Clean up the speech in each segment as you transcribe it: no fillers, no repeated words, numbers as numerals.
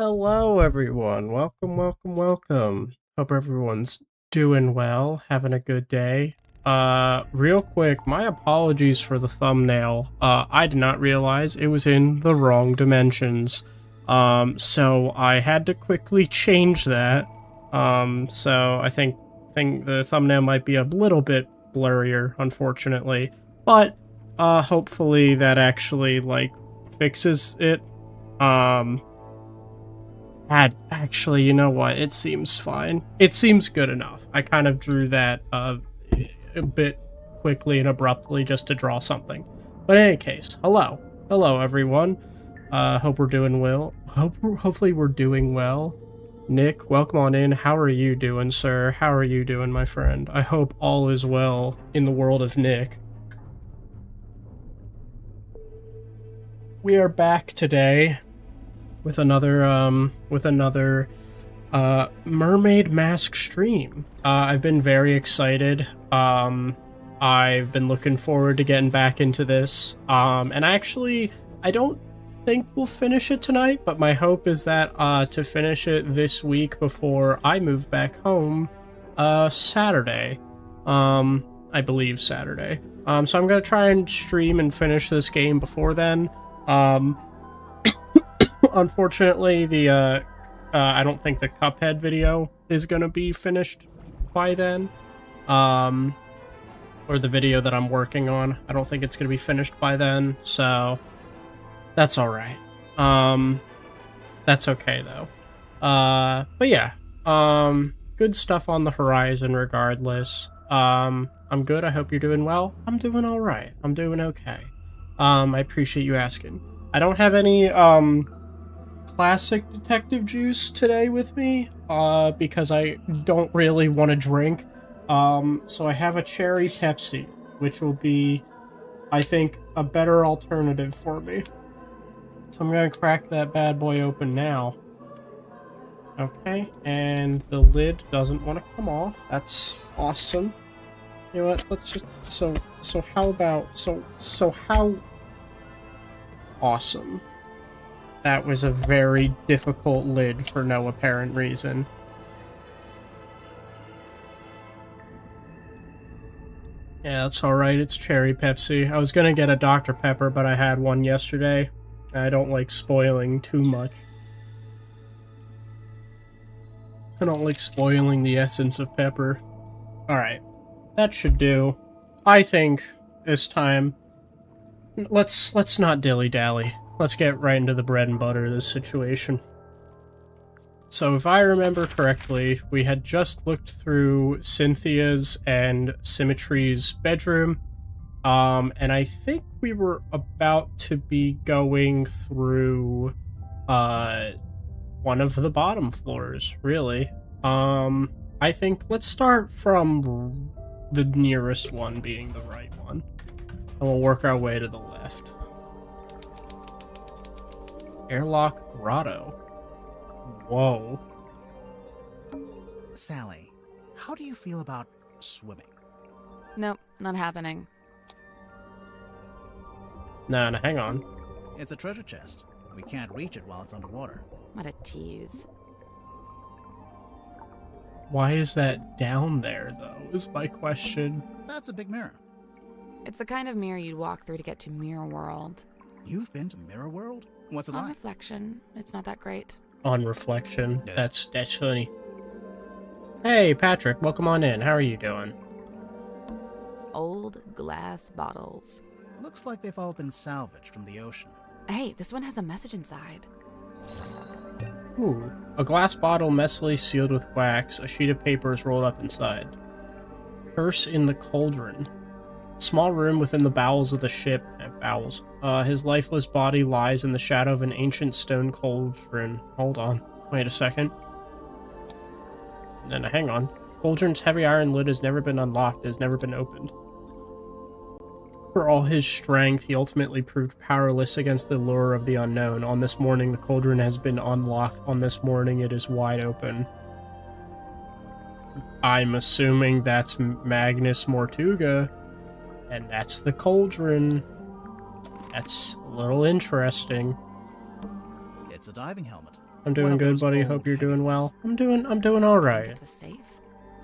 Hello, everyone. Welcome, welcome, welcome. Hope everyone's doing well, having a good day. Real quick, my apologies for the thumbnail. I did not realize it was in the wrong dimensions. So I had to quickly change that. So I think the thumbnail might be a little bit blurrier, unfortunately. But, hopefully that actually, like, fixes it. Um, Actually, you know what? It seems fine. It seems good enough. I kind of drew that a bit quickly and abruptly just to draw something. But in any case, hello. Hello, everyone. Hope we're doing well. Hopefully we're doing well. Nick, welcome on in. How are you doing, sir? How are you doing, my friend? I hope all is well in the world of Nick. We are back today with another Mermaid Mask stream. I've been very excited. I've been looking forward to getting back into this. And I don't think we'll finish it tonight, but my hope is that to finish it this week before I move back home, Saturday. I believe Saturday. So I'm gonna try and stream and finish this game before then. Unfortunately, I don't think the Cuphead video is going to be finished by then. Or the video that I'm working on. I don't think it's going to be finished by then, so that's alright. That's okay, though. But yeah, good stuff on the horizon regardless. I'm good, I hope you're doing well. I'm doing alright. I'm doing okay. I appreciate you asking. I don't have any, classic detective juice today with me, because I don't really want to drink. So I have a cherry Pepsi, which will be, I think, a better alternative for me. So I'm gonna crack that bad boy open now. Okay, and the lid doesn't want to come off. That's awesome. You know what? Let's just so how about how awesome. That was a very difficult lid for no apparent reason. Yeah, that's alright, it's cherry Pepsi. I was gonna get a Dr. Pepper, but I had one yesterday. I don't like spoiling too much. I don't like spoiling the essence of pepper. Alright, that should do. I think this time, let's not dilly-dally. Let's get right into the bread and butter of this situation. So if I remember correctly, we had just looked through Cynthia's and Symmetry's bedroom, and I think we were about to be going through, one of the bottom floors, really. I think let's start from the nearest one being the right one, and we'll work our way to the left. Airlock Grotto. Whoa. Sally, how do you feel about swimming? Nope, not happening. Nah, hang on. It's a treasure chest. We can't reach it while it's underwater. What a tease. Why is that down there, though, is my question. That's a big mirror. It's the kind of mirror you'd walk through to get to Mirror World. You've been to Mirror World? What's it On like? reflection, it's not that great. On reflection. Yeah. That's funny. Hey, Patrick, welcome on in. How are you doing? Old glass bottles. Looks like they've all been salvaged from the ocean. Hey, this one has a message inside. Ooh. A glass bottle messily sealed with wax. A sheet of paper is rolled up inside. Curse in the Cauldron. Small room within the bowels of the ship. Bowels. His lifeless body lies in the shadow of an ancient stone cauldron. Hold on. Wait a second. And hang on. Cauldron's heavy iron lid has never been unlocked. It has never been opened. For all his strength, he ultimately proved powerless against the lure of the unknown. On this morning, the cauldron has been unlocked. On this morning, it is wide open. I'm assuming that's Magnus Mortuga. And that's the cauldron. That's a little interesting. It's a diving helmet. I'm doing of good, those buddy. old Hope you're doing well. hangings. I'm doing all Think right. it's a safe?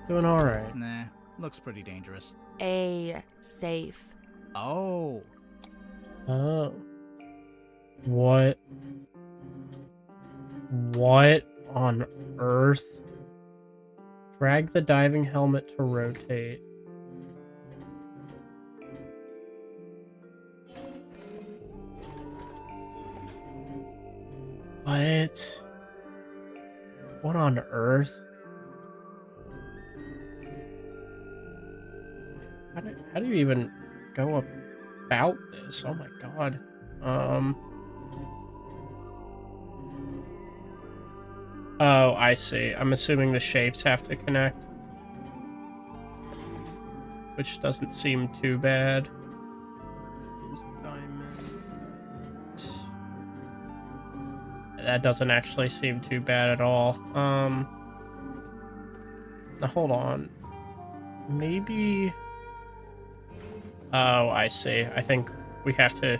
Doing all right. Nah, looks pretty dangerous. A safe. Oh, Oh. What? What on earth? Drag the diving helmet to rotate. What? What on earth? How do you even go about this? Oh my god. Oh, I see. I'm assuming the shapes have to connect. Which doesn't seem too bad. That doesn't actually seem too bad at all. Now hold on. Maybe... Oh, I see. I think we have to...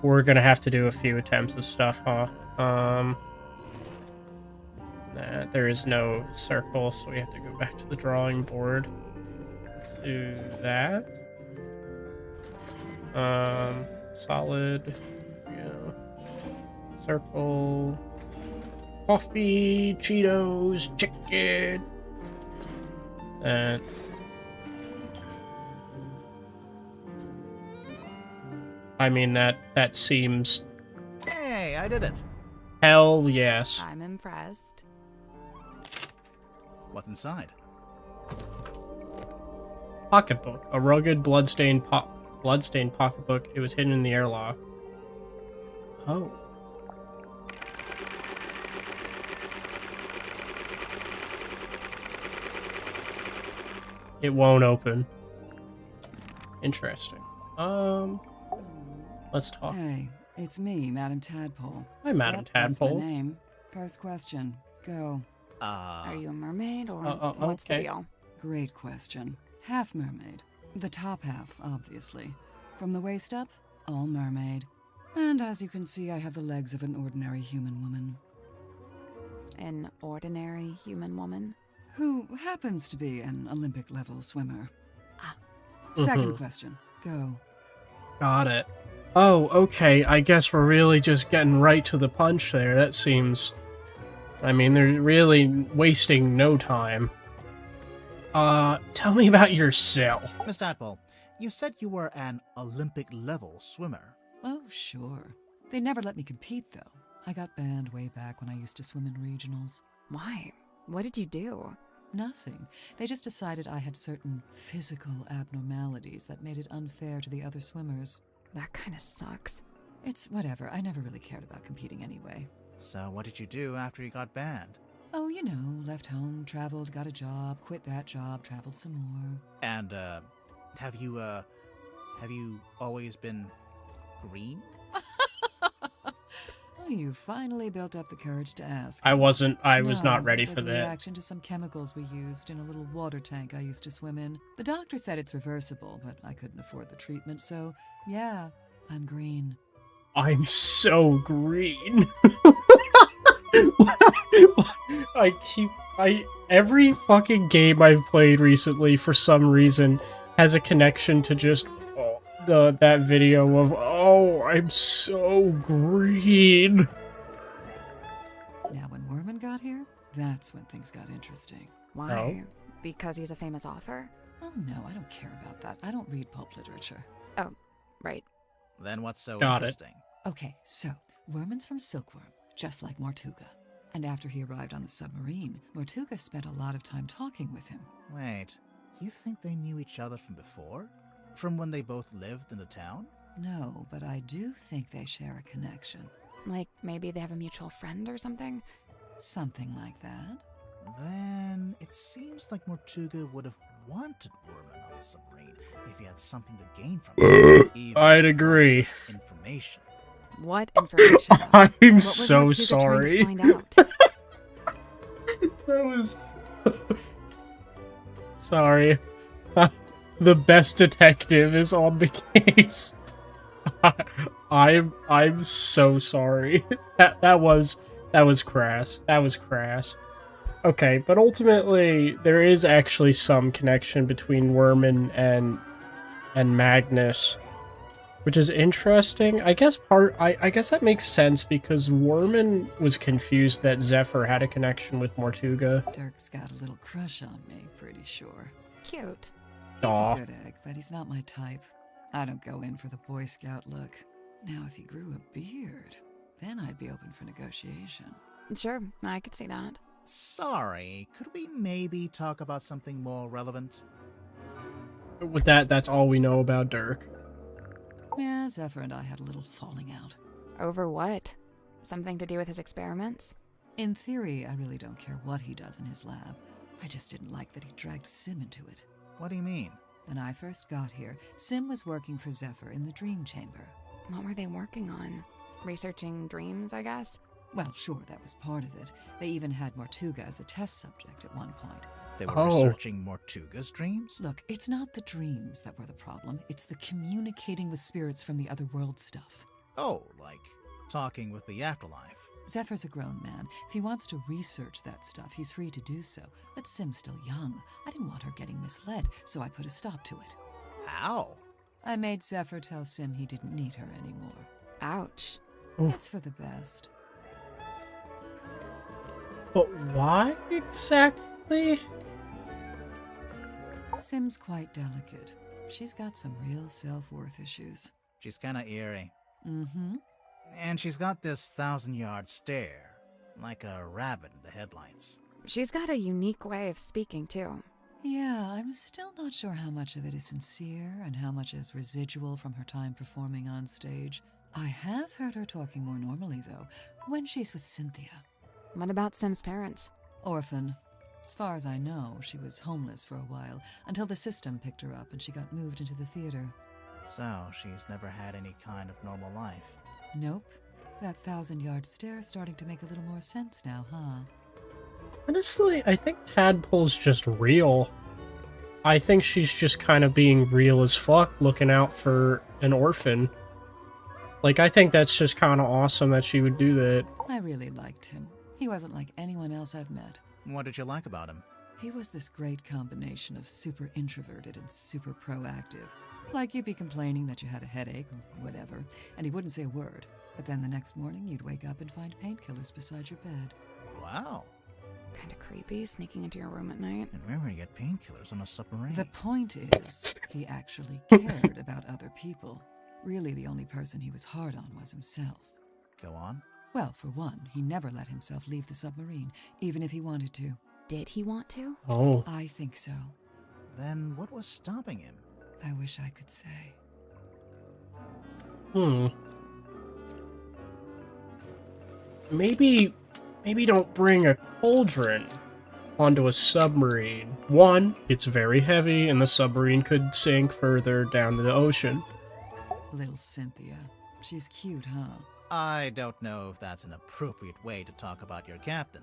We're gonna have to do a few attempts of stuff, huh? Nah, there is no circle, so we have to go back to the drawing board. Let's do that. Solid. Yeah. Circle. Coffee, Cheetos, chicken. And... I mean, that seems... hey, I did it. Hell yes. I'm impressed. What's inside? Pocketbook. A rugged, bloodstained pocketbook. It was hidden in the airlock. Oh. It won't open. Interesting. Let's talk. Hey, it's me, Madam Tadpole. Hi, Madam Yep, that's my Tadpole. name. First question. Go. Are you a mermaid or okay. what's the deal? Great question. Half mermaid. The top half, obviously. From the waist up, all mermaid. And as you can see, I have the legs of an ordinary human woman. An ordinary human woman? Who happens to be an Olympic-level swimmer. Ah. Second question. Go. Got it. Oh, okay. I guess we're really just getting right to the punch there. That seems... I mean, they're really wasting no time. Tell me about yourself. Miss Tadpole, you said you were an Olympic-level swimmer. Oh, sure. They never let me compete, though. I got banned way back when I used to swim in regionals. Why? What did you do? Nothing. They just decided I had certain physical abnormalities that made it unfair to the other swimmers. That kind of sucks. It's whatever. I never really cared about competing anyway. So what did you do after you got banned? Oh, you know, left home, traveled, got a job, quit that job, traveled some more. And, have you always been green? Oh, you finally built up the courage to ask. I was No, not ready it was for a that. reaction to some chemicals we used in a little water tank I used to swim in. The doctor said it's reversible, but I couldn't afford the treatment, so yeah, I'm green. I'm so green. Every fucking game I've played recently, for some reason, has a connection to just that video of, oh, I'm so green. Now, when Werman got here, that's when things got interesting. Why? Because he's a famous author? Oh no, I don't care about that. I don't read pulp literature. Oh, right. Then what's so Got it. interesting? Okay, so, Werman's from Silkworm, just like Mortuga. And after he arrived on the submarine, Mortuga spent a lot of time talking with him. Wait, you think they knew each other from before? From when they both lived in the town? No, but I do think they share a connection. Like maybe they have a mutual friend or something? Something like that. Then it seems like Mortuga would have wanted Werman on the submarine if he had something to gain from it. Even I'd agree. just information. What information? I'm What was so Mortuga trying to sorry. find out? That was... Sorry. The best detective is on the case. I'm so sorry. That was That was crass. That was crass. Okay, but ultimately, there is actually some connection between Worman and Magnus, which is interesting. I guess I guess that makes sense because Worman was confused that Zephyr had a connection with Mortuga. Dirk's got a little crush on me, pretty sure. Cute. He's Aw. a good egg, but he's not my type. I don't go in for the Boy Scout look. Now, if he grew a beard, then I'd be open for negotiation. Sure, I could see that. Sorry, could we maybe talk about something more relevant? With that, that's all we know about Dirk. Yeah, Zephyr and I had a little falling out. Over what? Something to do with his experiments? In theory, I really don't care what he does in his lab. I just didn't like that he dragged Sim into it. What do you mean? When I first got here, Sim was working for Zephyr in the Dream Chamber. What were they working on? Researching dreams, I guess? Well, sure, that was part of it. They even had Mortuga as a test subject at one point. They were Oh. researching Mortuga's dreams? Look, it's not the dreams that were the problem. It's the communicating with spirits from the other world stuff. Oh, like talking with the afterlife. Zephyr's a grown man. If he wants to research that stuff, he's free to do so. But Sim's still young. I didn't want her getting misled, so I put a stop to it. How? I made Zephyr tell Sim he didn't need her anymore. Ouch. Oof. It's for the best. But why exactly? Sim's quite delicate. She's got some real self-worth issues. She's kinda eerie. Mm-hmm. And she's got this 1,000-yard stare, like a rabbit in the headlights. She's got a unique way of speaking, too. Yeah, I'm still not sure how much of it is sincere and how much is residual from her time performing on stage. I have heard her talking more normally, though, when she's with Cynthia. What about Sim's parents? Orphan. As far as I know, she was homeless for a while, until the system picked her up and she got moved into the theater. So, she's never had any kind of normal life. Nope. That 1,000-yard stare's starting to make a little more sense now, huh? Honestly, I think Tadpole's just real. I think she's just kind of being real as fuck, looking out for an orphan. Like, I think that's just kind of awesome that she would do that. I really liked him. He wasn't like anyone else I've met. What did you like about him? He was this great combination of super introverted and super proactive. Like you'd be complaining that you had a headache or whatever, and he wouldn't say a word. But then the next morning, you'd wake up and find painkillers beside your bed. Wow. Kind of creepy, sneaking into your room at night. And where would you get painkillers on a submarine? The point is, he actually cared about other people. Really, the only person he was hard on was himself. Go on. Well, for one, he never let himself leave the submarine, even if he wanted to. Did he want to? Oh. I think so. Then what was stopping him? I wish I could say. Maybe don't bring a cauldron onto a submarine. One, it's very heavy and the submarine could sink further down to the ocean. Little Cynthia. She's cute, huh? I don't know if that's an appropriate way to talk about your captain.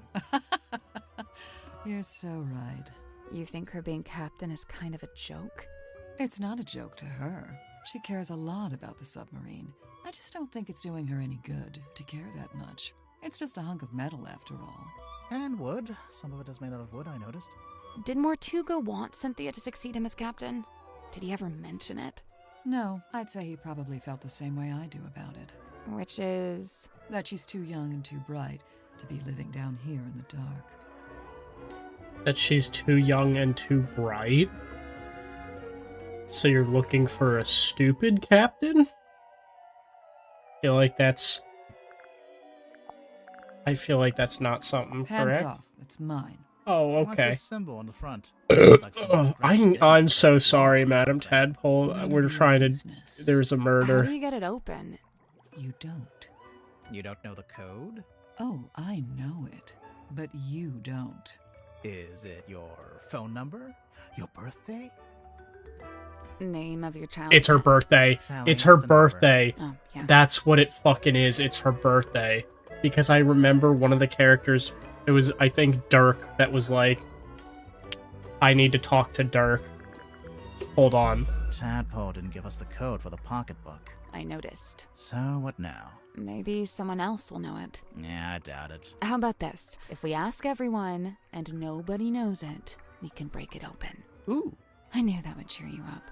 You're so right. You think her being captain is kind of a joke? It's not a joke to her. She cares a lot about the submarine. I just don't think it's doing her any good to care that much. It's just a hunk of metal after all. And wood. Some of it is made out of wood, I noticed. Did Mortuga want Cynthia to succeed him as captain? Did he ever mention it? No, I'd say he probably felt the same way I do about it. Which is... That she's too young and too bright to be living down here in the dark. That she's too young and too bright? So you're looking for a stupid captain? I feel like that's not something Hands correct. off. It's mine. Oh, What's okay. this symbol on the front? Looks like someone scratched it. I'm so sorry, Madam Tadpole. None of We're your trying to... business. There's a How murder. do you get it open? You don't. You don't know the code? Oh, I know it. But you don't. Is it your phone number? Your birthday? Name of your child? It's her birthday. Sally, It's her that's the number. birthday. Oh, yeah. That's what it fucking is. It's her birthday. Because I remember one of the characters, it was, I think, Dirk, that was like, I need to talk to Dirk. Hold on. Tadpole didn't give us the code for the pocketbook. I noticed. So what now? Maybe someone else will know it. Yeah, I doubt it. How about this? If we ask everyone and nobody knows it, we can break it open. Ooh. I knew that would cheer you up.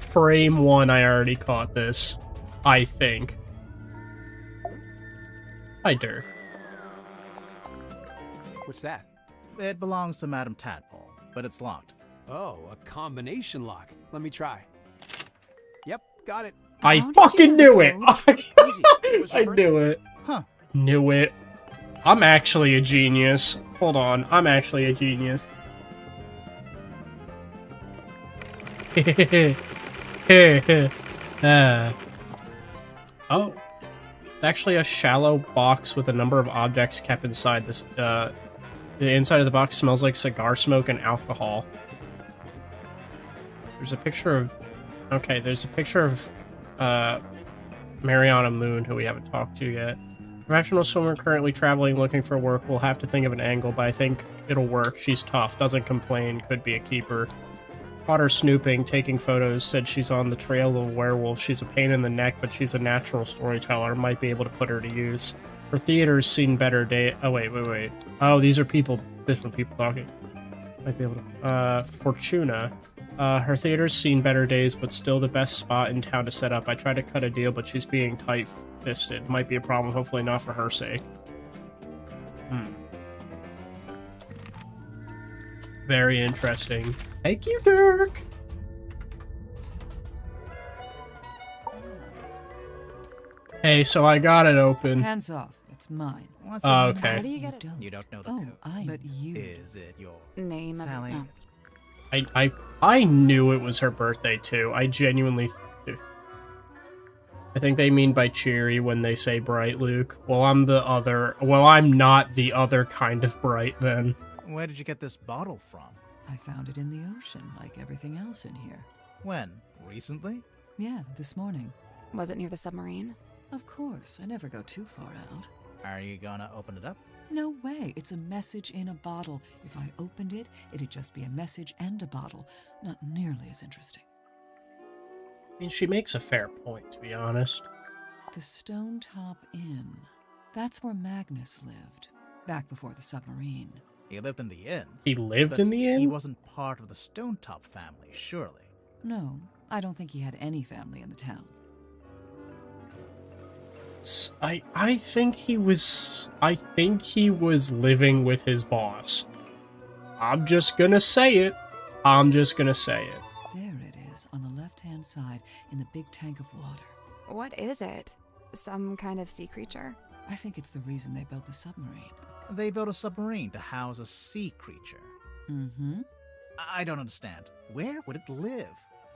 Frame one, I already caught this. I think. Hi, Dirk. What's that? It belongs to Madame Tadpole, but it's locked. Oh, a combination lock. Let me try. Yep, got it. I How did you fucking knew it! know? Easy. It was her I birthday. knew it. Huh. Knew it. I'm actually a genius. Hold on, I'm actually a genius. Oh. It's actually a shallow box with a number of objects kept inside this. The inside of the box smells like cigar smoke and alcohol. There's a picture of... Okay, there's a picture of Mariana Moon, who we haven't talked to yet. Professional swimmer currently traveling looking for work. We'll have to think of an angle, but I think it'll work. She's tough, doesn't complain, could be a keeper. Caught her snooping, taking photos, said she's on the trail of a werewolf. She's a pain in the neck, but she's a natural storyteller. Might be able to put her to use. Her theater's seen better day. Oh, wait. Oh, these are people, different people talking. Might be able to. Fortuna. Her theater's seen better days, but still the best spot in town to set up. I tried to cut a deal, but she's being tight-fisted. Might be a problem, hopefully not for her sake. Very interesting. Thank you, Dirk! Hey, so I got it open. Hands off. It's mine. What's Oh, this? okay. How do you get it? You don't know the Oh, code. but you. Is it your Name Sally? of it. I knew it was her birthday too. I genuinely. I think they mean by cheery when they say bright, Luke. Well, I'm not the other kind of bright then. Where did you get this bottle from? I found it in the ocean, like everything else in here. When? Recently? Yeah, this morning. Was it near the submarine? Of course, I never go too far out. Are you gonna open it up? No way, it's a message in a bottle. If I opened it, it'd just be a message and a bottle. Not nearly as interesting. I mean, she makes a fair point, to be honest. The Stone Top Inn. That's where Magnus lived, back before the submarine. He lived in the inn. He lived But in the He inn? wasn't part of the Stone Top family, surely. No, I don't think he had any family in the town. I think he was living with his boss. I'm just gonna say it. There it is, on the left-hand side, in the big tank of water. What is it? Some kind of sea creature? I think it's the reason they built the submarine. They built a submarine to house a sea creature. Mm-hmm. I don't understand. Where would it live?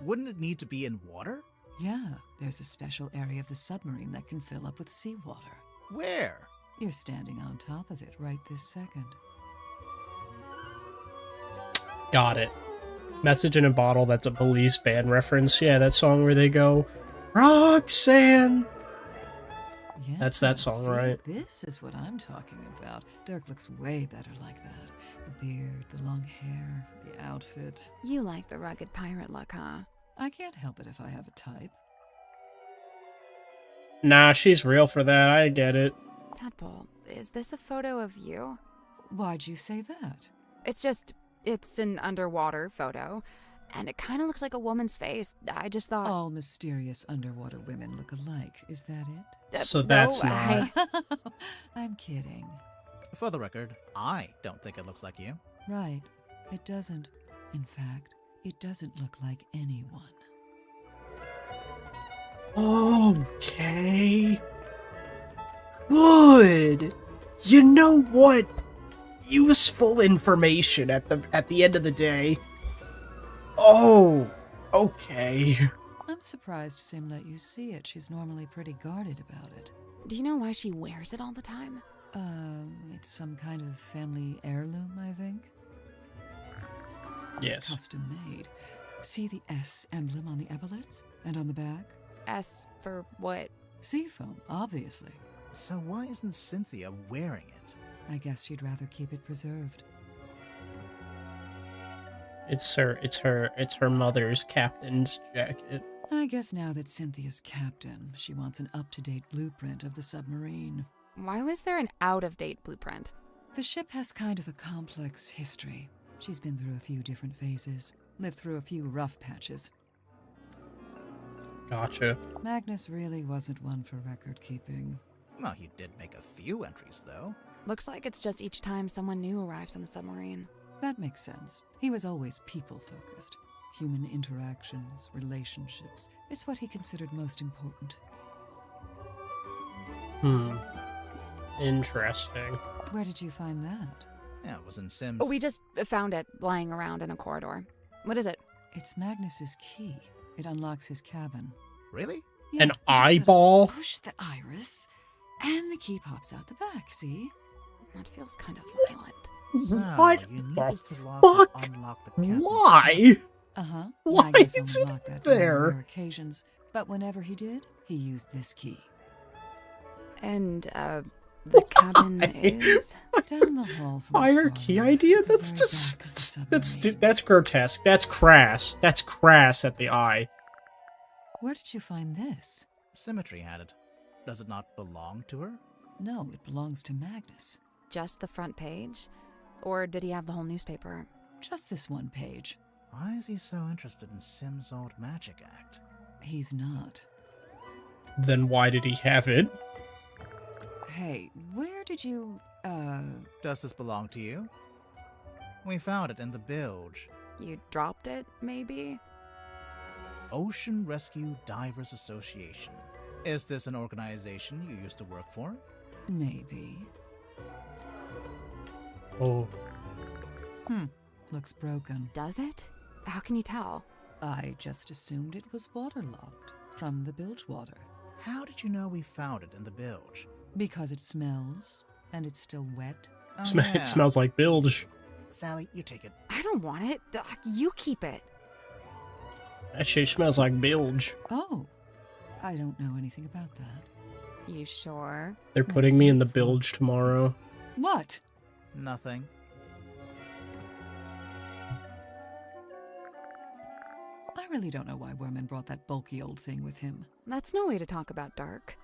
Wouldn't it need to be in water? Yeah, there's a special area of the submarine that can fill up with seawater. Where? You're standing on top of it right this second. Got it. Message in a bottle, that's a police band reference. Yeah, that song where they go, Roxanne! Yeah, That's that song, see, right? This is what I'm talking about. Dirk looks way better like that. The beard, the long hair, the outfit. You like the rugged pirate look, huh? I can't help it if I have a type. Nah, she's real for that, I get it. Tadpole, is this a photo of you? Why'd you say that? It's an underwater photo, and it kind of looks like a woman's face. I just thought... All mysterious underwater women look alike, is that it? So that's no, not... I'm kidding. For the record, I don't think it looks like you. Right, it doesn't. In fact, it doesn't look like anyone. Okay. Good. You know what? Useful information at the end of the day. Oh, okay. I'm surprised Sim let you see it. She's normally pretty guarded about it. Do you know why she wears it all the time? It's some kind of family heirloom, I think. It's Yes. custom made. See the S emblem on the epaulets? And on the back? S for what? Seafoam, obviously. So why isn't Cynthia wearing it? I guess she'd rather keep it preserved. It's her mother's captain's jacket. I guess now that Cynthia's captain, she wants an up-to-date blueprint of the submarine. Why was there an out-of-date blueprint? The ship has kind of a complex history. She's been through a few different phases, lived through a few rough patches. Gotcha. Magnus really wasn't one for record-keeping. Well, he did make a few entries, though. Looks like it's just each time someone new arrives on the submarine. That makes sense. He was always people-focused. Human interactions, relationships. It's what he considered most important. Interesting. Where did you find that? Yeah, it was in Sims. Oh, we just found it lying around in a corridor. What is it? It's Magnus's key. It unlocks his cabin. Really? Yeah, An you just gotta eyeball? Push the iris, and the key pops out the back, see? That feels kind of violent. So, What you need the us to unlock the cabin's Why? Uh-huh. Why Magnus is it unlocked that door on there? rare occasions, but whenever he did, he used this key. And, the cabin Why? Down is... the hall from the Hierarchy corner, idea? at the That's very just back of the submarine. that's grotesque. That's crass. That's crass at the eye. Where did you find this? Symmetry had it. Does it not belong to her? No, it belongs to Magnus. just the front page? Or did he have the whole newspaper? Just this one page. Why is he so interested in Sim's old magic act? He's not. Then why did he have it? Hey, where did you, Does this belong to you? We found it in the bilge. You dropped it, maybe? Ocean Rescue Divers Association. Is this an organization you used to work for? maybe. Oh, Looks broken. Does it? How can you tell? I just assumed it was waterlogged from the bilge water. How did you know we found it in the bilge? Because it smells, and it's still wet. Oh, it smells like bilge. Sally, you take it. I don't want it. You keep it. That shit smells like bilge. Oh, I don't know anything about that. You sure? They're putting me in the bilge tomorrow. What? Nothing. I really don't know why Werman brought that bulky old thing with him. That's no way to talk about Dark.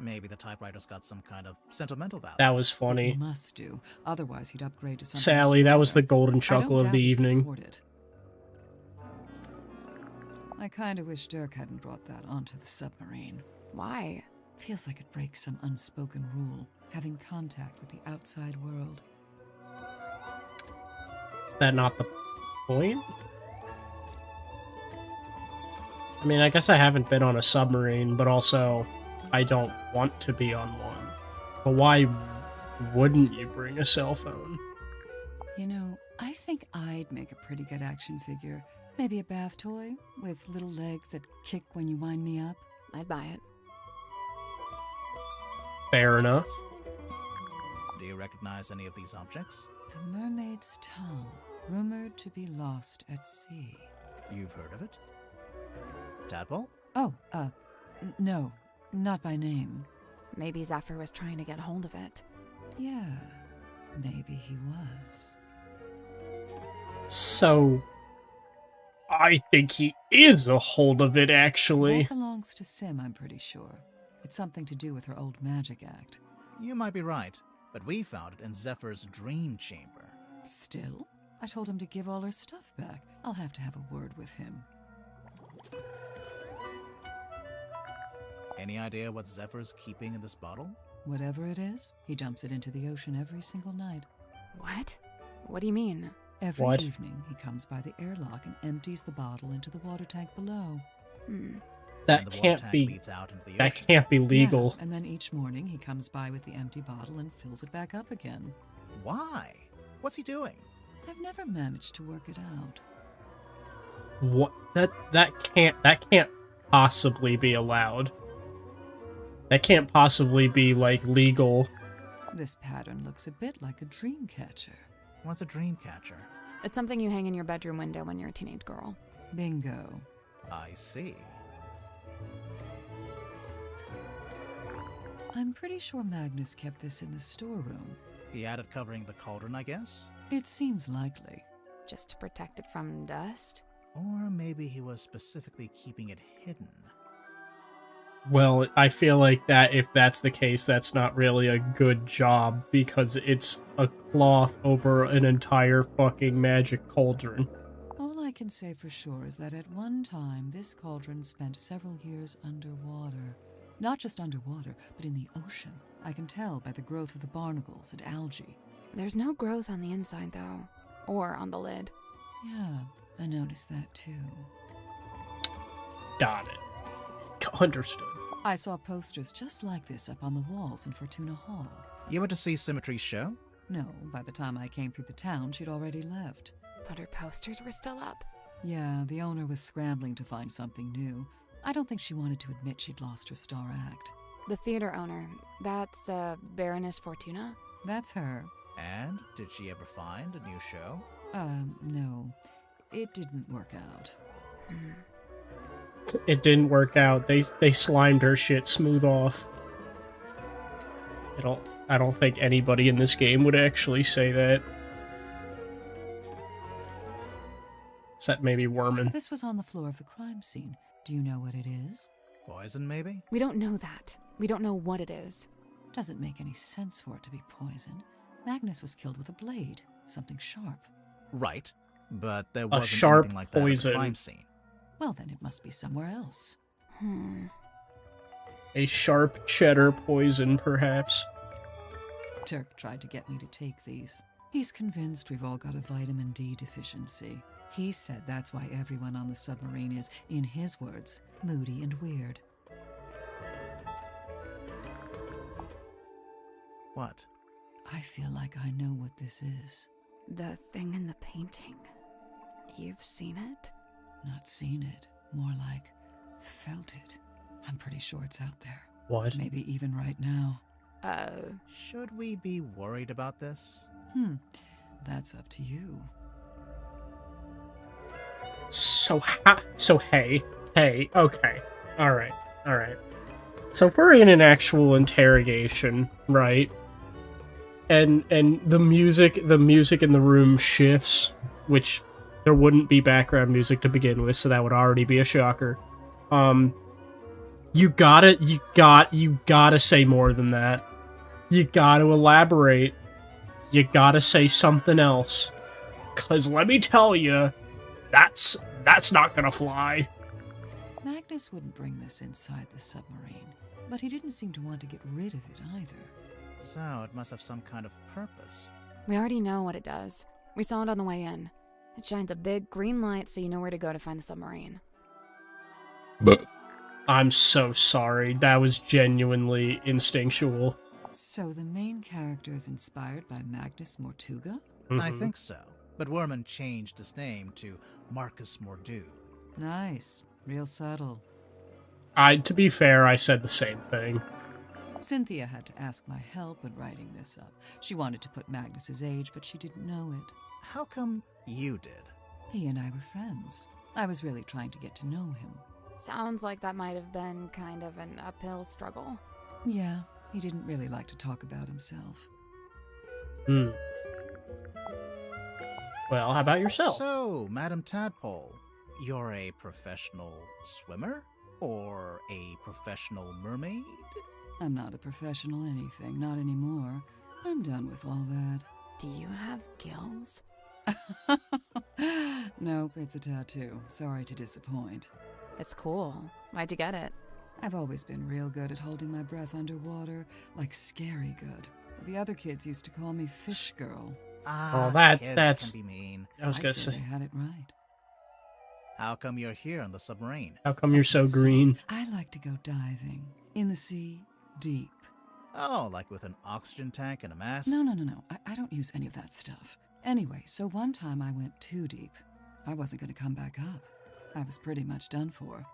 Maybe the typewriter's got some kind of sentimental value. That was funny. Must do. Otherwise, he'd upgrade to something. Sally, that was the golden I don't chuckle of doubt the he could evening. afford it. I kind of wish Dirk hadn't brought that onto the submarine. Why? Feels like it breaks some unspoken rule, having contact with the outside world. Is that not the point? I mean, I guess I haven't been on a submarine, but also I don't want to be on one. But why wouldn't you bring a cell phone? You know, I think I'd make a pretty good action figure. Maybe a bath toy with little legs that kick when you wind me up. I'd buy it. Fair enough. Do you recognize any of these objects? The mermaid's tongue, rumored to be lost at sea. You've heard of it? Tadpole? Oh, no, not by name. Maybe Zephyr was trying to get hold of it. Yeah, maybe he was. So, I think he is a hold of it, actually. That belongs to Sim, I'm pretty sure. It's something to do with her old magic act. You might be right, but we found it in Zephyr's dream chamber. Still, I told him to give all her stuff back. I'll have to have a word with him. Any idea what Zephyr's keeping in this bottle? Whatever it is, he dumps it into the ocean every single night. What? What do you mean? Every What? evening, he comes by the airlock and empties the bottle into the water tank below. That And the water can't tank be. leads out into the That ocean. can't be legal. Yeah, and then each morning, he comes by with the empty bottle and fills it back up again. Why? What's he doing? I've never managed to work it out. What? That can't possibly be allowed. That can't possibly be like legal. This pattern looks a bit like a dream catcher. What's a dream catcher? It's something you hang in your bedroom window when you're a teenage girl. Bingo. I see. I'm pretty sure Magnus kept this in the storeroom. He had it covering the cauldron, I guess? It seems likely. Just to protect it from dust? Or maybe he was specifically keeping it hidden. Well, I feel like that if that's the case, that's not really a good job, because it's a cloth over an entire fucking magic cauldron. All I can say for sure is that at one time, this cauldron spent several years underwater. Not just underwater, but in the ocean. I can tell by the growth of the barnacles and algae. There's no growth on the inside, though. Or on the lid. Yeah, I noticed that too. Got it. Understood. I saw posters just like this up on the walls in Fortuna Hall. You went to see Symmetry's show? No, by the time I came through the town, she'd already left. But her posters were still up. Yeah, the owner was scrambling to find something new. I don't think she wanted to admit she'd lost her star act. The theater owner, that's Baroness Fortuna? That's her. And did she ever find a new show? No. It didn't work out. It didn't work out. They slimed her shit smooth off. I don't think anybody in this game would actually say that. Except maybe Worman. This was on the floor of the crime scene. Do you know what it is? Poison, maybe? We don't know that. We don't know what it is. Doesn't make any sense for it to be poison. Magnus was killed with a blade, something sharp. Right. But there wasn't sharp anything like that at poison. the crime scene. Well, then it must be somewhere else. A sharp cheddar poison, perhaps. Turk tried to get me to take these. He's convinced we've all got a vitamin D deficiency. He said that's why everyone on the submarine is, in his words, moody and weird. What? I feel like I know what this is. The thing in the painting. You've seen it? Not seen it. More like felt it. I'm pretty sure it's out there. What? Maybe even right now. Should we be worried about this? That's up to you. So hey, okay. Alright. So if we're in an actual interrogation, right? And the music in the room shifts, which there wouldn't be background music to begin with, so that would already be a shocker. You gotta say more than that. You gotta elaborate. You gotta say something else. 'Cause let me tell you, that's not gonna fly. Magnus wouldn't bring this inside the submarine, but he didn't seem to want to get rid of it either. So it must have some kind of purpose. We already know what it does. We saw it on the way in. It shines a big green light so you know where to go to find the submarine. I'm so sorry. That was genuinely instinctual. So the main character is inspired by Magnus Mortuga? I think so. But Worman changed his name to Marcus Mordu. Nice. Real subtle. To be fair, I said the same thing. Cynthia had to ask my help when writing this up. She wanted to put Magnus's age, but she didn't know it. How come you did? He and I were friends. I was really trying to get to know him. Sounds like that might have been kind of an uphill struggle. Yeah, he didn't really like to talk about himself. Well, how about yourself? So, Madam Tadpole, you're a professional swimmer? Or a professional mermaid? I'm not a professional anything, not anymore. I'm done with all that. Do you have gills? Nope, it's a tattoo. Sorry to disappoint. It's cool. Why'd you get it? I've always been real good at holding my breath underwater, like scary good. The other kids used to call me Fish Girl. That's can be mean. I was I'd gonna say say, they had it right. How come you're here on the submarine? how come you're so green? I like to go diving. In the sea, deep. Oh, like with an oxygen tank and a mask? No. I don't use any of that stuff. Anyway, so one time I went too deep. I wasn't going to come back up. I was pretty much done for.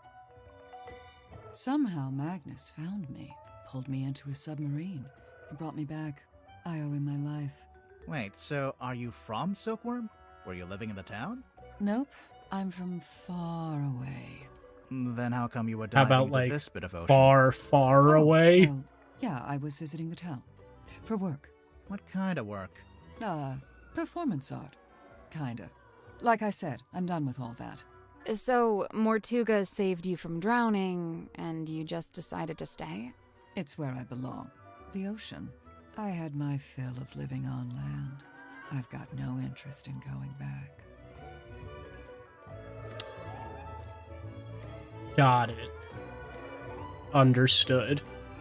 Somehow Magnus found me, pulled me into his submarine, and brought me back. I owe him my life. Wait, so are you from Silkworm? Were you living in the town? Nope, I'm from far away. Then how come you were How diving about, into like, this bit of ocean? Far Oh, away? well, yeah, I was visiting the town. For work. What kind of work? Performance art. Kinda. Like I said, I'm done with all that. So, Mortuga saved you from drowning, and you just decided to stay? It's where I belong. The ocean. I had my fill of living on land. I've got no interest in going back. Got it. Understood.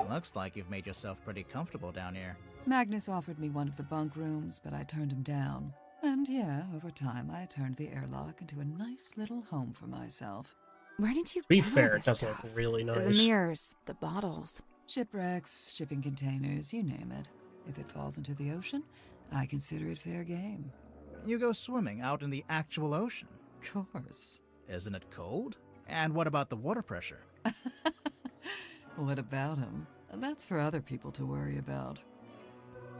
Looks like you've made yourself pretty comfortable down here. Magnus offered me one of the bunk rooms, but I turned him down. And yeah, over time, I turned the airlock into a nice little home for myself. Where did you To be get all fair, it this does stuff? look really The nice. mirrors, the bottles. Shipwrecks, shipping containers, you name it. If it falls into the ocean, I consider it fair game. You go swimming out in the actual ocean. Course. Isn't it cold? And what about the water pressure? What about him? That's for other people to worry about.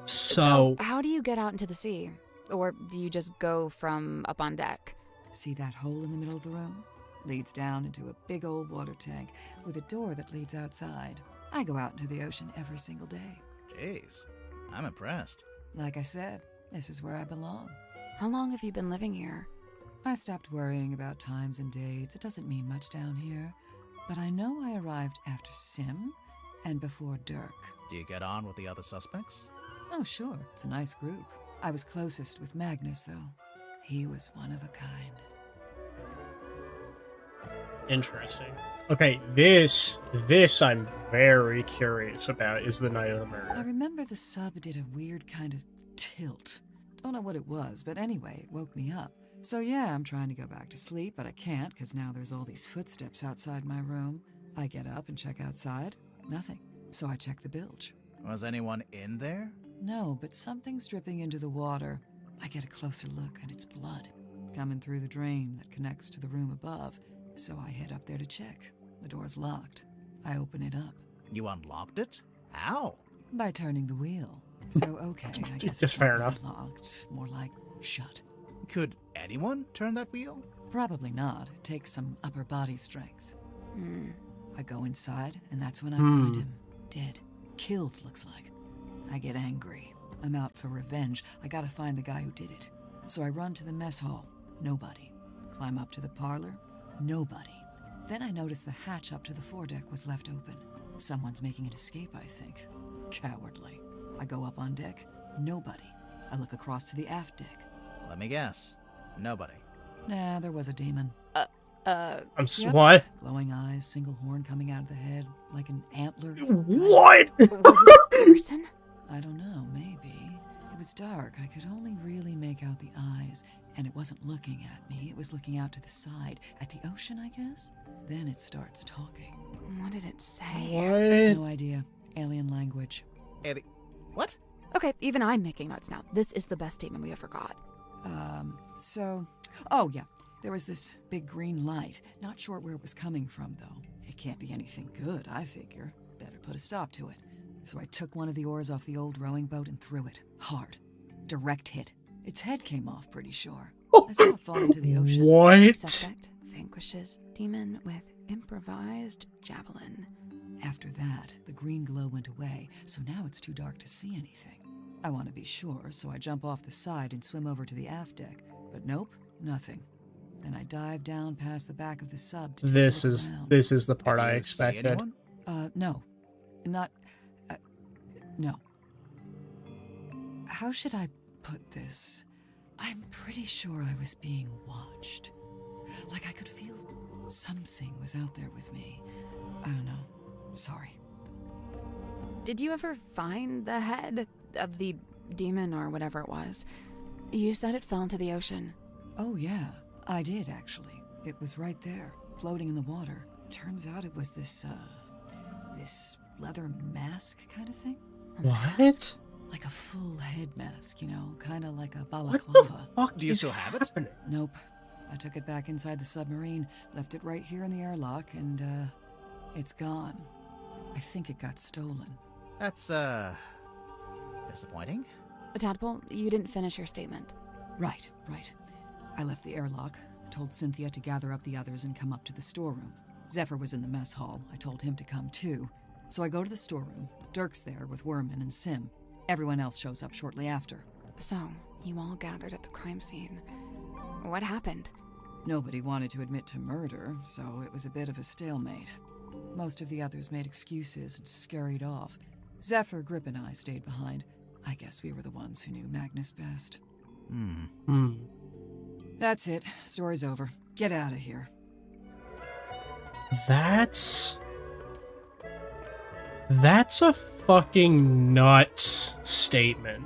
So, how do you get out into the sea? Or do you just go from up on deck? See that hole in the middle of the room? Leads down into a big old water tank with a door that leads outside. I go out into the ocean every single day. Jeez, I'm impressed. Like I said, this is where I belong. How long have you been living here? I stopped worrying about times and dates. It doesn't mean much down here. But I know I arrived after Sim and before Dirk. Do you get on with the other suspects? Oh, sure. It's a nice group. I was closest with Magnus, though. He was one of a kind. interesting. Okay, this I'm very curious about is the night of the I murder. remember the sub did a weird kind of tilt. Don't know what it was, but anyway, it woke me up. So yeah, I'm trying to go back to sleep, but I can't because now there's all these footsteps outside my room. I get up and check outside. Nothing. So I check the bilge. Was anyone in there? No, but something's dripping into the water. I get a closer look and it's blood coming through the drain that connects to the room above. So I head up there to check. The door's locked. I open it up. You unlocked it? How? By turning the wheel. So okay, I guess Just it's fair not enough. locked. More like shut. Could anyone turn that wheel? Probably not. It takes some upper body strength. Hmm. I go inside, and that's when I find him. Dead. Killed, looks like. I get angry. I'm out for revenge. I gotta find the guy who did it. So I run to the mess hall. Nobody. Climb up to the parlor. Nobody. Then I notice the hatch up to the foredeck was left open. Someone's making an escape, I think. Cowardly. I go up on deck. Nobody. I look across to the aft deck. Let me guess. Nobody. Nah, there was a demon. Yep. What? Glowing eyes, single horn coming out of the head, like an antler. What? Was it a person? I don't know, maybe. It was dark. I could only really make out the eyes, and it wasn't looking at me. It was looking out to the side, at the ocean, I guess. Then it starts talking. What did it say? What? No idea. Alien language. What? Okay, even I'm making notes now. This is the best statement we ever got. Oh yeah, there was this big green light. Not sure where it was coming from, though. It can't be anything good, I figure. Better put a stop to it. So I took one of the oars off the old rowing boat and threw it. Hard. Direct hit. Its head came off, pretty sure. I saw it fall into the ocean. What? Suspect vanquishes demon with improvised javelin. After that, the green glow went away, so now it's too dark to see anything. I want to be sure, so I jump off the side and swim over to the aft deck. But nope, nothing. Then I dive down past the back of the sub to take This a look is around. this is the part Did I you see expected. anyone? No. Not... no. How should I put this? I'm pretty sure I was being watched. Like I could feel something was out there with me. I don't know. Sorry. Did you ever find the head of the demon or whatever it was? You said it fell into the ocean. Oh yeah, I did actually. It was right there, floating in the water. Turns out it was this leather mask kind of thing. A What? mask? Like a full head mask, you know, kind of like a What the balaclava. fuck Do you is still have it? happening? Nope. I took it back inside the submarine, left it right here in the airlock, and, it's gone. I think it got stolen. That's, disappointing. Tadpole, you didn't finish your statement. Right. I left the airlock, told Cynthia to gather up the others and come up to the storeroom. Zephyr was in the mess hall. I told him to come too. So I go to the storeroom. Dirk's there with Werman and Sim. Everyone else shows up shortly after. So, you all gathered at the crime scene. What happened? Nobody wanted to admit to murder, so it was a bit of a stalemate. Most of the others made excuses and scurried off. Zephyr, Grip, and I stayed behind. I guess we were the ones who knew Magnus best. That's it. Story's over. Get out of here. That's a fucking nuts statement.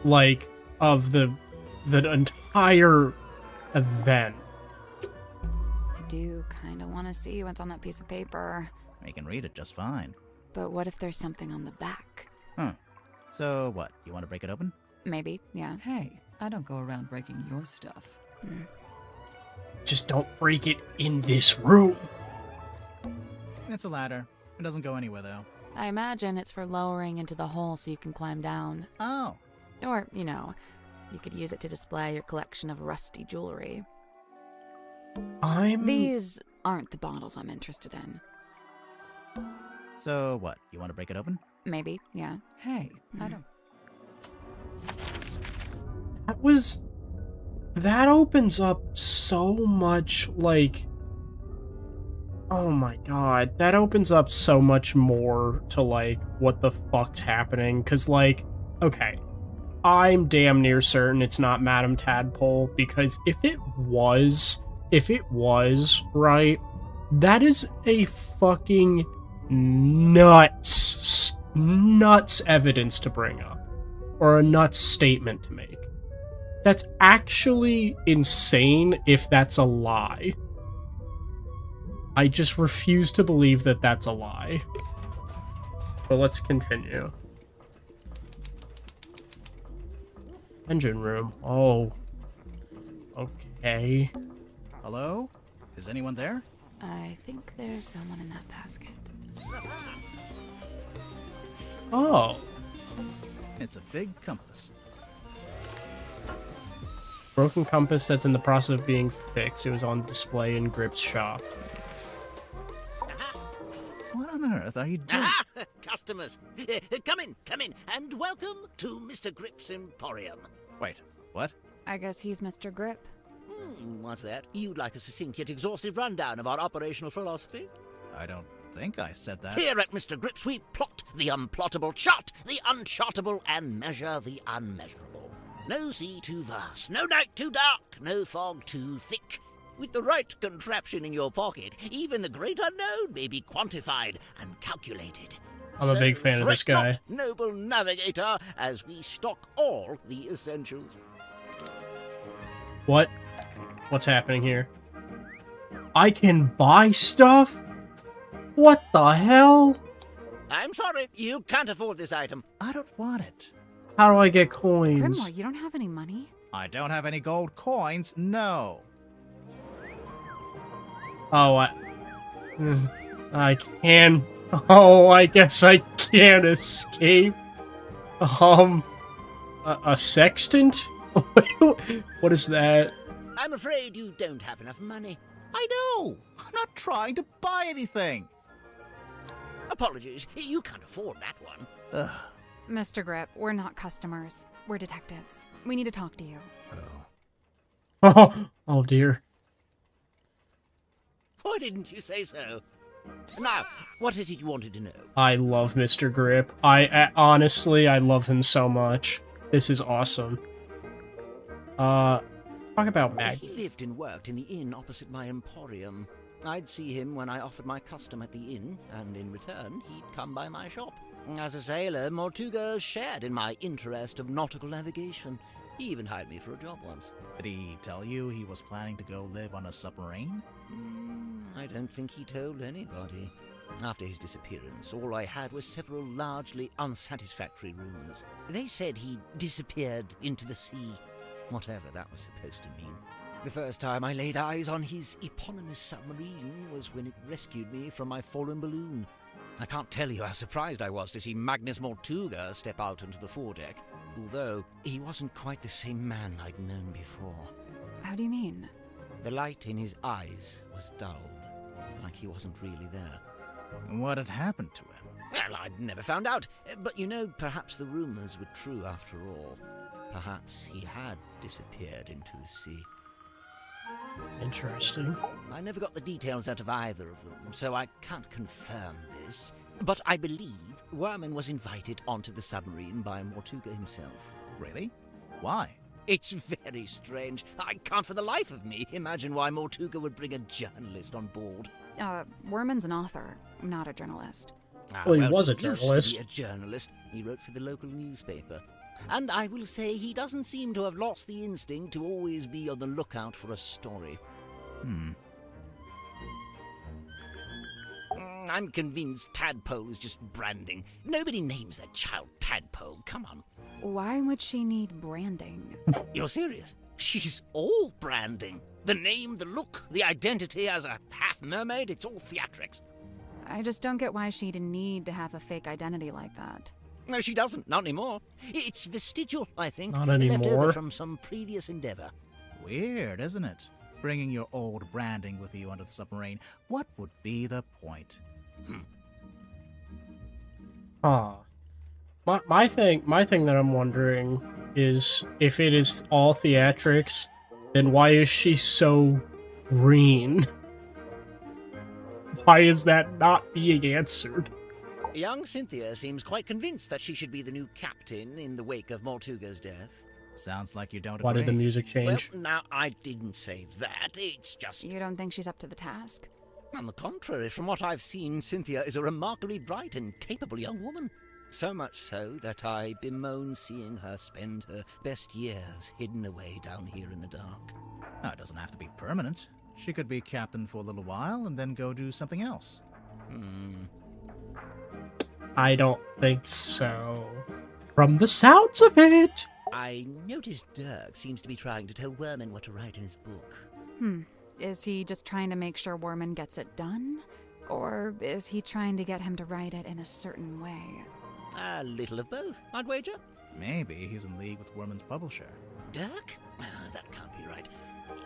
Like, of the entire event. I do kind of want to see what's on that piece of paper. I can read it just fine. But what if there's something on the back? Huh. So what, you want to break it open? Maybe, yeah. Hey, I don't go around breaking your stuff. Just don't break it in this room. It's a ladder. It doesn't go anywhere, though. I imagine it's for lowering into the hole so you can climb down. Oh. Or, you know, you could use it to display your collection of rusty jewelry. These aren't the bottles I'm interested in. So what, you want to break it open? Maybe, yeah. Hey, I don't... That opens up so much, like... Oh my god, that opens up so much more to, like, what the fuck's happening, because, like, okay, I'm damn near certain it's not Madame Tadpole, because if it was, right, that is a fucking nuts evidence to bring up, or a nuts statement to make. That's actually insane if that's a lie. I just refuse to believe that that's a lie. But let's continue. Engine room. Oh. Okay. Hello? Is anyone there? I think there's someone in that basket. Oh. It's a big compass. Broken compass that's in the process of being fixed. It was on display in Grip's shop. What on earth are you doing? Customers, come in, and welcome to Mr. Grip's Emporium. Wait, what? I guess he's Mr. Grip. What's that? You'd like a succinct yet exhaustive rundown of our operational philosophy? I don't think I said that. Here at Mr. Grip's, we plot the unplottable, chart the unchartable, and measure the unmeasurable. No sea too vast, no night too dark, no fog too thick. With the right contraption in your pocket, even the great unknown may be quantified and calculated. I'm a big fan of this fret guy. not, noble navigator, as we stock all the essentials. What? What's happening here? I can buy stuff? What the hell? I'm sorry, you can't afford this item. I don't want it. How do I get coins? Grimoire, you don't have any money? I don't have any gold coins, no. Oh, I can. Oh, I guess I can't escape. A sextant? What is that? I'm afraid you don't have enough money. I know. I'm not trying to buy anything. Apologies, you can't afford that one. Ugh. Mr. Grip, we're not customers. We're detectives. We need to talk to you. Oh dear. Why didn't you say so? Now, what is it you wanted to know? I love Mr. Grip. Honestly, I love him so much. This is awesome. Talk about Mag. He lived and worked in the inn opposite my emporium. I'd see him when I offered my custom at the inn, and in return, he'd come by my shop. As a sailor, Mortuga shared in my interest of nautical navigation. He even hired me for a job once. Did he tell you he was planning to go live on a submarine? I don't think he told anybody. After his disappearance, all I had was several largely unsatisfactory rumors. They said he disappeared into the sea, whatever that was supposed to mean. The first time I laid eyes on his eponymous submarine was when it rescued me from my fallen balloon. I can't tell you how surprised I was to see Magnus Mortuga step out onto the foredeck, although he wasn't quite the same man I'd known before. How do you mean? The light in his eyes was dulled, like he wasn't really there. What had happened to him? Well, I'd never found out, but you know, perhaps the rumors were true after all. Perhaps he had disappeared into the sea. Interesting. I never got the details out of either of them, so I can't confirm this. But I believe Worman was invited onto the submarine by Mortuga himself. Really? Why? It's very strange. I can't for the life of me imagine why Mortuga would bring a journalist on board. Worman's an author, not a journalist. Well, he was a He used journalist. to be a journalist. He wrote for the local newspaper. And I will say he doesn't seem to have lost the instinct to always be on the lookout for a story. I'm convinced Tadpole is just branding. Nobody names their child Tadpole. Come on. Why would she need branding? You're serious? She's all branding. The name, the look, the identity as a half mermaid, it's all theatrics. I just don't get why she'd need to have a fake identity like that. No, she doesn't. Not anymore. It's vestigial, I think. Not Left anymore. over from some previous endeavor. Weird, isn't it? Bringing your old branding with you onto the submarine. What would be the point? Huh. My thing that I'm wondering is if it is all theatrics, then why is she so green? Why is that not being answered? Young Cynthia seems quite convinced that she should be the new captain in the wake of Mortuga's death. Sounds like you don't Why agree. did the music change? Well, now, I didn't say that. It's just... You don't think she's up to the task? On the contrary, from what I've seen, Cynthia is a remarkably bright and capable young woman. So much so that I bemoan seeing her spend her best years hidden away down here in the dark. Oh, it doesn't have to be permanent. She could be captain for a little while and then go do something else. I don't think so. From the sounds of it! I noticed Dirk seems to be trying to tell Worman what to write in his book. Is he just trying to make sure Worman gets it done? Or is he trying to get him to write it in a certain way? A little of both, I'd wager. Maybe he's in league with Worman's publisher. Dirk? That can't be right.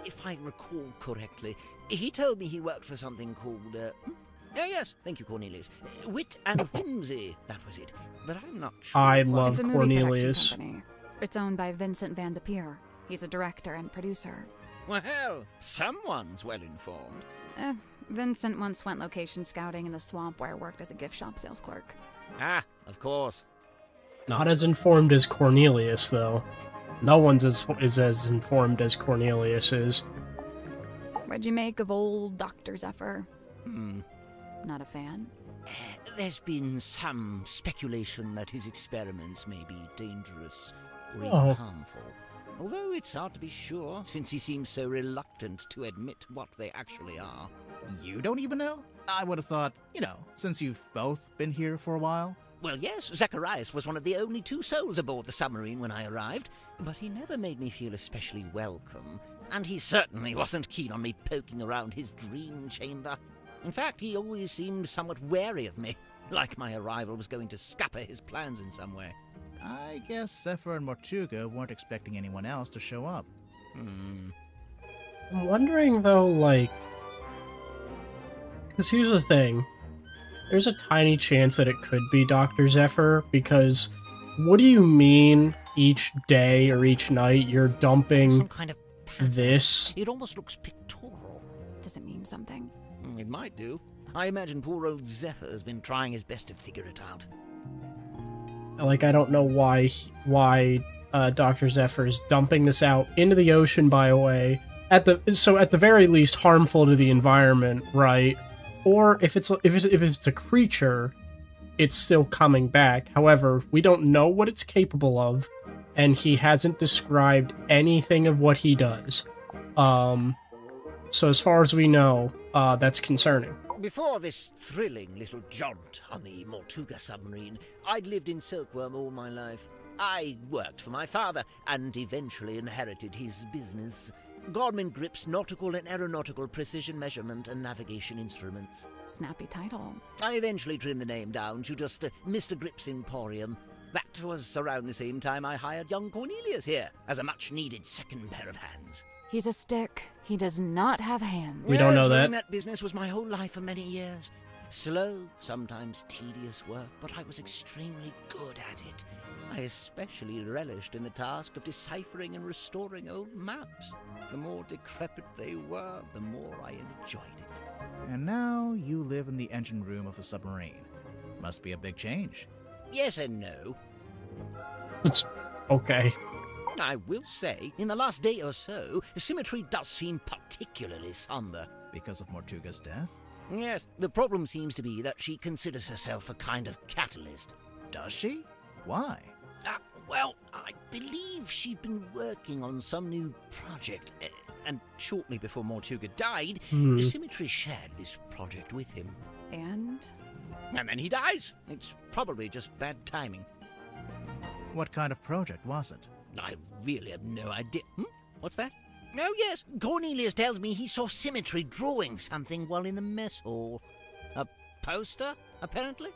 If I recall correctly, he told me he worked for something called, Oh yes, thank you, Cornelius. Wit and Whimsy, that was it. But I'm not sure. I what- love It's a movie Cornelius. production company. It's owned by Vincent Van de Peer. He's a director and producer. Well, someone's well informed. Vincent once went location scouting in the swamp where I worked as a gift shop sales clerk. Ah, of course. Not as informed as Cornelius, though. No one's is as informed as Cornelius is. What'd you make of old Dr. Zephyr? Not a fan? There's been some speculation that his experiments may be dangerous or even Oh. harmful. Although it's hard to be sure, since he seems so reluctant to admit what they actually are. You don't even know? I would have thought, since you've both been here for a while. Well, yes, Zacharias was one of the only 2 souls aboard the submarine when I arrived, but he never made me feel especially welcome, and he certainly wasn't keen on me poking around his dream chamber. In fact, he always seemed somewhat wary of me, like my arrival was going to scupper his plans in some way. I guess Zephyr and Mortuga weren't expecting anyone else to show up. I'm wondering, though, because here's the thing. There's a tiny chance that it could be Dr. Zephyr, because what do you mean each day or each night you're dumping Some kind of pattern. this? It almost looks pictorial. Does it mean something? It might do. I imagine poor old Zephyr's been trying his best to figure it out. I don't know why Dr. Zephyr is dumping this out into the ocean by a way. At the very least, harmful to the environment, right? Or if it's a creature, it's still coming back. However, we don't know what it's capable of, and he hasn't described anything of what he does. So as far as we know, that's concerning. Before this thrilling little jaunt on the Mortuga submarine, I'd lived in Silkworm all my life. I worked for my father and eventually inherited his business. Godman Grip's nautical and aeronautical precision measurement and navigation instruments. Snappy title. I eventually trimmed the name down to just Mr. Grip's Emporium. That was around the same time I hired young Cornelius here as a much-needed second pair of hands. He's a stick. He does not have hands. We don't know Yes, that. running that business was my whole life for many years. Slow, sometimes tedious work, but I was extremely good at it. I especially relished in the task of deciphering and restoring old maps. The more decrepit they were, the more I enjoyed it. And now you live in the engine room of a submarine. Must be a big change. Yes and no. It's okay. I will say, in the last day or so, the symmetry does seem particularly somber. Because of Mortuga's death? Yes, the problem seems to be that she considers herself a kind of catalyst. Does she? Why? Well, I believe she'd been working on some new project, and shortly before Mortuga died, the Symmetry shared this project with him. And? And then he dies. It's probably just bad timing. What kind of project was it? I really have no idea. What's that? Oh, yes. Cornelius tells me he saw Symmetry drawing something while in the mess hall. A poster, apparently?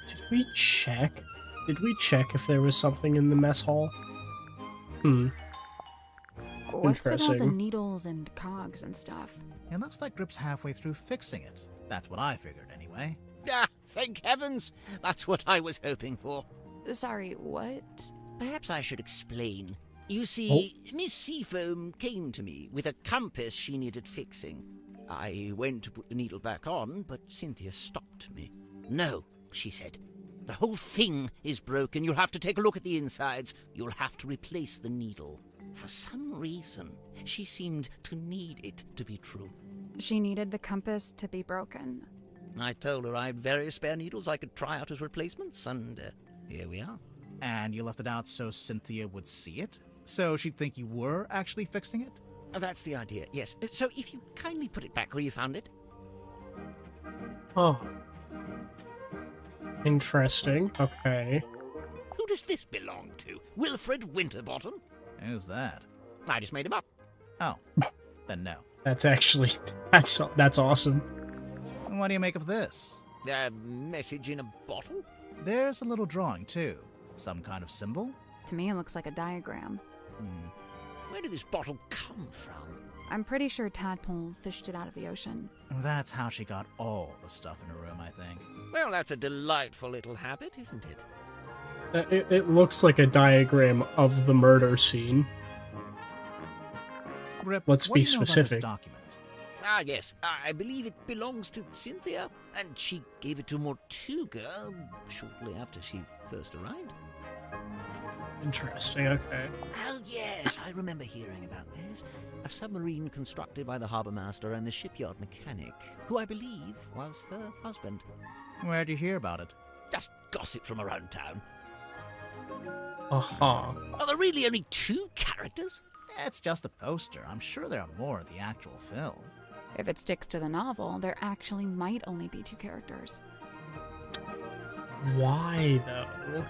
Did we check? Did we check if there was something in the mess hall? What's with all the Interesting. needles and cogs and stuff? It looks like Grip's halfway through fixing it. That's what I figured, anyway. Thank heavens. That's what I was hoping for. Sorry, what? Perhaps I should explain. You see, Miss Seafoam came to me with a compass she needed fixing. I went to put the needle back on, but Cynthia stopped me. No, she said. The whole thing is broken. You'll have to take a look at the insides. You'll have to replace the needle. For some reason, she seemed to need it to be true. She needed the compass to be broken. I told her I had various spare needles I could try out as replacements, and here we are. And you left it out so Cynthia would see it? So she'd think you were actually fixing it? That's the idea, yes. So if you kindly put it back where you found it. Oh. Interesting. Okay. Who does this belong to? Wilfred Winterbottom? Who's that? I just made him up. Oh, then no. That's actually that's awesome. And what do you make of this? A message in a bottle? There's a little drawing, too. Some kind of symbol? To me, it looks like a diagram. Where did this bottle come from? I'm pretty sure Tadpole fished it out of the ocean. That's how she got all the stuff in her room, I think. Well, that's a delightful little habit, isn't it? It looks like a diagram of the murder scene. Grip, Let's what be do you know about this specific. document? Ah, yes. I believe it belongs to Cynthia, and she gave it to Mortuga shortly after she first arrived. Interesting, okay. Oh, yes, I remember hearing about this. A submarine constructed by the harbour master and the shipyard mechanic, who I believe was her husband. Where'd you hear about it? Just gossip from around town. Uh-huh. Are there really only 2 characters? It's just a poster. I'm sure there are more in the actual film. If it sticks to the novel, there actually might only be 2 characters. Why, though?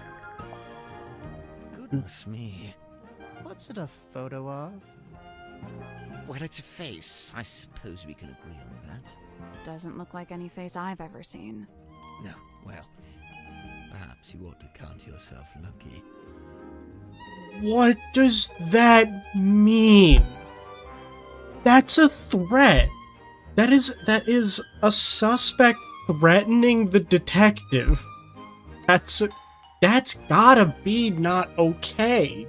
Goodness me. What's it a photo of? Well, it's a face. I suppose we can agree on that. Doesn't look like any face I've ever seen. No, well, perhaps you ought to count yourself lucky. What does that mean? That's a threat. That is a suspect threatening the detective. That's gotta be not okay.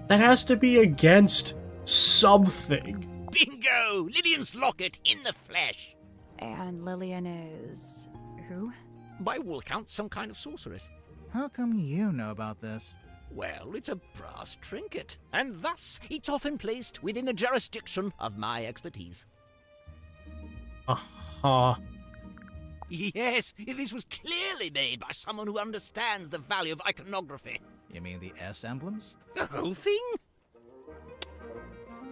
That has to be against something. Bingo! Lillian's locket in the flesh! And Lillian is... who? By all accounts, some kind of sorceress. How come you know about this? Well, it's a brass trinket, and thus it's often placed within the jurisdiction of my expertise. Uh-huh. Yes, this was clearly made by someone who understands the value of iconography. You mean the S emblems? The whole thing?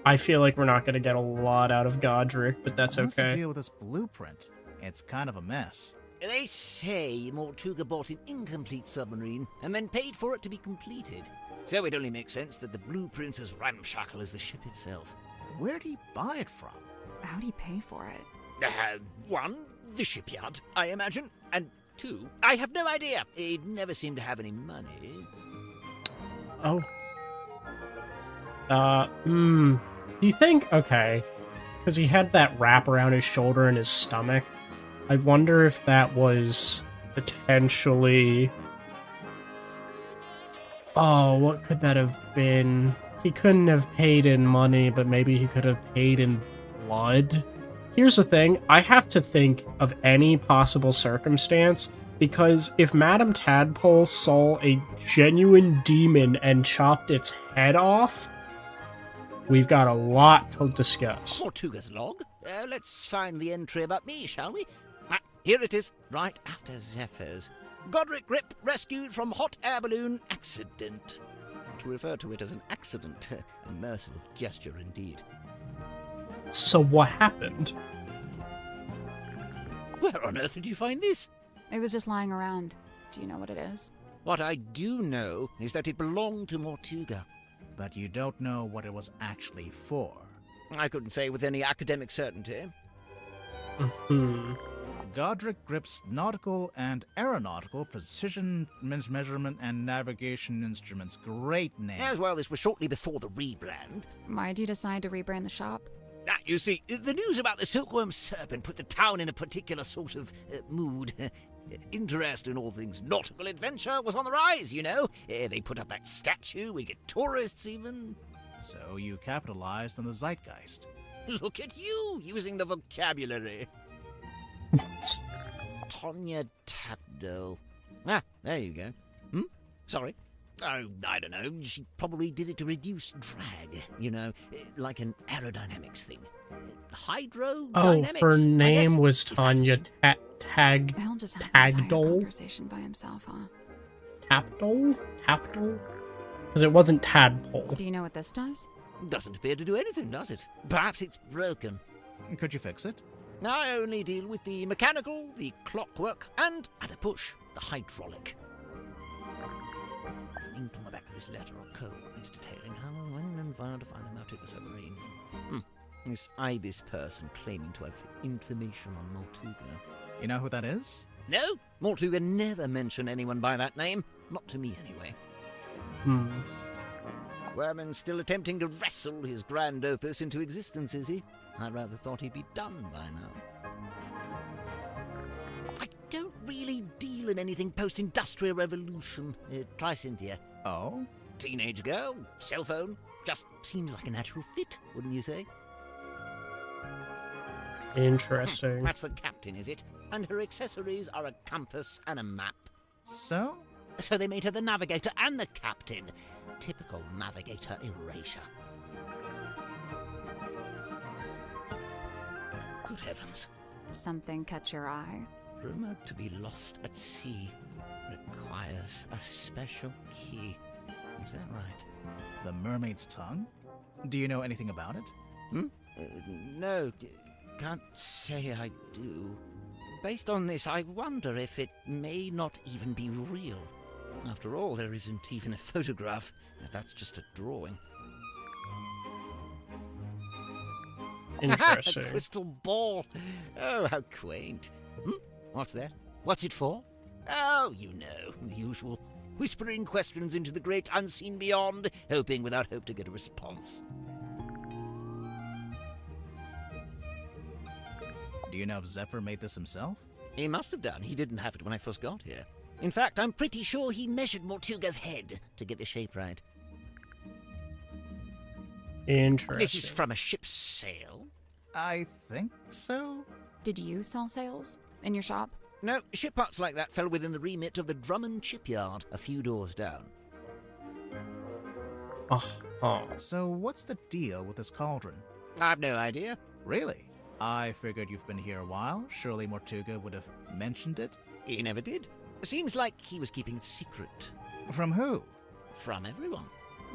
I feel like we're not gonna get a lot out of Godric, but that's What's the okay. deal with this blueprint? It's kind of a mess. They say Mortuga bought an incomplete submarine and then paid for it to be completed. So it only makes sense that the blueprint's as ramshackle as the ship itself. Where'd he buy it from? How'd he pay for it? 1, the shipyard, I imagine, and 2, I have no idea. He'd never seemed to have any money. Oh. Do you think? Okay. because he had that wrap around his shoulder and his stomach. I wonder if that was potentially... Oh, what could that have been? He couldn't have paid in money, but maybe he could have paid in blood? Here's the thing, I have to think of any possible circumstance, because if Madame Tadpole saw a genuine demon and chopped its head off, we've got a lot to discuss. Tortuga's log. Let's find the entry about me, shall we? Ah, here it is, right after Zephyr's. Godric Grip rescued from hot air balloon accident. To refer to it as an accident, a merciful gesture indeed. So what happened? Where on earth did you find this? It was just lying around. Do you know what it is? What I do know is that it belonged to Mortuga. But you don't know what it was actually for. I couldn't say with any academic certainty. Godric Grip's nautical and aeronautical precision measurement and navigation instruments. Great name. As well, this was shortly before the rebrand. Why'd you decide to rebrand the shop? Ah, you see, the news about the silkworm serpent put the town in a particular sort of mood. Interest in all things nautical adventure was on the rise, you know. They put up that statue, we get tourists even. So you capitalized on the zeitgeist. Look at you, using the vocabulary. Tonya Tapdole. Ah, there you go. Sorry. Oh, I don't know. She probably did it to reduce drag, you know, like an aerodynamics thing. Hydrodynamics. Oh, her name was if that's Tanya He'll just have an entire Tagdole? conversation by himself, huh? Tapdole? Tapdole? Because it wasn't Tadpole. Do you know what this does? Doesn't appear to do anything, does it? Perhaps it's broken. Could you fix it? I only deal with the mechanical, the clockwork, and, at a push, the hydraulic. Inked on the back of this letter are codes detailing how, when, and where to find the Mortuga submarine. This Ibis person claiming to have information on Mortuga. You know who that is? No, Mortuga never mentioned anyone by that name. Not to me, anyway. Werman's still attempting to wrestle his grand opus into existence, is he? I rather thought he'd be done by now. I don't really deal in anything post-industrial revolution. Try Cynthia. Oh? Teenage girl, cell phone. Just seems like a natural fit, wouldn't you say? Interesting. That's the captain, is it? And her accessories are a compass and a map. So? So they made her the navigator and the captain. Typical navigator erasure. Good heavens. Something catch your eye? Rumored to be lost at sea. Requires a special key. Is that right? The mermaid's tongue? Do you know anything about it? No, can't say I do. Based on this, I wonder if it may not even be real. After all, there isn't even a photograph. That's just a drawing. Interesting. A crystal ball. Oh, how quaint. What's that? What's it for? Oh, you know, the usual. Whispering questions into the great unseen beyond, hoping without hope to get a response. Do you know if Zephyr made this himself? He must have done. He didn't have it when I first got here. In fact, I'm pretty sure he measured Mortuga's head to get the shape right. Interesting. This is from a ship's sail? I think so. Did you sell sails in your shop? No, ship parts like that fell within the remit of the Drummond shipyard, a few doors down. So what's the deal with this cauldron? I've no idea. Really? I figured you've been here a while. Surely Mortuga would have mentioned it. He never did. Seems like he was keeping it secret. From who? From everyone.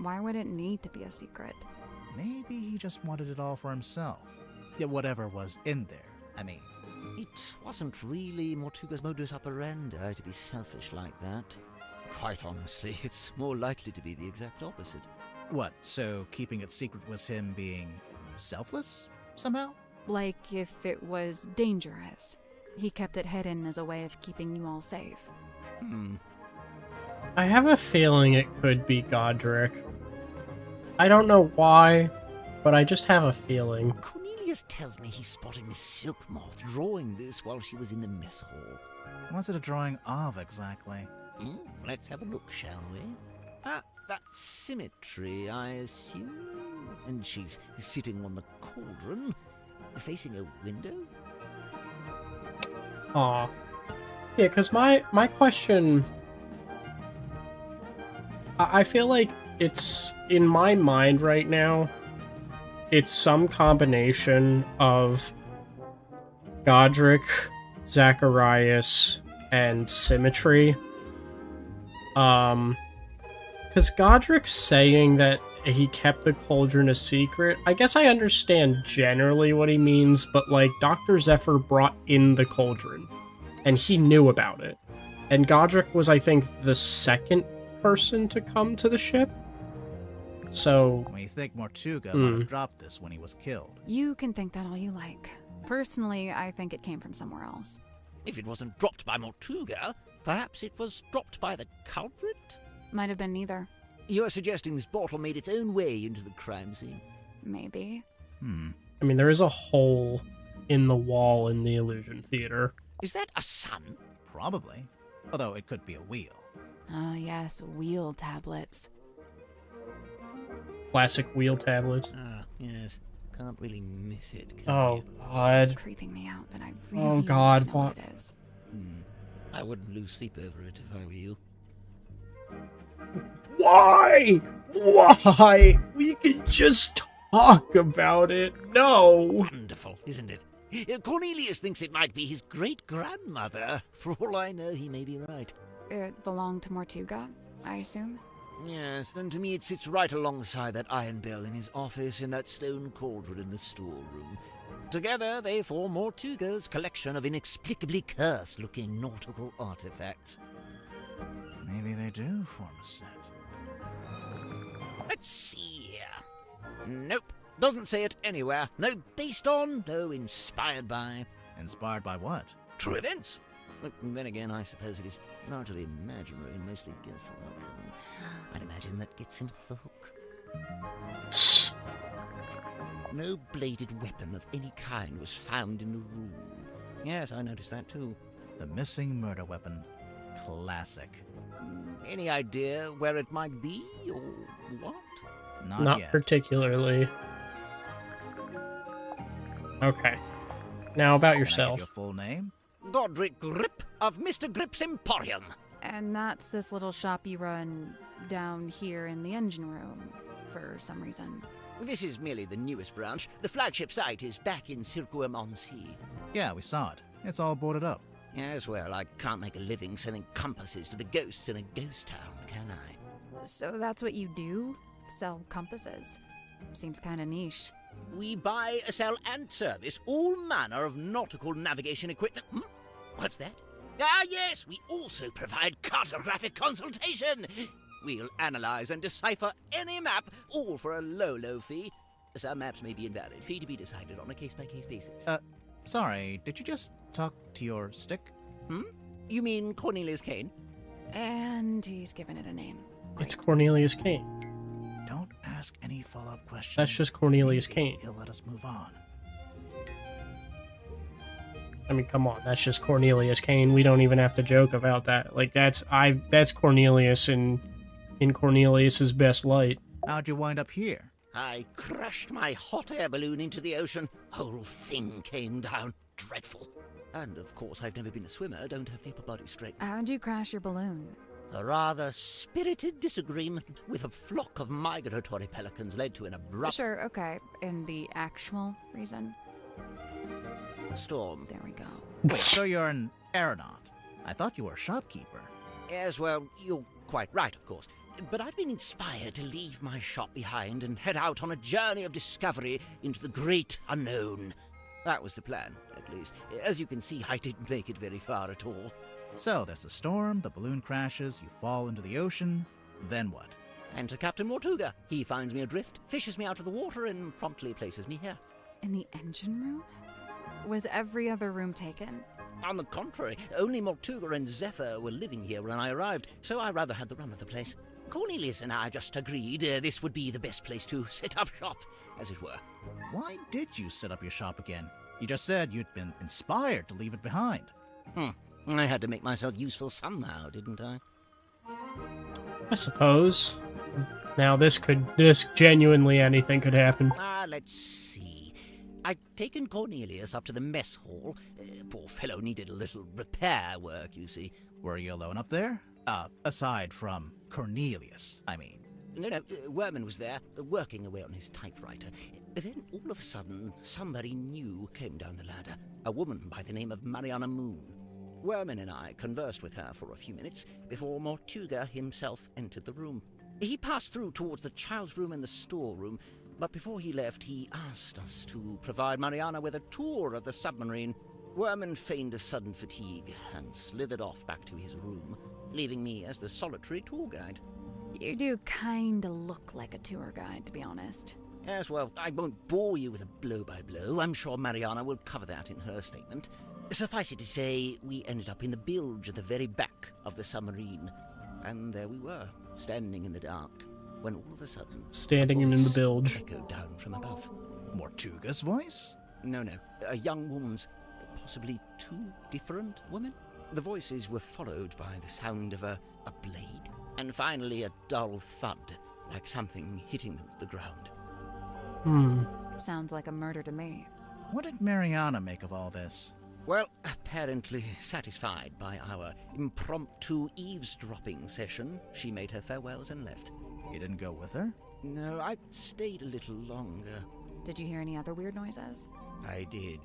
Why would it need to be a secret? Maybe he just wanted it all for himself. Yeah, whatever was in there, I mean. It wasn't really Mortuga's modus operandi to be selfish like that. Quite honestly, it's more likely to be the exact opposite. What, so keeping it secret was him being selfless, somehow? Like if it was dangerous. He kept it hidden as a way of keeping you all safe. I have a feeling it could be Godric. I don't know why, but I just have a feeling. Cornelia Cornelius tells me he spotted Miss Silk Moth drawing this while she was in the mess hall. What's it a drawing of, exactly? Let's have a look, shall we? Ah, that's symmetry, I assume. And she's sitting on the cauldron, facing a window? Aw. Yeah, because my question... I feel like it's, in my mind right now, it's some combination of Godric, Zacharias, and Symmetry. Because Godric's saying that he kept the cauldron a secret. I guess I understand generally what he means, but like Dr. Zephyr brought in the cauldron, and he knew about it. And Godric was, I think, the second person to come to the ship. So We think Mortuga might have dropped this when he was killed. You can think that all you like. Personally, I think it came from somewhere else. If it wasn't dropped by Mortuga, perhaps it was dropped by the culprit? Might have been neither. You're suggesting this bottle made its own way into the crime scene? Maybe. I mean, there is a hole in the wall in the Illusion Theater. Is that a sun? Probably. Although it could be a wheel. Ah, yes, wheel tablets. Classic wheel tablets. Ah, yes. Can't really miss it, can Oh, you? God. It's creeping me out, but I really Oh, need God, to know what? what it is. I wouldn't lose sleep over it if I were you. Why? Why? We can just talk about it. No. Wonderful, isn't it? Cornelius thinks it might be his great-grandmother. For all I know, he may be right. It belonged to Mortuga, I assume? Yes, and to me it sits right alongside that iron bell in his office and that stone cauldron in the storeroom. Together, they form Mortuga's collection of inexplicably cursed-looking nautical artifacts. Maybe they do form a set. Let's see here. Nope, doesn't say it anywhere. No based on, no inspired by. Inspired by what? True events. Look, then again, I suppose it is largely imaginary and mostly guesswork. I'd imagine that gets him off the hook. No bladed weapon of any kind was found in the room. Yes, I noticed that too. The missing murder weapon. Classic. Any idea where it might be, or what? Not yet. particularly. Okay. Now about Can I get yourself. your full name? Godric Grip of Mr. Grip's Emporium. And that's this little shop you run down here in the engine room, for some reason. This is merely the newest branch. The flagship site is back in Circuum-on-Sea. Yeah, we saw it. It's all boarded up. Yes, well, I can't make a living selling compasses to the ghosts in a ghost town, can I? So that's what you do? Sell compasses? Seems kinda niche. We buy, sell, and service all manner of nautical navigation equipment. What's that? Ah, yes, we also provide cartographic consultation. We'll analyze and decipher any map, all for a low, low fee. Some maps may be invalid, fee to be decided on a case-by-case basis. Sorry, did you just talk to your stick? You mean Cornelius Kane? And he's given it a name. It's Cornelius Kane. Don't ask any follow-up questions. That's just Cornelius Maybe Kane. He'll let us move on. I mean, come on, that's just Cornelius Kane. We don't even have to joke about that. Like that's Cornelius in Cornelius's best light. How'd you wind up here? I crashed my hot air balloon into the ocean. Whole thing came down. Dreadful. And of course, I've never been a swimmer, don't have the upper body strength. How'd you crash your balloon? A rather spirited disagreement with a flock of migratory pelicans led to an abrupt Sure, okay. And the actual reason? storm. There we go. Wait, so you're an aeronaut. I thought you were a shopkeeper. Yes, well, you're quite right, of course. But I've been inspired to leave my shop behind and head out on a journey of discovery into the great unknown. That was the plan, at least. As you can see, I didn't make it very far at all. So there's a storm, the balloon crashes, you fall into the ocean. Then what? Enter Captain Mortuga. He finds me adrift, fishes me out of the water, and promptly places me here. In the engine room? Was every other room taken? On the contrary, only Mortuga and Zephyr were living here when I arrived, so I rather had the run of the place. Cornelius and I just agreed this would be the best place to set up shop, as it were. Why did you set up your shop again? You just said you'd been inspired to leave it behind. I had to make myself useful somehow, didn't I? I suppose. Now this genuinely anything could happen. Let's see. I'd taken Cornelius up to the mess hall. Poor fellow needed a little repair work, you see. Were you alone up there? Aside from Cornelius, I mean. No, Werman was there, working away on his typewriter. Then, all of a sudden, somebody new came down the ladder. A woman by the name of Mariana Moon. Werman and I conversed with her for a few minutes before Mortuga himself entered the room. He passed through towards the child's room and the storeroom, but before he left, he asked us to provide Mariana with a tour of the submarine. Werman feigned a sudden fatigue and slithered off back to his room, leaving me as the solitary tour guide. You do kinda look like a tour guide, to be honest. Yes, well, I won't bore you with a blow-by-blow. I'm sure Mariana will cover that in her statement. Suffice it to say, we ended up in the bilge at the very back of the submarine. And there we were, standing in the dark, when all of a sudden... Standing in the bilge. ...echoed down from above. Mortuga's voice? No, a young woman's. Possibly two different women? The voices were followed by the sound of a blade, and finally a dull thud, like something hitting the ground. Sounds like a murder to me. What did Mariana make of all this? Well, apparently satisfied by our impromptu eavesdropping session, she made her farewells and left. You didn't go with her? No, I stayed a little longer. Did you hear any other weird noises? I did.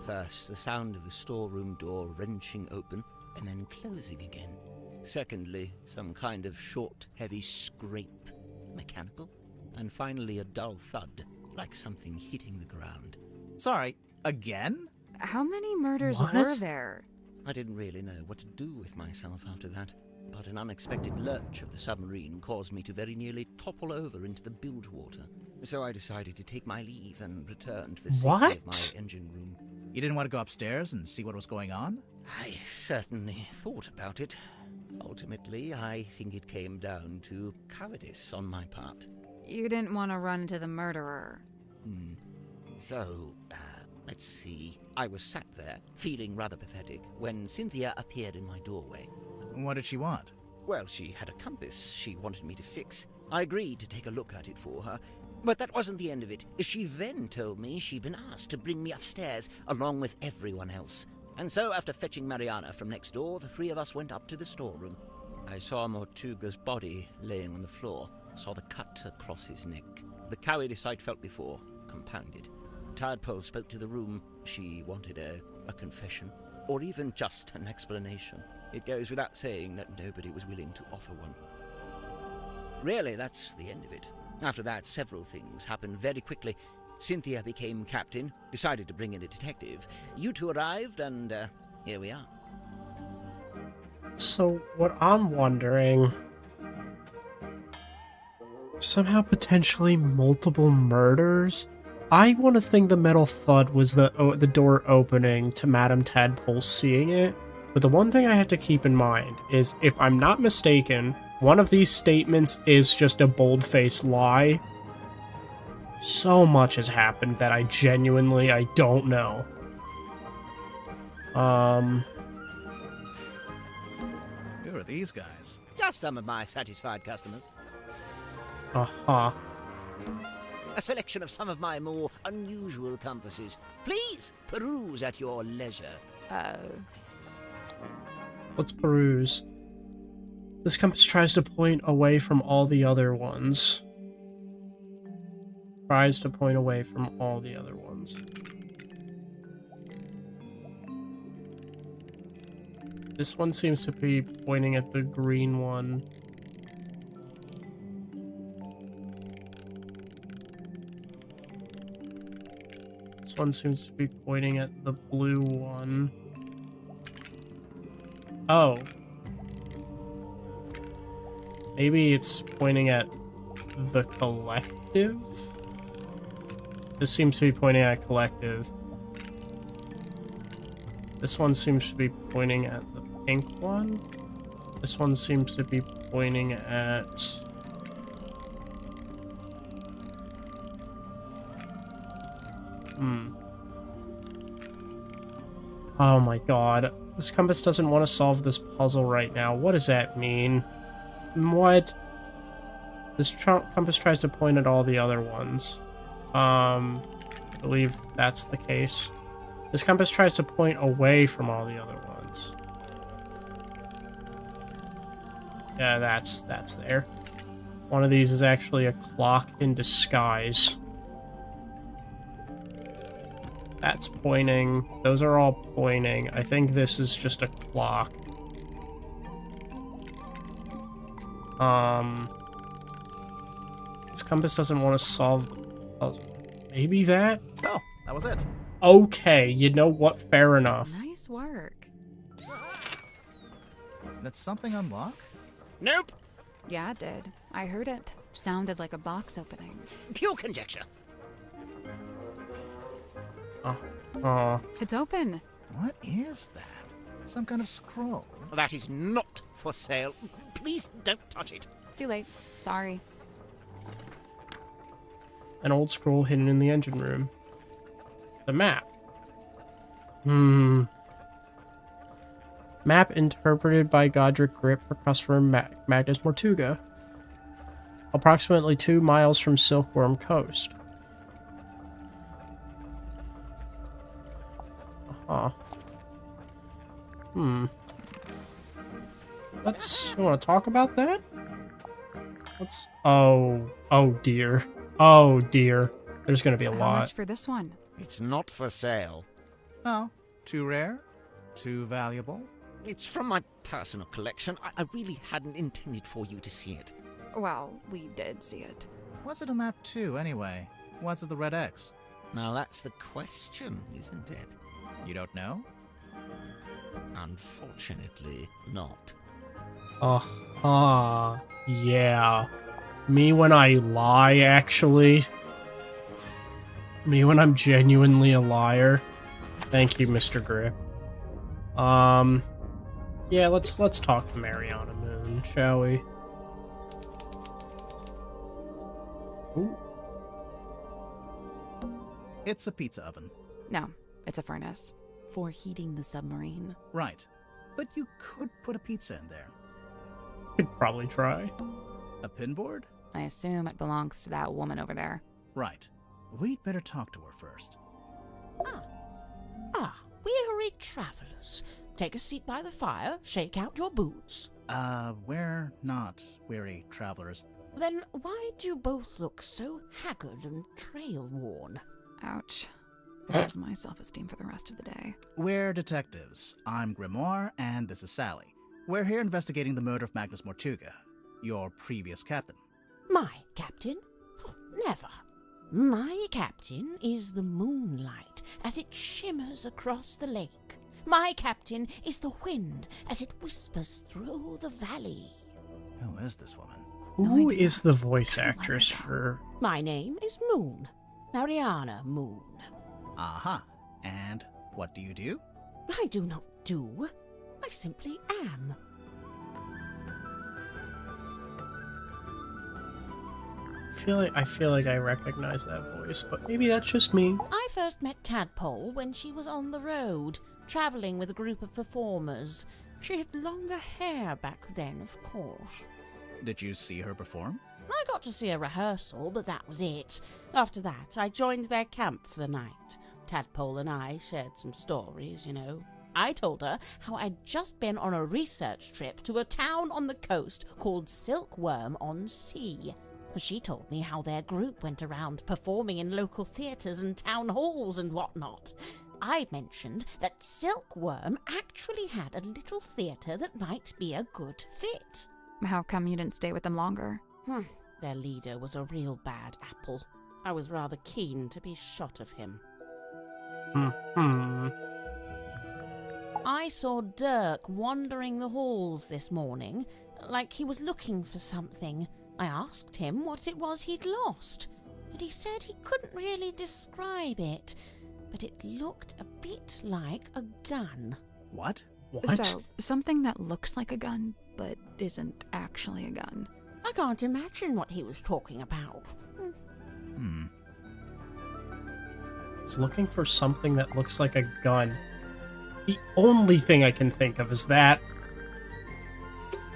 First, the sound of the storeroom door wrenching open and then closing again. Secondly, some kind of short, heavy scrape, mechanical. And finally, a dull thud, like something hitting the ground. Sorry, again? How many murders What? were there? I didn't really know what to do with myself after that, but an unexpected lurch of the submarine caused me to very nearly topple over into the bilge water. So I decided to take my leave and return to the safety of my engine room. You didn't want to go upstairs and see what was going on? I certainly thought about it. Ultimately, I think it came down to cowardice on my part. You didn't want to run into the murderer. So, let's see. I was sat there, feeling rather pathetic, when Cynthia appeared in my doorway. What did she want? Well, she had a compass she wanted me to fix. I agreed to take a look at it for her, but that wasn't the end of it. She then told me she'd been asked to bring me upstairs, along with everyone else. And so, after fetching Mariana from next door, the three of us went up to the storeroom. I saw Mortuga's body laying on the floor, saw the cut across his neck. The cowardice I'd felt before, compounded. Tadpole spoke to the room. She wanted a confession, or even just an explanation. It goes without saying that nobody was willing to offer one. Really, that's the end of it. After that, several things happened very quickly. Cynthia became captain, decided to bring in a detective. You two arrived, and here we are. So, what I'm wondering... somehow potentially multiple murders? I want to think the metal thud was the door opening to Madame Tadpole seeing it, but the one thing I have to keep in mind is, if I'm not mistaken, one of these statements is just a bold-faced lie. So much has happened that I don't know. Who are these guys? Just some of my satisfied customers. Uh-huh. A selection of some of my more unusual compasses. Please peruse at your leisure. Let's peruse. This compass tries to point away from all the other ones. Tries to point away from all the other ones. This one seems to be pointing at the green one. This one seems to be pointing at the blue one. Oh. Maybe it's pointing at the collective? This seems to be pointing at collective. This one seems to be pointing at the pink one. This one seems to be pointing at Oh my god. This compass doesn't want to solve this puzzle right now. What does that mean? What? This compass tries to point at all the other ones. I believe that's the case. This compass tries to point away from all the other ones. Yeah, that's there. One of these is actually a clock in disguise. That's pointing. Those are all pointing. I think this is just a clock. This compass doesn't want to solve the puzzle. Maybe that? Oh, that was it. Okay, you know what? Fair enough. Nice work. Did something unlock? Nope. Yeah, it did. I heard it. Sounded like a box opening. Pure conjecture. Oh. It's open. What is that? Some kind of scroll? That is not for sale. Please don't touch it. Too late. Sorry. An old scroll hidden in the engine room. The map. Map interpreted by Godric Grip for customer Magnus Mortuga. Approximately 2 miles from Silkworm Coast. You want to talk about that? Oh dear. Oh dear. There's gonna be a How lot. much for this one? It's not for sale. Oh, too rare? Too valuable? It's from my personal collection. I really hadn't intended for you to see it. Well, we did see it. Was it a map too, anyway? Was it the red X? Now that's the question, isn't it? You don't know? Unfortunately, not. Yeah. Me when I lie, actually. Me when I'm genuinely a liar. Thank you, Mr. Grip. Yeah, let's talk to Mariana Moon, shall we? Ooh. It's a pizza oven. No, it's a furnace. For heating the submarine. Right. But you could put a pizza in there. Could probably try. A pinboard? I assume it belongs to that woman over there. Right. We'd better talk to her first. Weary travelers. Take a seat by the fire, shake out your boots. We're not weary travelers. Then why do you both look so haggard and trail-worn? Ouch. There's my self-esteem for the rest of the day. We're detectives. I'm Grimoire, and this is Sally. We're here investigating the murder of Magnus Mortuga, your previous captain. My captain? Never. My captain is the moonlight as it shimmers across the lake. My captain is the wind as it whispers through the valley. Who is this woman? Who is the voice actress for... My name is Moon. Mariana Moon. Aha. And what do you do? I do not do. I simply am. I feel like I recognize that voice, but maybe that's just me. I first met Tadpole when she was on the road, travelling with a group of performers. She had longer hair back then, of course. Did you see her perform? I got to see a rehearsal, but that was it. After that, I joined their camp for the night. Tadpole and I shared some stories, you know. I told her how I'd just been on a research trip to a town on the coast called Silkworm-on-Sea. She told me how their group went around performing in local theatres and town halls and whatnot. I mentioned that Silkworm actually had a little theatre that might be a good fit. How come you didn't stay with them longer? Their leader was a real bad apple. I was rather keen to be shot of him. I saw Dirk wandering the halls this morning, like he was looking for something. I asked him what it was he'd lost, and he said he couldn't really describe it, but it looked a bit like a gun. What? What? So, something that looks like a gun, but isn't actually a gun. I can't imagine what he was talking about. He's looking for something that looks like a gun. The only thing I can think of is that.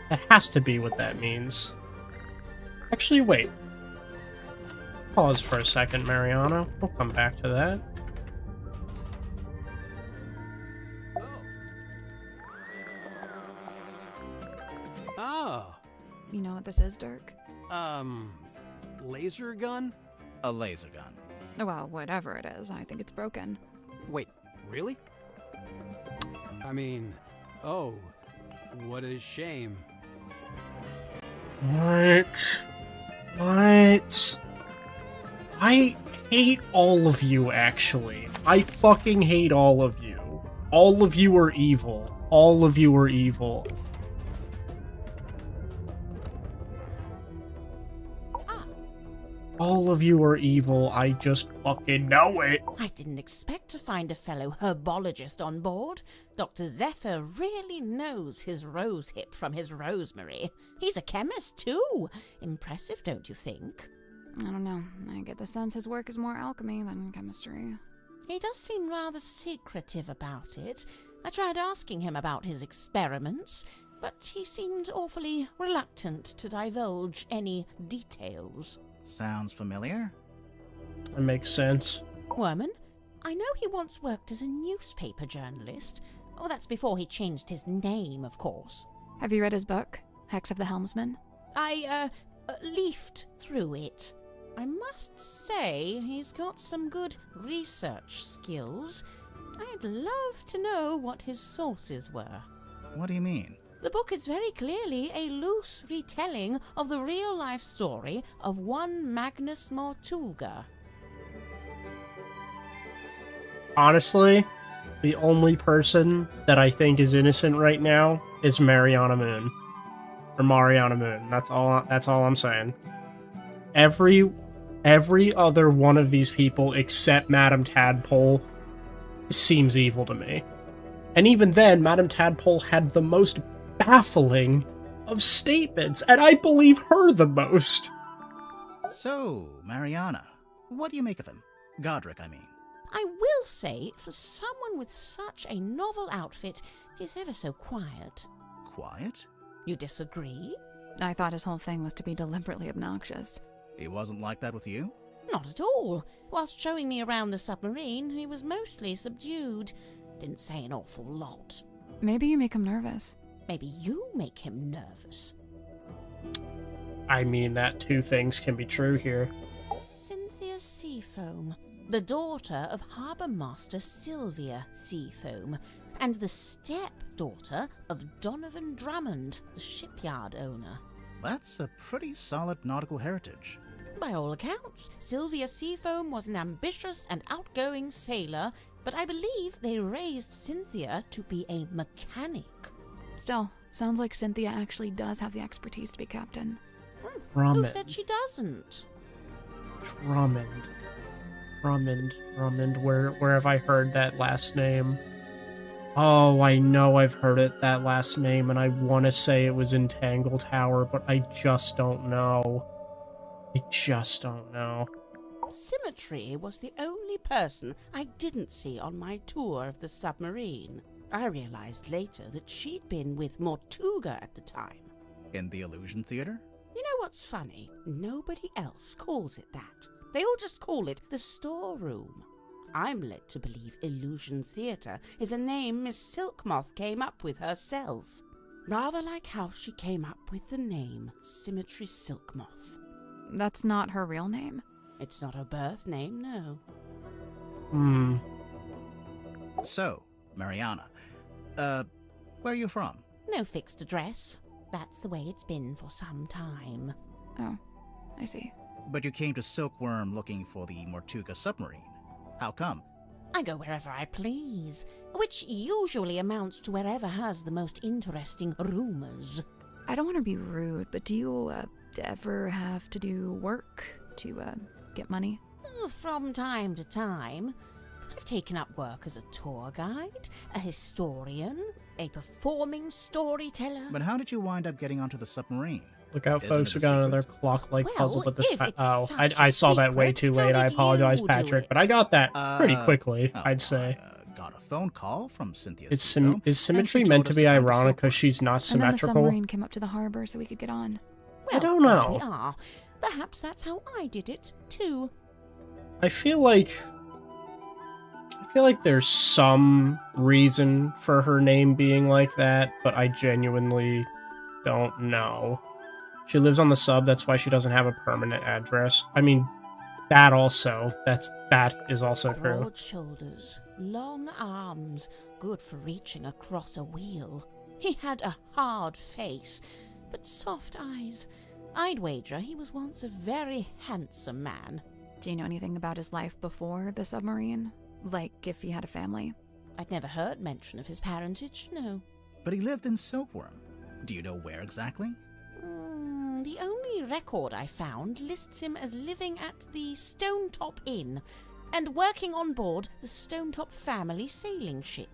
That has to be what that means. Actually, wait. Pause for a second, Mariana. We'll come back to that. Oh. You know what this is, Dirk? Laser gun? A laser gun. Well, whatever it is, I think it's broken. Wait, really? I mean, oh, what a shame. What? What? I hate all of you, actually. I fucking hate all of you. All of you are evil. All of you are evil. All of you are evil. I just fucking know it. I didn't expect to find a fellow herbologist on board. Dr. Zephyr really knows his rosehip from his rosemary. He's a chemist, too. Impressive, don't you think? I don't know. I get the sense his work is more alchemy than chemistry. He does seem rather secretive about it. I tried asking him about his experiments, but he seemed awfully reluctant to divulge any details. Sounds familiar? That makes sense. Worman, I know he once worked as a newspaper journalist. Oh, that's before he changed his name, of course. Have you read his book, Hex of the Helmsman? I leafed through it. I must say he's got some good research skills. I'd love to know what his sources were. What do you mean? The book is very clearly a loose retelling of the real-life story of one Magnus Mortuga. Honestly, the only person that I think is innocent right now is Mariana Moon. Or Mariana Moon. That's all I'm saying. Every other one of these people except Madame Tadpole seems evil to me. And even then, Madame Tadpole had the most baffling of statements, and I believe her the most. So, Mariana, what do you make of him? Godric, I mean. I will say, for someone with such a novel outfit, he's ever so quiet. Quiet? You disagree? I thought his whole thing was to be deliberately obnoxious. He wasn't like that with you? Not at all. Whilst showing me around the submarine, he was mostly subdued. Didn't say an awful lot. Maybe you make him nervous. Maybe you make him nervous. I mean, that two things can be true here. Cynthia Seafoam, the daughter of Harbour Master Sylvia Seafoam, and the stepdaughter of Donovan Drummond, the shipyard owner. That's a pretty solid nautical heritage. By all accounts, Sylvia Seafoam was an ambitious and outgoing sailor, but I believe they raised Cynthia to be a mechanic. Still, sounds like Cynthia actually does have the expertise to be captain. Who Drummond. said she doesn't? Drummond. Where have I heard that last name? Oh, I know I've heard that last name, and I want to say it was in Tangle Tower, but I just don't know. Symmetry was the only person I didn't see on my tour of the submarine. I realized later that she'd been with Mortuga at the time. In the Illusion Theater? You know what's funny? Nobody else calls it that. They all just call it the storeroom. I'm led to believe Illusion Theater is a name Miss Silkmoth came up with herself. Rather like how she came up with the name Symmetry Silkmoth. That's not her real name? It's not her birth name, no. So, Mariana, where are you from? No fixed address. That's the way it's been for some time. Oh, I see. But you came to Silkworm looking for the Mortuga submarine. How come? I go wherever I please, which usually amounts to wherever has the most interesting rumors. I don't want to be rude, but do you ever have to do work to get money? From time to time. I've taken up work as a tour guide, a historian, a performing storyteller. But how did you wind up getting onto the submarine? Look out, Isn't folks, it we a got secret? another clock-like Well, puzzle with this if time. it's Oh, such I a saw that way secret, too how late. I did apologize, you do Patrick, it? but I got that pretty quickly, Oh, I'd say. I got a phone call from Cynthia. Is symmetry meant to be ironic because she's not And then the symmetrical? submarine came up to the harbor so we could get on. Well, I don't there we know. are. Perhaps that's how I did it, too. I feel like there's some reason for her name being like that, but I genuinely don't know. She lives on the sub, that's why she doesn't have a permanent address. I mean, that is also true. Broad shoulders, long arms, good for reaching across a wheel. He had a hard face, but soft eyes. I'd wager he was once a very handsome man. Do you know anything about his life before the submarine? Like, if he had a family? I'd never heard mention of his parentage, no. But he lived in Silkworm. Do you know where exactly? The only record I found lists him as living at the Stonetop Inn and working on board the Stonetop family sailing ship.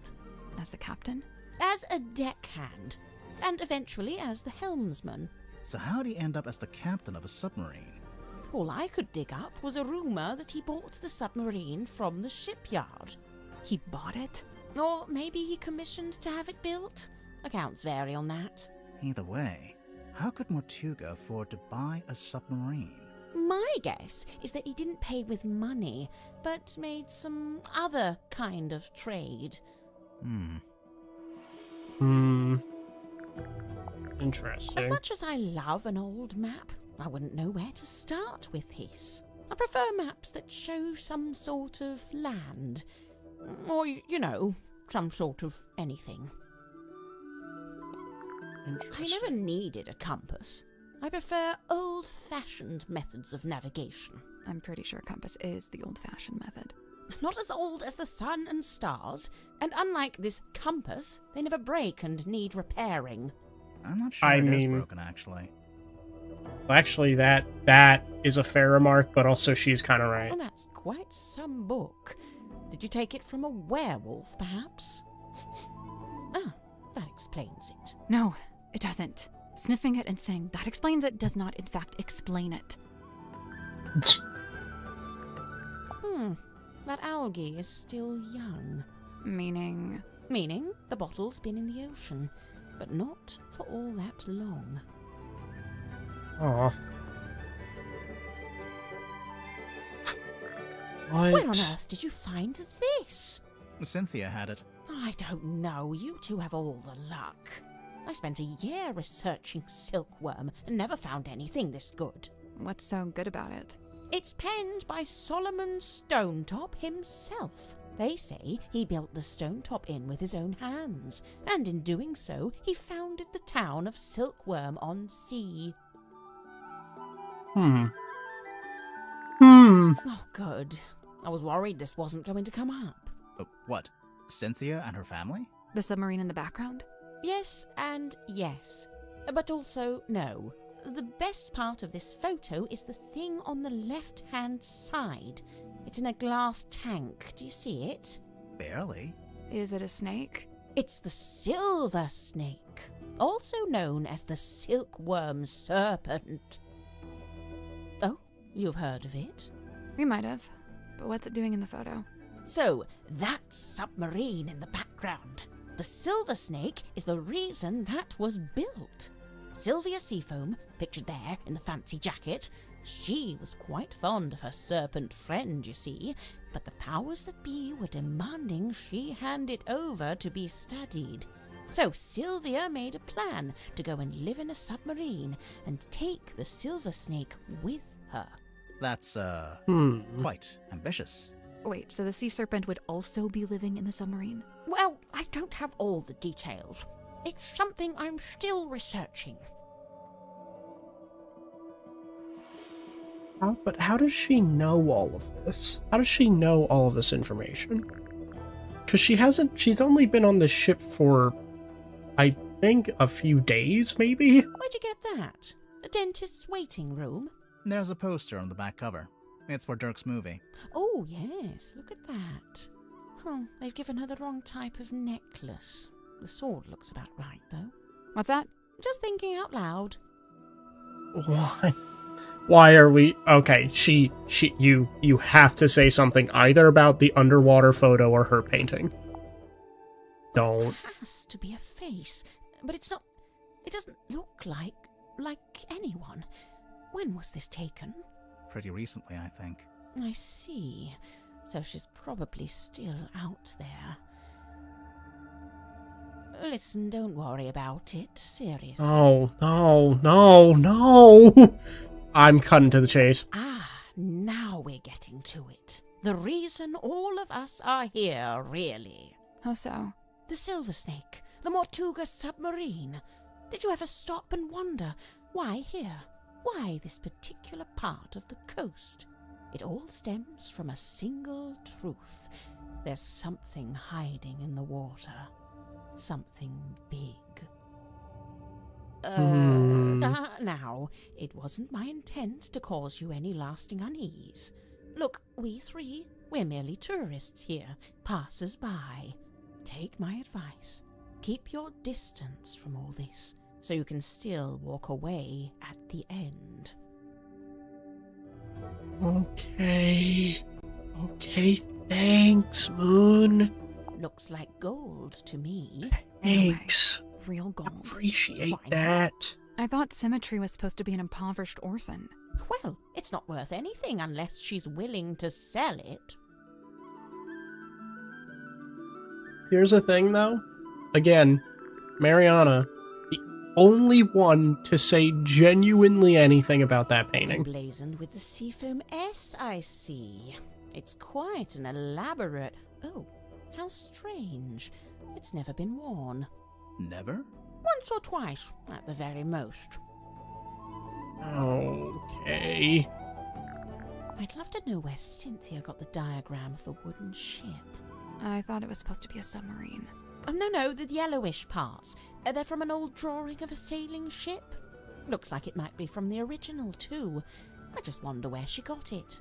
As the captain? As a deckhand, and eventually as the helmsman. So how'd he end up as the captain of a submarine? All I could dig up was a rumour that he bought the submarine from the shipyard. He bought it? Or maybe he commissioned to have it built? Accounts vary on that. Either way, how could Mortuga afford to buy a submarine? My guess is that he didn't pay with money, but made some other kind of trade. Interesting. As much as I love an old map, I wouldn't know where to start with his. I prefer maps that show some sort of land. Or, some sort of anything. I never needed a compass. I prefer old-fashioned methods of navigation. I'm pretty sure compass is the old-fashioned method. Not as old as the sun and stars, and unlike this compass, they never break and need repairing. I'm not sure it is broken, actually. Actually, that is a fair remark, but also she's kind of right. Well, that's quite some book. Did you take it from a werewolf, perhaps? Ah, that explains it. No, it doesn't. Sniffing it and saying that explains it does not, in fact, explain it. That algae is still young. Meaning? Meaning the bottle's been in the ocean, but not for all that long. Aw. What? Where on earth did you find this? Cynthia had it. I don't know. You two have all the luck. I spent a year researching silkworm and never found anything this good. What's so good about it? It's penned by Solomon Stonetop himself. They say he built the Stonetop Inn with his own hands, and in doing so, he founded the town of Silkworm on Sea. Oh, good. I was worried this wasn't going to come up. What? Cynthia and her family? The submarine in the background? Yes and yes, but also no. The best part of this photo is the thing on the left-hand side. It's in a glass tank. Do you see it? Barely. Is it a snake? It's the silver snake, also known as the silkworm serpent. Oh, you've heard of it? We might have. But what's it doing in the photo? So, that submarine in the background. The silver snake is the reason that was built. Sylvia Seafoam, pictured there in the fancy jacket, she was quite fond of her serpent friend, you see, but the powers that be were demanding she hand it over to be studied. So Sylvia made a plan to go and live in a submarine and take the silver snake with her. That's, quite ambitious. Wait, so the sea serpent would also be living in the submarine? Well, I don't have all the details. It's something I'm still researching. But how does she know all of this? How does she know all of this information? Because she's only been on the ship for, I think, a few days, maybe? Where'd you get that? A dentist's waiting room? There's a poster on the back cover. It's for Dirk's movie. Oh, yes, look at that. They've given her the wrong type of necklace. The sword looks about right, though. What's that? Just thinking out loud. Why? Why are we... Okay, you have to say something either about the underwater photo or her painting. don't. It has to be a face, but it's not. It doesn't look like anyone. When was this taken? Pretty recently, I think. I see. So she's probably still out there. Listen, don't worry about it. Seriously. Oh, no. I'm cutting to the chase. Ah, now we're getting to it. The reason all of us are here, really. How so? The Silver Snake, the Mortuga submarine. Did you ever stop and wonder why here? Why this particular part of the coast? It all stems from a single truth. There's something hiding in the water. Something big. Now, it wasn't my intent to cause you any lasting unease. Look, we three, we're merely tourists here, passers-by. Take my advice. Keep your distance from all this, so you can still walk away at the end. Okay, thanks, Moon. Looks like gold to me. Thanks. Real gold. Appreciate Fine. that. I thought Symmetry was supposed to be an impoverished orphan. Well, it's not worth anything unless she's willing to sell it. Here's the thing, though. Again, Mariana, the only one to say genuinely anything about that painting. Emblazoned with the Seafoam S, I see. It's quite an elaborate... Oh, how strange. It's never been worn. Never? Once or twice, at the very most. Okay. I'd love to know where Cynthia got the diagram of the wooden ship. I thought it was supposed to be a submarine. Oh, no, the yellowish parts. They're from an old drawing of a sailing ship. Looks like it might be from the original, too. I just wonder where she got it.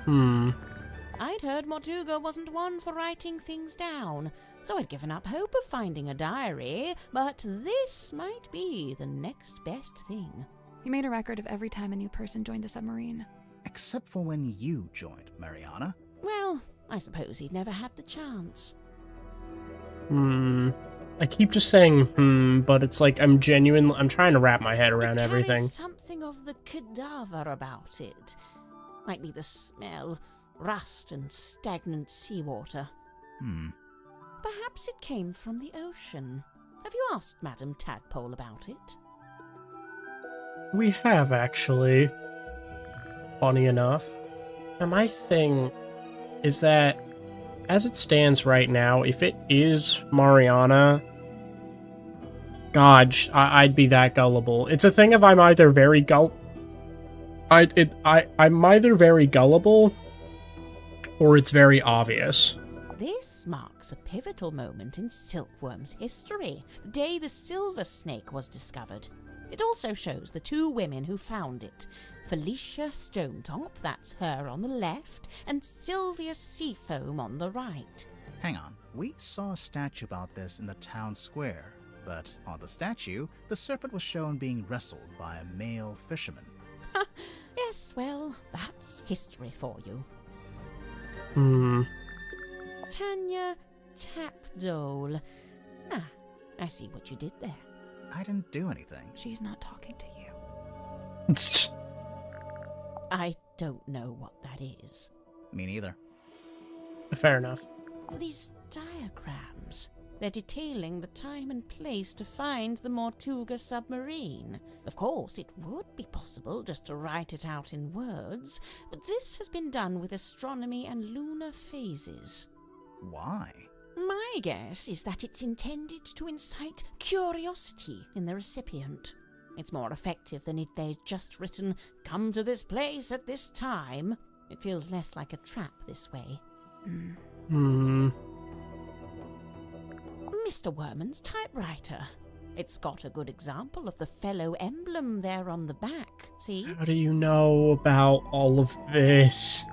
I'd heard Mortuga wasn't one for writing things down, so I'd given up hope of finding a diary, but this might be the next best thing. He made a record of every time a new person joined the submarine. Except for when you joined, Mariana. Well, I suppose he'd never had the chance. I keep just saying, but it's like I'm trying to wrap my head around It carries everything. something of the cadaver about it. Might be the smell, rust and stagnant seawater. Perhaps it came from the ocean. Have you asked Madame Tadpole about it? We have, actually. Funny enough. Now, my thing is that, as it stands right now, if it is Mariana, God, I'd be that gullible. It's a thing of I'm either very I'm either very gullible, or it's very obvious. This marks a pivotal moment in Silkworm's history, the day the Silver Snake was discovered. It also shows the two women who found it, Felicia Stonetop, that's her on the left, and Sylvia Seafoam on the right. Hang on. We saw a statue about this in the town square, but on the statue, the serpent was shown being wrestled by a male fisherman. Yes, well, that's history for you. Tanya Tapdole. Ah, I see what you did there. I didn't do anything. She's not talking to you. I don't know what that is. Me neither. Fair enough. These diagrams, they're detailing the time and place to find the Mortuga submarine. Of course, it would be possible just to write it out in words, but this has been done with astronomy and lunar phases. Why? My guess is that it's intended to incite curiosity in the recipient. It's more effective than if they'd just written, "Come to this place at this time." It feels less like a trap this way. Mr. Werman's typewriter. It's got a good example of the fellow emblem there on the back, see? How do you know about all of this?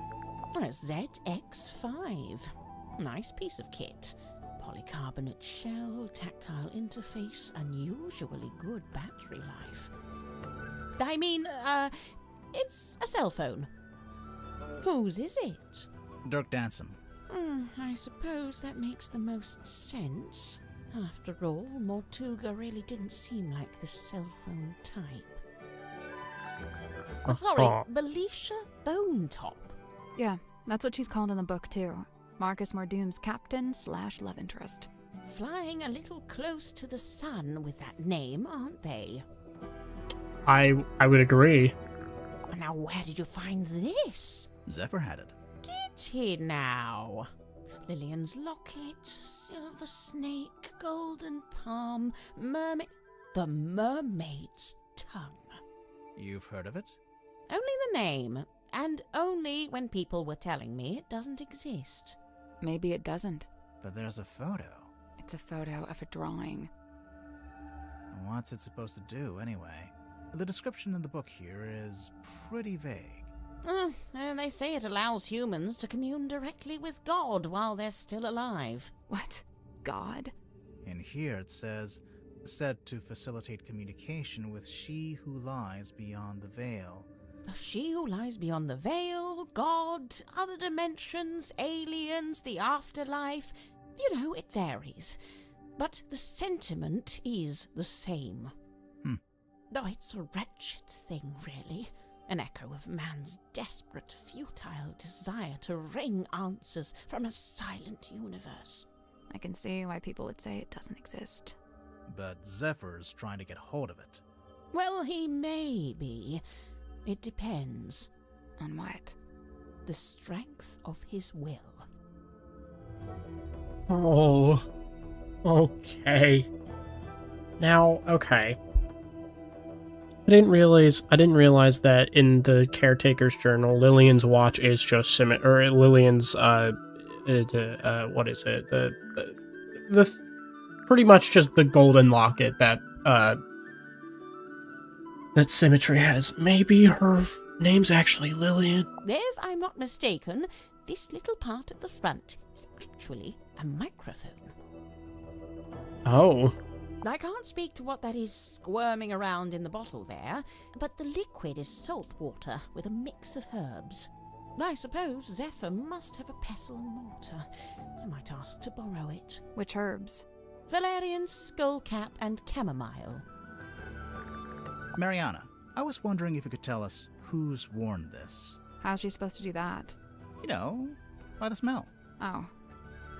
A ZX5. Nice piece of kit. Polycarbonate shell, tactile interface, unusually good battery life. I mean, it's a cell phone. Whose is it? Dirk Dansom. I suppose that makes the most sense. After all, Mortuga really didn't seem like the cell phone type. Oh, sorry, Belisha Bonetop. Yeah, that's what she's called in the book, too. Marcus Mordoom's captain/love interest. Flying a little close to the sun with that name, aren't they? I would agree. Now, where did you find this? Zephyr had it. Did he now? Lillian's locket, silver snake, golden palm, mermaid... The mermaid's tongue. You've heard of it? Only the name, and only when people were telling me it doesn't exist. Maybe it doesn't. But there's a photo. It's a photo of a drawing. What's it supposed to do, anyway? The description in the book here is pretty vague. And they say it allows humans to commune directly with God while they're still alive. What? God? In here it says, said to facilitate communication with she who lies beyond the veil. She who lies beyond the veil, God, other dimensions, aliens, the afterlife. You know, it varies. But the sentiment is the same. Though it's a wretched thing, really. An echo of man's desperate, futile desire to wring answers from a silent universe. I can see why people would say it doesn't exist. But Zephyr's trying to get hold of it. Well, he may be. It depends. On what? The strength of his will. Oh, okay. Now, okay. I didn't realize that in the caretaker's journal, Lillian's watch is just Lillian's what is it? The pretty much just the golden locket that that Symmetry has. Maybe her name's actually Lillian. If I'm not mistaken, this little part at the front is actually a microphone. Oh. I can't speak to what that is squirming around in the bottle there, but the liquid is salt water with a mix of herbs. I suppose Zephyr must have a pestle and mortar. I might ask to borrow it. Which herbs? Valerian, skullcap, and chamomile. Mariana, I was wondering if you could tell us who's worn this. How's she supposed to do that? You know, by the smell. Oh,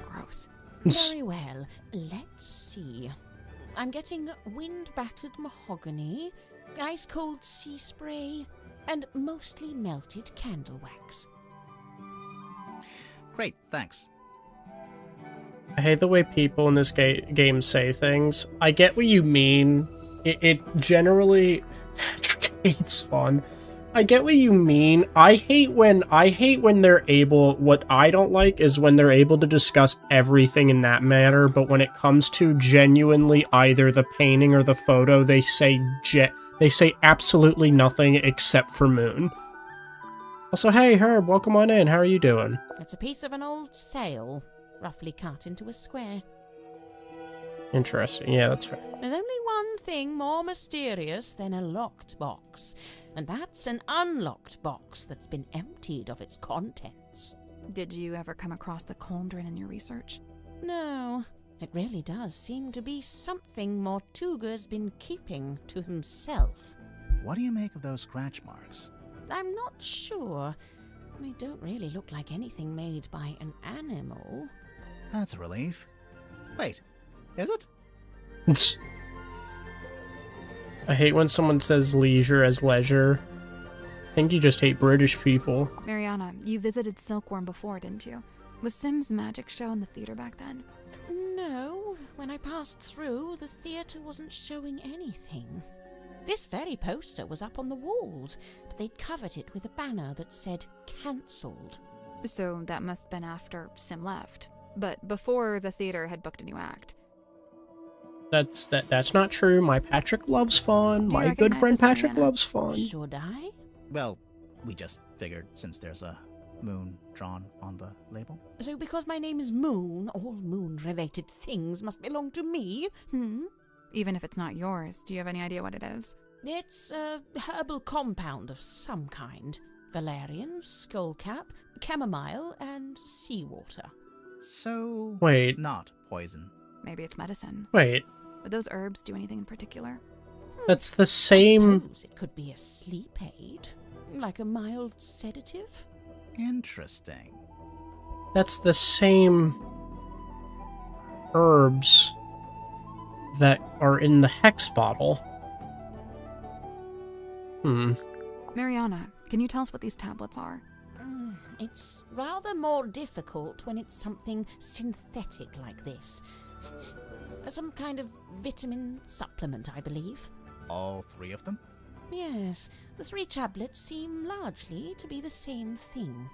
gross. Very well, let's see. I'm getting wind-battered mahogany, ice-cold sea spray, and mostly melted candle wax. Great, thanks. I hate the way people in this game say things. I get what you mean. It generally... it's fun. I get what you mean. I hate when they're able... What I don't like is when they're able to discuss everything in that manner, but when it comes to genuinely either the painting or the photo, they say absolutely nothing except for Moon. Also, hey, Herb, welcome on in. How are you doing? It's a piece of an old sail, roughly cut into a square. Interesting. Yeah, that's fair. There's only one thing more mysterious than a locked box, and that's an unlocked box that's been emptied of its contents. Did you ever come across the cauldron in your research? No, it really does seem to be something Mortuga's been keeping to himself. What do you make of those scratch marks? I'm not sure. They don't really look like anything made by an animal. That's a relief. Wait, is it? I hate when someone says leisure as leisure. I think you just hate British people. Mariana, you visited Silkworm before, didn't you? Was Sim's magic show in the theater back then? No, when I passed through, the theatre wasn't showing anything. This very poster was up on the walls, but they'd covered it with a banner that said cancelled. So that must have been after Sim left, but before the theater had booked a new act. That's not true. My Patrick loves fun. Do you My good recognize friend this, Patrick Mariana? loves fun. Should I? Well, we just figured since there's a moon drawn on the label. So because my name is Moon, all moon-related things must belong to me? Even if it's not yours, do you have any idea what it is? It's a herbal compound of some kind. Valerian, skullcap, chamomile, and seawater. So... Wait. not poison. Maybe it's medicine. Wait. Would those herbs do anything in particular? That's the I same... suppose it could be a sleep aid, like a mild sedative. Interesting. That's the same herbs that are in the hex bottle. Mariana, can you tell us what these tablets are? It's rather more difficult when it's something synthetic like this. Some kind of vitamin supplement, I believe. All 3 of them? Yes, the 3 tablets seem largely to be the same thing.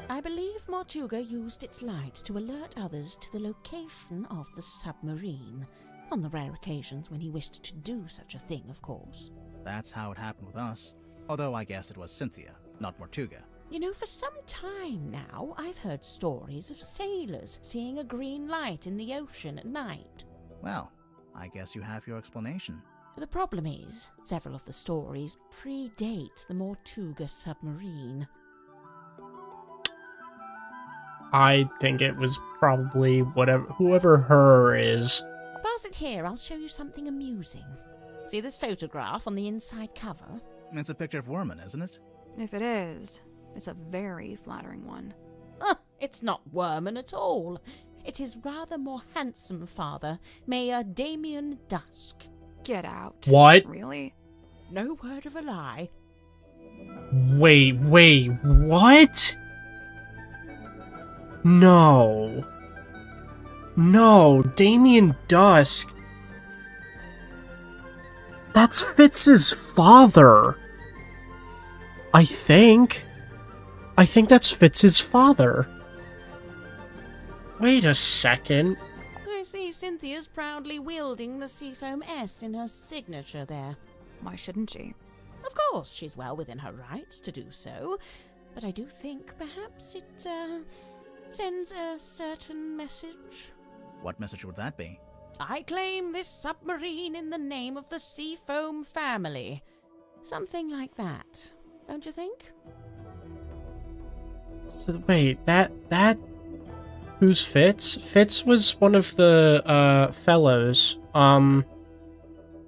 I believe Mortuga used its light to alert others to the location of the submarine, on the rare occasions when he wished to do such a thing, of course. That's how it happened with us. Although I guess it was Cynthia, not Mortuga. You know, for some time now, I've heard stories of sailors seeing a green light in the ocean at night. Well, I guess you have your explanation. The problem is, several of the stories predate the Mortuga submarine. I think it was probably whoever her is. Pass it here, I'll show you something amusing. See this photograph on the inside cover? It's a picture of Worman, isn't it? If it is, it's a very flattering one. It's not Worman at all. It's his rather more handsome father, Mayor Damien Dusk. Get out. What? Really? No word of a lie. Wait, what? No, Damien Dusk. That's Fitz's father. I think that's Fitz's father. Wait a second. I see Cynthia's proudly wielding the Seafoam S in her signature there. Why shouldn't she? Of course, she's well within her rights to do so, but I do think perhaps it, sends a certain message. What message would that be? I claim this submarine in the name of the Seafoam family. Something like that, don't you think? So wait, that who's Fitz? Fitz was one of the fellows.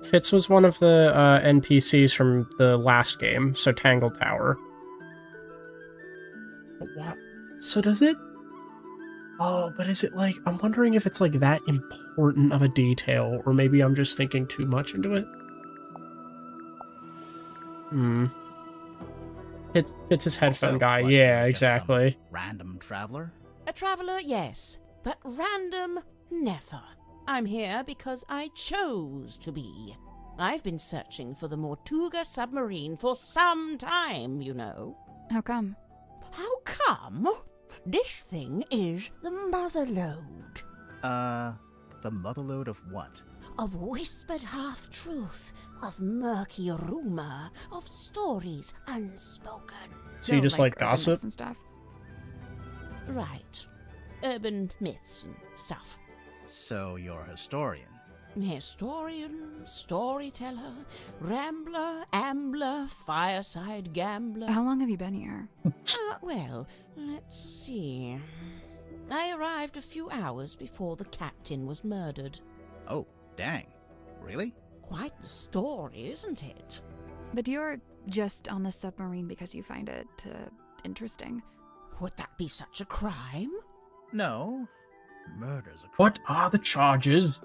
Fitz was one of the NPCs from the last game, so Tangle Tower. What? So does it? Oh, but is it like, I'm wondering if it's like that important of a detail, or maybe I'm just thinking too much into it. It's his headphone So, guy. what, Yeah, just some exactly. Random traveler? A traveller, yes, but random, never. I'm here because I chose to be. I've been searching for the Mortuga submarine for some time, you know. How come? How come? This thing is the motherlode. The motherlode of what? Of whispered half-truth, of murky rumour, of stories unspoken. So you just like urban gossip? myths and stuff? Right. Urban myths and stuff. So you're a historian. Historian, storyteller, rambler, ambler, fireside gambler. How long have you been here? Well, let's see. I arrived a few hours before the captain was murdered. Oh, dang. Really? Quite the story, isn't it? But you're just on the submarine because you find it interesting. Would that be such a crime? No. Murder's a crime. What are the charges?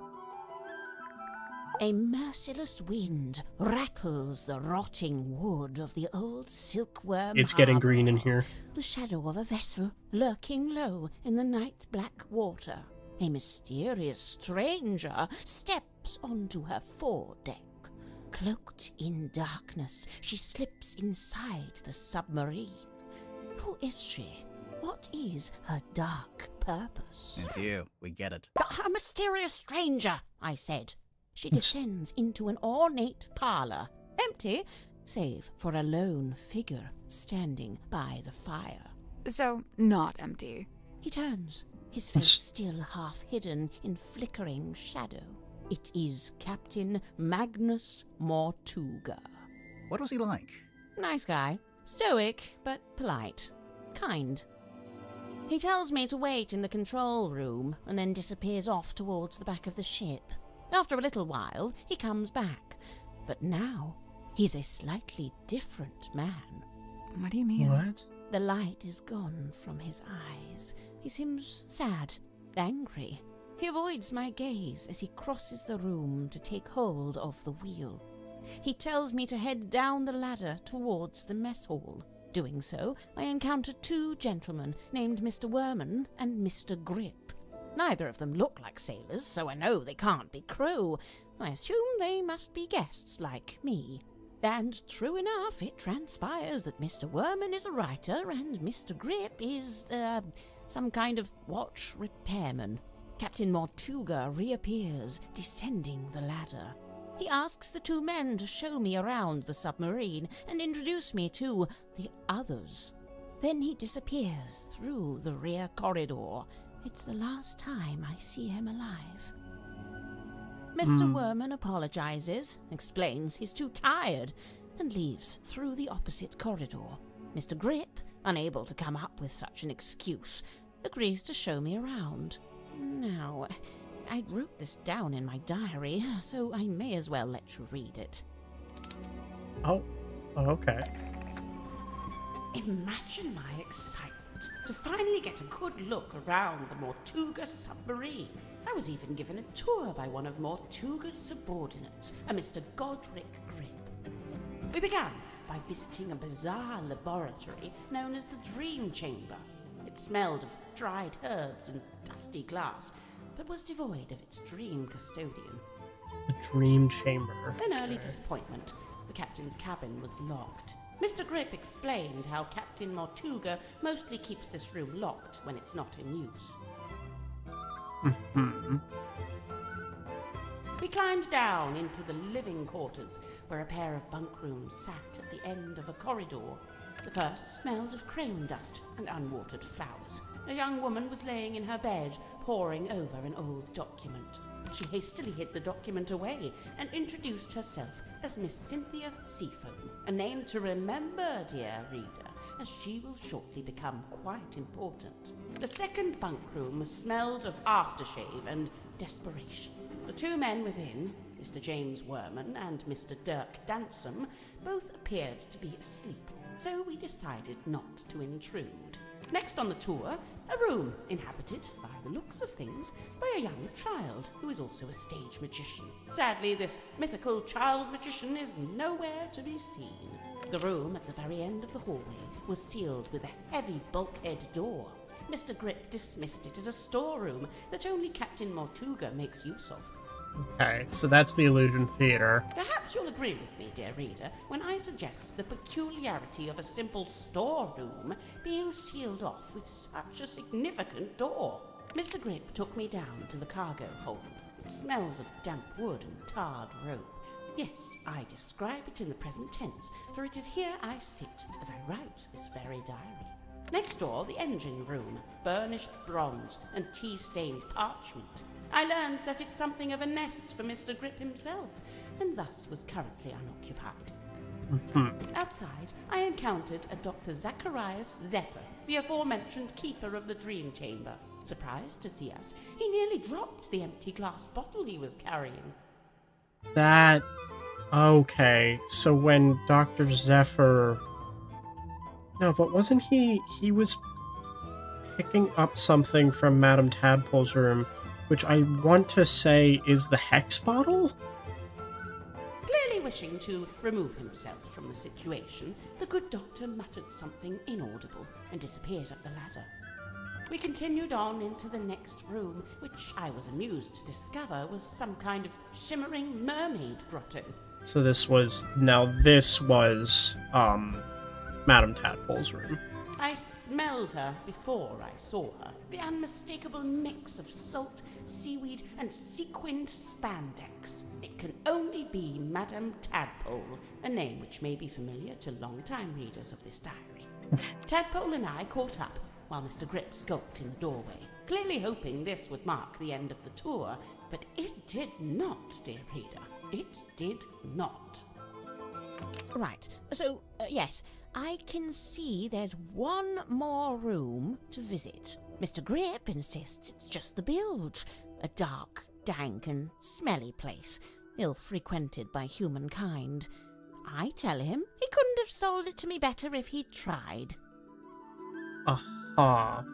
A merciless wind rattles the rotting wood of the old silkworm It's getting harbour. green in here. The shadow of a vessel lurking low in the night-black water. A mysterious stranger steps onto her foredeck. Cloaked in darkness, she slips inside the submarine. Who is she? What is her dark purpose? It's you. We get it. A mysterious stranger, I said. She descends into an ornate parlour, empty, save for a lone figure standing by the fire. So, not empty. He turns, his face still half hidden in flickering shadow. It is Captain Magnus Mortuga. What was he like? Nice guy. Stoic, but polite. Kind. He tells me to wait in the control room and then disappears off towards the back of the ship. After a little while, he comes back. But now, he's a slightly different man. What do you mean? What? The light is gone from his eyes. He seems sad, angry. He avoids my gaze as he crosses the room to take hold of the wheel. He tells me to head down the ladder towards the mess hall. Doing so, I encounter two gentlemen named Mr. Werman and Mr. Grip. Neither of them look like sailors, so I know they can't be crew. I assume they must be guests like me. And true enough, it transpires that Mr. Werman is a writer and Mr. Grip is, some kind of watch repairman. Captain Mortuga reappears, descending the ladder. He asks the two men to show me around the submarine and introduce me to the others. Then he disappears through the rear corridor. It's the last time I see him alive. Mr. Werman apologizes, explains he's too tired, and leaves through the opposite corridor. Mr. Grip, unable to come up with such an excuse, agrees to show me around. Now, I wrote this down in my diary, so I may as well let you read it. Oh, okay. Imagine my excitement to finally get a good look around the Mortuga submarine. I was even given a tour by one of Mortuga's subordinates, a Mr. Godric Grip. We began by visiting a bizarre laboratory known as the Dream Chamber. It smelled of dried herbs and dusty glass, but was devoid of its dream custodian. The Dream Chamber. An early disappointment. The captain's cabin was locked. Mr. Grip explained how Captain Mortuga mostly keeps this room locked when it's not in use. We climbed down into the living quarters, where a pair of bunk rooms sat at the end of a corridor. The first smelled of crane dust and unwatered flowers. A young woman was laying in her bed, poring over an old document. She hastily hid the document away and introduced herself as Miss Cynthia Seafoam, a name to remember, dear reader, as she will shortly become quite important. The second bunk room smelled of aftershave and desperation. The two men within, Mr. James Werman and Mr. Dirk Dansom, both appeared to be asleep, so we decided not to intrude. Next on the tour, a room inhabited, by the looks of things, by a young child who is also a stage magician. Sadly, this mythical child magician is nowhere to be seen. The room at the very end of the hallway was sealed with a heavy bulkhead door. Mr. Grip dismissed it as a storeroom that only Captain Mortuga makes use of. Okay, so that's the Illusion Theater. Perhaps you'll agree with me, dear reader, when I suggest the peculiarity of a simple storeroom being sealed off with such a significant door. Mr. Grip took me down to the cargo hold. It smells of damp wood and tarred rope. Yes, I describe it in the present tense, for it is here I sit as I write this very diary. Next door, the engine room, burnished bronze and tea-stained parchment. I learned that it's something of a nest for Mr. Grip himself, and thus was currently unoccupied. Outside, I encountered a Dr. Zacharias Zephyr, the aforementioned keeper of the Dream Chamber. Surprised to see us, he nearly dropped the empty glass bottle he was carrying. That... Okay, so when Dr. Zephyr... No, but wasn't he... He was picking up something from Madame Tadpole's room, which I want to say is the Hex bottle? Clearly wishing to remove himself from the situation, the good doctor muttered something inaudible and disappeared up the ladder. We continued on into the next room, which I was amused to discover was some kind of shimmering mermaid grotto. So this was... Now this was, Madame Tadpole's room. I smelled her before I saw her. The unmistakable mix of salt, seaweed, and sequined spandex. It can only be Madame Tadpole, a name which may be familiar to long-time readers of this diary. Tadpole and I caught up, while Mr. Grip skulked in the doorway, clearly hoping this would mark the end of the tour, but it did not, dear reader. It did not. Right, so, yes, I can see there's one more room to visit. Mr. Grip insists it's just the bilge, a dark, dank and smelly place, ill-frequented by humankind. I tell him he couldn't have sold it to me better if he'd tried. Aha.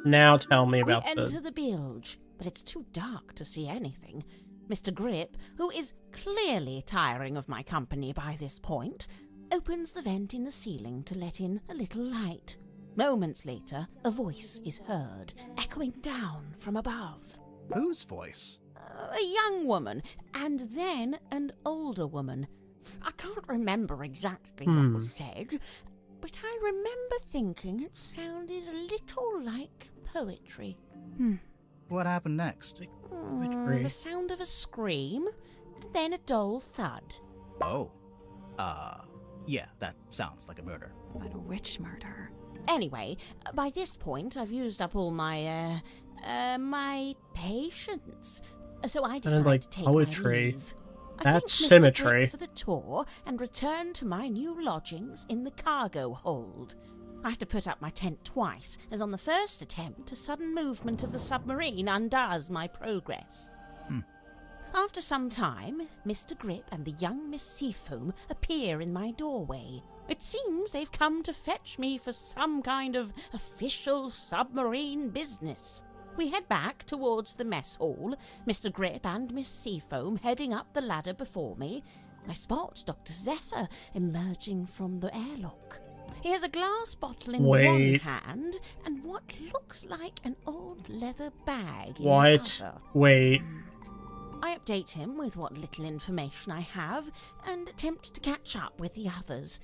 Now tell me about We enter the bilge, but it's too dark to see anything. Mr. Grip, who is clearly tiring of my company by this point, opens the vent in the ceiling to let in a little light. Moments later, a voice is heard, echoing down from above. Whose voice? A young woman, and then an older woman. I can't remember exactly what was said, but I remember thinking it sounded a little like poetry. What happened next? The sound of a scream, and then a dull thud. Oh. Yeah, that sounds like a murder. But a witch murder. Anyway, by this point, I've used up all my, my patience. So I decided like to take poetry. my leave. I That's thanked Mr. symmetry. Grip for the tour and returned to my new lodgings in the cargo hold. I had to put up my tent twice, as on the first attempt, a sudden movement of the submarine undoes my progress. After some time, Mr. Grip and the young Miss Seafoam appear in my doorway. It seems they've come to fetch me for some kind of official submarine business. We head back towards the mess hall, Mr. Grip and Miss Seafoam heading up the ladder before me. I spot Dr. Zephyr emerging from the airlock. He has a glass bottle in one hand and what looks like an old leather bag in the other. Wait. I update him with what little information I have and attempt to catch up with the others.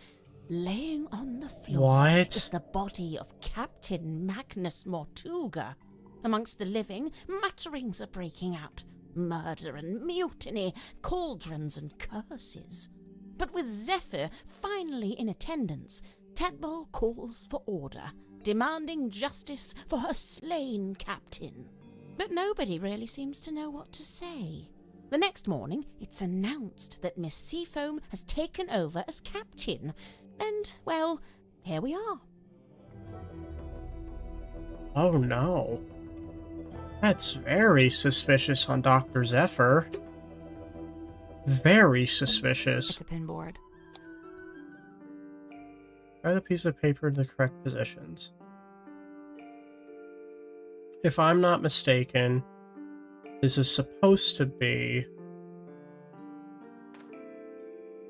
Laying on the floor is the body of Captain Magnus Mortuga. Amongst the living, mutterings are breaking out. Murder and mutiny, cauldrons and curses. But with Zephyr finally in attendance, Tadpole calls for order, demanding justice for her slain captain. But nobody really seems to know what to say. The next morning, it's announced that Miss Seafoam has taken over as captain. And, well, here we are. Oh no. That's very suspicious on Dr. Zephyr. Very suspicious. It's a pinboard. Try the piece of paper in the correct positions. If I'm not mistaken, this is supposed to be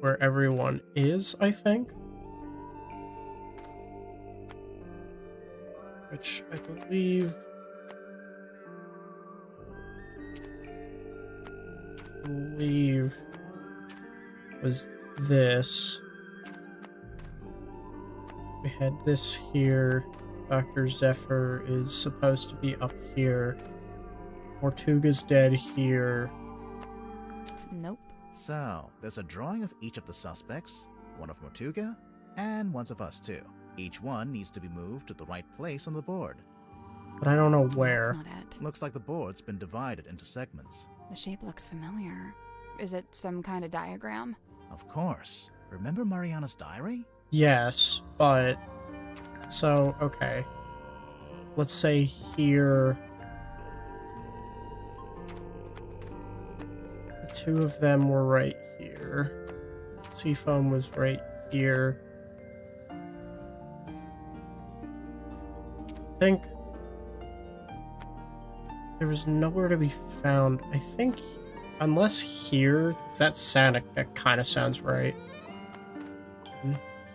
where everyone is, I think. Which I believe was this. We had this here. Dr. Zephyr is supposed to be up here. Mortuga's dead here. Nope. So, there's a drawing of each of the suspects, one of Mortuga, and one of us too. Each one needs to be moved to the right place on the board. But I don't know where. That's not it. Looks like the board's been divided into segments. The shape looks familiar. Is it some kind of diagram? Of course. Remember Mariana's diary? Yes, but... So, okay. Let's say here... The two of them were right here. Seafoam was right here. I think... There was nowhere to be found. I think... Unless here... Because that sounded... That kind of sounds right.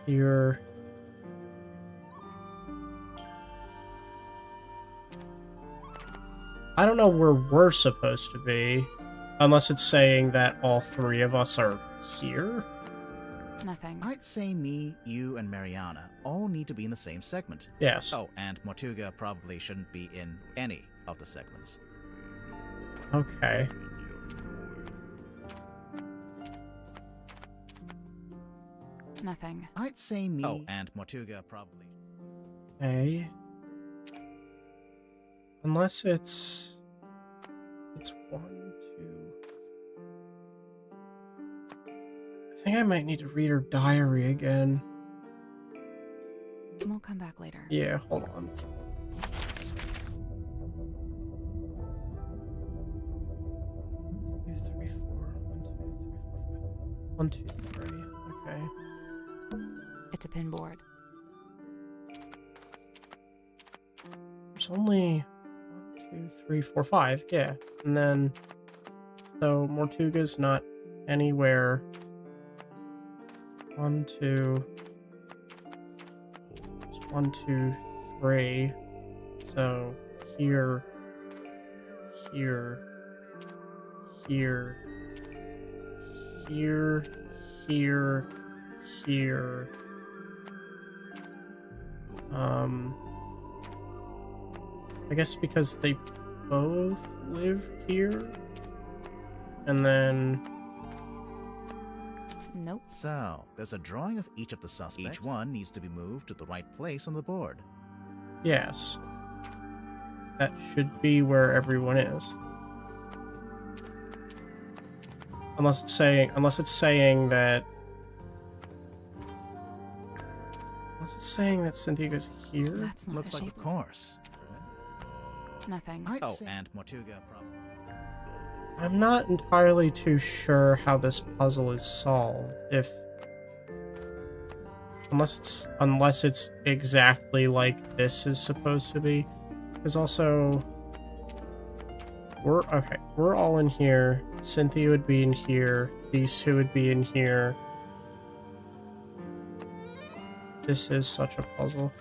Here... I don't know where we're supposed to be, unless it's saying that all three of us are here. Nothing. I'd say me, you, and Mariana all need to be in the same segment. Yes. Oh, and Mortuga probably shouldn't be in any of the segments. Okay. Nothing. I'd say me. Oh, and Mortuga probably. Okay. Unless it's 1, 2. I think I might need to read her diary again. We'll come back later. Yeah, hold on. Two, three, four. 1, 2, 3, 4, 5. 1, 2, 3. Okay. It's a pin board. There's only 1, 2, 3, 4, 5. Yeah, and then so Mortuga's not anywhere. 1, 2. 1, 2, 3. So here, here, here, here, here, here. I guess because they both live here, and then Nope. So, there's a drawing of each of the suspects. Each one needs to be moved to the right place on the board. yes, that should be where everyone is. Unless it's saying that Cynthia goes here. That's not Looks a like, shape. of course. Nothing. And Mortuga probably. I'm not entirely too sure how this puzzle is solved. Unless it's exactly like this is supposed to be. Because also we're all in here. Cynthia would be in here. These two would be in here. This is such a puzzle.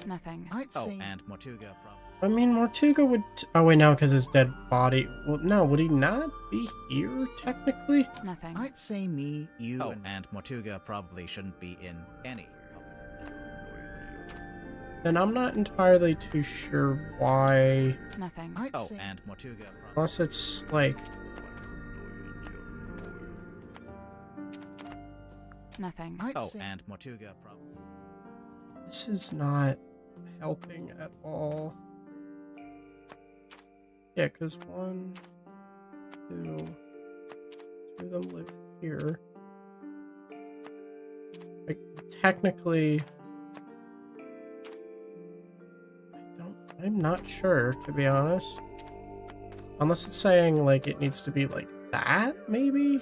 Nothing. And Mortuga probably. I mean, Mortuga would... oh, wait, no, because his dead body... well, no, would he not be here, technically? Nothing. I'd say me, you, and Mortuga probably shouldn't be in any. Then I'm not entirely too sure why... Nothing. And Mortuga probably. unless it's, like... Nothing. And Mortuga probably. this is not helping at all. Yeah, because 1, 2... 2 of them live here. Like, technically... I'm not sure, to be honest. Unless it's saying, like, it needs to be like that, maybe?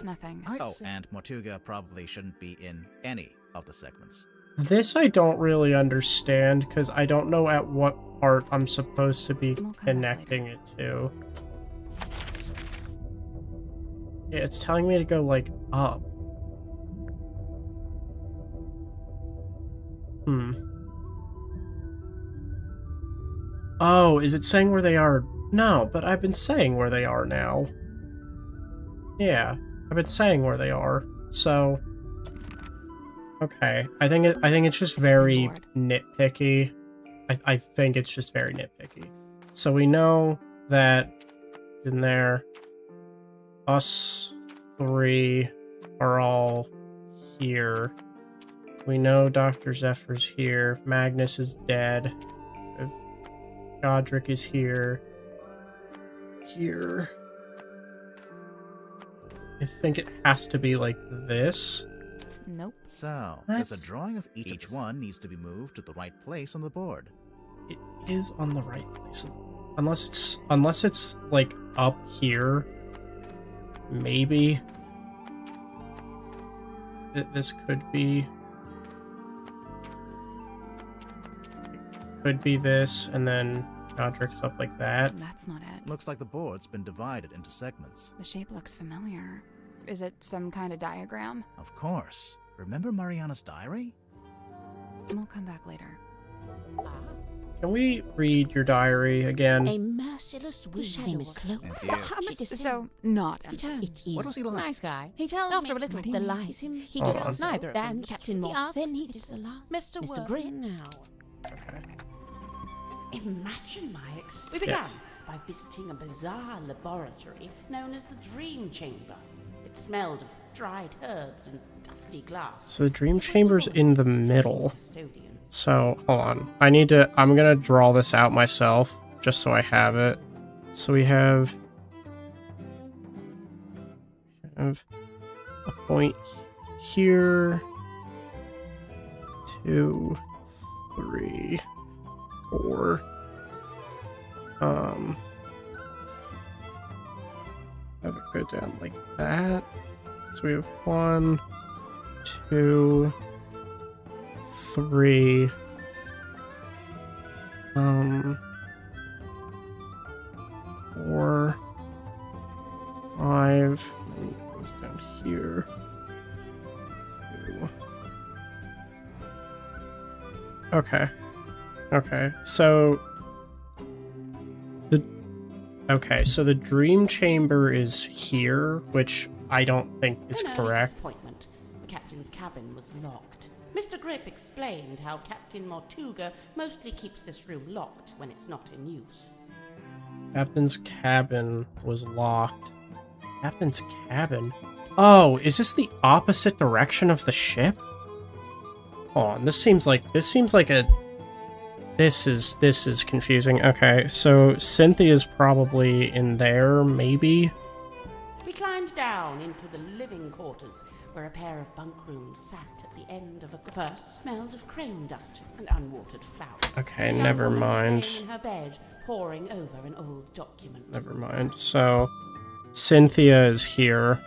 Nothing. And Mortuga probably shouldn't be in any of the segments. This I don't really understand, because I don't know at what part I'm supposed to be We'll come back connecting it to. Yeah, it's telling me to go, like, up. Oh, is it saying where they are? No, but I've been saying where they are now. Yeah, I've been saying where they are. So, okay. I think it's just very nitpicky. I think it's just very nitpicky. So we know that in there, us 3 are all here. We know Dr. Zephyr's here. Magnus is dead. Godric is here. Here. I think it has to be like this. Nope. So, there's a drawing of each one needs to be moved to the right place on the board. It is on the right place. Unless it's like up here. Maybe. This could be... could be this, and then Godric's up like that. That's not it. Looks like the board's been divided into segments. The shape looks familiar. Is it some kind of diagram? Of course. Remember Mariana's diary? We'll come back later. Can we read your diary again? A merciless wind name is slow. Yes, But you. how much So, not He empty. turns. It is. What was he like? Nice guy. He tells After me a little, the he lies. He Hold tells on. neither of them. Then Captain he Moss. asks, Then he "What is the lie?" Mr. Mr. Worthing now. Imagine my experience. We began by visiting a bizarre laboratory known as the Dream Chamber. It smelled of dried herbs and dusty glass. So the dream chamber's in the middle. Custodian. So, hold on. I'm gonna draw this out myself, just so I have it. So we have a point here. 2, 3, 4. Have it go down like that. So we have 1, 2, 3. 4, 5. And it goes down here. 2. Okay. Okay. So the dream chamber is here, which I don't think is An early correct. disappointment. The captain's cabin was locked. Mr. Grip explained how Captain Mortuga mostly keeps this room locked when it's not in use. Captain's cabin was locked. Captain's cabin? Oh, is this the opposite direction of the ship? Oh, and this seems like a... This is confusing. Okay, so Cynthia's probably in there, maybe? We climbed down into the living quarters, where a pair of bunk rooms sat at the end of a first smelled of crane dust and unwatered flowers. Okay, A young never woman was mind. laying in her bed, poring over an old document. Never mind. So, Cynthia is here.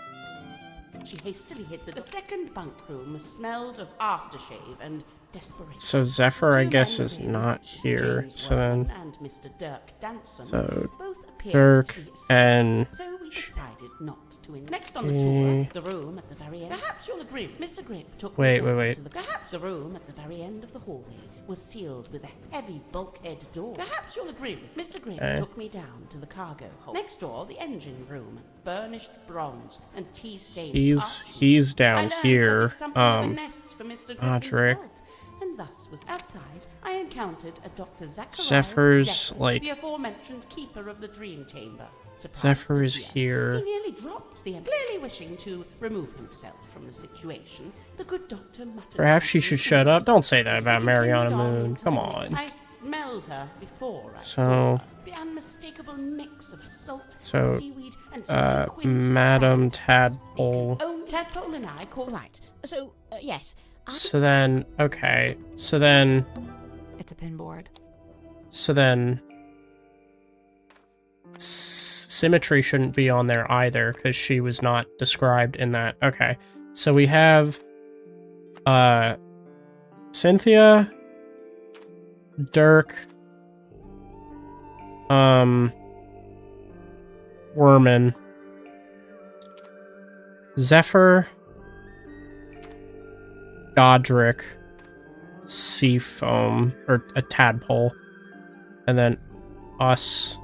She hastily hid the second bunk room smelled of aftershave and desperation. So Zephyr, I Two guess, men is within, not here. James So then, Watson and Mr. Dirk Danson, so both appeared Dirk to be asleep. and So we decided not to next on the Mm. tour, the room at the very end. Perhaps you'll agree. Mr. Grip took Wait, me down wait, to the perhaps the room at the very end of the hallway was sealed with a heavy bulkhead door. Perhaps you'll agree. Mr. Grip Okay. took me down to the cargo hold. Next door, the engine room, burnished bronze and tea-stained. he's I down learned here. that it's something of a nest for Mr. Grip Audric. himself, and thus was outside. I encountered a Dr. Zacharias Zephyr's, Zephyr, like- the aforementioned keeper of the dream chamber. Surprised Zephyr to is see us, here. He nearly dropped the clearly wishing to remove himself from the situation. The good doctor muttered. Perhaps she should shut up. Don't say that He about continued Mariana on Moon. into Come the on. mix. I smelled her before I So- saw her. The unmistakable mix of salt, So, seaweed, and sequins Madam and Tadpole. Oh, Tadpole and I call Right. So, yes. So then, okay. So then, It's a pinboard. Symmetry shouldn't be on there either, because she was not described in that. Okay. So we have, Cynthia, Dirk, Worman, Zephyr, Godric, Seafoam, or a Tadpole, and then us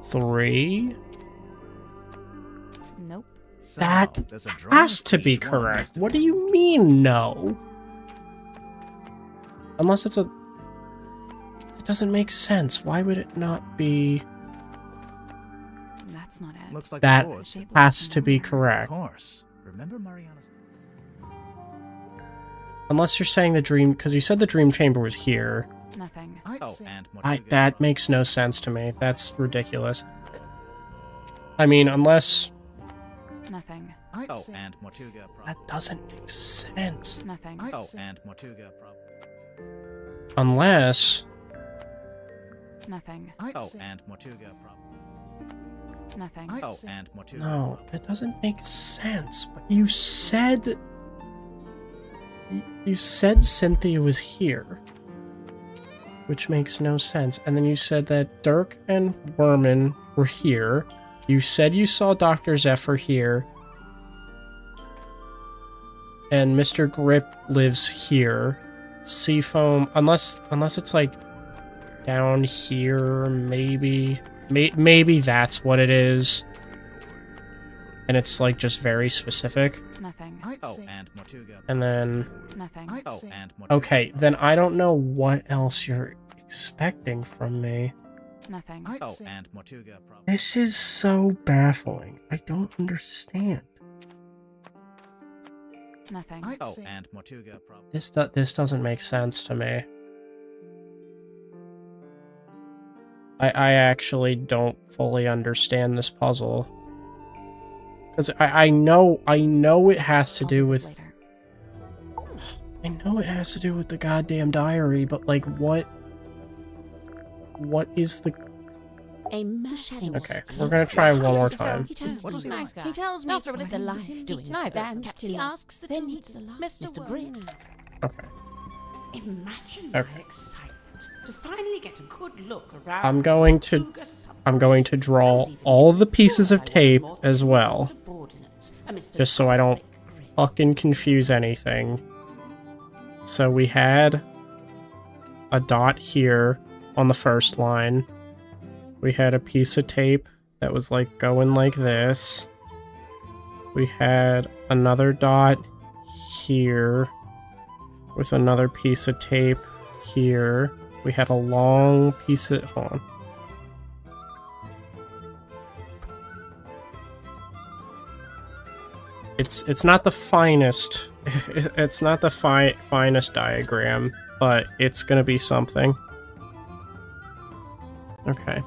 3. Nope. So, That there's a drawing has of to be each one correct. next to What do it. you mean, no? Unless it's a... It doesn't make sense. Why would it not be... That's not it. Looks like That the boards. Shape has to be Of Of correct. course. Remember Mariana's... Unless you're saying the dream... Because you said the dream chamber was here. Nothing. and That makes no sense to me. That's ridiculous. I mean, unless... Nothing. and Mortuga That doesn't make sense. Nothing. and Mortuga Unless... Nothing. and Mortuga Nothing. and Mortuga No, that doesn't make sense. But you said... You said Cynthia was here. Which makes no sense. And then you said that Dirk and Worman were here. You said you saw Dr. Zephyr here. And Mr. Grip lives here. Seafoam, unless it's like down here, maybe. Maybe that's what it is. And it's like just very specific. Nothing. and Mortuga And then, Nothing. and Mortuga okay, then I don't know what else you're expecting from me. Nothing. and Mortuga This is so baffling. I don't understand. Nothing. and Mortuga This doesn't make sense to me. I actually don't fully understand this puzzle. Because I know it has to I'll do this with... later. I know it has to do with the goddamn diary, but like what is the... A machine. Okay, we're gonna try one more time. What was he like? He tells me After to a live the life doing Captain Captain asks the then he's he's Mr. Grip. Okay. Imagine my Okay. excitement to finally get a good look around. I'm going to draw all the pieces of tape as well, just so I don't fucking confuse anything. So we had a dot here on the first line. We had a piece of tape that was like going like this. We had another dot here with another piece of tape here. We had a long piece of... Hold on. It's not the finest. It's not the finest diagram, but it's gonna be something. Okay.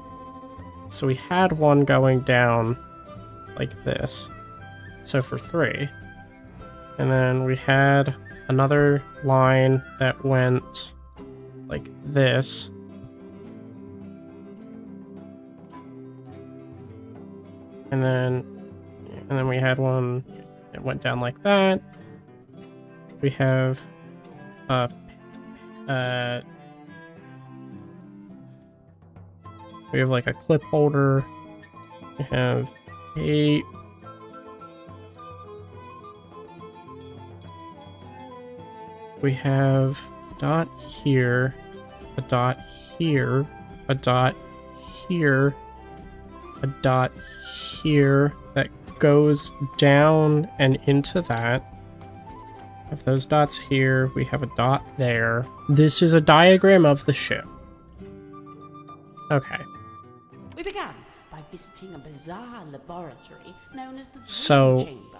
So we had one going down like this. So for 3. And then we had another line that went like this. And then we had one that went down like that. We have we have like a clip holder. We have a... We have a dot here, a dot here, a dot here, a dot here that goes down and into that. Have those dots here. We have a dot there. This is a diagram of the ship. Okay. We began by visiting a bizarre laboratory known as the So- Dream Chamber.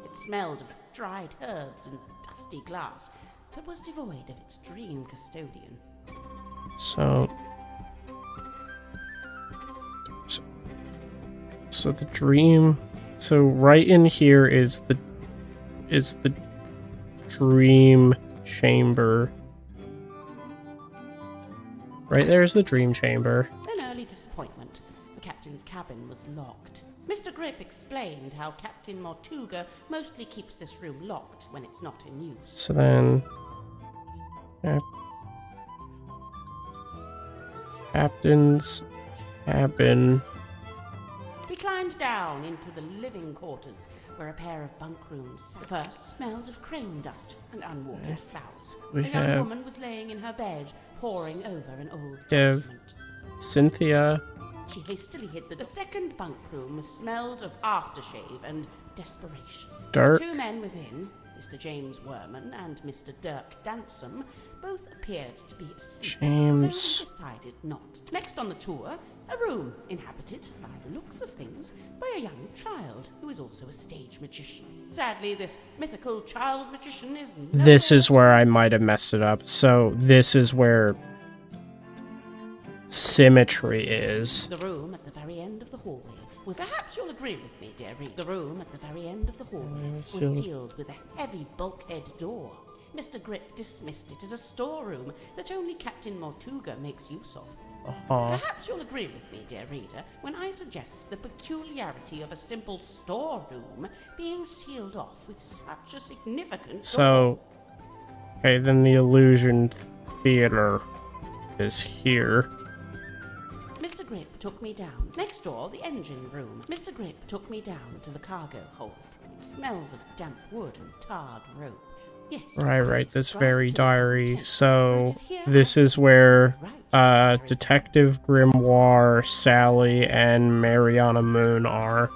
It smelled of dried herbs and dusty glass, but was devoid of its dream custodian. So the dream... So right in here is the dream chamber. Right there is the dream chamber. An early disappointment. The captain's cabin was locked. Mr. Grip explained how Captain Mortuga mostly keeps this room locked when it's not in use. So then... Captain's cabin. We climbed down into the living quarters, where a pair of bunk rooms sat. The first smelled of crane dust and unwatered flowers. We a young have- woman was laying in her bed, poring over an old We have- document. Cynthia. She hastily hid the second bunk room smelled of aftershave and desperation. Dirk. Two men within, Mr. James Werman and Mr. Dirk Dansom, both appeared to be asleep. James. So we decided not. Next on the tour, a room inhabited, by the looks of things, by a young child who is also a stage magician. Sadly, this mythical child magician is no This more- is where I might have messed it up. So this is where symmetry is. The room at the very end of the hallway was, perhaps you'll agree with me, dear reader, the room at the very end of the hallway was sealed. sealed with a heavy bulkhead door. Mr. Grip dismissed it as a storeroom that only Captain Mortuga makes use of. Perhaps you'll agree with me, dear reader, when I suggest the peculiarity of a simple storeroom being sealed off with such a significant door. So, okay, then the illusion theater is here. Mr. Grip took me down. Next door, the engine room. Mr. Grip took me down to the cargo hold. It smells of damp wood and tarred rope. Yes. Right, this subscribe very to the diary. content. So, It is here this I is where Right. Detective Grimoire, Sally, and Mariana Moon are.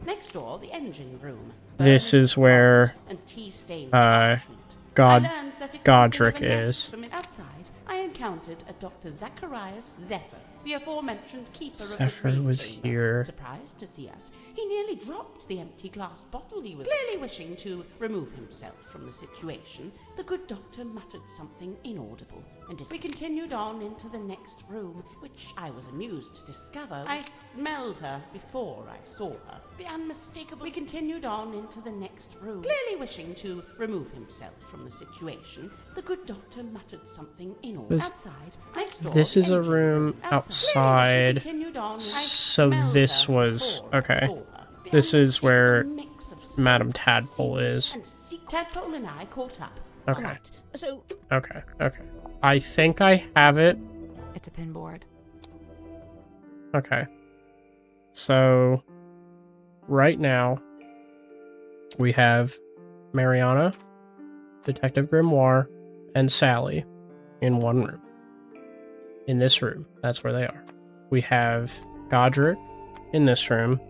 Next door, the engine room. This Burning is where, sparks and tea-stained parchment. God, I learned that it Godric contained a nest is. from it. Outside, I encountered a Dr. Zacharias Zephyr, the aforementioned keeper Zephyr of the dream was chamber. here. Surprised to see us, he nearly dropped the empty glass bottle he was clearly wishing to remove himself from the situation. the good doctor muttered something inaudible, and we continued on into the next room, which I was amused to discover I smelled her before I saw her. The unmistakable. We continued on into the next room, clearly wishing to remove himself from the situation. The good doctor muttered something inaudible. Outside, I saw This is the a engine room outside. outside. Clearly, we continued on. I So smelled this her was before I okay. saw her. The This is where unmistakable mix of Madam Tadpole is. and Tadpole and I caught up. Okay. Right. So, Okay. Okay. I think I have it. It's a pinboard. Okay. So, right now, we have Mariana, Detective Grimoire, and Sally in one room. In this room. That's where they are. We have Godric in this room.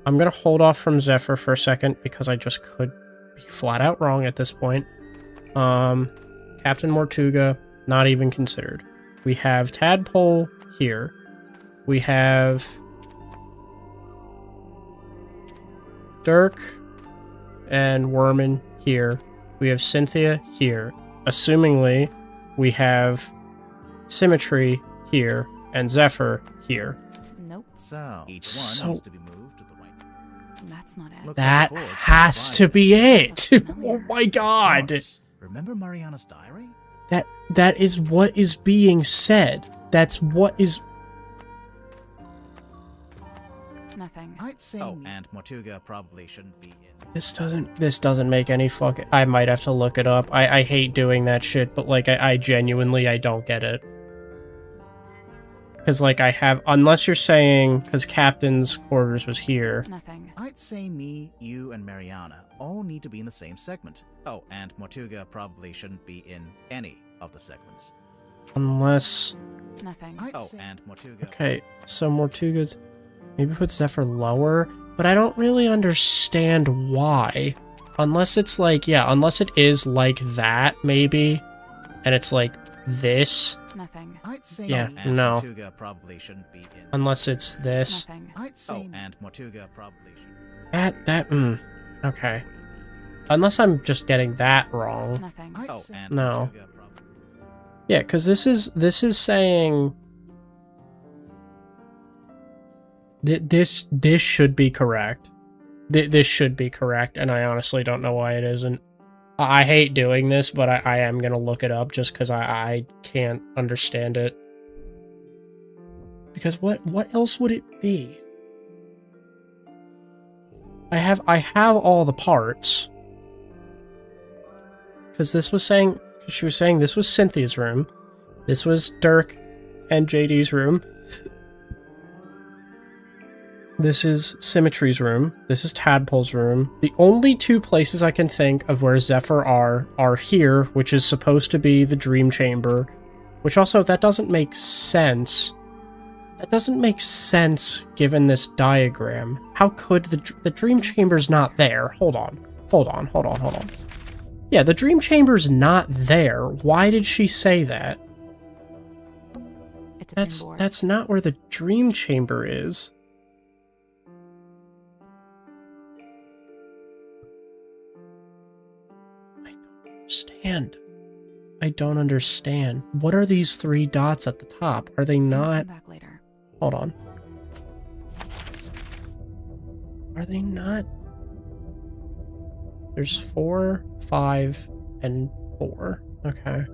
I'm going to hold off from Zephyr for a second because I just could be flat out wrong at this point. Captain Mortuga, not even considered. We have Tadpole here. We have Dirk and Werman here. We have Cynthia here. Assumingly, we have Symmetry here and Zephyr here. Nope, So, each So- one needs to be moved to the right. that's not it. Looks That like boards has to divided. be it. That's Oh familiar. my god. Course. Remember Mariana's diary? That is what is being said. That's what is Nothing. I'd say and Mortuga probably shouldn't be in. this doesn't make any fucking I might have to look it up. I hate doing that shit, but like I genuinely I don't get it. Cause like I have unless you're saying because Captain's quarters was here. Nothing. I'd say me, you, and Mariana all need to be in the same segment. Oh, and Mortuga probably shouldn't be in any of the segments. Unless Nothing. And Mortuga. okay, so Mortuga's maybe put Zephyr lower, but I don't really understand why. Unless it's like, yeah, unless it is like that, maybe. And it's like this. Nothing. I'd say Yeah, and no. Mortuga probably shouldn't be in. Unless it's this. Nothing. I'd say and Mortuga probably shouldn't. Okay. Unless I'm just getting that wrong. Nothing. I'd say and No. Mortuga probably. Yeah, because this is saying this should be correct. This should be correct, and I honestly don't know why it isn't. I hate doing this, but I am gonna look it up just because I can't understand it. Because what else would it be? I have all the parts. Because this was saying, she was saying this was Cynthia's room. This was Dirk and JD's room. This is Symmetry's room. This is Tadpole's room. The only two places I can think of where Zephyr are here, which is supposed to be the Dream Chamber. Which also, that doesn't make sense. That doesn't make sense given this diagram. How could the Dream Chamber's not there? Hold on. Yeah, the Dream Chamber's not there. Why did she say that? It's a pinboard. That's not where the Dream Chamber is. I don't understand. What are these three dots at the top? Are they not... Come back later. Hold on. Are they not... There's 4, 5, and 4. Okay.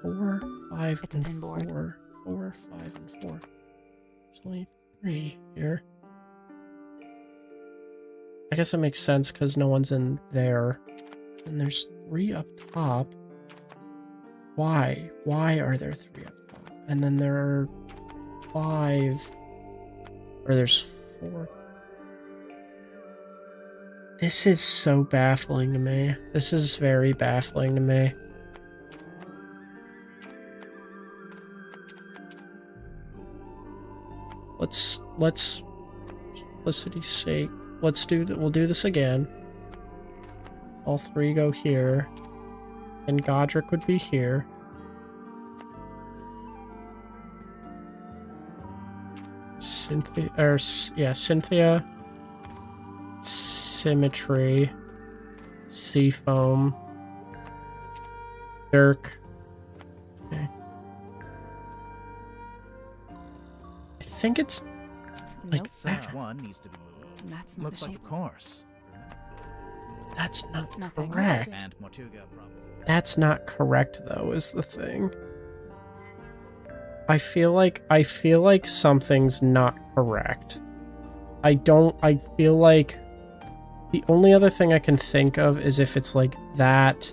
4, 5, It's a and pinboard. 4. 4, 5, and 4. There's only 3 here. I guess that makes sense because no one's in there. And there's 3 up top. Why? Why are there 3 up top? And then there are 5. Or there's 4. This is so baffling to me. This is very baffling to me. Let's simplicity's sake. Let's do that. We'll do this again. All 3 go here. And Godric would be here. Cynthia, Symmetry, Seafoam. Dirk. Okay. I think it's like Nope. Such that. one needs to be moved. That's not Looks a like shape. a course. That's not Nothing. correct. And Mortuga probably. That's not correct though, is the thing. I feel like something's not correct. I feel like the only other thing I can think of is if it's like that,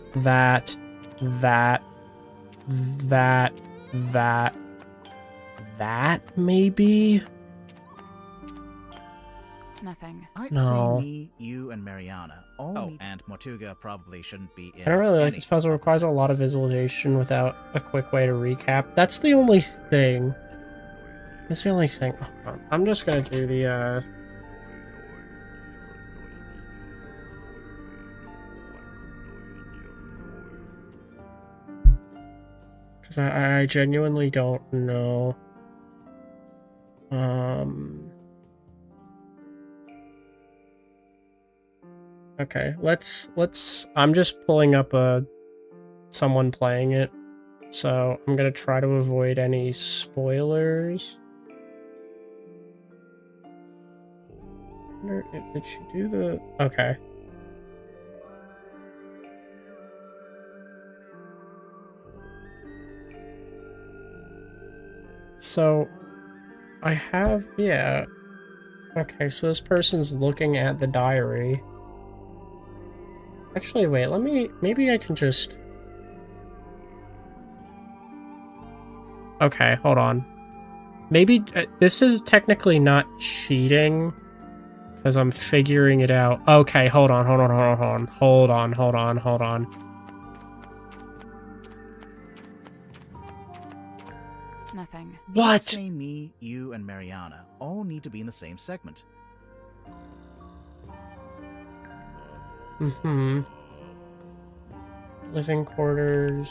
maybe? Nothing. I'd No. say me, you, and Mariana. And Mortuga probably shouldn't be in. I don't really like any this puzzle. It of the requires a lot of segments. visualization without a quick way to recap. That's the only thing. That's the only thing. Oh, God. I'm just gonna do the, because I genuinely don't know. Okay, let's I'm just pulling up someone playing it. So I'm gonna try to avoid any spoilers. Did she do the... Okay. So, I have... Yeah. Okay, so this person's looking at the diary. Actually, wait, let me... Maybe I can just... Okay, hold on. Maybe... this is technically not cheating, because I'm figuring it out. Okay, hold on. Nothing. I'd What? say me, you, and Mariana all need to be in the same segment. Mm-hmm. Living quarters.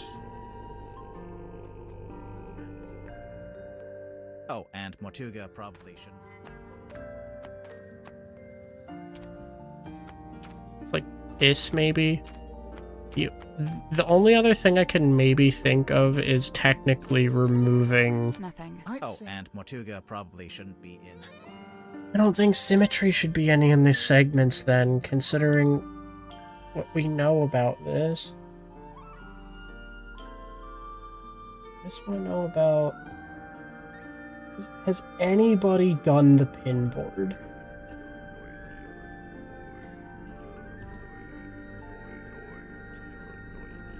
Oh, and Mortuga probably shouldn't. It's like this, maybe? The only other thing I can maybe think of is technically removing... Nothing. And Mortuga probably shouldn't be in. I don't think symmetry should be any in these segments then, considering what we know about this. I just want to know about... Has anybody done the pin board?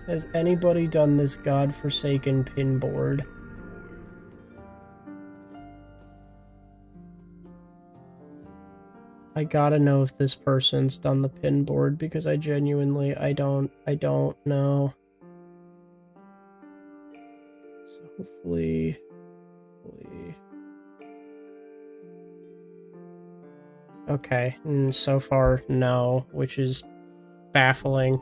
Has anybody done this godforsaken pin board? I gotta know if this person's done the pin board because I genuinely, I don't know. So hopefully. Okay, so far, no, which is baffling.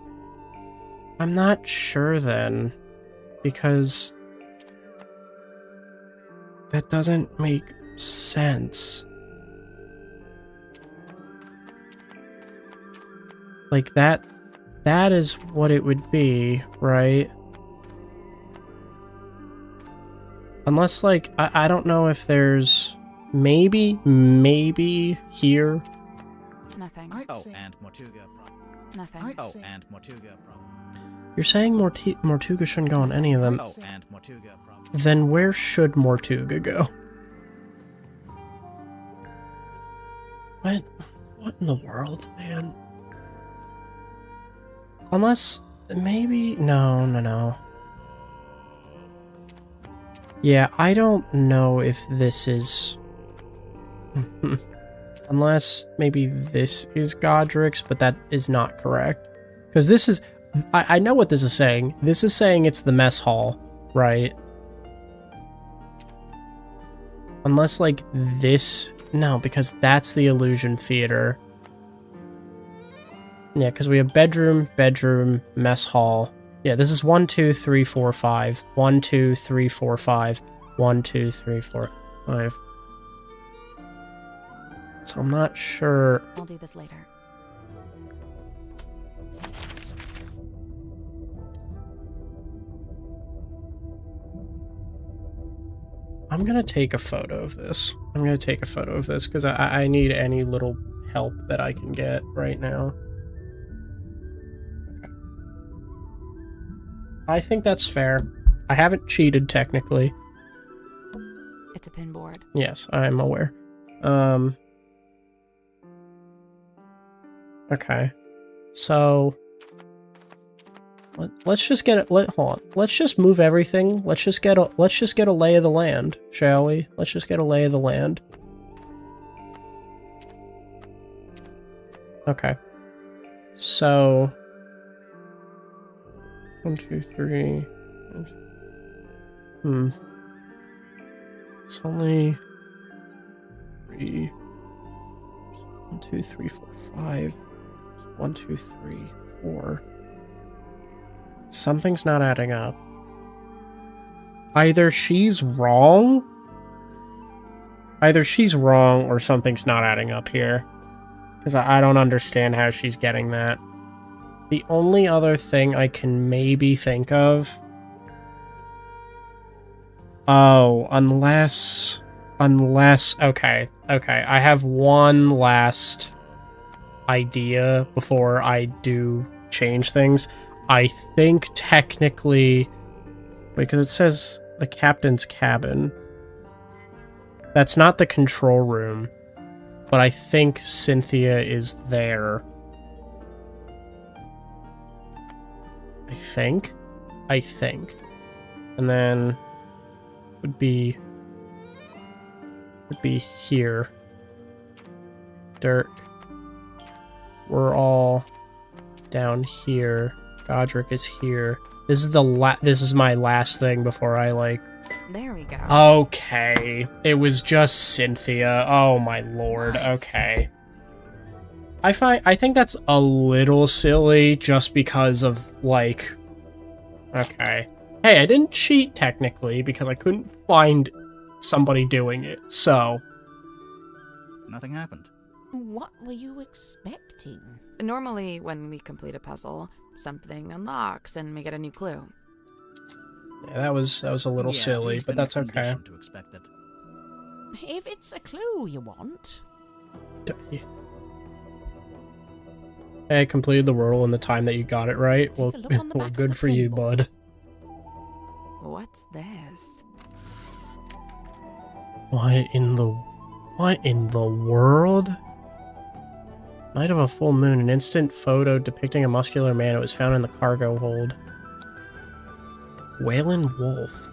I'm not sure then, because that doesn't make sense. Like that is what it would be, right? Unless, like, I don't know if there's maybe here. Nothing. And Mortuga probably. Nothing. And Mortuga probably. You're saying Mortuga shouldn't go on any of them. And Mortuga probably. Then where should Mortuga go? What in the world, man? Unless, maybe... No. Yeah, I don't know if this is... Unless maybe this is Godric's, but that is not correct. Because this is... I know what this is saying. This is saying it's the mess hall, right? Unless, like, this... No, because that's the illusion theater. Yeah, because we have bedroom, mess hall. Yeah, this is 1, 2, 3, 4, 5. 1, 2, 3, 4, 5. 1, 2, 3, 4, 5. So I'm not sure. I'll do this later. I'm gonna take a photo of this. I'm gonna take a photo of this because I need any little help that I can get right now. Okay. I think that's fair. I haven't cheated technically. It's a pinboard. Yes, I'm aware. Okay. So let's just get it. Hold on. Let's just move everything. Let's just get a lay of the land, shall we? Let's just get a lay of the land. Okay. So 1, 2, 3. It's only 3. 1, 2, 3, 4, 5. 1, 2, 3, 4. Something's not adding up. Either she's wrong or something's not adding up here. Because I don't understand how she's getting that. The only other thing I can maybe think of... Oh, unless... Okay. I have one last idea before I do change things. I think technically... Because it says the captain's cabin. That's not the control room. But I think Cynthia is there. I think. And then would be here. Dirk. We're all down here. Godric is here. This is my last thing before I like. There we go. Okay. It was just Cynthia. Oh my lord. Nice. Okay. I think that's a little silly just because of like okay. Hey, I didn't cheat technically because I couldn't find somebody doing it. So Nothing happened. What were you expecting? Normally, when we complete a puzzle, something unlocks and we get a new clue. Yeah, that was a little silly, but that's okay. To expect it. If it's a clue you want. Hey, I completed the world in the time that you got it right. Well, good for you, bud. What's this? What in the world? Night of a full moon, an instant photo depicting a muscular man. It was found in the cargo hold. Wailing Wolf.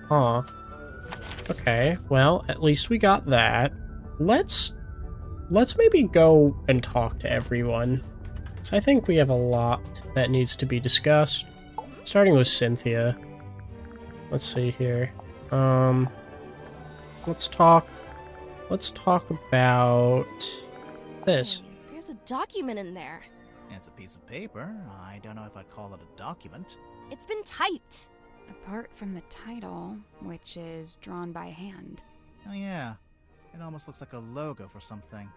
Huh. Okay, well, at least we got that. Let's maybe go and talk to everyone. So I think we have a lot that needs to be discussed. Starting with Cynthia. Let's see here. Let's talk about this. Hey, there's a document in there. It's a piece of paper. I don't know if I'd call it a document. It's been typed. Apart from the title, which is drawn by hand. Oh yeah. It almost looks like a logo for something.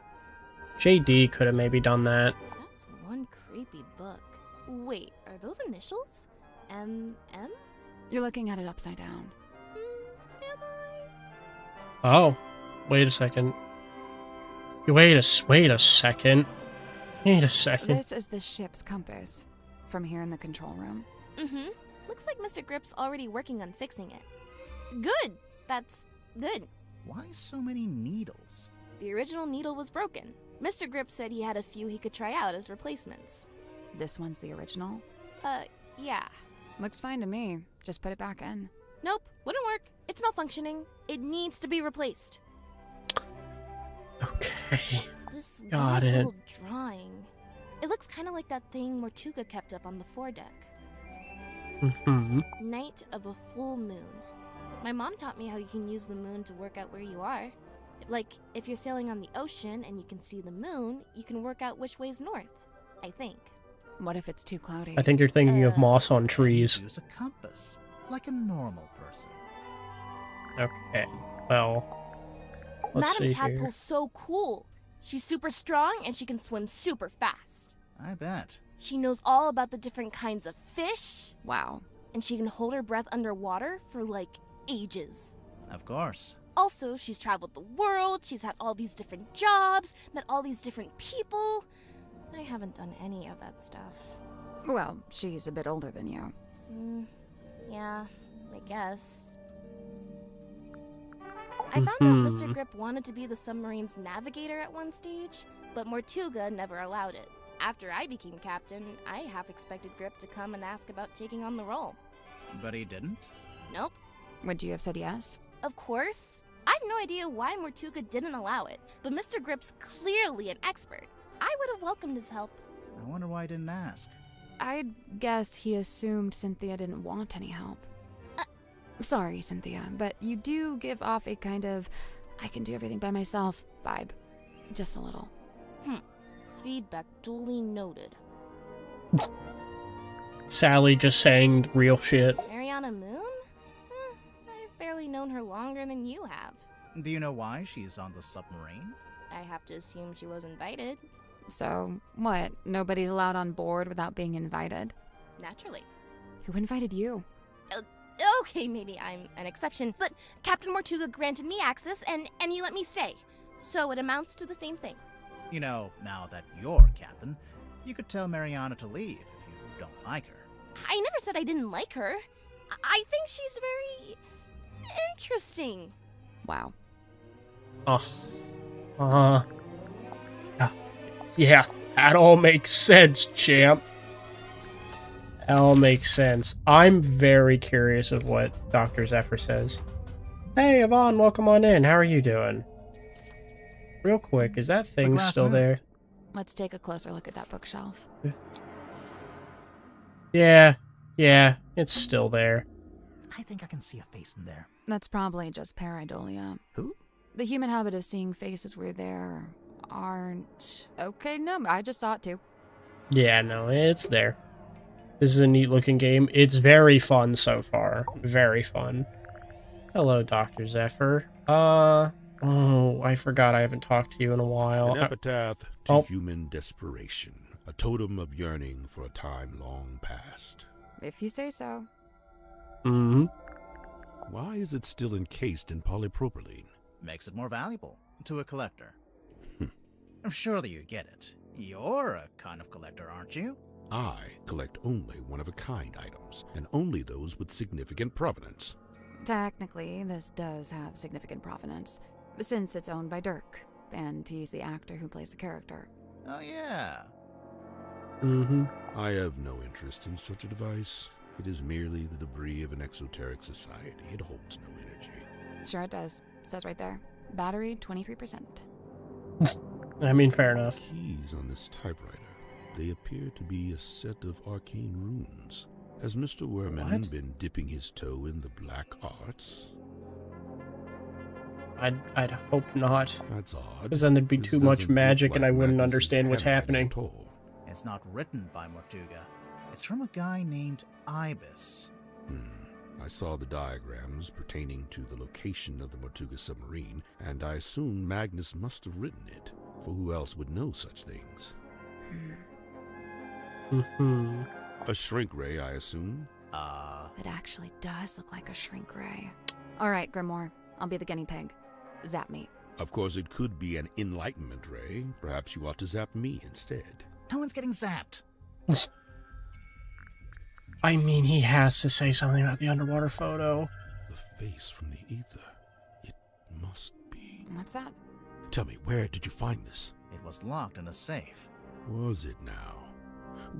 JD could have maybe done that. That's one creepy book. Wait, are those initials? M? You're looking at it upside down. Am I? Oh, wait a second. Wait a second. This is the ship's compass. From here in the control room. Mm-hmm. Looks like Mr. Grip's already working on fixing it. Good! That's good. Why so many needles? The original needle was broken. Mr. Grip said he had a few he could try out as replacements. This one's the original? Yeah. Looks fine to me. Just put it back in. Nope, wouldn't work. It's malfunctioning. It needs to be replaced. Okay. This Got weird it. little drawing. It looks kind of like that thing Mortuga kept up on the foredeck. Mm-hmm. Night of a full moon. My mom taught me how you can use the moon to work out where you are. Like, if you're sailing on the ocean and you can see the moon, you can work out which way's north, I think. What if it's too cloudy? I think you're thinking of moss on trees. Use a compass, like a normal person. Okay, well, let's Madam see here. Tadpole's so cool. She's super strong and she can swim super fast. I bet. She knows all about the different kinds of fish. Wow. And she can hold her breath underwater for like ages. Of course. Also, she's traveled the world, she's had all these different jobs, met all these different people. I haven't done any of that stuff. Well, she's a bit older than you. Yeah, I guess. I found out Mr. Grip wanted to be the submarine's navigator at one stage, but Mortuga never allowed it. After I became captain, I half expected Grip to come and ask about taking on the role. But he didn't? Nope. Would you have said yes? Of course. I have no idea why Mortuga didn't allow it, but Mr. Grip's clearly an expert. I would have welcomed his help. I wonder why he didn't ask. I'd guess he assumed Cynthia didn't want any help. Sorry, Cynthia, but you do give off a kind of I can do everything by myself vibe. Just a little. Feedback duly noted. Sally just saying real shit. Mariana Moon? I've barely known her longer than you have. Do you know why she's on the submarine? I have to assume she was invited. So, what? Nobody's allowed on board without being invited? Naturally. Who invited you? Okay, maybe I'm an exception, but Captain Mortuga granted me access and you let me stay. So it amounts to the same thing. You know, now that you're captain, you could tell Mariana to leave if you don't like her. I never said I didn't like her. I think she's very interesting. Wow. Yeah, that all makes sense, champ. That all makes sense. I'm very curious of what Dr. Zephyr says. Hey, Yvonne, welcome on in. How are you doing? Real quick, is that thing still there? Let's take a closer look at that bookshelf. Yeah, it's still there. I think I can see a face in there. That's probably just pareidolia. Who? The human habit of seeing faces where there aren't... Okay, no, I just saw it too. Yeah, no, it's there. This is a neat looking game. It's very fun so far. Very fun. Hello, Dr. Zephyr. Oh, I forgot I haven't talked to you in a while. An epitaph to human desperation. A totem of yearning for a time long past. If you say so. Why is it still encased in polypropylene? Makes it more valuable to a collector. Surely you get it. You're a kind of collector, aren't you? I collect only one-of-a-kind items, and only those with significant provenance. Technically, this does have significant provenance, since it's owned by Dirk, and he's the actor who plays the character. Oh, yeah. I have no interest in such a device. It is merely the debris of an exoteric society. It holds no energy. Sure it does. It says right there. Battery, 23%. I mean, fair enough. Keys on this typewriter. They appear to be a set of arcane runes. Has Mr. Werman been dipping his toe in the black arts? I'd hope not. That's odd. Because then there'd be too much magic and I wouldn't understand what's happening. It's not written by Mortuga. It's from a guy named Ibis. I saw the diagrams pertaining to the location of the Mortuga submarine, and I assume Magnus must have written it, for who else would know such things? A shrink ray, I assume? It actually does look like a shrink ray. Alright, Grimoire. I'll be the guinea pig. Zap me. Of course, it could be an enlightenment ray. Perhaps you ought to zap me instead. No one's getting zapped. I mean, he has to say something about the underwater photo. The face from the ether. It must be. What's that? Tell me, where did you find this? It was locked in a safe. Was it now?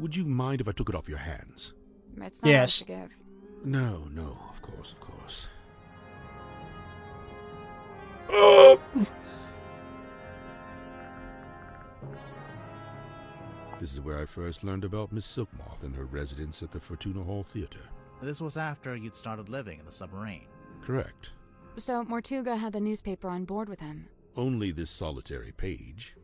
Would you mind if I took it off your hands? It's not ours to give. No, of course. This is where I first learned about Miss Silkmoth and her residence at the Fortuna Hall Theater. This was after you'd started living in the submarine. Correct. So Mortuga had the newspaper on board with him. Only this solitary page.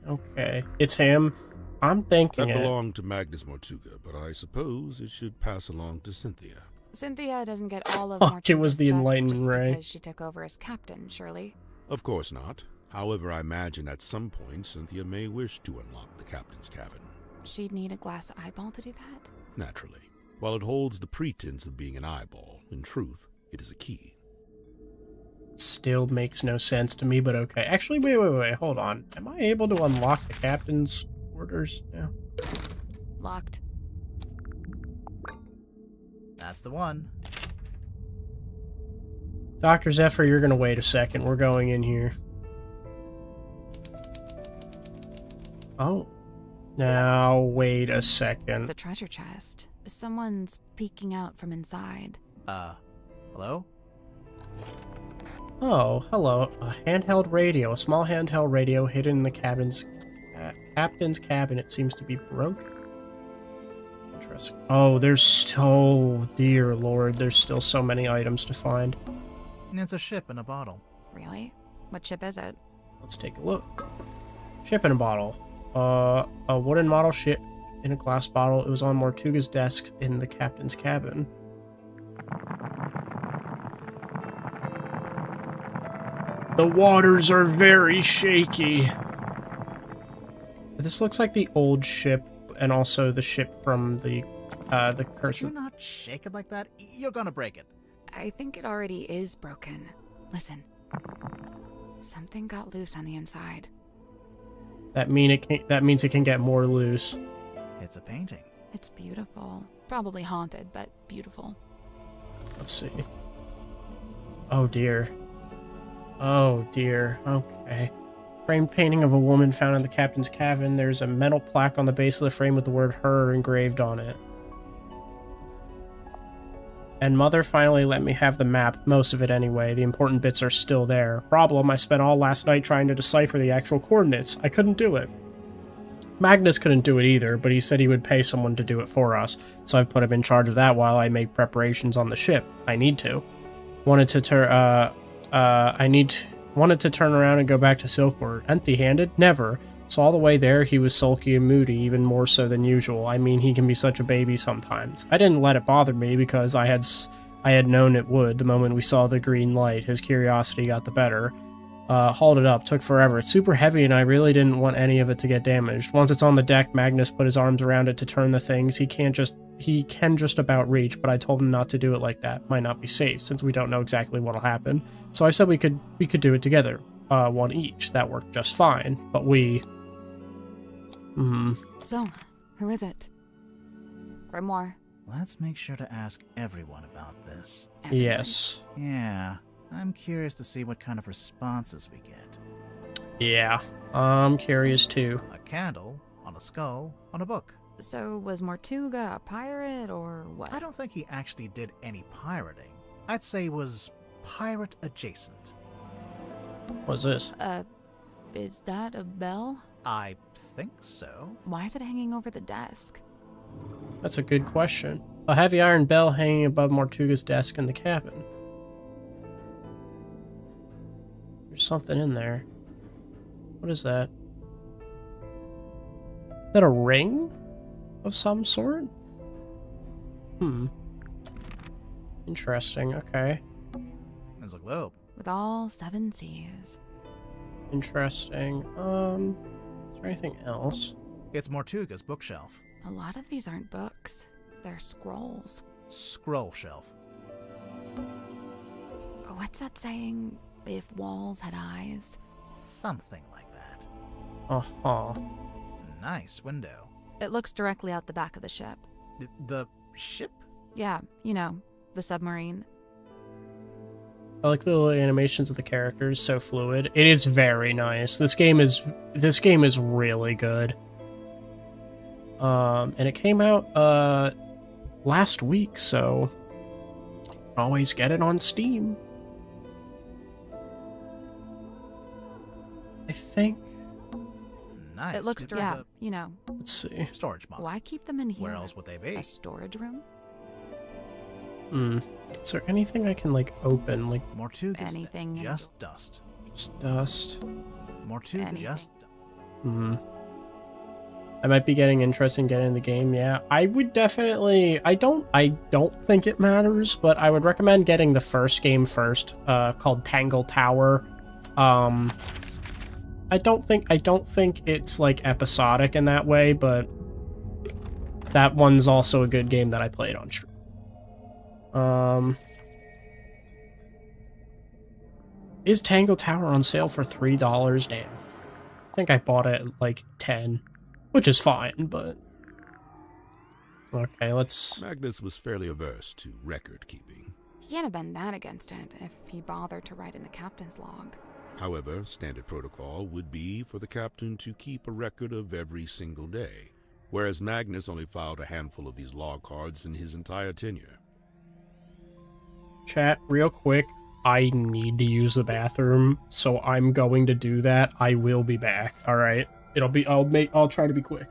Okay. It's him. I'm thinking that belonged to Magnus Mortuga, but I suppose it should pass along to Cynthia. Cynthia doesn't get all of Mortuga's it was the stuff enlightenment just ray. because she took over as captain, surely. Of course not. However, I imagine at some point Cynthia may wish to unlock the captain's cabin. She'd need a glass eyeball to do that? Naturally. While it holds the pretense of being an eyeball, in truth, it is a key. Still makes no sense to me, but okay. Actually, wait, hold on. Am I able to unlock the captain's quarters now? Locked. That's the one. Dr. Zephyr, you're gonna wait a second. We're going in here. Oh. Now, wait a second. It's a treasure chest. Someone's peeking out from inside. Hello? Oh, hello. A handheld radio. A small handheld radio hidden in the captain's cabin. It seems to be broken. Interesting. Oh, there's so... Dear Lord, there's still so many items to find. It's a ship in a bottle. Really? What ship is it? Let's take a look. Ship in a bottle. A wooden model ship in a glass bottle. It was on Mortuga's desk in the captain's cabin. The waters are very shaky. This looks like the old ship, and also the ship from the Curse. You're not shake it like that. You're gonna break it. I think it already is broken. Listen. Something got loose on the inside. That means it can get more loose. It's a painting. It's beautiful. Probably haunted, but beautiful. Let's see. Oh dear. Oh dear. Okay. Framed painting of a woman found in the captain's cabin. There's a metal plaque on the base of the frame with the word "her" engraved on it. And Mother finally let me have the map, most of it anyway. The important bits are still there. Problem, I spent all last night trying to decipher the actual coordinates. I couldn't do it. Magnus couldn't do it either, but he said he would pay someone to do it for us, so I've put him in charge of that while I make preparations on the ship. I need to. Wanted to turn around and go back to Silkwood. Empty-handed? Never. So all the way there, he was sulky and moody, even more so than usual. I mean, he can be such a baby sometimes. I didn't let it bother me because I had known it would the moment we saw the green light. His curiosity got the better. Hauled it up. Took forever. It's super heavy and I really didn't want any of it to get damaged. Once it's on the deck, Magnus put his arms around it to turn the things. He can just about reach, but I told him not to do it like that. Might not be safe since we don't know exactly what'll happen. So I said we could do it together. One each. That worked just fine. But we... So, who is it? Grimoire. Let's make sure to ask everyone about this. Everyone. Yes. Yeah, I'm curious to see what kind of responses we get. Yeah. I'm curious too. A candle, on a skull, on a book. So, was Mortuga a pirate, or what? I don't think he actually did any pirating. I'd say he was pirate adjacent. What's this? Is that a bell? I think so. Why is it hanging over the desk? That's a good question. A heavy iron bell hanging above Mortuga's desk in the cabin. There's something in there. What is that? Is that a ring of some sort? Interesting, okay. There's a globe. With all 7 seas. Interesting. Is there anything else? It's Mortuga's bookshelf. A lot of these aren't books. They're scrolls. Scroll shelf. What's that saying? If walls had eyes? Something like that. Uh-huh. Nice window. It looks directly out the back of the ship. The ship? Yeah, you know, the submarine. I like the little animations of the characters, so fluid. It is very nice. This game is really good. And it came out last week, so always get it on Steam. I think. Nice. It looks, you know. Let's see. Storage box. Why keep them in here? Where else would they be? A storage room? Is there anything I can, like, open? Like, Mortuga's anything. Just dust. Just dust. Mortuga just... I might be getting interested in getting in the game, yeah. I would definitely... I don't think it matters, but I would recommend getting the first game first, called Tangle Tower. I don't think it's, like, episodic in that way, but... that one's also a good game that I played on stream. Is Tango Tower on sale for $3? Damn. I think I bought it at like 10, which is fine, but... Okay, let's... Magnus was fairly averse to record keeping. He hadn't been that against it if he bothered to write in the captain's log. However, standard protocol would be for the captain to keep a record of every single day, whereas Magnus only filed a handful of these log cards in his entire tenure. Chat, real quick, I need to use the bathroom, so I'm going to do that. I will be back, alright? I'll try to be quick.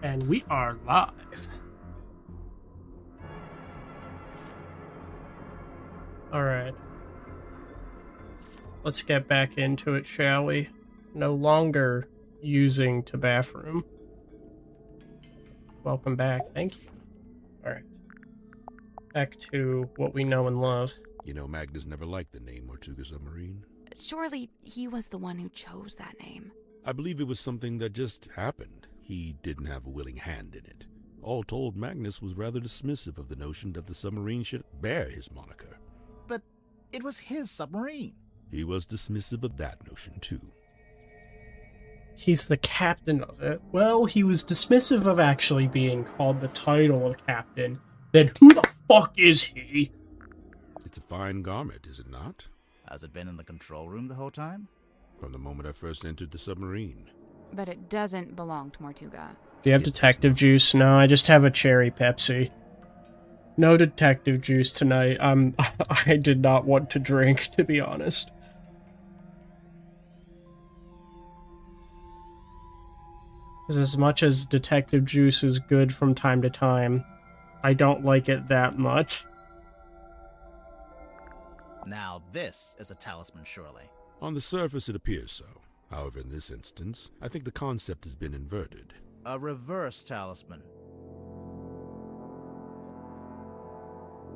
And we are live. Alright. Let's get back into it, shall we? No longer using to bathroom. Welcome back. Thank you. Alright. Back to what we know and love. You know, Magnus never liked the name Tortuga Submarine. Surely he was the one who chose that name. I believe it was something that just happened. He didn't have a willing hand in it. All told, Magnus was rather dismissive of the notion that the submarine should bear his moniker. But it was his submarine. He was dismissive of that notion, too. He's the captain of it. Well, he was dismissive of actually being called the title of captain. Then who the fuck is he? It's a fine garment, is it not? Has it been in the control room the whole time? From the moment I first entered the submarine. But it doesn't belong to Tortuga. Do you have detective juice? No, I just have a cherry Pepsi. No detective juice tonight. I did not want to drink, to be honest. Because as much as detective juice is good from time to time, I don't like it that much. Now this is a talisman, surely. On the surface, it appears so. However, in this instance, I think the concept has been inverted. A reverse talisman.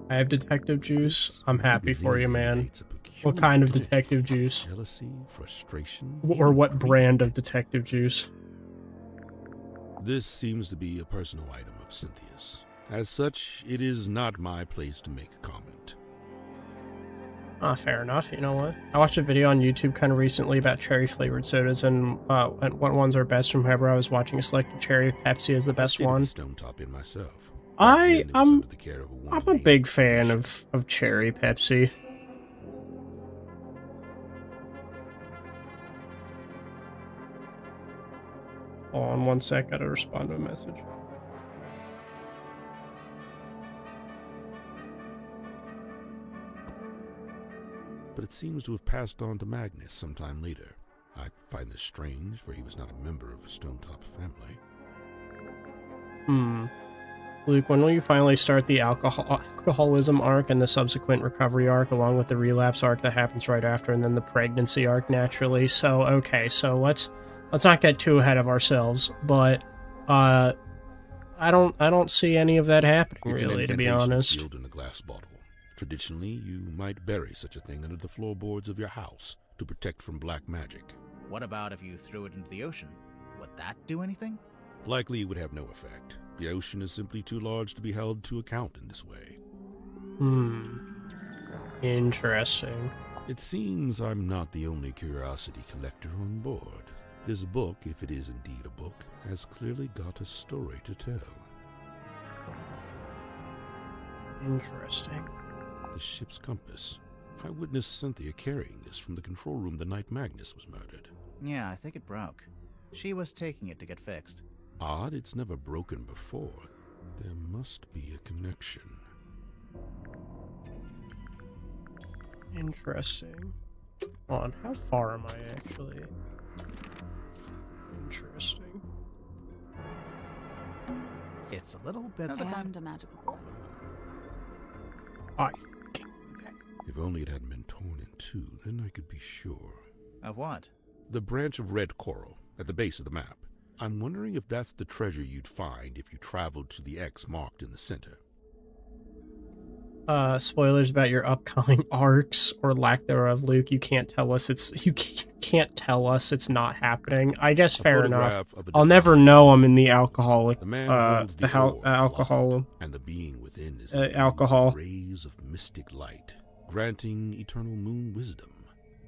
I have detective juice. I'm happy for you, man. Emanates a peculiar What kind of condition detective juice? Jealousy, frustration, Or what even brand of detective juice? This seems to be a personal item of Cynthia's. As such, it is not my place to make a comment. Fair enough. You know what? I watched a video on YouTube kind of recently about cherry-flavored sodas and what ones are best from whoever I was watching. A selected cherry Pepsi is the best one. Stone Top in myself. I'm under the care of a woman a named big fan of cherry Pepsi. Hold on one sec, gotta respond to a message. But it seems to have passed on to Magnus sometime later. I find this strange, for he was not a member of a Stone Top family. Luke, when will you finally start the alcoholism arc and the subsequent recovery arc, along with the relapse arc that happens right after, and then the pregnancy arc naturally? So, okay, so let's not get too ahead of ourselves, but I don't see any of that happening, It's really, an to be incantation honest. sealed in a glass bottle. Traditionally, you might bury such a thing under the floorboards of your house to protect from black magic. What about if you threw it into the ocean? Would that do anything? Likely it would have no effect. The ocean is simply too large to be held to account in this way. Interesting. It seems I'm not the only curiosity collector on board. This book, if it is indeed a book, has clearly got a story to tell. Interesting. The ship's compass. I witnessed Cynthia carrying this from the control room the night Magnus was murdered. Yeah, I think it broke. She was taking it to get fixed. Odd, it's never broken before. There must be a connection. Interesting. Hold on, how far am I actually? Interesting. It's a little bit... And a magical ball. If only it hadn't been torn in two, then I could be sure. Of what? The branch of red coral at the base of the map. I'm wondering if that's the treasure you'd find if you traveled to the X marked in the center. Spoilers about your upcoming arcs or lack thereof, Luke. You can't tell us you can't tell us it's not happening. I guess fair enough. I'll never know I'm in the alcoholic. The man holds the orb alcohol aloft, and the being within is alcohol. Rays of mystic light, granting eternal moon wisdom.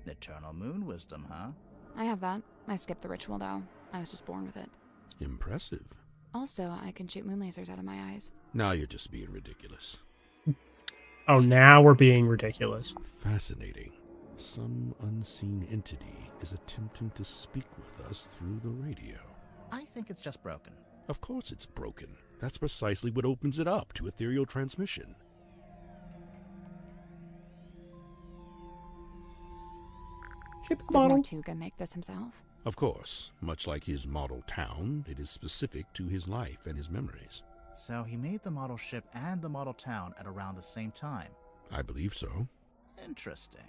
Eternal moon wisdom, huh? I have that. I skipped the ritual, though. I was just born with it. Impressive. Also, I can shoot moon lasers out of my eyes. Now you're just being ridiculous. Oh, now we're being ridiculous. Fascinating. Some unseen entity is attempting to speak with us through the radio. I think it's just broken. Of course it's broken. That's precisely what opens it up to ethereal transmission. Ship Did model. Mortuga make this himself? Of course, much like his model town, it is specific to his life and his memories. So he made the model ship and the model town at around the same time. I believe so. Interesting.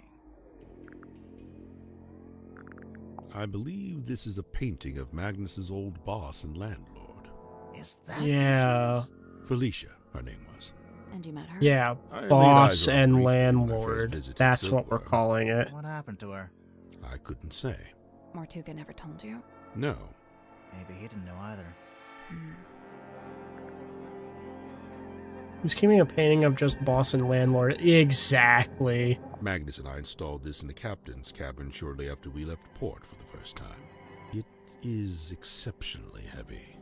I believe this is a painting of Magnus's old boss and landlord. Is that Yeah. who she is? Felicia, her name was. And you met her? Yeah, I laid boss eyes on her and briefly when my first landlord. visit to That's what we're Silver. calling it. What happened to her? I couldn't say. Mortuga never told you? No. Maybe he didn't know either. Hmm. Who's keeping a painting of just boss and landlord? Exactly. Magnus and I installed this in the captain's cabin shortly after we left port for the first time. It is exceptionally heavy.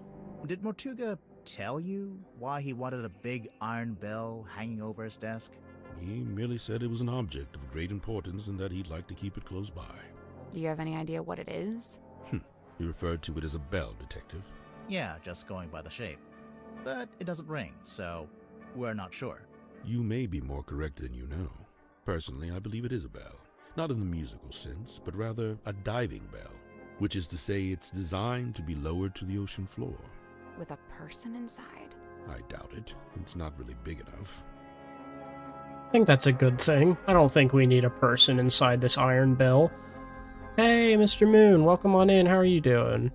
Did Mortuga tell you why he wanted a big iron bell hanging over his desk? He merely said it was an object of great importance and that he'd like to keep it close by. Do you have any idea what it is? He referred to it as a bell, detective. Yeah, just going by the shape. But it doesn't ring, so we're not sure. You may be more correct than you know. Personally, I believe it is a bell. Not in the musical sense, but rather a diving bell, which is to say it's designed to be lowered to the ocean floor. With a person inside? I doubt it. It's not really big enough. I think that's a good thing. I don't think we need a person inside this iron bell. Hey, Mr. Moon, welcome on in. How are you doing?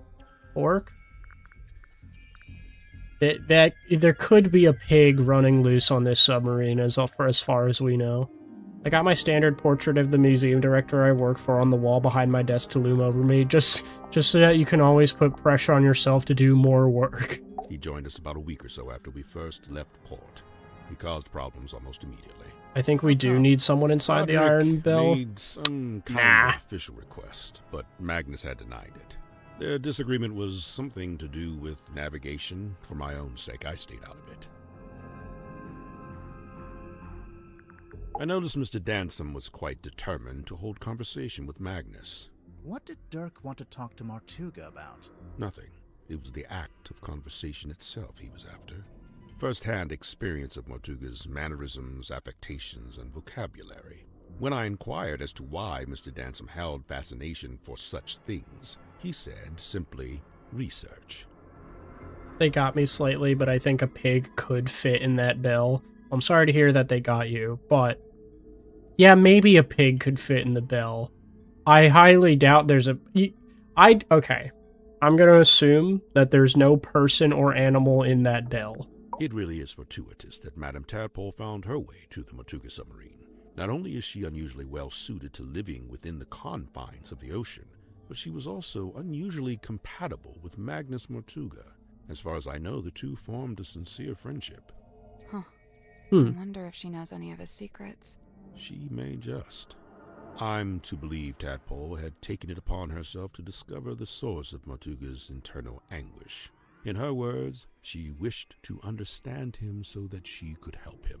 Orc? There could be a pig running loose on this submarine as far as we know. I got my standard portrait of the museum director I work for on the wall behind my desk to loom over me, just so that you can always put pressure on yourself to do more work. He joined us about a week or so after we first left port. He caused problems almost immediately. I think we do need someone inside the iron bell. Made some kind of official request, but Magnus had denied it. Their disagreement was something to do with navigation. For my own sake, I stayed out of it. I noticed Mr. Dansom was quite determined to hold conversation with Magnus. What did Dirk want to talk to Mortuga about? Nothing. It was the act of conversation itself he was after. First-hand experience of Mortuga's mannerisms, affectations, and vocabulary. When I inquired as to why Mr. Dansom held fascination for such things, he said simply, research. They got me slightly, but I think a pig could fit in that bell. I'm sorry to hear that they got you, but yeah, maybe a pig could fit in the bell. I highly doubt there's a... Okay. I'm going to assume that there's no person or animal in that bell. It really is fortuitous that Madame Tadpole found her way to the Mortuga submarine. Not only is she unusually well suited to living within the confines of the ocean, but she was also unusually compatible with Magnus Mortuga. As far as I know, the two formed a sincere friendship. Huh. I wonder if she knows any of his secrets. She may just. I'm to believe Tadpole had taken it upon herself to discover the source of Mortuga's internal anguish. In her words, she wished to understand him so that she could help him.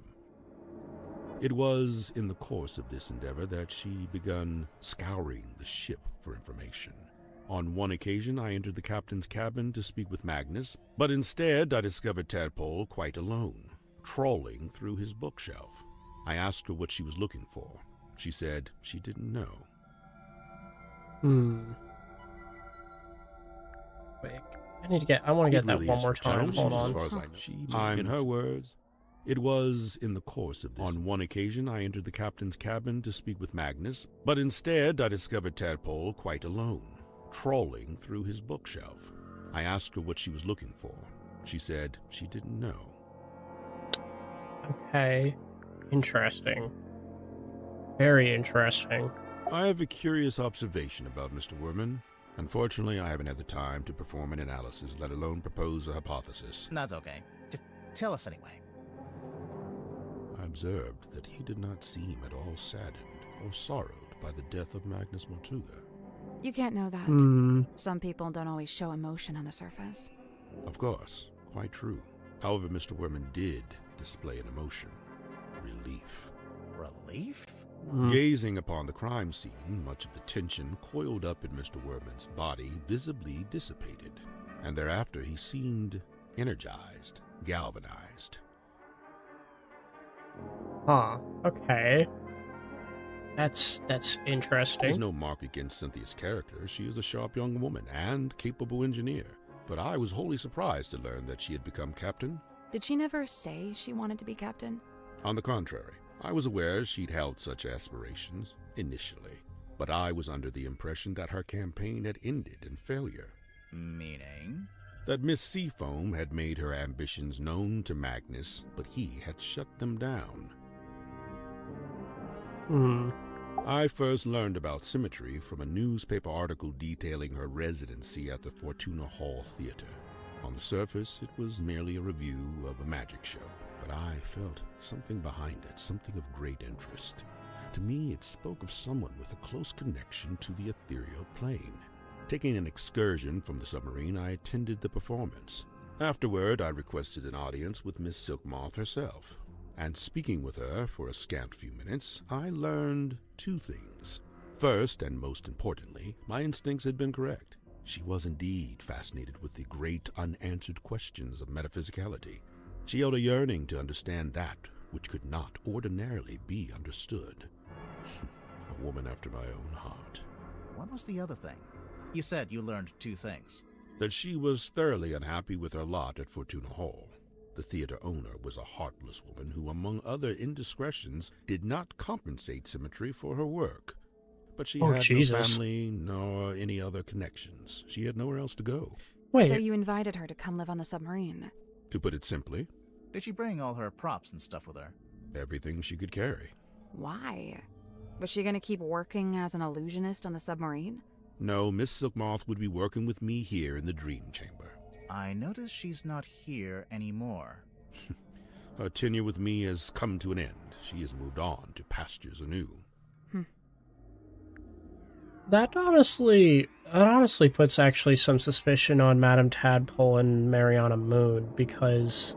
It was in the course of this endeavor that she began scouring the ship for information. On one occasion, I entered the captain's cabin to speak with Magnus, but instead I discovered Tadpole quite alone, trawling through his bookshelf. I asked her what she was looking for. She said she didn't know. Wait, I want to get that really one is more time. fortuitous, Hold on. as far as I know. In her words, it was in the course of this. On one occasion, I entered the captain's cabin to speak with Magnus, but instead I discovered Tadpole quite alone, trawling through his bookshelf. I asked her what she was looking for. She said she didn't know. Okay. Interesting. Very interesting. I have a curious observation about Mr. Werman. Unfortunately, I haven't had the time to perform an analysis, let alone propose a hypothesis. That's okay. Just tell us anyway. I observed that he did not seem at all saddened or sorrowed by the death of Magnus Mortuga. You can't know that. Some people don't always show emotion on the surface. Of course, quite true. However, Mr. Werman did display an emotion. Relief. Relief? Gazing upon the crime scene, much of the tension coiled up in Mr. Werman's body visibly dissipated, and thereafter he seemed energized, galvanized. Huh. Okay. That's interesting. There's no mark against Cynthia's character. She is a sharp young woman and capable engineer. But I was wholly surprised to learn that she had become captain. Did she never say she wanted to be captain? On the contrary, I was aware she'd held such aspirations, initially. But I was under the impression that her campaign had ended in failure. Meaning? That Miss Seafoam had made her ambitions known to Magnus, but he had shut them down. I first learned about Symmetry from a newspaper article detailing her residency at the Fortuna Hall Theater. On the surface, it was merely a review of a magic show, but I felt something behind it, something of great interest. To me, it spoke of someone with a close connection to the ethereal plane. Taking an excursion from the submarine, I attended the performance. Afterward, I requested an audience with Miss Silkmoth herself. And speaking with her for a scant few minutes, I learned two things. First, and most importantly, my instincts had been correct. She was indeed fascinated with the great unanswered questions of metaphysicality. She held a yearning to understand that which could not ordinarily be understood. A woman after my own heart. What was the other thing? You said you learned two things. That she was thoroughly unhappy with her lot at Fortuna Hall. The theater owner was a heartless woman who, among other indiscretions, did not compensate Symmetry for her work. But she had no family nor any other connections. She had nowhere else to go. So you invited her to come live on the submarine? To put it simply. Did she bring all her props and stuff with her? Everything she could carry. Why? Was she going to keep working as an illusionist on the submarine? No, Miss Silkmoth would be working with me here in the Dream Chamber. I notice she's not here anymore. Her tenure with me has come to an end. She has moved on to pastures anew. That honestly puts actually some suspicion on Madame Tadpole and Mariana Moon, because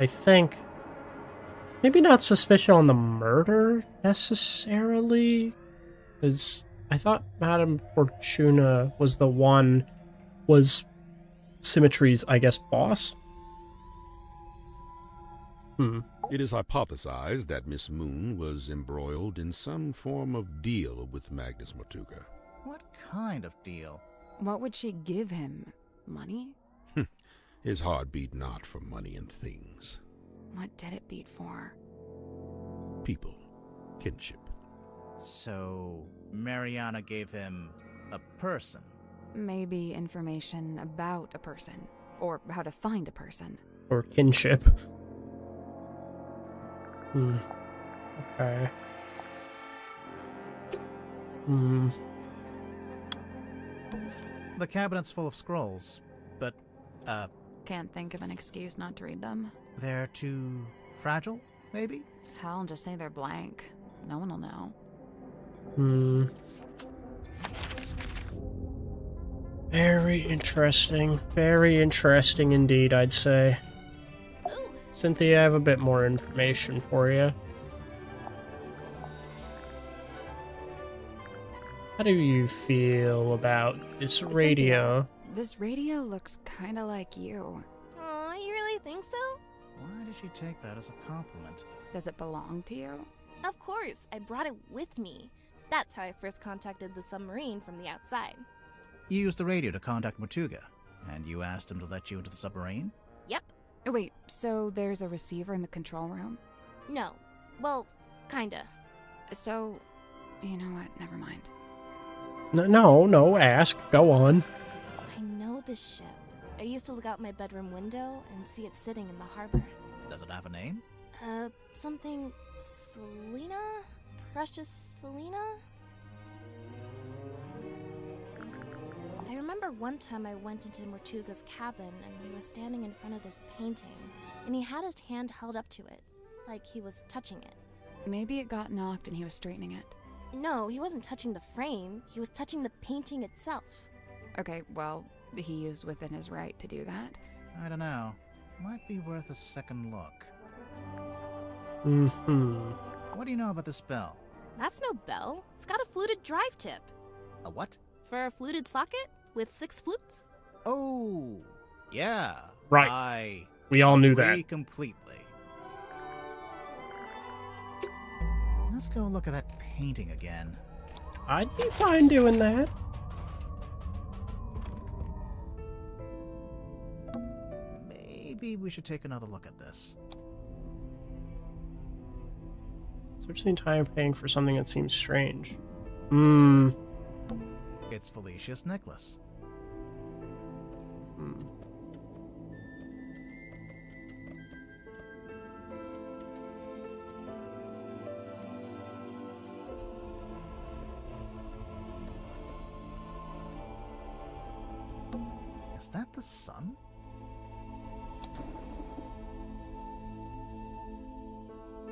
I think maybe not suspicion on the murder necessarily, because I thought Madame Fortuna was Symmetry's, I guess, boss? It is hypothesized that Miss Moon was embroiled in some form of deal with Magnus Mortuga. What kind of deal? What would she give him? Money? His heart beat not for money and things. What did it beat for? People. Kinship. So, Mariana gave him a person? Maybe information about a person, or how to find a person. Or kinship. Okay. The cabinet's full of scrolls, but, Can't think of an excuse not to read them. they're too fragile, maybe? Hell, just say they're blank. No one will know. Very interesting. Very interesting indeed, I'd say. Cynthia, I have a bit more information for you. How do you feel about this radio? Cynthia, this radio looks kind of like you. Aw, you really think so? Why did she take that as a compliment? Does it belong to you? Of course, I brought it with me. That's how I first contacted the submarine from the outside. You used the radio to contact Mortuga, and you asked him to let you into the submarine? Yep. Wait, so there's a receiver in the control room? No. Well, kinda. So, you know what? Never mind. No, ask. Go on. I know this ship. I used to look out my bedroom window and see it sitting in the harbor. Does it have a name? Something Selena? Precious Selena? I remember one time I went into Mortuga's cabin and he was standing in front of this painting, and he had his hand held up to it, like he was touching it. Maybe it got knocked and he was straightening it. No, he wasn't touching the frame, he was touching the painting itself. Okay, well, he is within his right to do that. I don't know. Might be worth a second look. Mm-hmm. What do you know about this bell? That's no bell. It's got a fluted drive tip. A what? For a fluted socket with 6 flutes. Oh, yeah. Right. We all knew that. agree completely. Let's go look at that painting again. I'd be fine doing that. Maybe we should take another look at this. Search the entire paying for something that seems strange. It's Felicia's necklace. Is that the sun?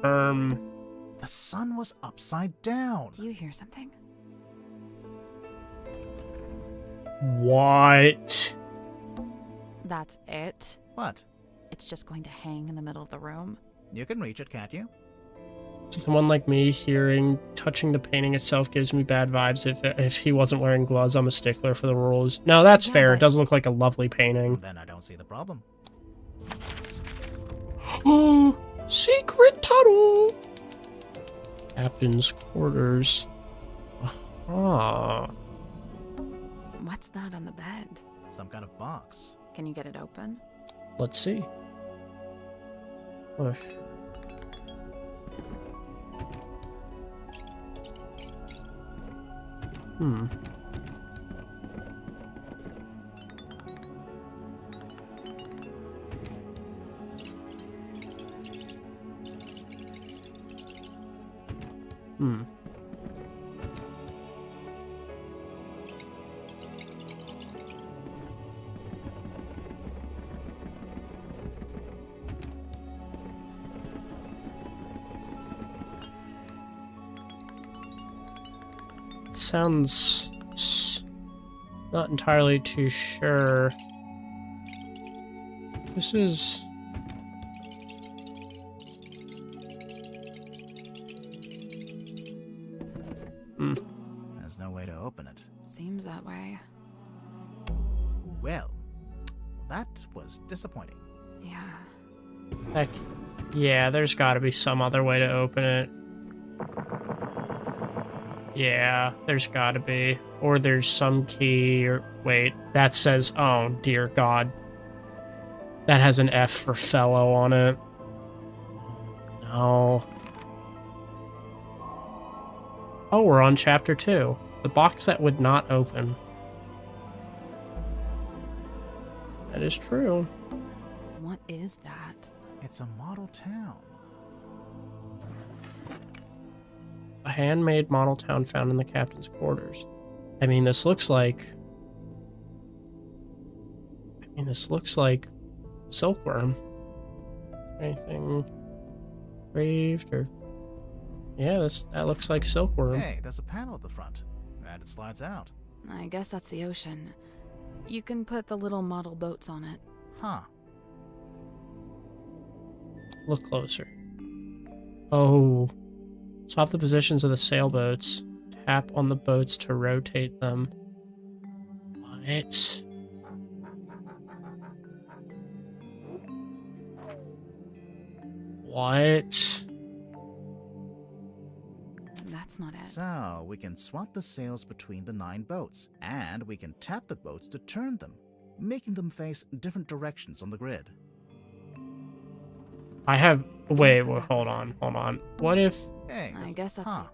The sun was upside down. Do you hear something? What? That's it? What? It's just going to hang in the middle of the room. You can reach it, can't you? Someone like me touching the painting itself gives me bad vibes. If he wasn't wearing gloves, I'm a stickler for the rules. No, that's Yeah, fair. but- It does look like a lovely painting. Then I don't see the problem. Oh, secret tunnel! Captain's quarters. Ah. What's that on the bed? Some kind of box. Can you get it open? Let's see. Push. Hmm. Hmm. Sounds not entirely too sure. This is There's no way to open it. Seems that way. Well, that was disappointing. Yeah. heck. Yeah, there's got to be some other way to open it. Yeah, there's got to be. Or there's some key, or wait, that says, oh dear God. That has an F for fellow on it. No. Oh, we're on chapter 2. The box that would not open. That is true. What is that? It's a model town. A handmade model town found in the captain's quarters. I mean, this looks like silkworm. Anything engraved or... Yeah, that looks like silkworm. Hey, there's a panel at the front, and it slides out. I guess that's the ocean. You can put the little model boats on it. Huh. Look closer. Oh. Swap the positions of the sailboats. Tap on the boats to rotate them. What? What? That's not it. So, we can swap the sails between the 9 boats, and we can tap the boats to turn them, making them face different directions on the grid. I have... Wait, hold on. What if... Hey, I guess that's huh.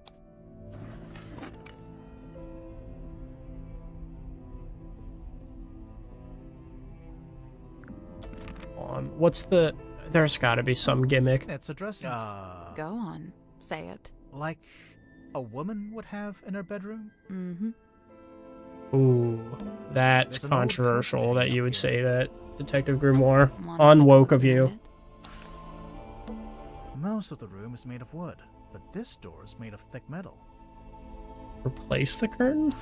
What's the... There's gotta be some gimmick. It's a dressing... Go on. Say it. like a woman would have in her bedroom? Mm-hmm. Ooh, that's There's an old controversial curtain that you up would here. say that, Detective Grimoire. Wanna Unwoke take a of look you. at it? Most of the room is made of wood, but this door is made of thick metal. Replace the curtain?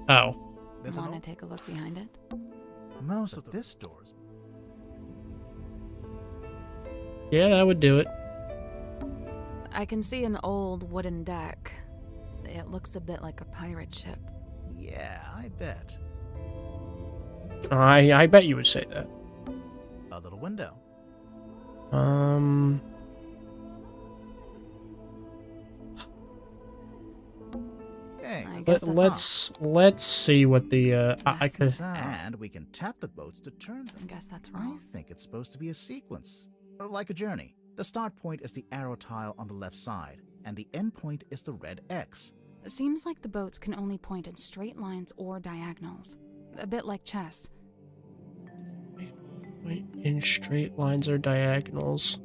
Oh. There's an Want to old... take a look behind it? Most of this door is... Yeah, that would do it. I can see an old wooden deck. It looks a bit like a pirate ship. Yeah, I bet. I bet you would say that. A little window. Hey, I guess that's let's see what the I could. and we can tap the boats to turn them. I guess that's I wrong. think it's supposed to be a sequence, like a journey. The start point is the arrow tile on the left side, and the end point is the red X. It seems like the boats can only point in straight lines or diagonals. A bit like chess. Wait, in straight lines or diagonals.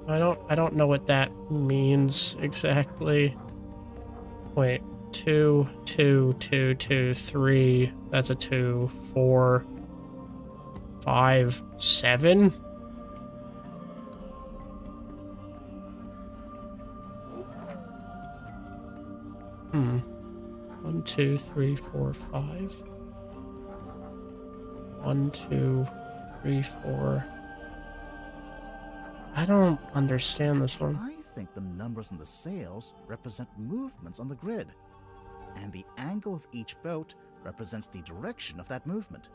I don't know what that means exactly. Wait, 2, 2, 2, 2, 3. That's a 2, 4, 5, 7. Hmm. 1, 2, 3, 4, 5. 1, 2, 3, 4. I don't understand this one. I think the numbers on the sails represent movements on the grid, and the angle of each boat represents the direction of that movement.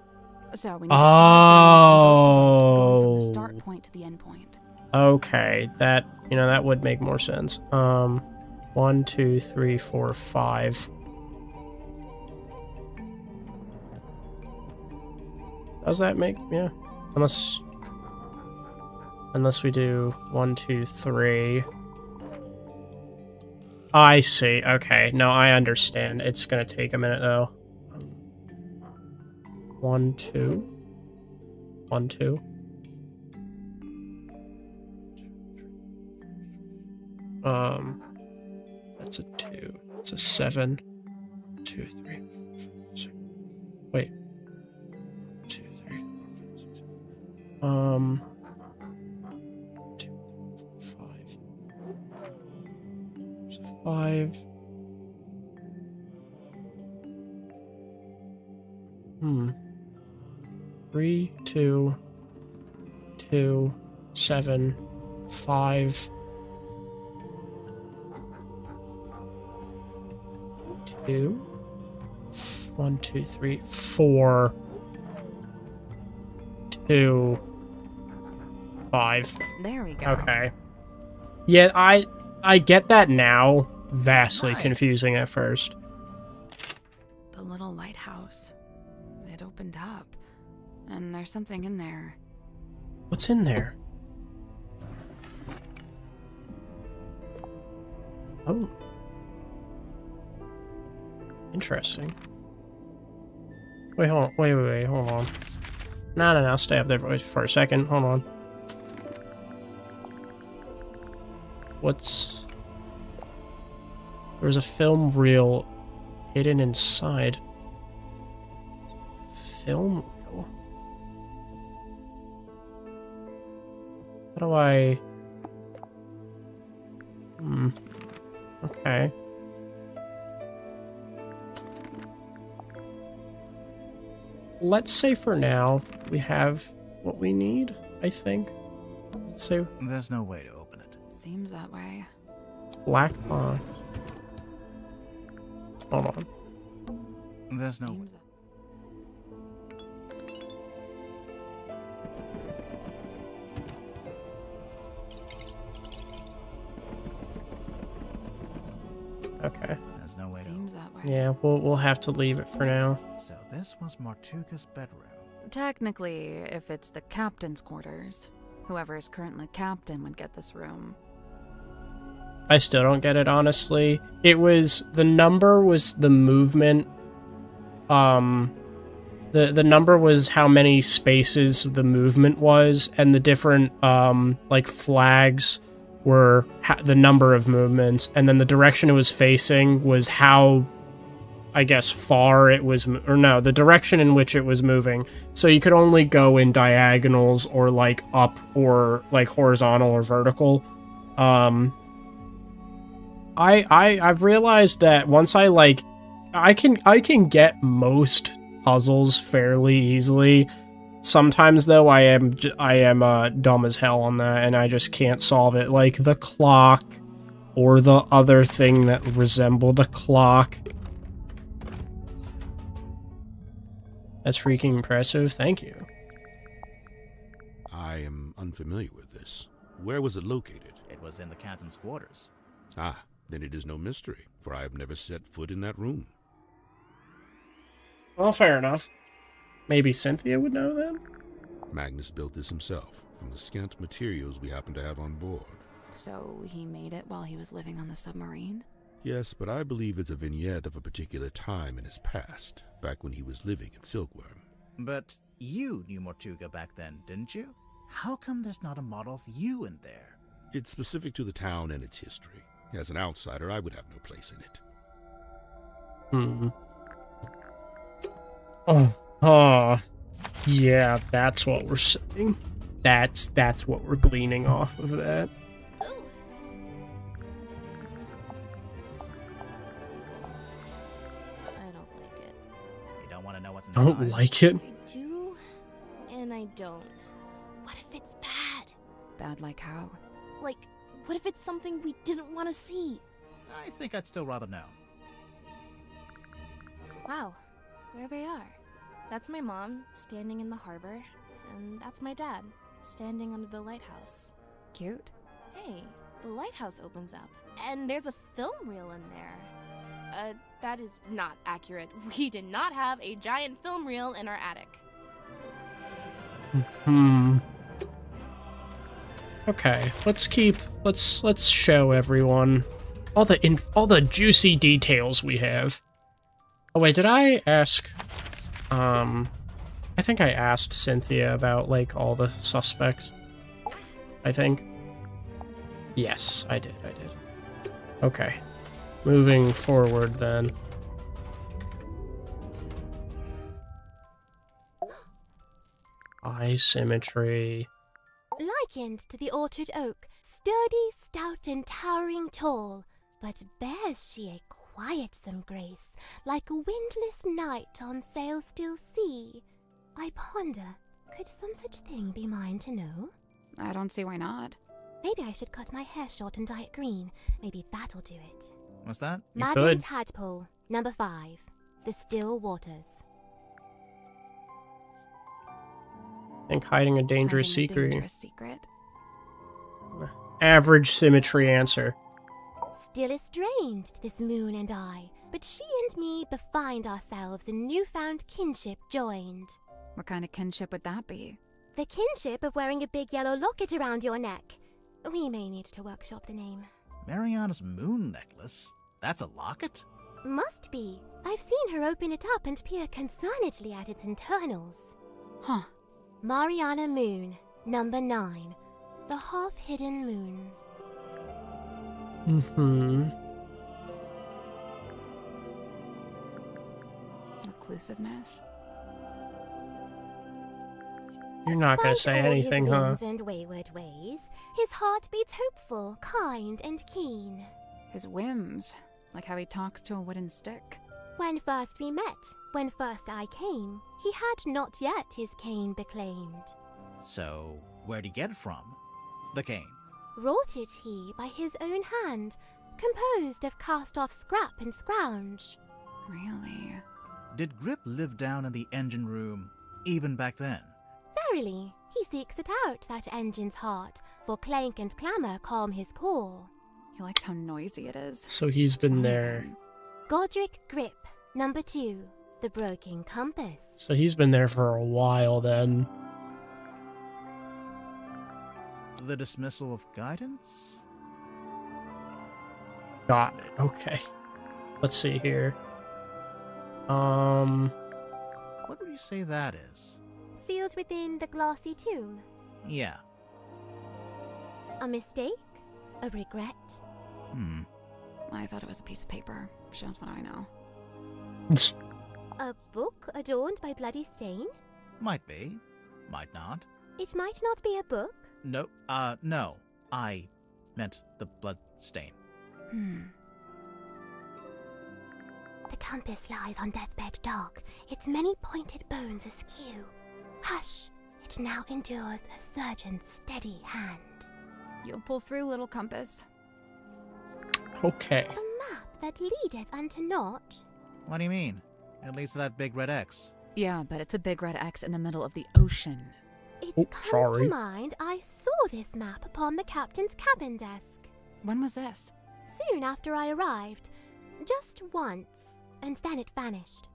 So we need to going from the Oh. start point to the end point. Okay, that that would make more sense. 1, 2, 3, 4, 5. Does that make unless we do 1, 2, 3. I see. Okay, no, I understand. It's gonna take a minute though. 1, 2. 1, 2. That's a 2. It's a 7. 2, 3, 4, 5, 6. Wait. 2, 3, 4, 5, 6. 2, 5. There's a 5. Hmm. 3, 2, 2, 7, 5. 2. 1, 2, 3, 4. 2, 5. There we go. Okay. Yeah, I get that now. Vastly Nice. confusing at first. The little lighthouse. It opened up. And there's something in there. What's in there? Oh. Interesting. Wait, hold on. Wait, hold on. No, stay up there for a second. Hold on. What's... There's a film reel hidden inside. Film reel? How do I... Okay. Let's say for now, we have what we need, I think. Let's say There's no way to open it. Seems that way. black box. Hold on. There's no way. Seems that- Okay. There's no way to Seems that way. Yeah, we'll have to leave it for now. So this was Martuga's bedroom. Technically, if it's the captain's quarters, whoever is currently captain would get this room. I still don't get it, honestly. It was... The number was the movement. The number was how many spaces the movement was, and the different, like, flags were the number of movements, and then the direction it was facing was how, I guess, far it was... Or no, the direction in which it was moving. So you could only go in diagonals, or, like, up, or, like, horizontal or vertical. I've realized that once I can get most puzzles fairly easily. Sometimes though I am dumb as hell on that and I just can't solve it, like the clock or the other thing that resembled a clock. That's freaking impressive. Thank you. I am unfamiliar with this. Where was it located? It was in the captain's quarters. Ah, then it is no mystery, for I have never set foot in that room. Well, fair enough. Maybe Cynthia would know then? Magnus built this himself, from the scant materials we happen to have on board. So he made it while he was living on the submarine? Yes, but I believe it's a vignette of a particular time in his past, back when he was living in Silkworm. But you knew Mortuga back then, didn't you? How come there's not a model of you in there? It's specific to the town and its history. As an outsider, I would have no place in it. Yeah, that's what we're saying. That's what we're gleaning off of that. I don't like it. You don't want to know what's I inside? don't like it. I do, and I don't. What if it's bad? Bad like how? Like, what if it's something we didn't want to see? I think I'd still rather know. Wow, there they are. That's my mom, standing in the harbor, and that's my dad, standing under the lighthouse. Cute. Hey, the lighthouse opens up, and there's a film reel in there. That is not accurate. We did not have a giant film reel in our attic. Okay, let's show everyone all the juicy details we have. Oh wait, did I ask? I think I asked Cynthia about like all the suspects. I think. Yes, I did. Okay, moving forward then. Eye symmetry. Likened to the orchard oak, sturdy, stout, and towering tall, but bears she a quietsome grace, like a windless night on sail-still sea. I ponder, could some such thing be mine to know? I don't see why not. Maybe I should cut my hair short and dye it green. Maybe that'll do it. What's that? Madam could. Tadpole, number 5, The Still Waters. I think hiding a dangerous Hiding a secret. dangerous secret. Average symmetry answer. Still estranged, this moon and I, but she and me befind ourselves in newfound kinship joined. What kind of kinship would that be? The kinship of wearing a big yellow locket around your neck. We may need to workshop the name. Mariana's moon necklace? That's a locket? Must be. I've seen her open it up and peer concernedly at its internals. Huh. Mariana Moon, number 9. The half-hidden moon. Inclusiveness. You're not gonna say Despite all anything, his huh? whims and wayward ways, his heart beats hopeful, kind, and keen. His whims. Like how he talks to a wooden stick. When first we met, when first I came, he had not yet his cane beclaimed. So, where'd he get it from? The cane. Wrought it he by his own hand, composed of cast-off scrap and scrounge. Really? Did Grip live down in the engine room, even back then? Verily, he seeks it out, that engine's heart, for clank and clamour calm his core. He likes how noisy it is. So he's been there. Godric Grip, number 2, The Broken Compass. So he's been there for a while then. The dismissal of guidance? Got it. Okay. Let's see here. What would you say that is? Sealed within the glassy tomb. Yeah. A mistake? A regret? I thought it was a piece of paper. Shows what I know. A book adorned by bloody stain? Might be. Might not. It might not be a book. No. No. I meant the blood stain. The compass lies on deathbed dark, its many pointed bones askew. Hush! It now endures a surgeon's steady hand. You'll pull through, little compass. Okay. A map that leadeth unto naught. What do you mean? It leads to that big red X. Yeah, but it's a big red X in the middle of the ocean. It comes to mind I saw this map upon the captain's cabin desk. When was this? Soon after I arrived. Just once, and then it vanished.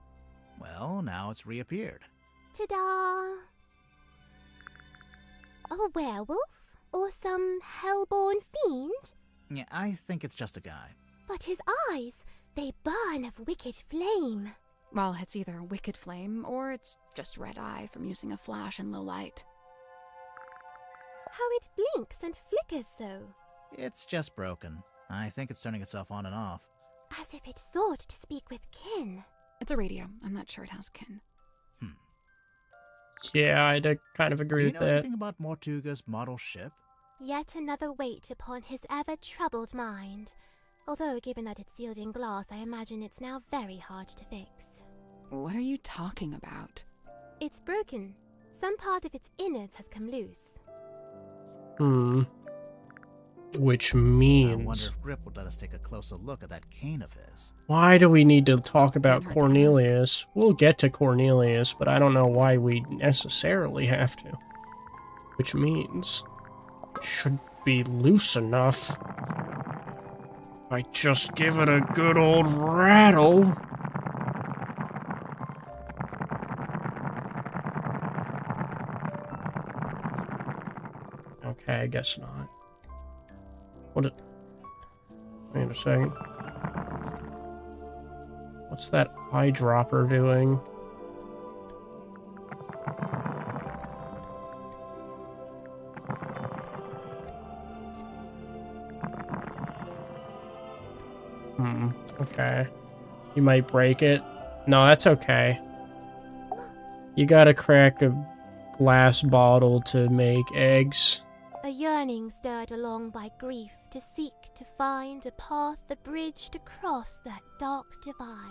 Well, now it's reappeared. Ta-da! A werewolf? Or some hellborn fiend? Yeah, I think it's just a guy. But his eyes, they burn of wicked flame. Well, it's either wicked flame, or it's just red eye from using a flash in low light. How it blinks and flickers so. It's just broken. I think it's turning itself on and off. As if it sought to speak with kin. It's a radio. I'm not sure it has kin. Yeah, I'd kind of agree with Do you know that. anything about Mortuga's model ship? Yet another weight upon his ever-troubled mind. Although, given that it's sealed in glass, I imagine it's now very hard to fix. What are you talking about? It's broken. Some part of its innards has come loose. Which I wonder means... if Grip would let us take a closer look at that cane of his. Why do we need to talk about Can't hurt to Cornelius? We'll get to Cornelius, but I don't know why we necessarily have to. Which means... it should be loose enough. If I just give it a good old rattle... Okay, I guess not. Wait a second. What's that eyedropper doing? Okay. You might break it. No, that's okay. You gotta crack a glass bottle to make eggs. A yearning stirred along by grief to seek to find a path, a bridge to cross that dark divide.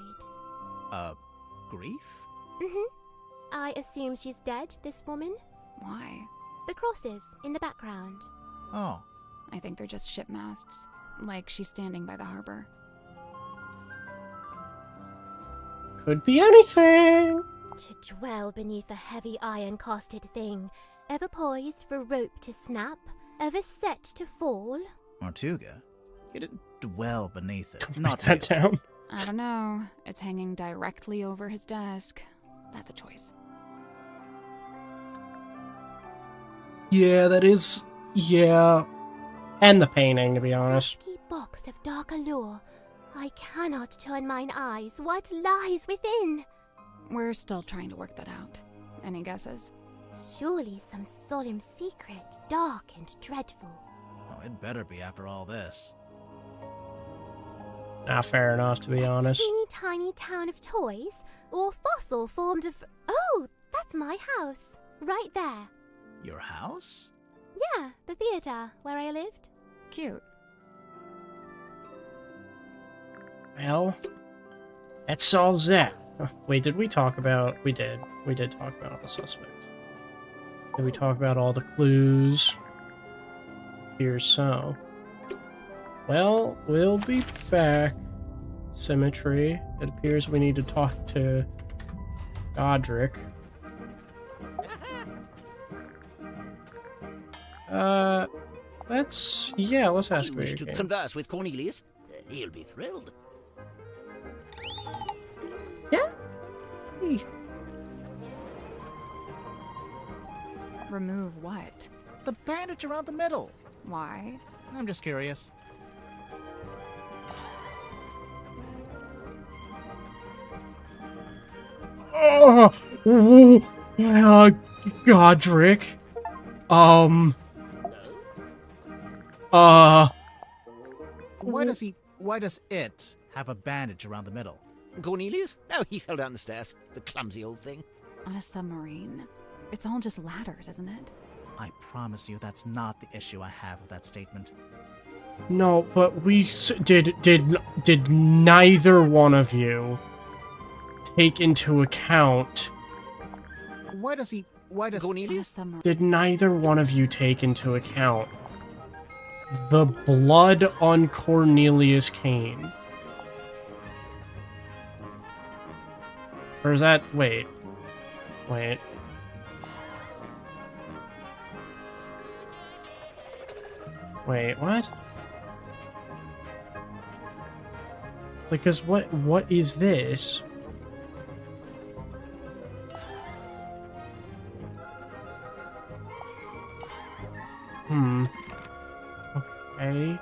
Grief? I assume she's dead, this woman? Why? The crosses in the background. Oh. I think they're just ship masts. Like she's standing by the harbor. Could be anything! To dwell beneath a heavy iron-casted thing, ever poised for rope to snap, ever set to fall. Mortuga? You didn't dwell beneath it. Write Not that really. down. I don't know. It's hanging directly over his desk. That's a choice. Yeah, that is... yeah. And the painting, to be honest. Dusky box of dark allure. I cannot turn mine eyes. What lies within? We're still trying to work that out. Any guesses? Surely some solemn secret, dark and dreadful. Oh, it better be after all this. Not fair enough, to be honest. Teeny tiny town of toys, or fossil formed of... Oh, that's my house. Right there. Your house? Yeah, the theater where I lived. Cute. Well, that solves that. Oh, wait, did we talk about... We did. We did talk about all the suspects. Did we talk about all the clues? Here's so. Well, we'll be back. Symmetry. It appears we need to talk to Godric. Let's ask You her wish to again. converse with Cornelius? He'll be thrilled. Remove what? The bandage around the middle. Why? I'm just curious. Godric. Why does it have a bandage around the middle? Cornelius? Oh, he fell down the stairs. The clumsy old thing. On a submarine. It's all just ladders, isn't it? I promise you that's not the issue I have with that statement. No, but we did neither one of you take into account? Why does Cornelius? Did neither one of you take into account the blood on Cornelius Kane? Or is that... Wait. Wait. Wait, what? Because what is this? Okay.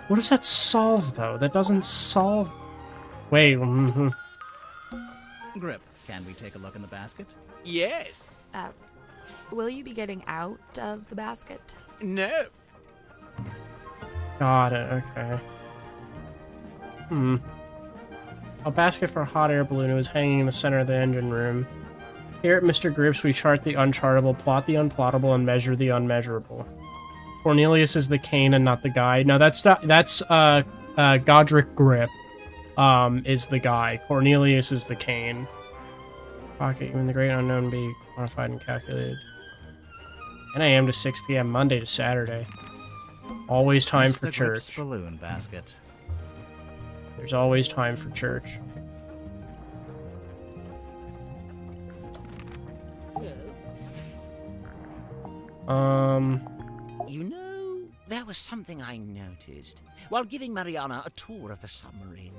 What does that solve, though? That doesn't solve... Wait, Grip, can we take a look in the basket? Yes. Will you be getting out of the basket? No. Got it, okay. A basket for a hot air balloon is hanging in the center of the engine room. Here at Mr. Grips, we chart the unchartable, plot the unplottable, and measure the unmeasurable. Cornelius is the Kane and not the guy. No, that's Godric Grip, is the guy. Cornelius is the Kane. Pocket, even the great unknown be quantified and calculated. 10 a.m. to 6 p.m. Monday to Saturday. Always time for Mr. church. Grip's balloon basket. There's always time for church. You know, there was something I noticed while giving Mariana a tour of the submarine.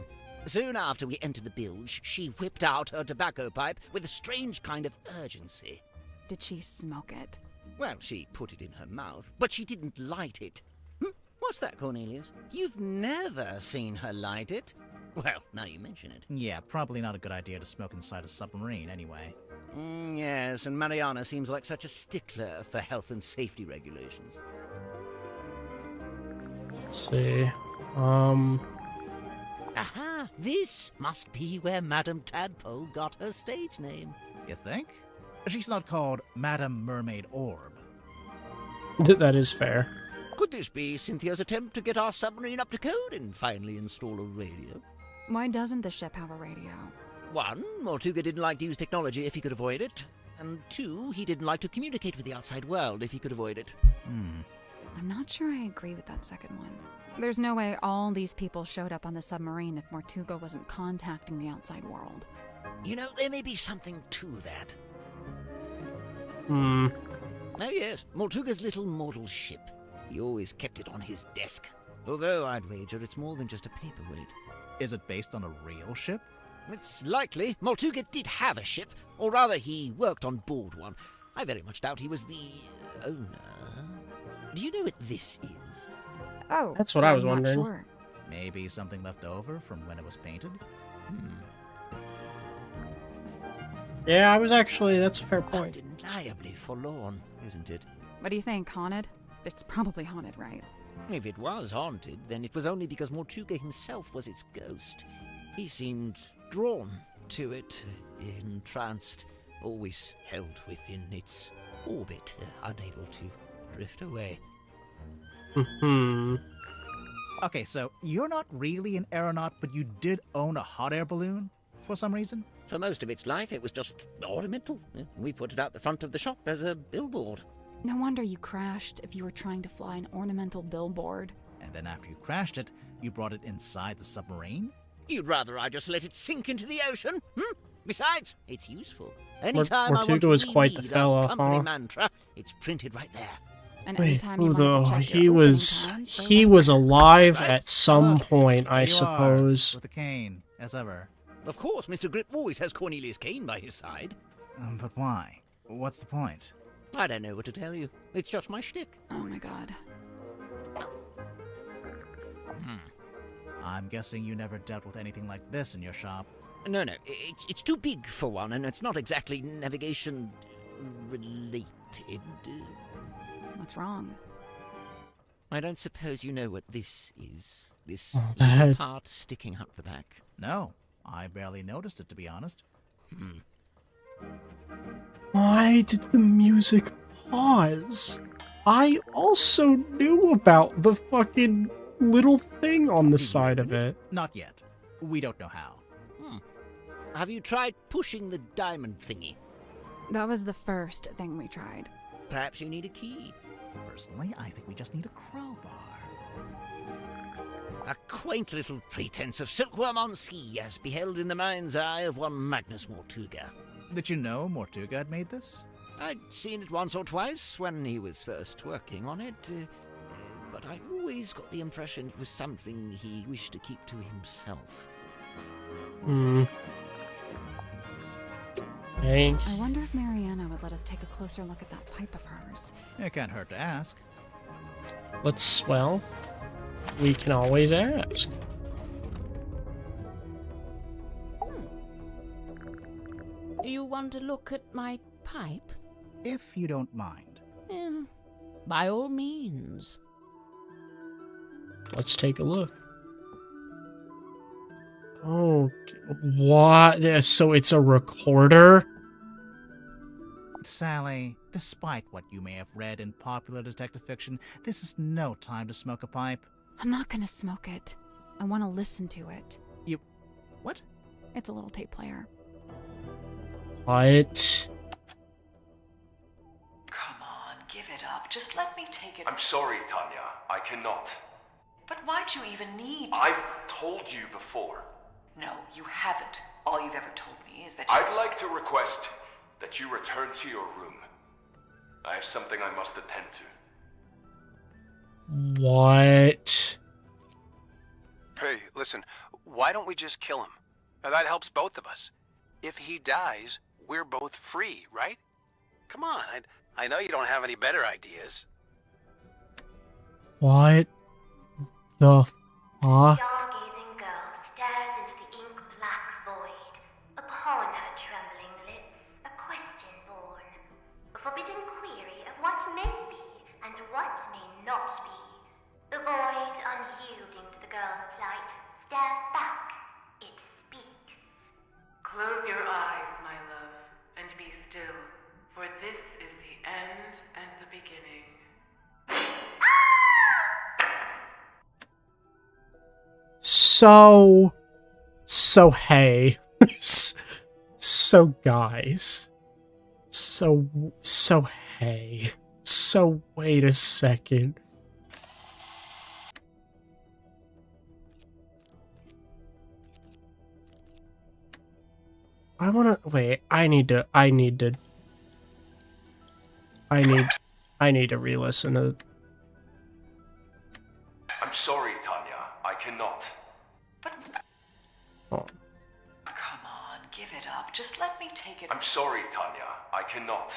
Soon after we entered the bilge, she whipped out her tobacco pipe with a strange kind of urgency. Did she smoke it? Well, she put it in her mouth, but she didn't light it. What's that, Cornelius? You've never seen her light it? Well, now you mention it. Yeah, probably not a good idea to smoke inside a submarine anyway. Yes, and Mariana seems like such a stickler for health and safety regulations. Let's see. Aha! This must be where Madame Tadpole got her stage name. You think? She's not called Madame Mermaid Orb. That is fair. Could this be Cynthia's attempt to get our submarine up to code and finally install a radio? Why doesn't the ship have a radio? 1, Mortuga didn't like to use technology if he could avoid it. And 2, he didn't like to communicate with the outside world if he could avoid it. I'm not sure I agree with that second one. There's no way all these people showed up on the submarine if Mortuga wasn't contacting the outside world. You know, there may be something to that. Hmm. Oh yes, Mortuga's little model ship. He always kept it on his desk. Although I'd wager it's more than just a paperweight. Is it based on a real ship? It's likely. Mortuga did have a ship, or rather he worked on board one. I very much doubt he was the owner. Do you know what this is? Oh, That's what I was I'm not wondering. Sure. Maybe something left over from when it was painted? Yeah, I was actually... That's a fair point. Undeniably forlorn, isn't it? What do you think, haunted? It's probably haunted, right? If it was haunted, then it was only because Mortuga himself was its ghost. He seemed drawn to it, entranced, always held within its orbit, unable to drift away. Okay, so you're not really an aeronaut, but you did own a hot air balloon for some reason? For most of its life, it was just ornamental. We put it out the front of the shop as a billboard. No wonder you crashed if you were trying to fly an ornamental billboard. And then after you crashed it, you brought it inside the submarine? You'd rather I just let it sink into the ocean? Besides, it's useful. Anytime I want Mortuga to was quite the reread fella, our company huh? mantra, it's printed right there. And Wait, anytime you though, wanted to check he your was... opening times, He was alive at some point, I There you are, suppose. with a cane, as ever. Of course, Mr. Grip always has Cornelius Kane by his side. But why? What's the point? I don't know what to tell you. It's just my shtick. Oh my god. I'm guessing you never dealt with anything like this in your shop. No, it's too big for one, and it's not exactly navigation related. What's wrong? I don't suppose you know what this is. This that's- part sticking out the back. No, I barely noticed it, to be honest. Why did the music pause? I also knew about the fucking little thing on the side of it. Not yet. We don't know how. Have you tried pushing the diamond thingy? That was the first thing we tried. Perhaps you need a key. Personally, I think we just need a crowbar. A quaint little pretense of silkworm on sea, as beheld in the mind's eye of one Magnus Mortuga. Did you know Mortuga had made this? I'd seen it once or twice when he was first working on it, but I always got the impression it was something he wished to keep to himself. Thanks. I wonder if Mariana would let us take a closer look at that pipe of hers. It can't hurt to ask. We can always ask. You want to look at my pipe? If you don't mind. By all means. Let's take a look. Oh, what? So it's a recorder? Sally, despite what you may have read in popular detective fiction, this is no time to smoke a pipe. I'm not gonna smoke it. I want to listen to it. What? It's a little tape player. What? Come on, give it up. Just let me take it. I'm sorry, Tanya. I cannot. But why'd you even need... I've told you before. No, you haven't. All you've ever told me is that I'd like to request that you return to your room. I have something I must attend to. What? Hey, listen, why don't we just kill him? Now, that helps both of us. If he dies, we're both free, right? Come on, I know you don't have any better ideas. What the fuck? Stargazing girl stares into the ink-black void. Upon her trembling lips, a question born. A forbidden query of what may be and what may not be. The void, unyielding to the girl's plight, stares back. It speaks. Close your eyes, my love, and be still, for this is the end and the beginning. So hey. So guys. So hey. So wait a second. I need to re-listen to. I'm sorry, Tanya. I cannot. Oh. Come on, give it up. Just let me take it. I'm sorry, Tanya. I cannot.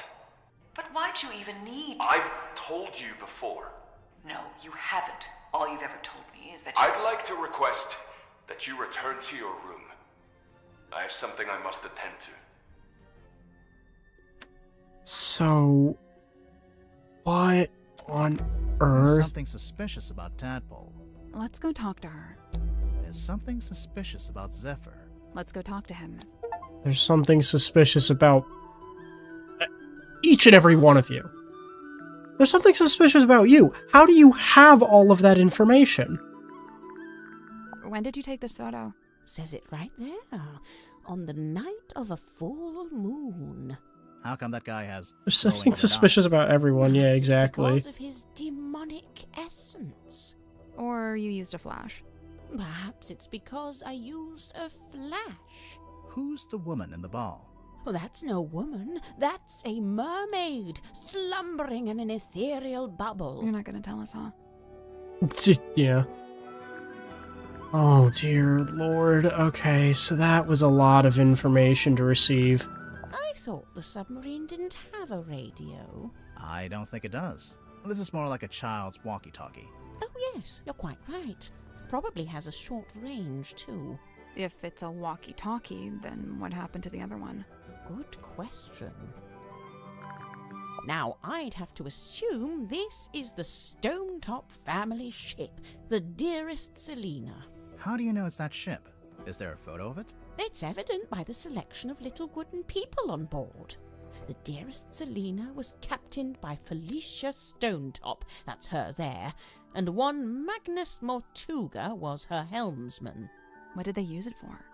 But why'd you even need... I've told you before. No, you haven't. All you've ever told me is that I'd like to request that you return to your room. I have something I must attend to. So, what on earth? There's something suspicious about Tadpole. Let's go talk to her. There's something suspicious about Zephyr. Let's go talk to him. There's something suspicious about each and every one of you. There's something suspicious about you. How do you have all of that information? When did you take this photo? Says it right there. On the night of a full moon. How come that guy has... There's something suspicious about everyone. Yeah, exactly. Because of his demonic essence. Or you used a flash. Perhaps it's because I used a flash. Who's the woman in the ball? Well, that's no woman. That's a mermaid, slumbering in an ethereal bubble. You're not gonna tell us, huh? Yeah. Oh, dear Lord. Okay, so that was a lot of information to receive. I thought the submarine didn't have a radio. I don't think it does. This is more like a child's walkie-talkie. Oh, yes, you're quite right. Probably has a short range, too. If it's a walkie-talkie, then what happened to the other one? Good question. Now, I'd have to assume this is the Stonetop family ship, the Dearest Selina. How do you know it's that ship? Is there a photo of it? It's evident by the selection of little wooden people on board. The Dearest Selina was captained by Felicia Stonetop, that's her there, and one Magnus Mortuga was her helmsman. What did they use it for?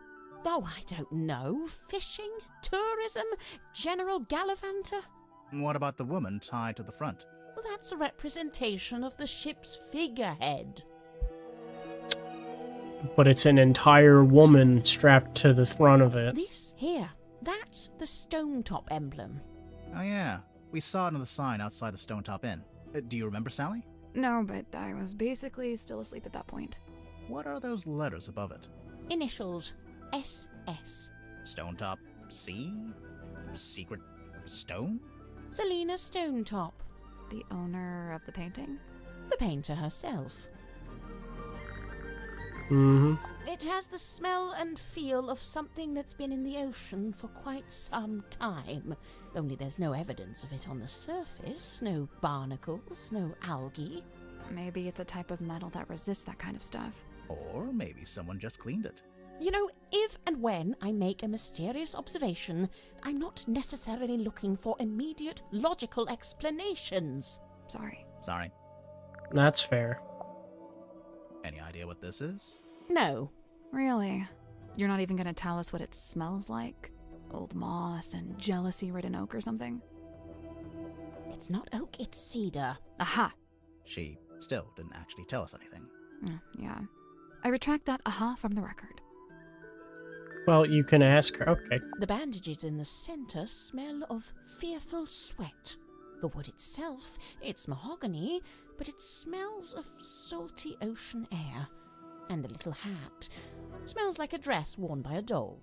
Oh, I don't know. Fishing? Tourism? General gallivanter? What about the woman tied to the front? Well, that's a representation of the ship's figurehead. But it's an entire woman strapped to the front of it. This here, that's the stone top emblem. Oh yeah, we saw it on the sign outside the Stone Top Inn. Do you remember, Sally? No, but I was basically still asleep at that point. What are those letters above it? Initials. SS. Stone Top C? Secret Stone? Selena Stonetop. The owner of the painting? The painter herself. Mm-hmm. It has the smell and feel of something that's been in the ocean for quite some time. Only there's no evidence of it on the surface. No barnacles, no algae. Maybe it's a type of metal that resists that kind of stuff. Or maybe someone just cleaned it. You know, if and when I make a mysterious observation, I'm not necessarily looking for immediate logical explanations. Sorry. Sorry. That's fair. Any idea what this is? No. Really? You're not even gonna tell us what it smells like? Old moss and jealousy-ridden oak or something? It's not oak, it's cedar. Aha! She still didn't actually tell us anything. Yeah. I retract that aha from the record. Well, you can ask her. Okay. The bandages in the center smell of fearful sweat. The wood itself, it's mahogany, but it smells of salty ocean air. And the little hat smells like a dress worn by a doll.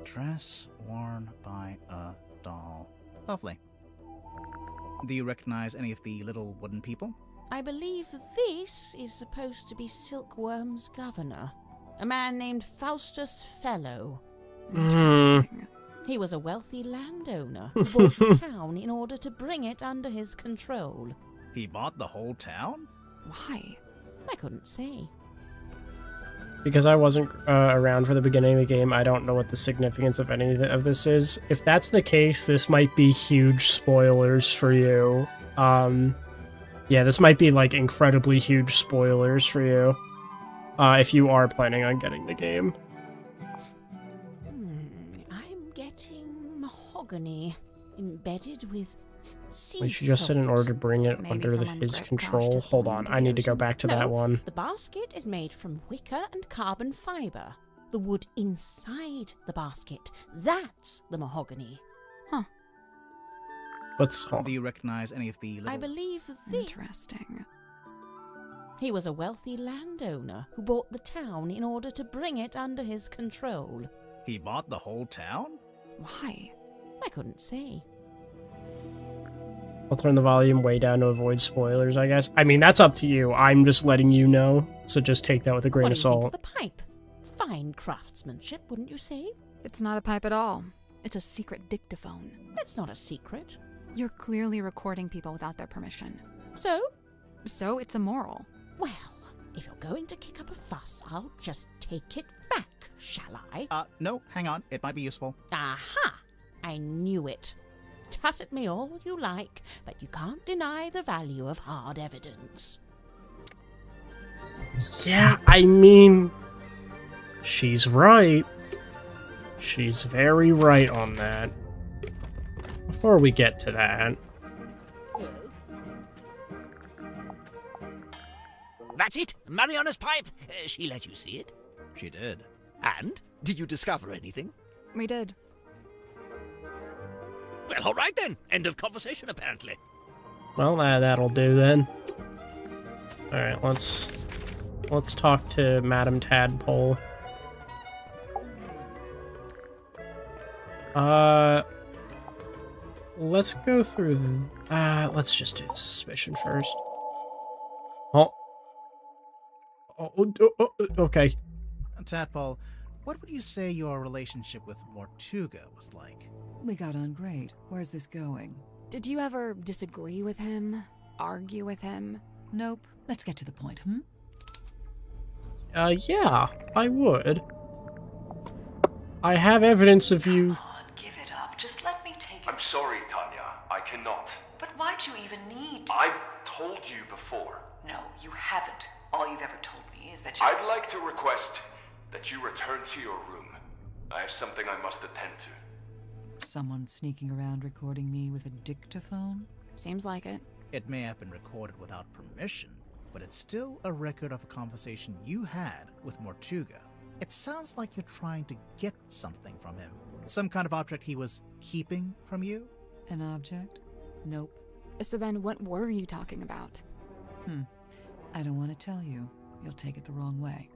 Dress worn by a doll. Lovely. Do you recognize any of the little wooden people? I believe this is supposed to be Silkworm's governor, a man named Faustus Fellow. Interesting. He was a wealthy landowner who bought the town in order to bring it under his control. He bought the whole town? Why? I couldn't say. Because I wasn't around for the beginning of the game, I don't know what the significance of any of this is. If that's the case, this might be huge spoilers for you. Yeah, this might be like incredibly huge spoilers for you. If you are planning on getting the game. I'm getting mahogany embedded with sea We should just said in salt. order to bring it Maybe under someone his Grit control. crashed Hold it on, into I the need to go ocean. back to No, that one. The basket is made from wicker and carbon fiber. The wood inside the basket, that's the mahogany. Do you recognize any of the little... I believe Interesting. He was a wealthy landowner who bought the town in order to bring it under his control. He bought the whole town? Why? I couldn't say. I'll turn the volume way down to avoid spoilers, I guess. I mean, that's up to you. I'm just letting you know, so just take that with a grain What of do you think salt. of the pipe? Fine craftsmanship, wouldn't you say? It's not a pipe at all. It's a secret dictaphone. That's not a secret. You're clearly recording people without their permission. So? So it's immoral. Well, if you're going to kick up a fuss, I'll just take it back, shall I? No, hang on. It might be useful. Aha! I knew it. Tut at me all you like, but you can't deny the value of hard evidence. Yeah, I mean... She's right. She's very right on that. Before we get to that... That's it, Mariana's pipe. She let you see it. She did. And? Did you discover anything? We did. Well, all right then. End of conversation, apparently. Well, that'll do then. Alright, let's talk to Madam Tadpole. Let's go through the... let's just do the suspicion first. Okay. Tadpole, what would you say your relationship with Mortuga was like? We got on great. Where's this going? Did you ever disagree with him? Argue with him? Nope. Let's get to the point, Yeah, I would. I have evidence of you... Come on, give it up. Just let me take it. I'm sorry, Tanya. I cannot. But why'd you even need... I've told you before. No, you haven't. All you've ever told me is that you... I'd like to request that you return to your room. I have something I must attend to. Someone sneaking around recording me with a dictaphone? Seems like it. It may have been recorded without permission, but it's still a record of a conversation you had with Mortuga. It sounds like you're trying to get something from him. Some kind of object he was keeping from you? An object? Nope. So then what were you talking about? I don't want to tell you. You'll take it the wrong way.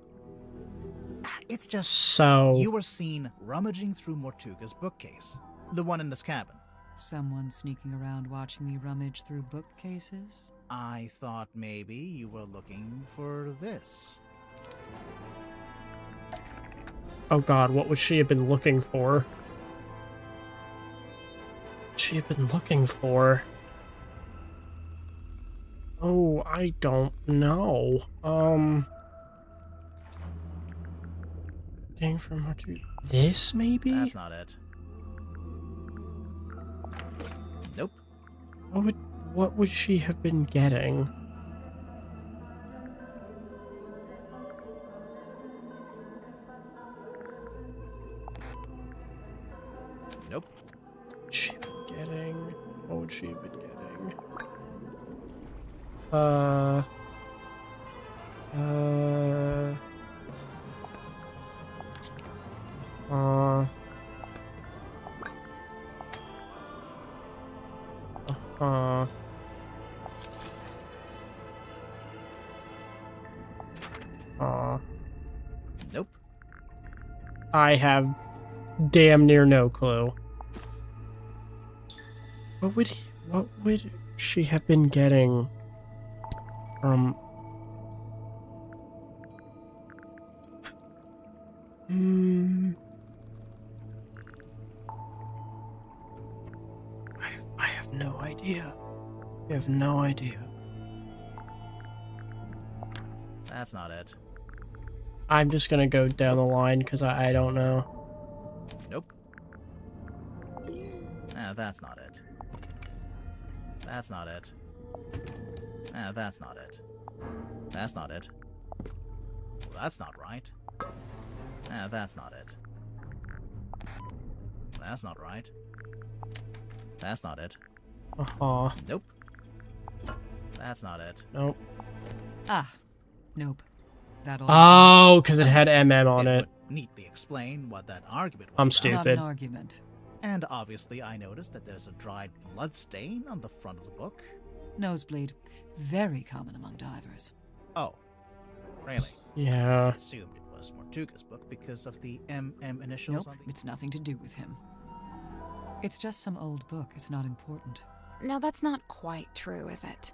It's just So you were seen rummaging through Mortuga's bookcase, the one in this cabin. Someone sneaking around watching me rummage through bookcases? I thought maybe you were looking for this. oh god, what would she have been looking for? She had been looking for. Oh, I don't know. Getting from her to this, maybe? That's not it. Nope. What would she have been getting? Nope. She been getting? What would she have been getting? Nope. I have damn near no clue. What would she have been getting from... I have no idea. I have no idea. That's not it. I'm just gonna go down the line because I don't know. Nope. That's not it. That's not it. That's not it. That's not it. Well, that's not right. That's not it. That's not right. That's not it. Nope. That's not it. Nope. Nope. That all. Oh, because it had MM on it. Would neatly explain what that argument was I'm about. stupid. Not an argument. And obviously I noticed that there's a dried blood stain on the front of the book. Nosebleed. Very common among divers. Oh. Really? Yeah. I assumed it was Mortuga's book because of the MM initials Nope, on the... it's nothing to do with him. It's just some old book. It's not important. Now that's not quite true, is it?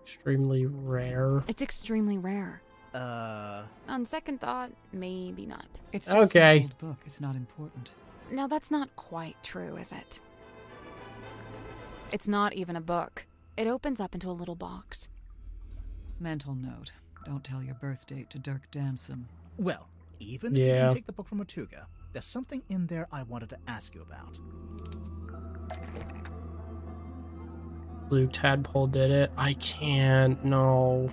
Extremely rare. It's extremely rare. Uh... On second thought, maybe not. It's just some old book. It's not important. Now that's not quite true, is it? It's not even a book. It opens up into a little box. Mental note. Don't tell your birth date to Dirk Dansom. Well, even if you didn't take the book from Mortuga, there's something in there I wanted to ask you about. Blue Tadpole did it. I can't. No.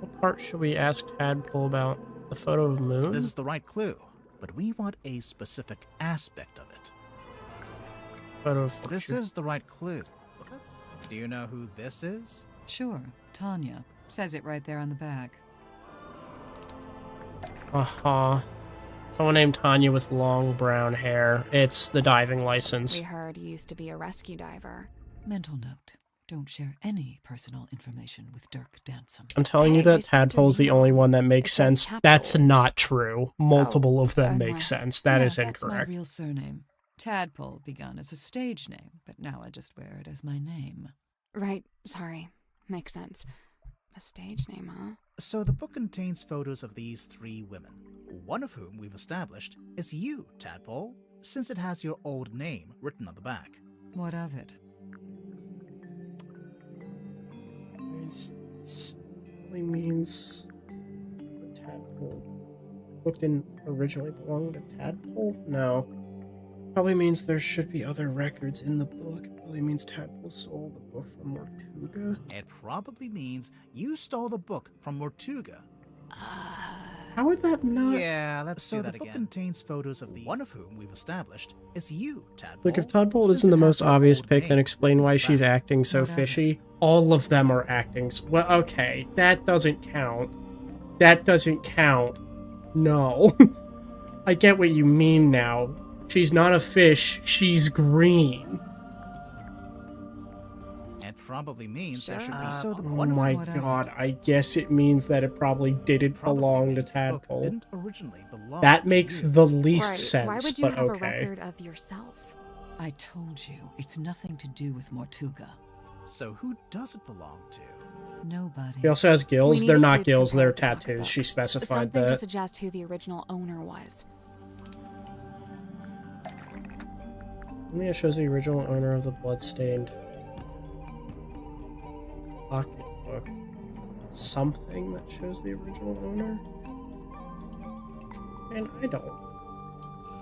What part should we ask Tadpole about? The photo of Moon? This is the right clue, but we want a specific aspect of it. Photo of This is the right clue. But do you know who this is? Sure, Tanya. Says it right there on the back. Someone named Tanya with long brown hair. It's the diving license. We heard you used to be a rescue diver. Mental note. Don't share any personal information with Dirk Dansom. I'm telling you that Tadpole's the only one that makes sense. That's not true. Multiple of them make sense. That is incorrect. That's my real surname. Tadpole begun as a stage name, but now I just wear it as my name. Right, sorry. Makes sense. A stage name, huh? So the book contains photos of these 3 women, one of whom we've established is you, Tadpole, since it has your old name written on the back. What of it? It only means Tadpole. Book didn't originally belong to Tadpole? No. probably means there should be other records in the book. It probably means Tadpole stole the book from Mortuga. It probably means you stole the book from Mortuga. How would that not? Yeah, let's do that again. So the book contains photos of one of whom we've established is you, Tadpole. Look, if Tadpole isn't the most obvious pick, then explain why she's acting so fishy. All of them are acting. Well, okay, that doesn't count. That doesn't count. No. I get what you mean now. She's not a fish, she's green. It probably means there should be oh my god, I guess it means that it probably didn't belong to Tadpole. Didn't originally belong that makes the least sense, Why would you but have okay. a record of yourself? I told you, it's nothing to do with Mortuga. So who does it belong to? Nobody. He also has gills. They're not gills, they're tattoos. She specified Something that. to suggest who the original owner was. Only it shows the original owner of the bloodstained pocketbook. Something that shows the original owner? Man, I don't.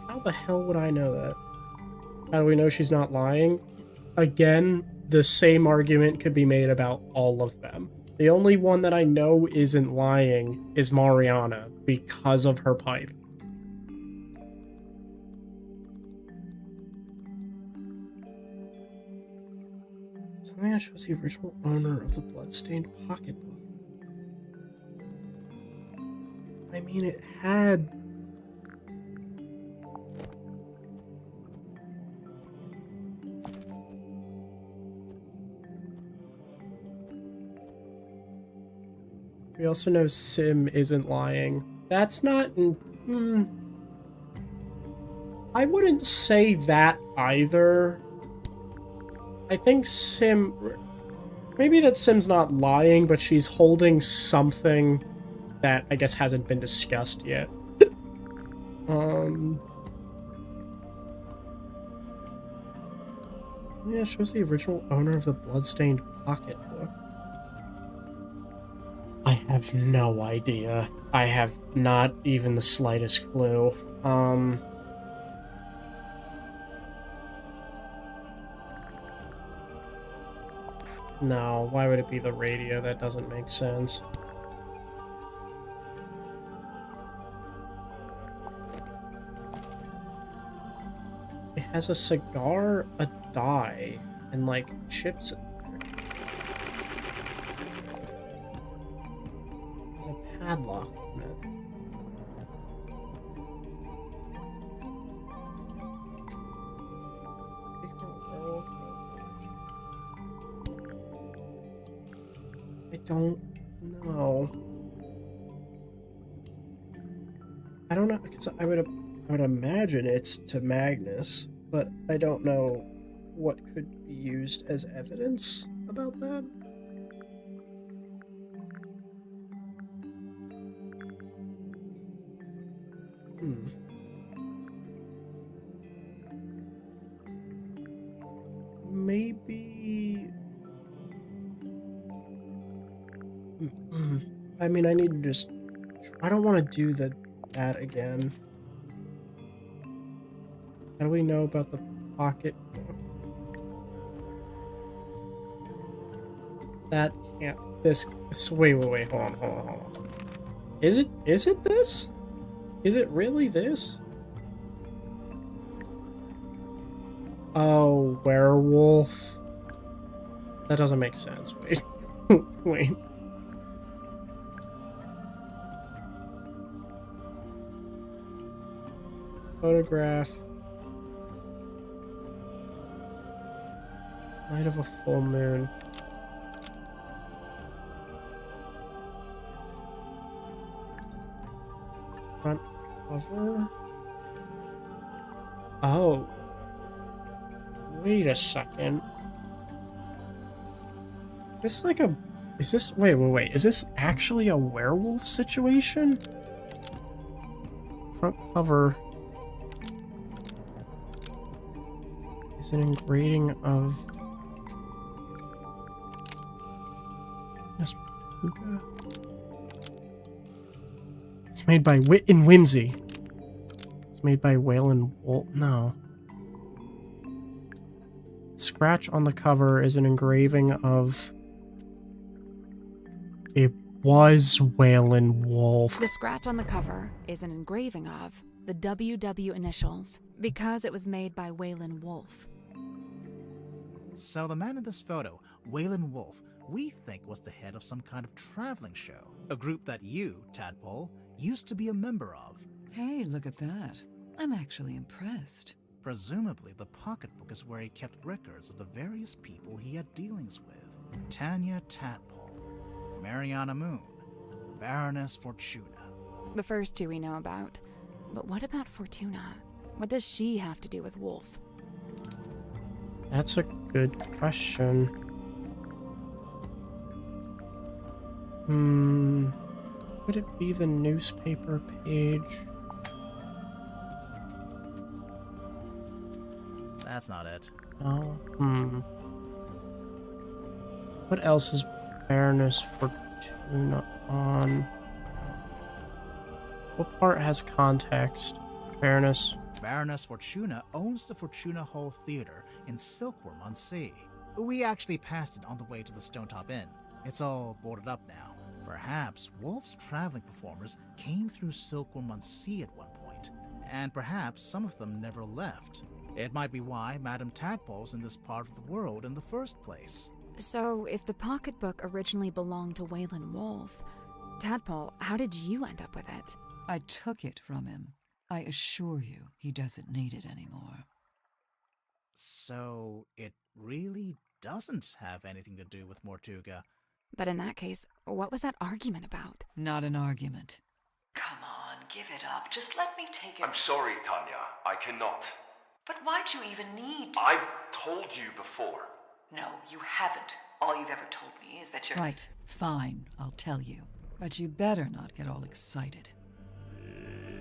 How the hell would I know that? How do we know she's not lying? Again, the same argument could be made about all of them. The only one that I know isn't lying is Mariana because of her pipe. Something that shows the original owner of the bloodstained pocketbook. I mean, it had... We also know Sim isn't lying. That's not... I wouldn't say that either. I think Sim... Maybe that Sim's not lying, but she's holding something that I guess hasn't been discussed yet. Yeah, it shows the original owner of the bloodstained pocketbook. I have no idea. I have not even the slightest clue. No, why would it be the radio? That doesn't make sense. It has a cigar, a die, and like chips in there. There's a padlock on it. I don't know. I don't know, because I would imagine it's to Magnus, but I don't know what could be used as evidence about that. Maybe... I mean, I need to just... I don't want to do that again. How do we know about the pocketbook? That can't... This... Wait, hold on. Is it this? Is it really this? Oh, werewolf. That doesn't make sense. Wait. Wait. Photograph. Night of a full moon. Front cover. Oh. Wait a second. Is this like a... Is this... Wait. Is this actually a werewolf situation? Front cover... is an engraving of... Puka? It's made by Wit and Whimsy. It's made by Waylon Wolt. No. scratch on the cover is an engraving of... It was Waylon Wolf. The scratch on the cover is an engraving of the WW initials because it was made by Waylon Wolf. So the man in this photo, Waylon Wolf, we think was the head of some kind of traveling show. A group that you, Tadpole, used to be a member of. Hey, look at that. I'm actually impressed. Presumably, the pocketbook is where he kept records of the various people he had dealings with. Tanya Tadpole, Mariana Moon, Baroness Fortuna. The first two we know about. But what about Fortuna? What does she have to do with Wolf? That's a good question. Would it be the newspaper page? That's not it. Oh, What else is Baroness Fortuna on? What part has context? Baroness Fortuna owns the Fortuna Hall Theater in Silkworm-on-Sea. We actually passed it on the way to the Stonetop Inn. It's all boarded up now. Perhaps Wolf's traveling performers came through Silkworm-on-Sea at one point, and perhaps some of them never left. It might be why Madame Tadpole's in this part of the world in the first place. So, if the pocketbook originally belonged to Waylon Wolf, Tadpole, how did you end up with it? I took it from him. I assure you, he doesn't need it anymore. So, it really doesn't have anything to do with Mortuga. But in that case, what was that argument about? Not an argument. Come on, give it up. Just let me take it. I'm sorry, Tanya. I cannot. But why'd you even need to? I've told you before. No, you haven't. All you've ever told me is that you're... Right, fine, I'll tell you. But you better not get all excited.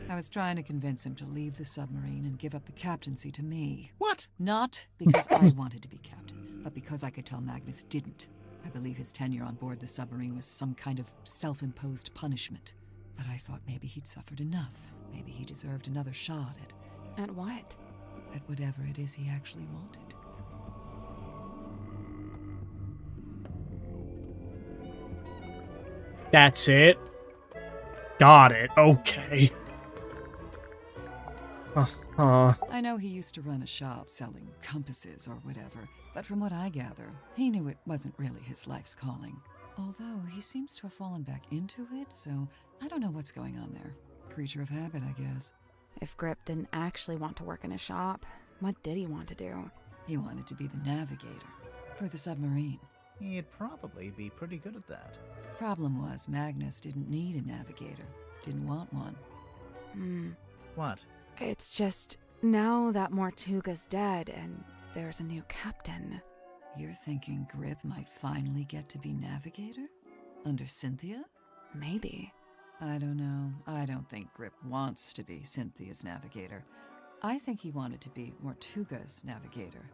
I was trying to convince him to leave the submarine and give up the captaincy to me. What? Not because I wanted to be captain, but because I could tell Magnus didn't. I believe his tenure on board the submarine was some kind of self-imposed punishment. But I thought maybe he'd suffered enough. Maybe he deserved another shot at... At what? At whatever it is he actually wanted. That's it? Got it. Okay. I know he used to run a shop selling compasses or whatever, but from what I gather, he knew it wasn't really his life's calling. Although he seems to have fallen back into it, so I don't know what's going on there. Creature of habit, I guess. If Grip didn't actually want to work in a shop, what did he want to do? He wanted to be the navigator for the submarine. He'd probably be pretty good at that. Problem was, Magnus didn't need a navigator. Didn't want one. What? It's just, now that Mortuga's dead and there's a new captain. You're thinking Grip might finally get to be navigator? Under Cynthia? Maybe. I don't know. I don't think Grip wants to be Cynthia's navigator. I think he wanted to be Mortuga's navigator.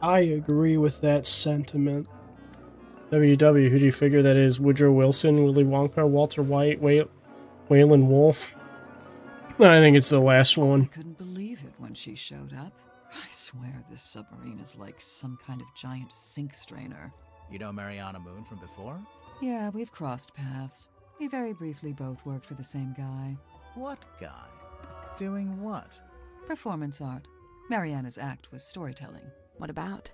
I agree with that sentiment. WW, who do you figure that is? Woodrow Wilson, Willy Wonka, Walter White, Waylon Wolf? I think it's the last one. I couldn't believe it when she showed up. I swear this submarine is like some kind of giant sink strainer. You know Mariana Moon from before? Yeah, we've crossed paths. We very briefly both worked for the same guy. What guy? Doing what? Performance art. Mariana's act was storytelling. What about?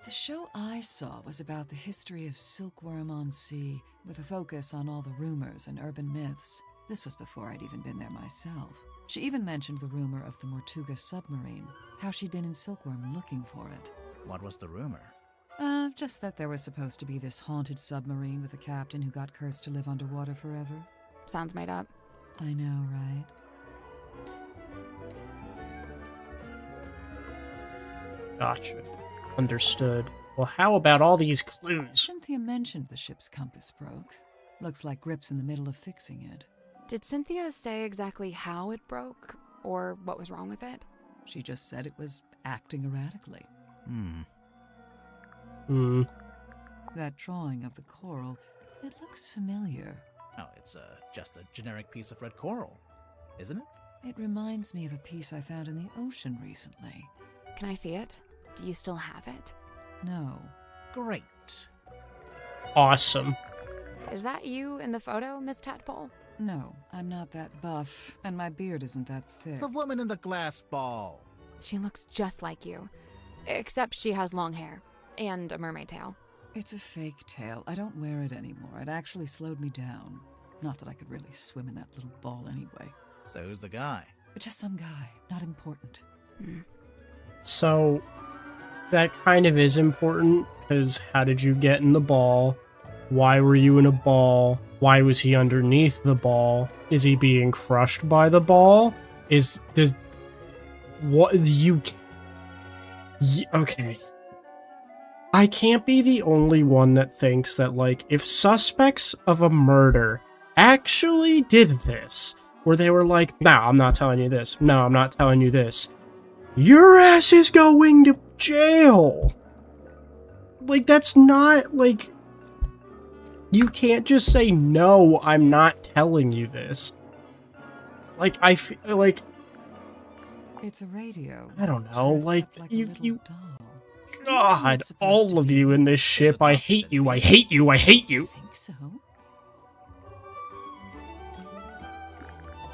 The show I saw was about the history of Silkworm-on-Sea, with a focus on all the rumors and urban myths. This was before I'd even been there myself. She even mentioned the rumor of the Mortuga submarine, how she'd been in Silkworm looking for it. What was the rumor? Just that there was supposed to be this haunted submarine with a captain who got cursed to live underwater forever. Sounds made up. I know, right? Gotcha. Understood. Well, how about all these clues? Cynthia mentioned the ship's compass broke. Looks like Grip's in the middle of fixing it. Did Cynthia say exactly how it broke, or what was wrong with it? She just said it was acting erratically. That drawing of the coral, it looks familiar. Oh, it's just a generic piece of red coral, isn't it? It reminds me of a piece I found in the ocean recently. Can I see it? Do you still have it? No. Great. Awesome. Is that you in the photo, Miss Tadpole? No, I'm not that buff, and my beard isn't that thick. The woman in the glass ball. She looks just like you. Except she has long hair. And a mermaid tail. It's a fake tail. I don't wear it anymore. It actually slowed me down. Not that I could really swim in that little ball anyway. So who's the guy? Just some guy. Not important. So, that kind of is important, because how did you get in the ball? Why were you in a ball? Why was he underneath the ball? Is he being crushed by the ball? Okay. I can't be the only one that thinks that, like, if suspects of a murder actually did this, where they were like, no, I'm not telling you this. No, I'm not telling you this. Your ass is going to jail. Like, that's not, like... You can't just say, no, I'm not telling you this. Like, I feel like... It's a radio. I don't know, like a you... doll. God, all of you in this ship, I hate you, I hate you, I hate you. Think so?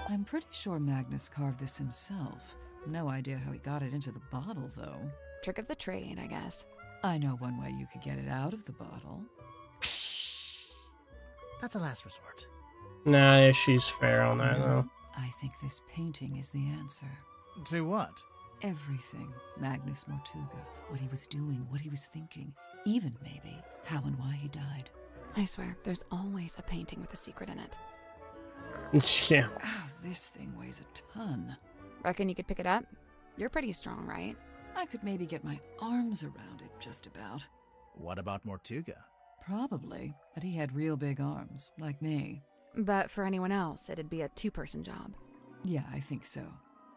I'm pretty sure Magnus carved this himself. No idea how he got it into the bottle, though. Trick of the trade, I guess. I know one way you could get it out of the bottle. That's a last resort. Nah, she's fair on that, though. I think this painting is the answer. To what? Everything. Magnus Mortuga. What he was doing, what he was thinking. Even, maybe, how and why he died. I swear, there's always a painting with a secret in it. Yeah. Oh, this thing weighs a ton. Reckon you could pick it up? You're pretty strong, right? I could maybe get my arms around it, just about. What about Mortuga? Probably, but he had real big arms, like me. But for anyone else, it'd be a two-person job. Yeah, I think so.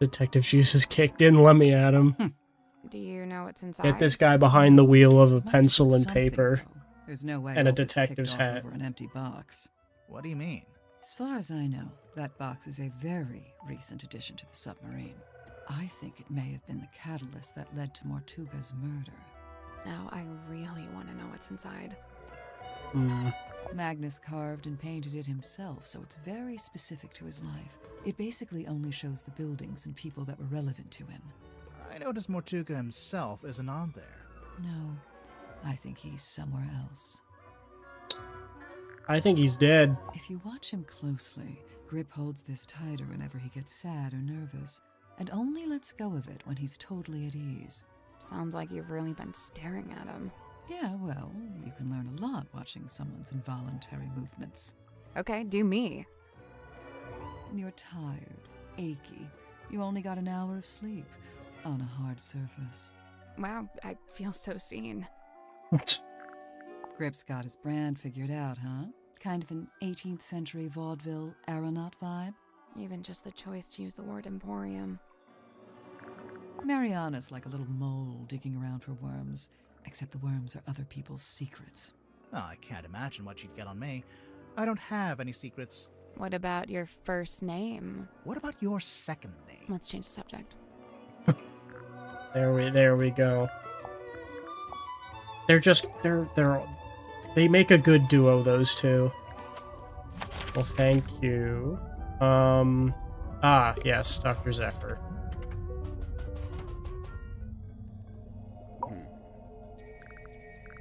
Detective Juice is kicked in, let me at him. Do you know what's inside? Get this guy behind the wheel of a Must have pencil been and something, paper. though. There's no way And a all this kicked detective's off hat. over an empty box. What do you mean? As far as I know, that box is a very recent addition to the submarine. I think it may have been the catalyst that led to Mortuga's murder. Now I really want to know what's inside. Magnus carved and painted it himself, so it's very specific to his life. It basically only shows the buildings and people that were relevant to him. I noticed Mortuga himself isn't on there. No, I think he's somewhere else. I think he's dead. If you watch him closely, Grip holds this tighter whenever he gets sad or nervous, and only lets go of it when he's totally at ease. Sounds like you've really been staring at him. Yeah, well, you can learn a lot watching someone's involuntary movements. Okay, do me. You're tired, achy. You only got an hour of sleep on a hard surface. Wow, I feel so seen. Grip's got his brand figured out, huh? Kind of an 18th century vaudeville aeronaut vibe? Even just the choice to use the word emporium. Mariana's like a little mole digging around for worms, except the worms are other people's secrets. Oh, I can't imagine what you'd get on me. I don't have any secrets. What about your first name? What about your second name? Let's change the subject. There we go. They make a good duo, those two. Well, thank you. Yes, Dr. Zephyr.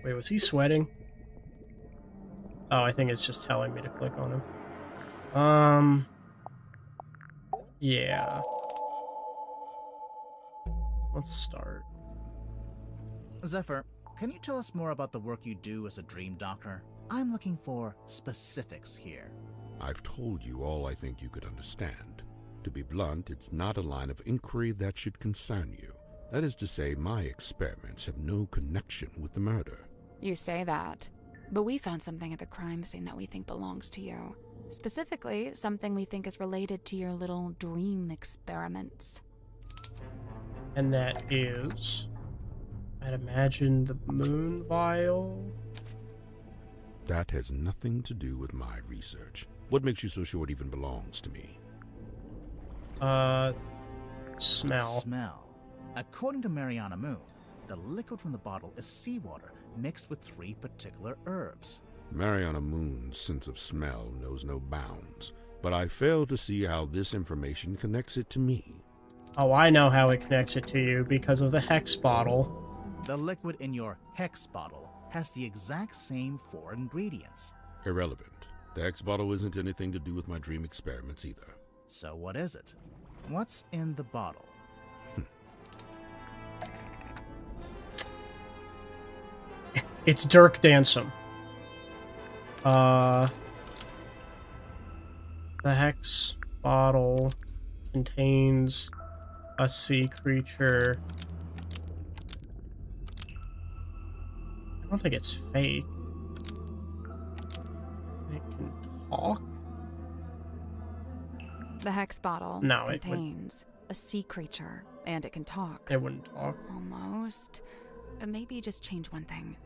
Wait, was he sweating? Oh, I think it's just telling me to click on him. Yeah. Let's start. Zephyr, can you tell us more about the work you do as a dream doctor? I'm looking for specifics here. I've told you all I think you could understand. To be blunt, it's not a line of inquiry that should concern you. That is to say, my experiments have no connection with the murder. You say that, but we found something at the crime scene that we think belongs to you. Specifically, something we think is related to your little dream experiments. And that is... I'd imagine the moon vial? That has nothing to do with my research. What makes you so sure it even belongs to me? Smell. Smell. According to Mariana Moon, The liquid from the bottle is seawater mixed with 3 particular herbs. Mariana Moon's sense of smell knows no bounds, but I fail to see how this information connects it to me. Oh, I know how it connects it to you, because of the hex bottle. The liquid in your hex bottle has the exact same 4 ingredients. Irrelevant. The Hex bottle isn't anything to do with my dream experiments either. So what is it? What's in the bottle? It's Dirk Dansum. The hex bottle contains a sea creature. I don't think it's fake. It can talk? The hex bottle No, contains a sea creature, and it can talk. It wouldn't talk. Almost. Maybe just change one thing.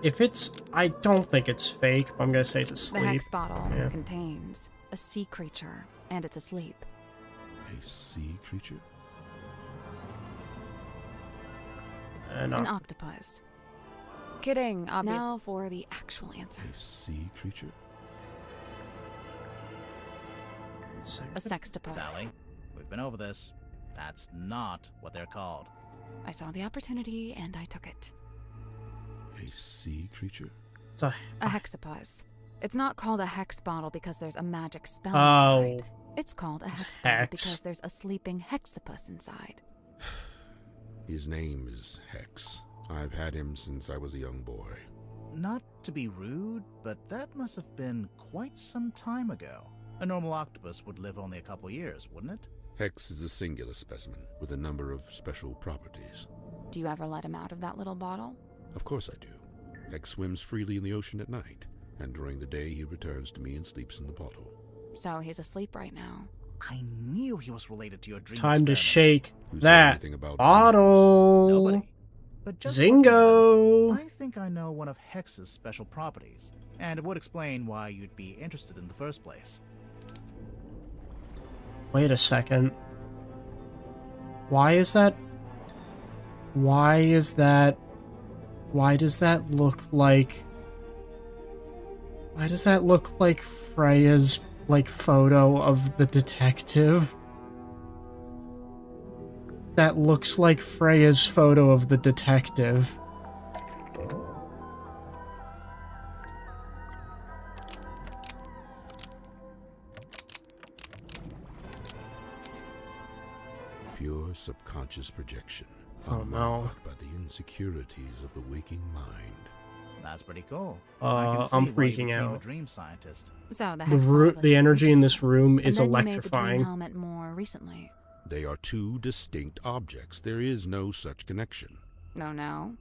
If it's... I don't think it's fake, but I'm gonna say it's asleep. The hex bottle Yeah. contains a sea creature, and it's asleep. A sea creature? An octopus. Kidding, obviously. Now for the actual answer. A sea creature? A sextopus. Sally, we've been over this. That's not what they're called. I saw the opportunity, and I took it. A sea creature? It's a hexapus. It's not called a hex bottle because there's a magic spell Oh. inside. It's called a hex bottle hex. because there's a sleeping hexapus inside. His name is Hex. I've had him since I was a young boy. Not to be rude, but that must have been quite some time ago. A normal octopus would live only a couple years, wouldn't it? Hex is a singular specimen with a number of special properties. Do you ever let him out of that little bottle? Of course I do. Hex swims freely in the ocean at night, and during the day he returns to me and sleeps in the bottle. So he's asleep right now. I knew he was related to your dream Time to experiments. shake Who said that anything about bottle. Nobody. But just Zingo! I think I know one of Hex's special properties, and it would explain why you'd be interested in the first place. Wait a second. Why is that? Why is that? Why does that look like? Why does that look like Freya's photo of the detective? That looks like Freya's photo of the detective. Pure subconscious projection. Oh, no. unmarred by the insecurities of the waking mind. That's pretty cool. I'm why you freaking became out. A dream scientist. So the The, hex bottle was the energy in this room and is then you made the electrifying. dream helmet more recently. They are two distinct objects. There is no such connection. No.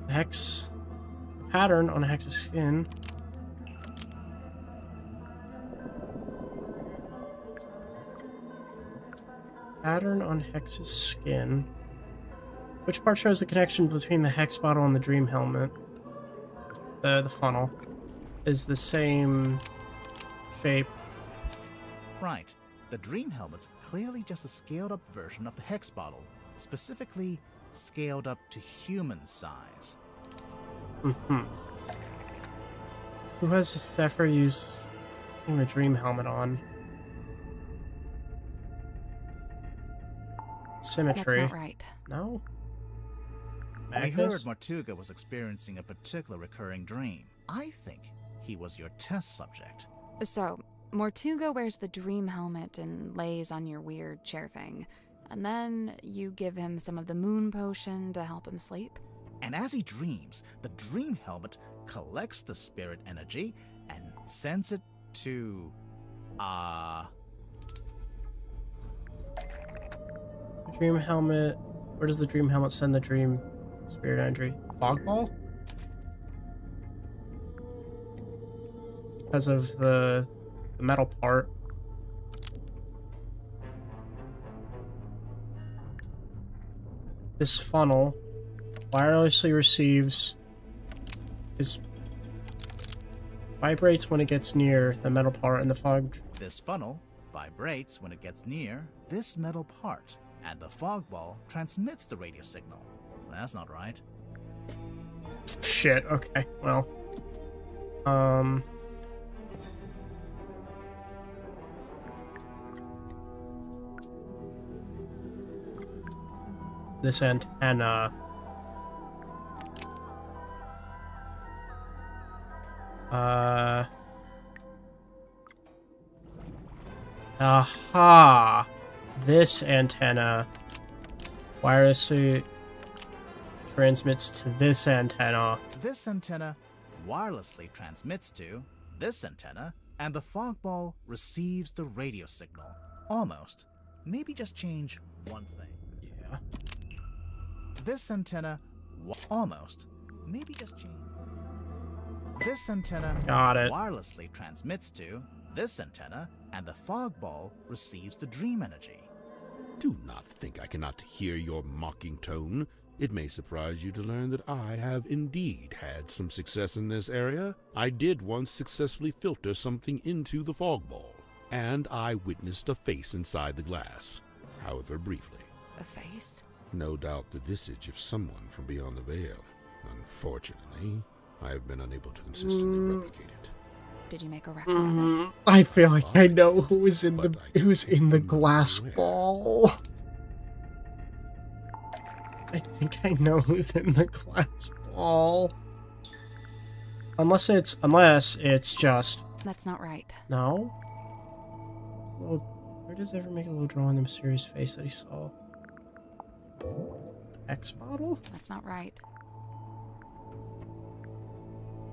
Hex pattern on a hex's skin. Pattern on hex's skin. Which part shows the connection between the hex bottle and the dream helmet? The funnel is the same shape. Right. The dream helmet's clearly just a scaled-up version of the hex bottle, specifically scaled up to human size. Who has Zephyr used the dream helmet on? Symmetry. That's not right. No? We Magnus? heard Martuga was experiencing a particular recurring dream. I think he was your test subject. So, Mortuga wears the dream helmet and lays on your weird chair thing. And then you give him some of the moon potion to help him sleep. And as he dreams, the dream helmet collects the spirit energy and sends it to... The dream helmet. Where does the dream helmet send the dream spirit energy? Fog ball? Because of the metal part. This funnel wirelessly receives vibrates when it gets near the metal part in the fog. This funnel vibrates when it gets near this metal part, and the fog ball transmits the radio signal. That's not right. Shit, okay, well. This antenna. Aha! This antenna wirelessly transmits to this antenna. This antenna wirelessly transmits to this antenna, and the fog ball receives the radio signal. Almost. Maybe just change one thing. Yeah. This antenna almost. Maybe just change. This antenna Got it. wirelessly transmits to this antenna, and the fog ball receives the dream energy. Do not think I cannot hear your mocking tone. It may surprise you to learn that I have indeed had some success in this area. I did once successfully filter something into the fog ball, and I witnessed a face inside the glass, however briefly. A face? No doubt the visage of someone from beyond the veil. Unfortunately, I have been unable to consistently replicate it. Did you make a record of it? I feel like I know who was in the glass ball. I think I know who's in the glass ball. Unless it's just... That's not right. No? Well, where does Ever make a little drawing the mysterious face that he saw? X bottle? That's not right.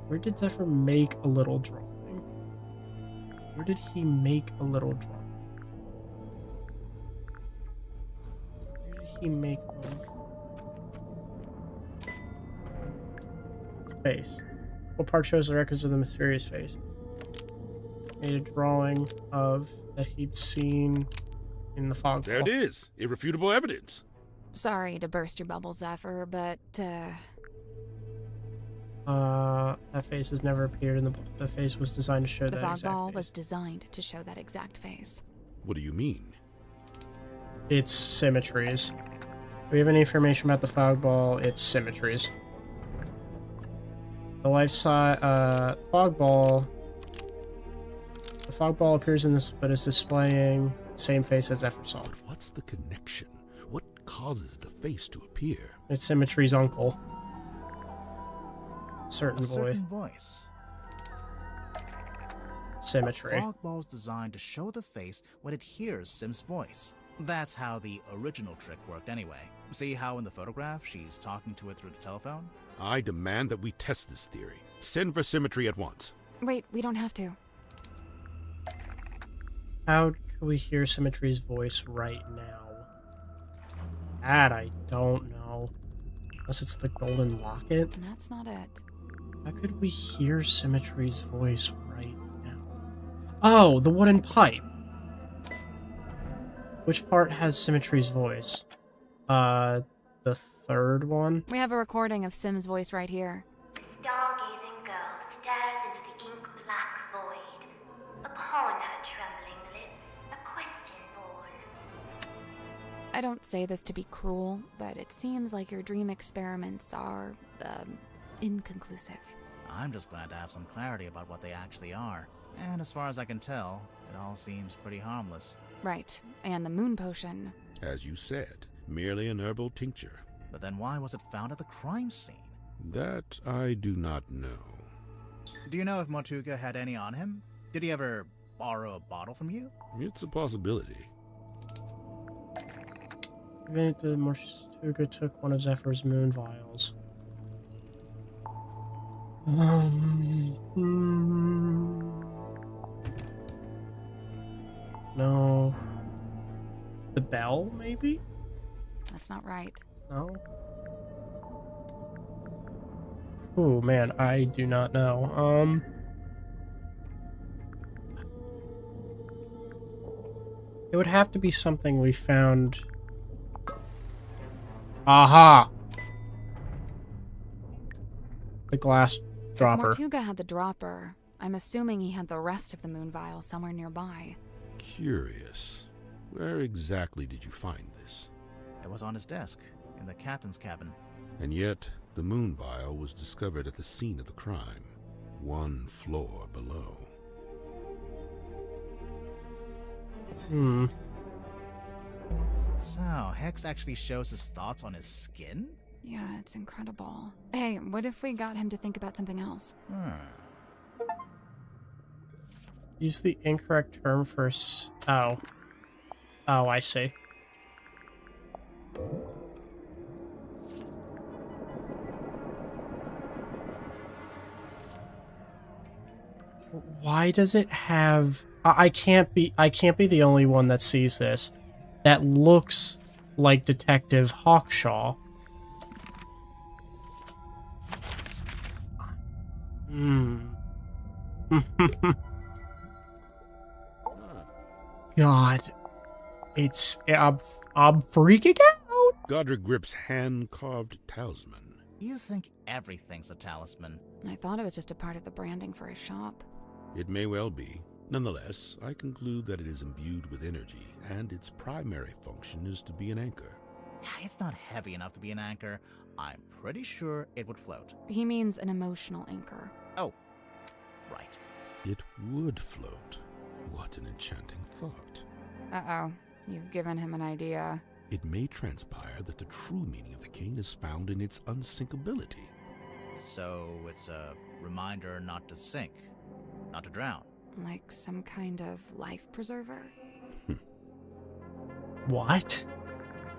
Where did Zephyr make a little drawing? Where did he make a little drawing? Where did he make a little drawing? Face. What part shows the records of the mysterious face? Made a drawing of that he'd seen in the fog. There it is. Irrefutable evidence. Sorry to burst your bubble, Zephyr, but, that face has never appeared in the face was designed to show the that fog exact ball face. was designed to show that exact face. What do you mean? It's symmetries. Do we have any information about the fog ball? It's symmetries. The life size, fog ball. The fog ball appears in this, but is displaying the same face as Zephyr saw. But what's the connection? What causes the face to appear? It's Symmetry's uncle. A Certain voice. Symmetry. A fog ball's designed to show the face when it hears Sim's voice. That's how the original trick worked anyway. See how in the photograph she's talking to it through the telephone? I demand that we test this theory. Send for Symmetry at once. Wait, we don't have to. How can we hear Symmetry's voice right now? That I don't know. Unless it's the golden locket. That's not it. How could we hear Symmetry's voice right now? Oh, the wooden pipe. Which part has Symmetry's voice? The third one? We have a recording of Sim's voice right here. The stargazing girl stares into the ink-black void. Upon her trembling lips, a question born. I don't say this to be cruel, but it seems like your dream experiments are, inconclusive. I'm just glad to have some clarity about what they actually are. And as far as I can tell, it all seems pretty harmless. Right, and the moon potion. As you said, merely an herbal tincture. But then why was it found at the crime scene? That I do not know. Do you know if Motuga had any on him? Did he ever borrow a bottle from you? It's a possibility. Even if the Mortuga took one of Zephyr's moon vials. No. The bell, maybe? That's not right. No. Oh man, I do not know. It would have to be something we found. Aha! The glass dropper. If Mortuga had the dropper, I'm assuming he had the rest of the moon vial somewhere nearby. Curious. Where exactly did you find this? It was on his desk, in the captain's cabin. And yet, the moon vial was discovered at the scene of the crime, 1 floor below. So, Hex actually shows his thoughts on his skin? Yeah, it's incredible. Hey, what if we got him to think about something else? Use the incorrect term for oh. Oh, I see. Why does it have... I can't be the only one that sees this. That looks like Detective Hawkshaw. God. I'm freaking out! Godric Grip's hand-carved talisman. You think everything's a talisman. I thought it was just a part of the branding for his shop. It may well be. Nonetheless, I conclude that it is imbued with energy, and its primary function is to be an anchor. It's not heavy enough to be an anchor. I'm pretty sure it would float. He means an emotional anchor. Oh, right. It would float. What an enchanting thought. Uh-oh. You've given him an idea. It may transpire that the true meaning of the cane is found in its unsinkability. So it's a reminder not to sink, not to drown. Like some kind of life preserver? What?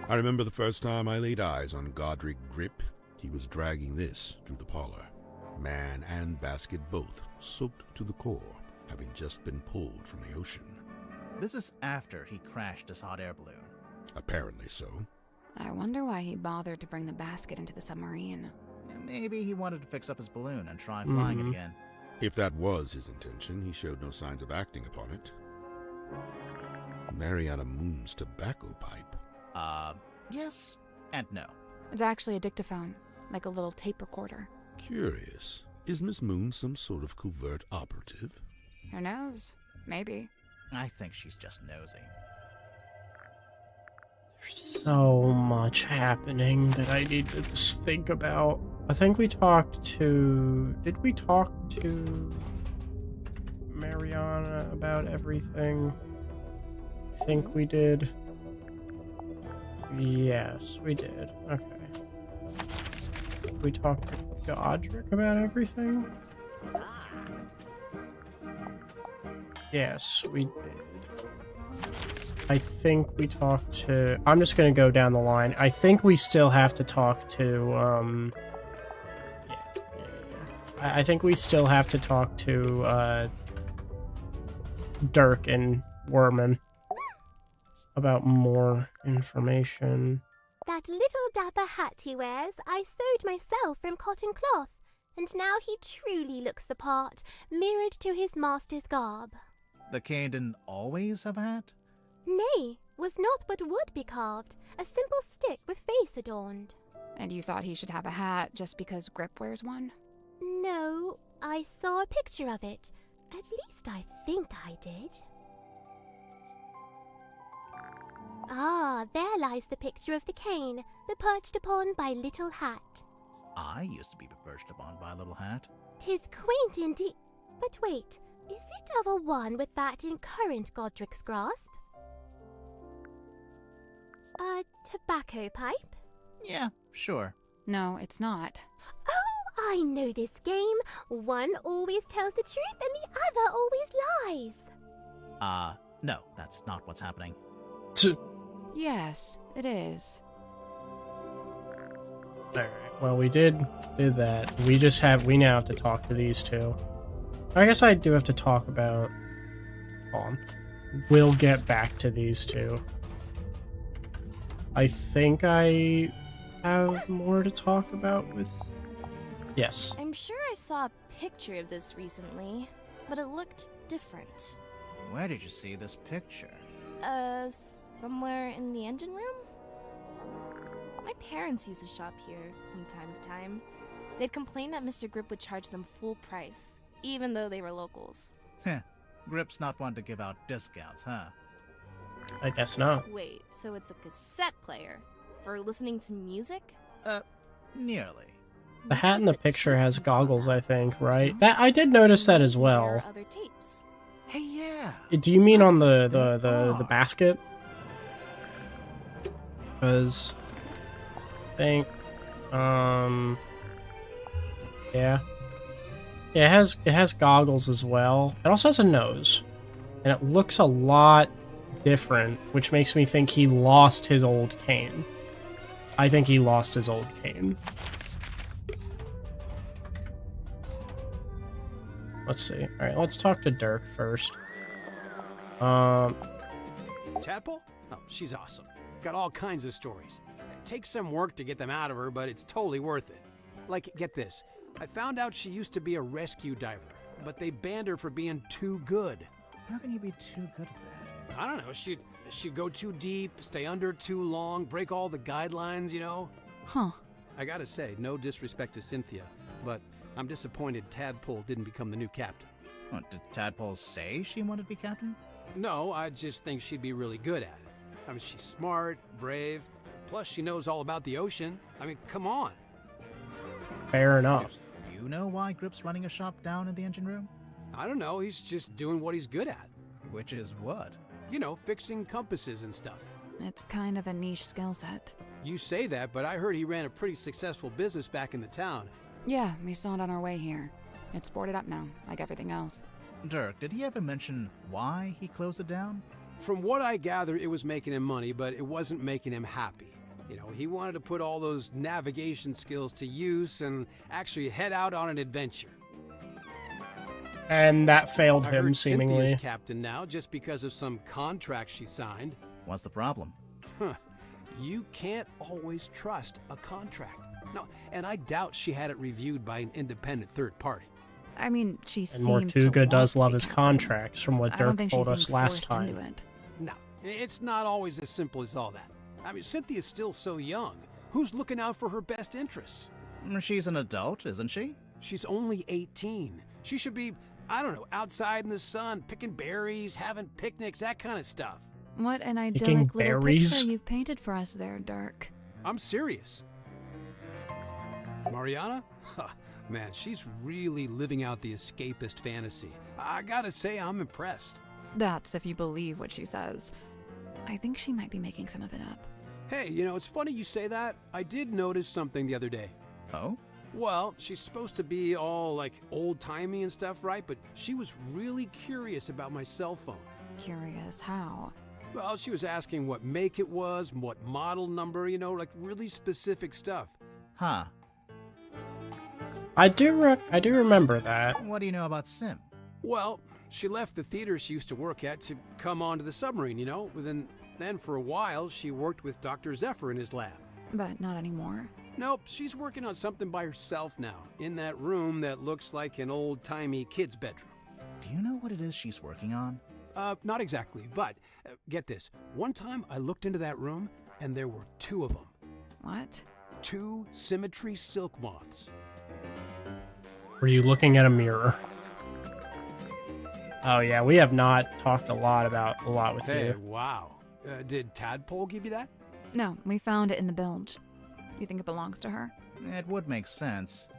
I remember the first time I laid eyes on Godric Grip. He was dragging this through the parlor. Man and basket both soaked to the core, having just been pulled from the ocean. This is after he crashed his hot air balloon. Apparently so. I wonder why he bothered to bring the basket into the submarine. Maybe he wanted to fix up his balloon and try flying it again. If that was his intention, he showed no signs of acting upon it. Mariana Moon's tobacco pipe. Yes and no. It's actually a dictaphone, like a little tape recorder. Curious. Is Miss Moon some sort of covert operative? Who knows? Maybe. I think she's just nosy. There's so much happening that I need to just think about. I think we talked to... Did we talk to Mariana about everything? I think we did. Yes, we did. Okay. We talked to Godric about everything? Yes, we did. I think we talked to... I'm just gonna go down the line. I think we still have to talk to, I think we still have to talk to, Dirk and Worman about more information. That little dapper hat he wears, I sewed myself from cotton cloth, and now he truly looks the part, mirrored to his master's garb. The cane didn't always have a hat? Nay, was not but would be carved, a simple stick with face adorned. And you thought he should have a hat just because Grip wears one? No, I saw a picture of it. At least I think I did. Ah, there lies the picture of the cane, the perched upon by little hat. I used to be perched upon by a little hat. 'Tis quaint indeed. But wait, is it of a one with that in current Godric's grasp? A tobacco pipe? Yeah, sure. No, it's not. Oh, I know this game. One always tells the truth and the other always lies. No, that's not what's happening. Yes, it is. Alright, well we did that. We now have to talk to these two. I guess I do have to talk about... Hold on. We'll get back to these two. I think I have more to talk about with... Yes. I'm sure I saw a picture of this recently, but it looked different. Where did you see this picture? Somewhere in the engine room? My parents used to shop here from time to time. They'd complain that Mr. Grip would charge them full price, even though they were locals. Heh, Grip's not one to give out discounts, huh? I guess not. Wait, so it's a cassette player for listening to music? Nearly. The hat in the picture has goggles, I think, right? That I did notice that as well. Other tapes. Hey, yeah. Do you mean on the basket? Because I think yeah. Yeah, it has goggles as well. It also has a nose. And it looks a lot different, which makes me think he lost his old cane. I think he lost his old cane. Let's see. Alright, let's talk to Dirk first. Tadpole? Oh, she's awesome. Got all kinds of stories. It takes some work to get them out of her, but it's totally worth it. Like, get this. I found out she used to be a rescue diver, but they banned her for being too good. How can you be too good at that? I don't know. She'd go too deep, stay under too long, break all the guidelines, you know? Huh. I gotta say, no disrespect to Cynthia, but I'm disappointed Tadpole didn't become the new captain. What, did Tadpole say she wanted to be captain? No, I just think she'd be really good at it. I mean, she's smart, brave, plus she knows all about the ocean. I mean, come on. Fair enough. Do you know why Grip's running a shop down in the engine room? I don't know, he's just doing what he's good at. Which is what? You know, fixing compasses and stuff. It's kind of a niche skill set. You say that, but I heard he ran a pretty successful business back in the town. Yeah, we saw it on our way here. It's boarded up now, like everything else. Dirk, did he ever mention why he closed it down? From what I gather, it was making him money, but it wasn't making him happy. You know, he wanted to put all those navigation skills to use and actually head out on an adventure. And that failed I him, heard seemingly. Cynthia's captain now just because of some contract she signed. What's the problem? Huh. You can't always trust a contract. No, and I doubt she had it reviewed by an independent third party. I mean, she And seems Mortuga does love his captain. contracts, from what I don't Dirk think told she's us being last forced into time. it. No, it's not always as simple as all that. I mean, Cynthia's still so young. Who's looking out for her best interests? She's an adult, isn't she? She's only 18. She should be, I don't know, outside in the sun, picking berries, having picnics, that kind of stuff. What an Picking idyllic little berries? picture you've painted for us there, Dirk. I'm serious. Mariana? Huh, man, she's really living out the escapist fantasy. I gotta say, I'm impressed. That's if you believe what she says. I think she might be making some of it up. Hey, you know, it's funny you say that. I did notice something the other day. Oh? Well, she's supposed to be all, like, old-timey and stuff, right? But she was really curious about my cell phone. Curious how? Well, she was asking what make it was, what model number, you know, like really specific stuff. Huh. I do remember that. What do you know about Sim? Well, she left the theater she used to work at to come onto the submarine, you know? Then for a while, she worked with Dr. Zephyr in his lab. But not anymore. Nope, she's working on something by herself now, in that room that looks like an old-timey kid's bedroom. Do you know what it is she's working on? Not exactly, but get this. One time I looked into that room, and there were 2 of them. What? 2 symmetry silk moths. Were you looking at a mirror? Oh yeah, we have not talked a lot with Hey, you. wow. Did Tadpole give you that? No, we found it in the bilge. You think it belongs to her? It would make sense.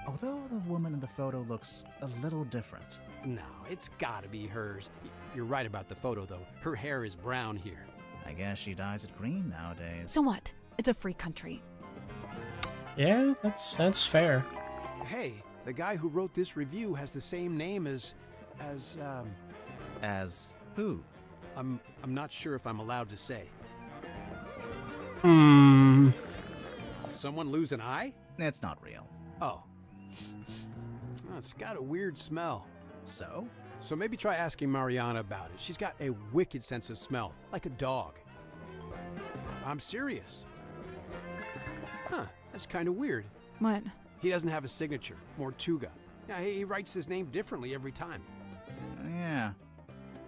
Although the woman in the photo looks a little different. No, it's gotta be hers. You're right about the photo, though. Her hair is brown here. I guess she dyes it green nowadays. So what? It's a free country. Yeah, that's fair. Hey, the guy who wrote this review has the same name as who? I'm not sure if I'm allowed to say. Someone lose an eye? It's not real. Oh. It's got a weird smell. So? So maybe try asking Mariana about it. She's got a wicked sense of smell, like a dog. I'm serious. Huh, that's kind of weird. What? He doesn't have a signature, Mortuga. Yeah, he writes his name differently every time. Yeah.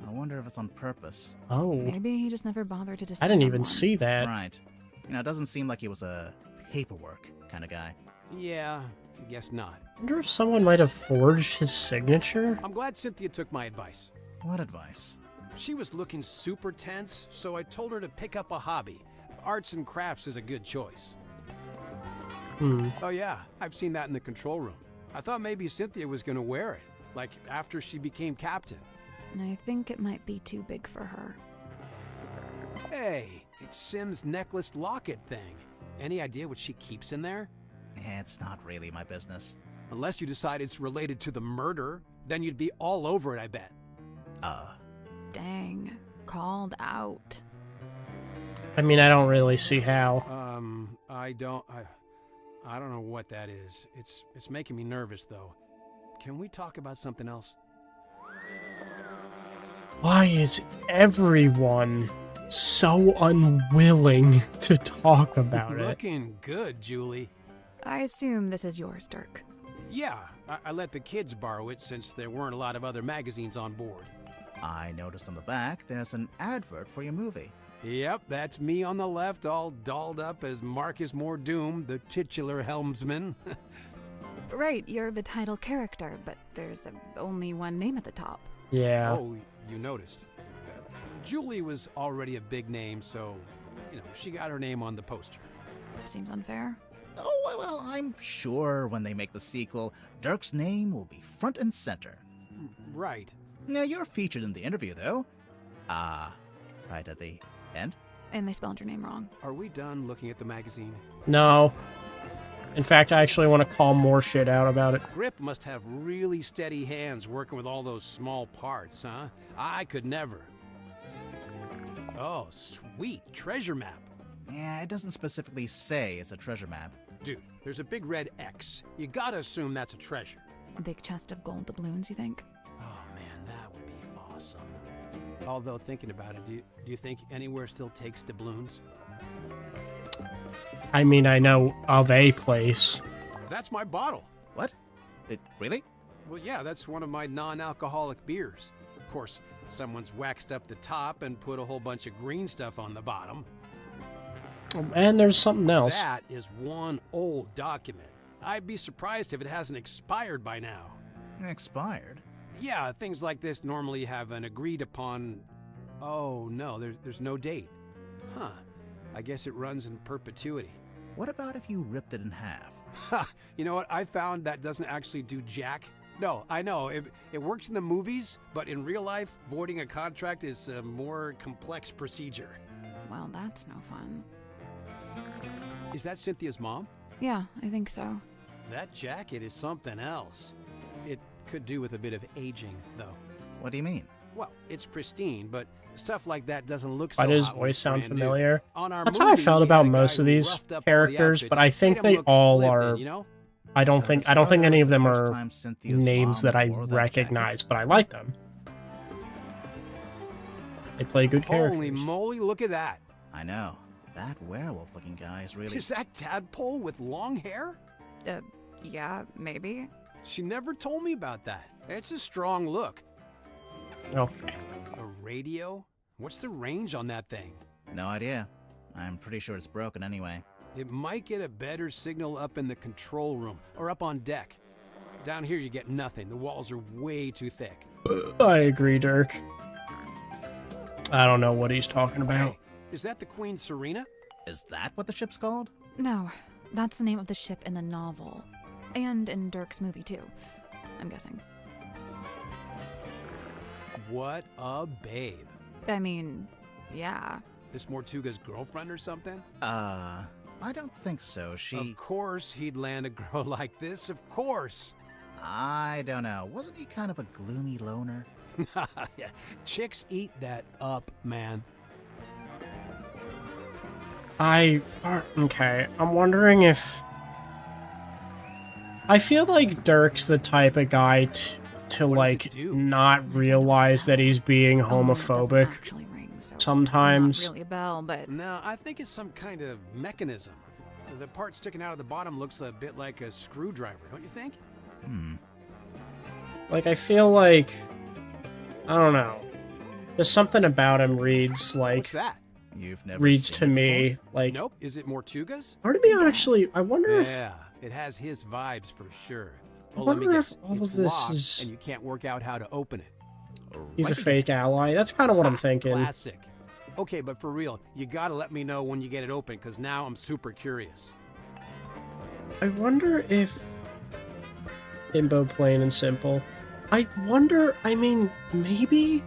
I wonder if it's on purpose. Oh. Maybe he just never bothered to decide. I didn't on even one. see that. Right. You know, it doesn't seem like he was a paperwork kind of guy. Yeah, I guess not. I wonder if someone might have forged his signature. I'm glad Cynthia took my advice. What advice? She was looking super tense, so I told her to pick up a hobby. Arts and crafts is a good choice. Oh yeah, I've seen that in the control room. I thought maybe Cynthia was gonna wear it, like after she became captain. I think it might be too big for her. Hey, it's Sim's necklace locket thing. Any idea what she keeps in there? It's not really my business. Unless you decide it's related to the murder, then you'd be all over it, I bet. Dang. Called out. I mean, I don't really see how. I don't know what that is. It's making me nervous, though. Can we talk about something else? Why is everyone so unwilling to talk about it? Looking good, Julie. I assume this is yours, Dirk. Yeah, I let the kids borrow it since there weren't a lot of other magazines on board. I noticed on the back there's an advert for your movie. Yep, that's me on the left, all dolled up as Marcus Mordoom, the titular helmsman. Right, you're the title character, but there's only one name at the top. Yeah. Oh, you noticed. Julie was already a big name, so, she got her name on the poster. Seems unfair. Oh, well, I'm sure when they make the sequel, Dirk's name will be front and center. Right. Now, you're featured in the interview, though. Right at the end? And they spelled your name wrong. Are we done looking at the magazine? No. In fact, I actually want to call more shit out about it. Grip must have really steady hands working with all those small parts, huh? I could never. Oh, sweet. Treasure map. Yeah, it doesn't specifically say it's a treasure map. Dude, there's a big red X. You gotta assume that's a treasure. A big chest of gold doubloons, you think? Oh, man, that would be awesome. Although, thinking about it, do you think anywhere still takes doubloons? I mean, I know of a place. That's my bottle. What? Really? Well, yeah, that's one of my non-alcoholic beers. Of course, someone's waxed up the top and put a whole bunch of green stuff on the bottom. And there's something else. That is one old document. I'd be surprised if it hasn't expired by now. Expired? Yeah, things like this normally have an agreed upon... Oh, no, there's no date. Huh. I guess it runs in perpetuity. What about if you ripped it in half? Ha! You know what? I found that doesn't actually do jack. No, I know. It works in the movies, but in real life, voiding a contract is a more complex procedure. Well, that's no fun. Is that Cynthia's mom? Yeah, I think so. That jacket is something else. It could do with a bit of aging, though. What do you mean? Well, it's pristine, but stuff like that doesn't look so Why does hot when voice it's sound brand new. familiar? On our That's how I movie, felt we about had a most guy of who these roughed up all the characters, outfits, but I think made 'em they look all lived are. in, you know? I don't So think this I don't think photo any is of the them first are time Cynthia's names mom that I wore that recognize, jacket? but I like them. They play good characters. Holy moly, look at that. I know. That werewolf-looking guy is really... Is that Tadpole with long hair? Yeah, maybe. She never told me about that. It's a strong look. Okay. A radio? What's the range on that thing? No idea. I'm pretty sure it's broken anyway. It might get a better signal up in the control room or up on deck. Down here you get nothing. The walls are way too thick. I agree, Dirk. I don't know what he's talking about. Hey, is that the Queen Serena? Is that what the ship's called? No, that's the name of the ship in the novel. And in Dirk's movie, too. I'm guessing. What a babe. I mean, yeah. This Mortuga's girlfriend or something? I don't think so. Of course he'd land a girl like this, of course. I don't know. Wasn't he kind of a gloomy loner? Yeah. Chicks eat that up, man. Okay, I'm wondering if... I feel like Dirk's the type of guy to like, not realize that he's being homophobic. Sometimes. Not really a bell, but... No, I think it's some kind of mechanism. The part sticking out of the bottom looks a bit like a screwdriver, don't you think? Like, I feel like... I don't know. There's something about him reads like... What's that? You've never reads seen to it me before? like... Nope. Is it Mortuga's? Part of me actually... I wonder if... Yeah, it has his vibes for sure. I Well, let me wonder guess. if all It's of this locked is... and you can't work out how to open it. He's a Right fake ally. That's kind of what I'm thinking. Classic. Okay, but for real, you gotta let me know when you get it open, because now I'm super curious. I wonder if... Himbo, plain and simple. I wonder, I mean, maybe?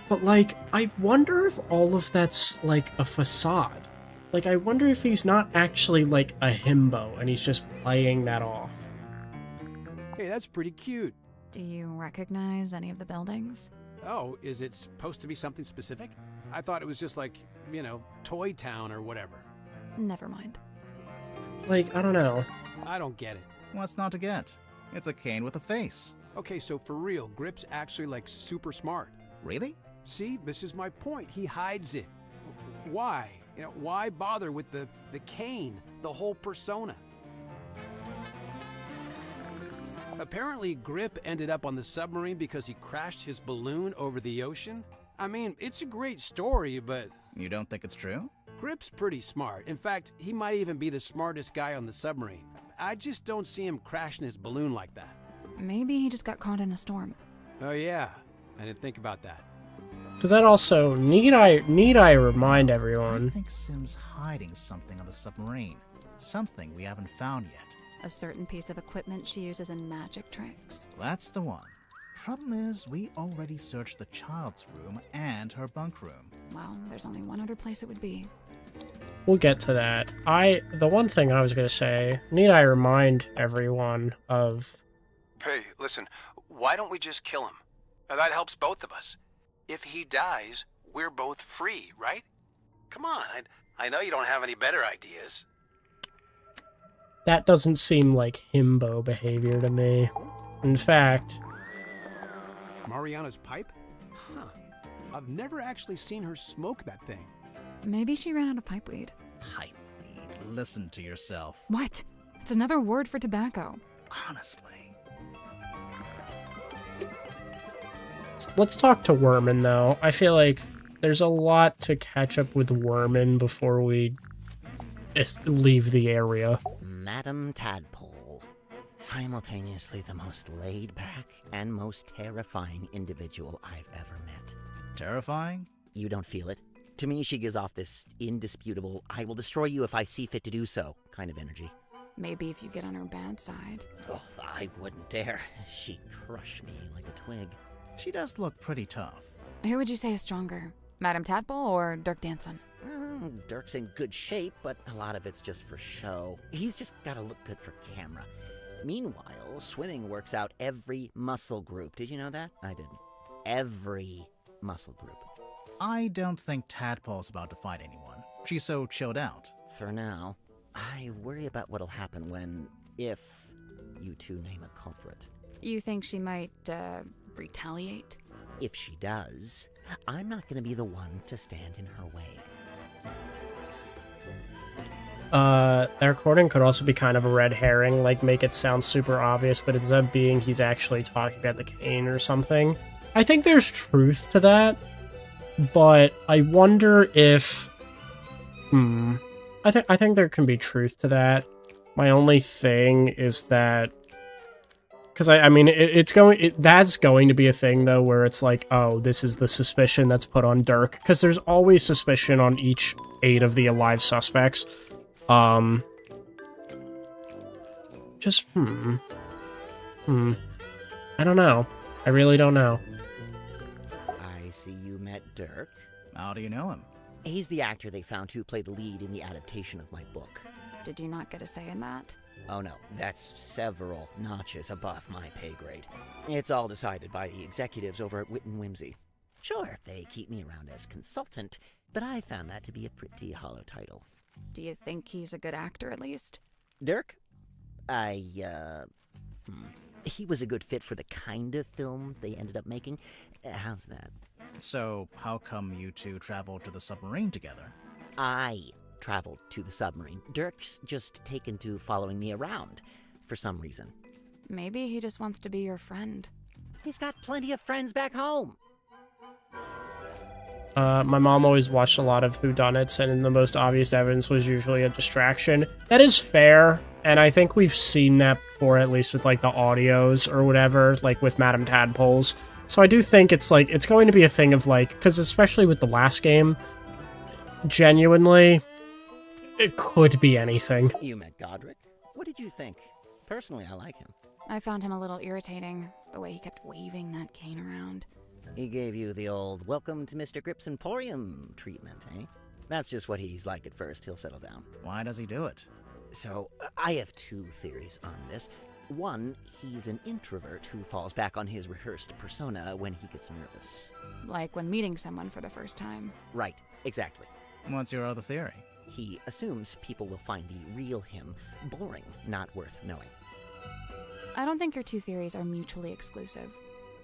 But, like, I wonder if all of that's, like, a facade. Like, I wonder if he's not actually, like, a himbo, and he's just playing that off. Hey, that's pretty cute. Do you recognize any of the buildings? Oh, is it supposed to be something specific? I thought it was just like, you know, Toy Town or whatever. Never mind. Like, I don't know. I don't get it. What's not to get? It's a cane with a face. Okay, so for real, Grip's actually like super smart. Really? See, this is my point. He hides it. Why? You know, why bother with the cane, the whole persona? Apparently, Grip ended up on the submarine because he crashed his balloon over the ocean. I mean, it's a great story, but... You don't think it's true? Grip's pretty smart. In fact, he might even be the smartest guy on the submarine. I just don't see him crashing his balloon like that. Maybe he just got caught in a storm. Oh yeah, I didn't think about that. Does that also... Need I remind everyone... I think Sim's hiding something on the submarine. Something we haven't found yet. A certain piece of equipment she uses in magic tricks. That's the one. Problem is, we already searched the child's room and her bunk room. Well, there's only one other place it would be. We'll get to that. The one thing I was going to say, need I remind everyone of... Hey, listen, why don't we just kill him? That helps both of us. If he dies, we're both free, right? Come on, I know you don't have any better ideas. That doesn't seem like himbo behavior to me. In fact... Mariana's pipe? Huh. I've never actually seen her smoke that thing. Maybe she ran out of pipeweed. Pipeweed? Listen to yourself. What? It's another word for tobacco. Honestly. Let's talk to Worman, though. I feel like there's a lot to catch up with Worman before we leave the area. Madam Tadpole. Simultaneously the most laid-back and most terrifying individual I've ever met. Terrifying? You don't feel it? To me, she gives off this indisputable, I will destroy you if I see fit to do so kind of energy. Maybe if you get on her bad side. Oh, I wouldn't dare. She'd crush me like a twig. She does look pretty tough. Who would you say is stronger? Madam Tadpole or Dirk Danson? Dirk's in good shape, but a lot of it's just for show. He's just gotta look good for camera. Meanwhile, swimming works out every muscle group. Did you know that? I didn't. Every muscle group. I don't think Tadpole's about to fight anyone. She's so chilled out. For now. I worry about what'll happen when, if, you two name a culprit. You think she might, retaliate? If she does, I'm not gonna be the one to stand in her way. That recording could also be kind of a red herring, like make it sound super obvious, but it ends up being he's actually talking about the cane or something. I think there's truth to that, but I wonder if... I think there can be truth to that. My only thing is that... Because, I mean, that's going to be a thing, though, where it's like, oh, this is the suspicion that's put on Dirk. Because there's always suspicion on each 8 of the alive suspects. I don't know. I really don't know. I see you met Dirk. How do you know him? He's the actor they found who played the lead in the adaptation of my book. Did you not get a say in that? Oh no, that's several notches above my pay grade. It's all decided by the executives over at Wit and Whimsy. Sure, they keep me around as consultant, but I found that to be a pretty hollow title. Do you think he's a good actor, at least? Dirk? He was a good fit for the kind of film they ended up making. How's that? So, how come you two traveled to the submarine together? I traveled to the submarine. Dirk's just taken to following me around, for some reason. Maybe he just wants to be your friend. He's got plenty of friends back home. My mom always watched a lot of whodunits, and the most obvious evidence was usually a distraction. That is fair, and I think we've seen that before, at least with, like, the audios or whatever, like with Madam Tadpole's. So I do think it's like, it's going to be a thing of like, because especially with the last game, genuinely, it could be anything. You met Godric? What did you think? Personally, I like him. I found him a little irritating, the way he kept waving that cane around. He gave you the old welcome to Mr. Grip's Emporium treatment, eh? That's just what he's like at first. He'll settle down. Why does he do it? So, I have two theories on this. One, he's an introvert who falls back on his rehearsed persona when he gets nervous. Like when meeting someone for the first time. Right, exactly. What's your other theory? He assumes people will find the real him boring, not worth knowing. I don't think your two theories are mutually exclusive.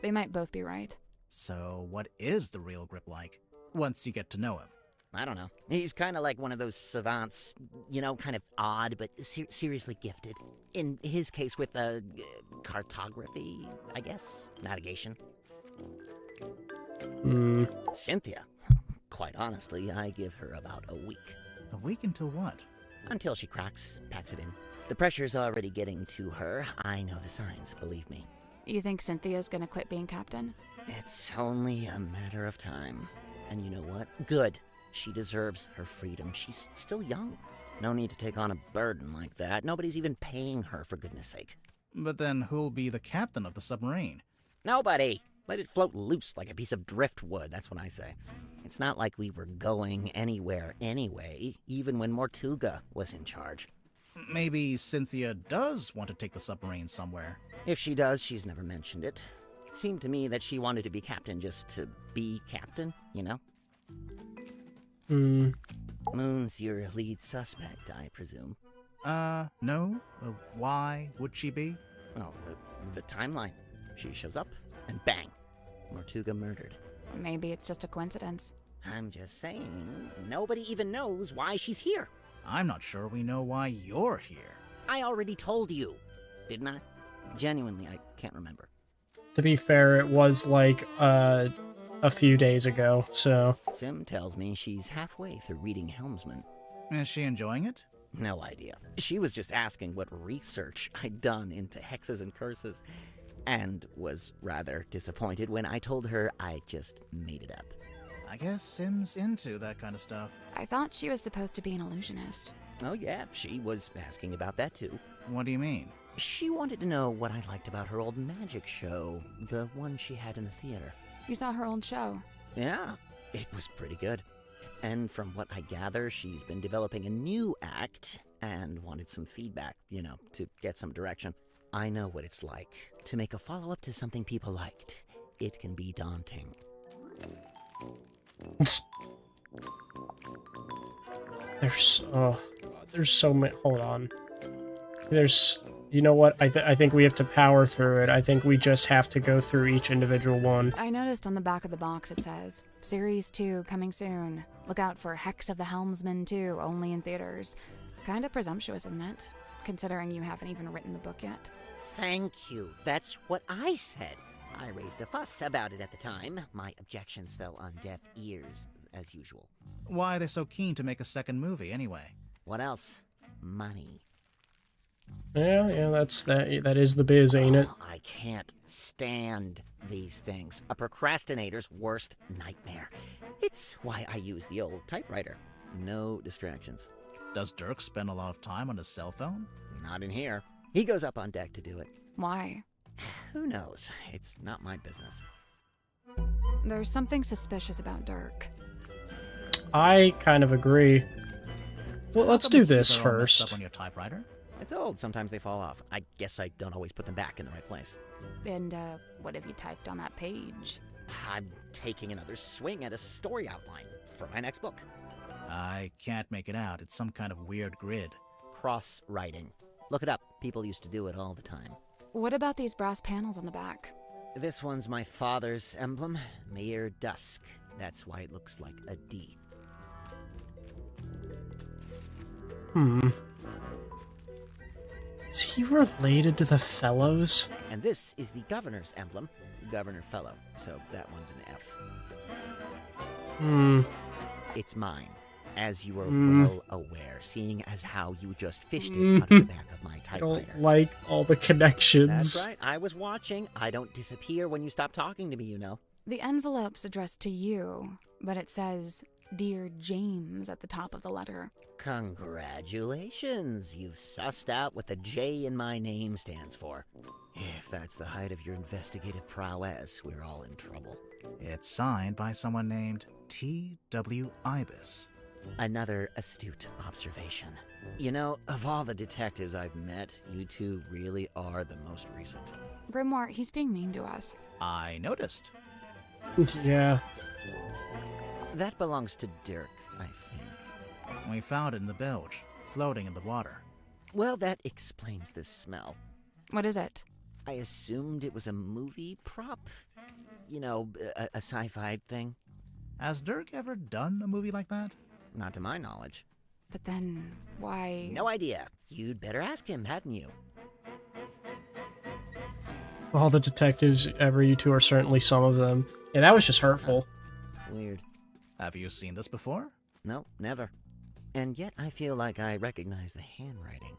They might both be right. So, what is the real Grip like, once you get to know him? I don't know. He's kind of like one of those savants, you know, kind of odd, but seriously gifted. In his case with cartography, I guess? Navigation. Cynthia. Quite honestly, I give her about a week. A week until what? Until she cracks, packs it in. The pressure's already getting to her. I know the signs, believe me. You think Cynthia's gonna quit being captain? It's only a matter of time. And you know what? Good. She deserves her freedom. She's still young. No need to take on a burden like that. Nobody's even paying her, for goodness sake. But then who'll be the captain of the submarine? Nobody. Let it float loose like a piece of driftwood, that's what I say. It's not like we were going anywhere anyway, even when Mortuga was in charge. Maybe Cynthia does want to take the submarine somewhere. If she does, she's never mentioned it. Seemed to me that she wanted to be captain just to be captain, you know? Moon's your lead suspect, I presume. No. Why would she be? Well, the timeline. She shows up, and bang, Mortuga murdered. Maybe it's just a coincidence. I'm just saying, nobody even knows why she's here. I'm not sure we know why you're here. I already told you, didn't I? Genuinely, I can't remember. To be fair, it was like a few days ago, so... Sim tells me she's halfway through reading Helmsman. Is she enjoying it? No idea. She was just asking what research I'd done into hexes and curses, and was rather disappointed when I told her I just made it up. I guess Sim's into that kind of stuff. I thought she was supposed to be an illusionist. Oh yeah, she was asking about that too. What do you mean? She wanted to know what I liked about her old magic show, the one she had in the theater. You saw her old show? Yeah, it was pretty good. And from what I gather, she's been developing a new act and wanted some feedback, you know, to get some direction. I know what it's like to make a follow-up to something people liked. It can be daunting. There's so many. Hold on. You know what? I think we have to power through it. I think we just have to go through each individual one. I noticed on the back of the box it says, Series 2 coming soon. Look out for Hex of the Helmsman 2, only in theaters. Kind of presumptuous, isn't it? Considering you haven't even written the book yet. Thank you. That's what I said. I raised a fuss about it at the time. My objections fell on deaf ears, as usual. Why are they so keen to make a second movie, anyway? What else? Money. Yeah, that is the biz, ain't it? I can't stand these things. A procrastinator's worst nightmare. It's why I use the old typewriter. No distractions. Does Dirk spend a lot of time on his cell phone? Not in here. He goes up on deck to do it. Why? Who knows? It's not my business. There's something suspicious about Dirk. I kind of agree. Well, let's do this Are all messed first. up on your typewriter? It's old. Sometimes they fall off. I guess I don't always put them back in the right place. And, what have you typed on that page? I'm taking another swing at a story outline for my next book. I can't make it out. It's some kind of weird grid. Cross-writing. Look it up. People used to do it all the time. What about these brass panels on the back? This one's my father's emblem, Mayor Dusk. That's why it looks like a D. Is he related to the Fellows? And this is the governor's emblem, Governor Fellow. So that one's an F. It's mine. as you are well aware, seeing as how you just fished it out of the back of my I typewriter. don't like all the connections. That's right, I was watching. I don't disappear when you stop talking to me, you know. The envelope's addressed to you, but it says, Dear James at the top of the letter. Congratulations, you've sussed out what the J in my name stands for. If that's the height of your investigative prowess, we're all in trouble. It's signed by someone named T.W. Ibis. Another astute observation. You know, of all the detectives I've met, you two really are the most recent. Grimoire, he's being mean to us. I noticed. Yeah. That belongs to Dirk, I think. We found it in the bilge, floating in the water. Well, that explains the smell. What is it? I assumed it was a movie prop. You know, a sci-fi thing. Has Dirk ever done a movie like that? Not to my knowledge. But then, why... No idea. You'd better ask him, hadn't you? All the detectives ever, you two are certainly some of them. Yeah, that was just hurtful. Weird. Have you seen this before? No, never. And yet I feel like I recognize the handwriting.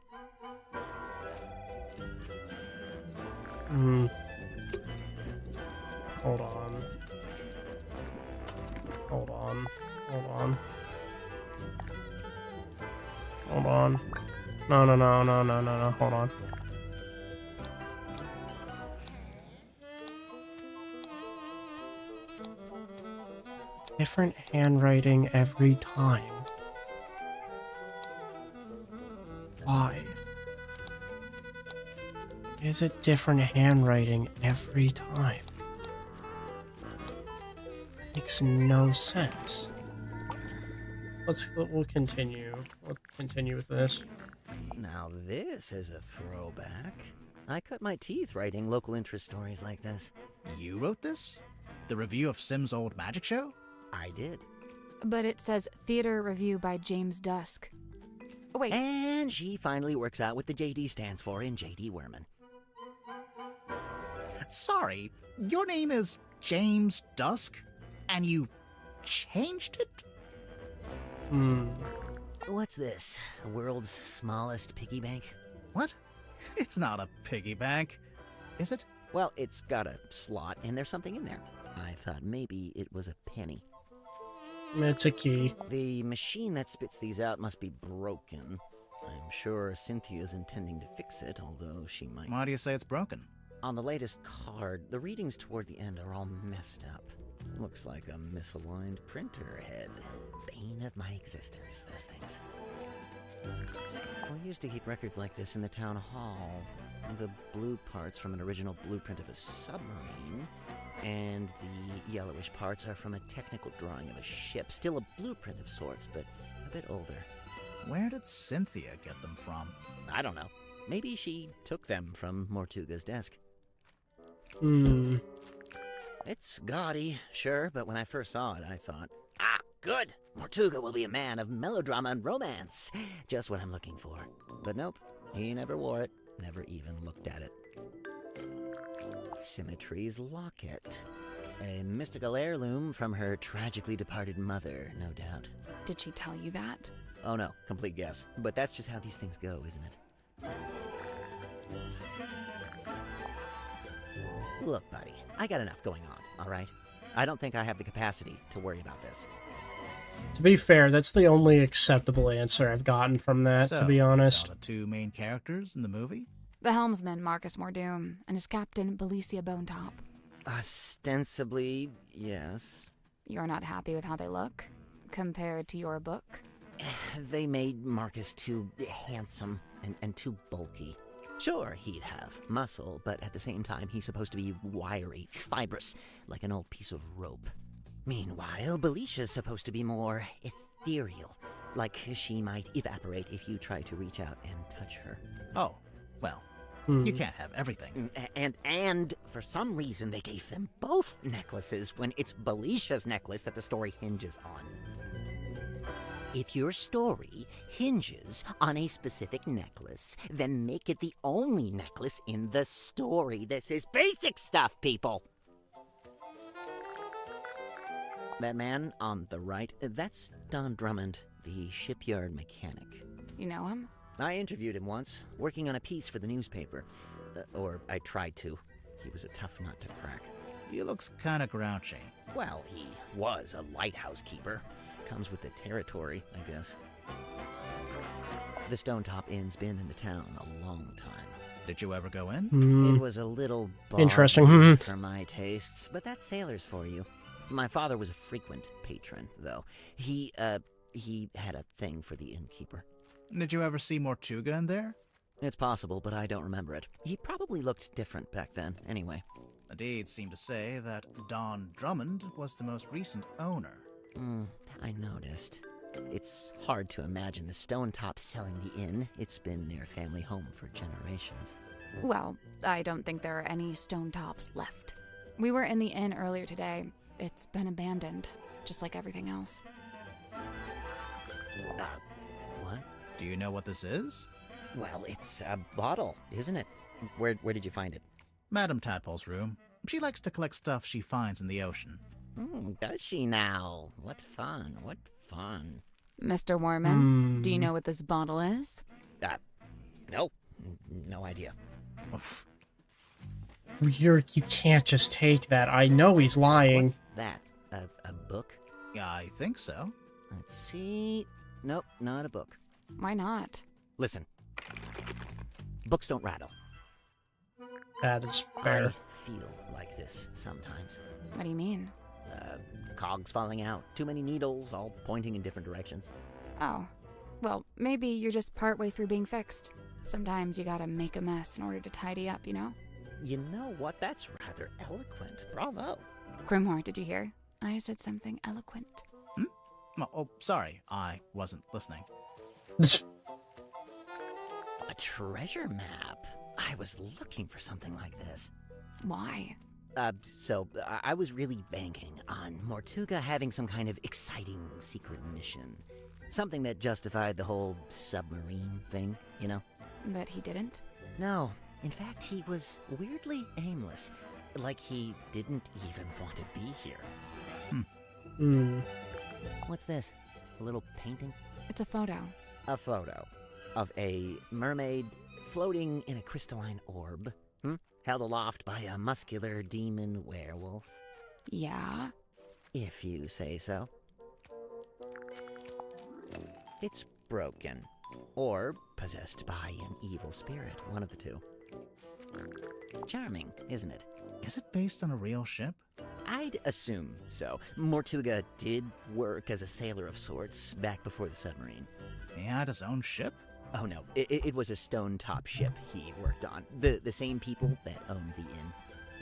Hold on. Hold on. Hold on. Hold on. No. Hold on. Different handwriting every time. Why? Is it different handwriting every time? Makes no sense. We'll continue. We'll continue with this. Now this is a throwback. I cut my teeth writing local interest stories like this. You wrote this? The review of Sim's old magic show? I did. But it says Theater Review by James Dusk. Oh, wait. And she finally works out what the JD stands for in JD Werman. Sorry, your name is James Dusk? And you changed it? What's this? The world's smallest piggy bank? What? It's not a piggy bank. Is it? Well, it's got a slot and there's something in there. I thought maybe it was a penny. It's a key. The machine that spits these out must be broken. I'm sure Cynthia's intending to fix it, although she might... Why do you say it's broken? On the latest card, the readings toward the end are all messed up. Looks like a misaligned printer head. Bane of my existence, those things. We used to keep records like this in the town hall. The blue parts from an original blueprint of a submarine, and the yellowish parts are from a technical drawing of a ship. Still a blueprint of sorts, but a bit older. Where did Cynthia get them from? I don't know. Maybe she took them from Mortuga's desk. It's gaudy, sure, but when I first saw it, I thought, ah, good! Mortuga will be a man of melodrama and romance. Just what I'm looking for. But nope, he never wore it, never even looked at it. Symmetry's locket. A mystical heirloom from her tragically departed mother, no doubt. Did she tell you that? Oh no, complete guess. But that's just how these things go, isn't it? Look, buddy, I got enough going on, all right? I don't think I have the capacity to worry about this. To be fair, that's the only acceptable answer I've gotten from that, So, to be honest. these are the two main characters in the movie? The helmsman, Marcus Mordoom, and his captain, Belicia Bonetop. Ostensibly, yes. You're not happy with how they look, compared to your book? They made Marcus too handsome and too bulky. Sure, he'd have muscle, but at the same time, he's supposed to be wiry, fibrous, like an old piece of rope. Meanwhile, Belicia's supposed to be more ethereal, like she might evaporate if you try to reach out and touch her. Oh, well, you can't have everything. And for some reason, they gave them both necklaces when it's Belicia's necklace that the story hinges on. If your story hinges on a specific necklace, then make it the only necklace in the story. This is basic stuff, people! That man on the right, that's Don Drummond, the shipyard mechanic. You know him? I interviewed him once, working on a piece for the newspaper. Or I tried to. He was a tough nut to crack. He looks kinda grouchy. Well, he was a lighthouse keeper. Comes with the territory, I guess. The Stone Top Inn's been in the town a long time. Did you ever go in? It was a little Interesting. boggy for my tastes, but that's sailors for you. My father was a frequent patron, though. He had a thing for the innkeeper. Did you ever see Mortuga in there? It's possible, but I don't remember it. He probably looked different back then, anyway. The deeds seem to say that Don Drummond was the most recent owner. I noticed. It's hard to imagine the Stone Top selling the inn. It's been their family home for generations. Well, I don't think there are any stone tops left. We were in the inn earlier today. It's been abandoned, just like everything else. What? Do you know what this is? Well, it's a bottle, isn't it? Where did you find it? Madame Tadpole's room. She likes to collect stuff she finds in the ocean. Does she now? What fun, what fun. Mr. Warman, do you know what this bottle is? No idea. You can't just take that. I know he's lying. What's that? A book? Yeah, I think so. Let's see. Nope, not a book. Why not? Listen. Books don't rattle. That is fair. I feel like this sometimes. What do you mean? Cogs falling out. Too many needles, all pointing in different directions. Oh. Well, maybe you're just partway through being fixed. Sometimes you gotta make a mess in order to tidy up, you know? You know what? That's rather eloquent. Bravo. Grimhor, did you hear? I said something eloquent. Oh, sorry. I wasn't listening. A treasure map. I was looking for something like this. Why? So I was really banking on Mortuga having some kind of exciting secret mission. Something that justified the whole submarine thing, you know? But he didn't? No. In fact, he was weirdly aimless. Like he didn't even want to be here. What's this? A little painting? It's a photo. A photo of a mermaid floating in a crystalline orb, held aloft by a muscular demon werewolf. Yeah? If you say so. It's broken. Or possessed by an evil spirit, one of the two. Charming, isn't it? Is it based on a real ship? I'd assume so. Mortuga did work as a sailor of sorts back before the submarine. He had his own ship? Oh no, it was a stone-top ship he worked on. The same people that owned the inn.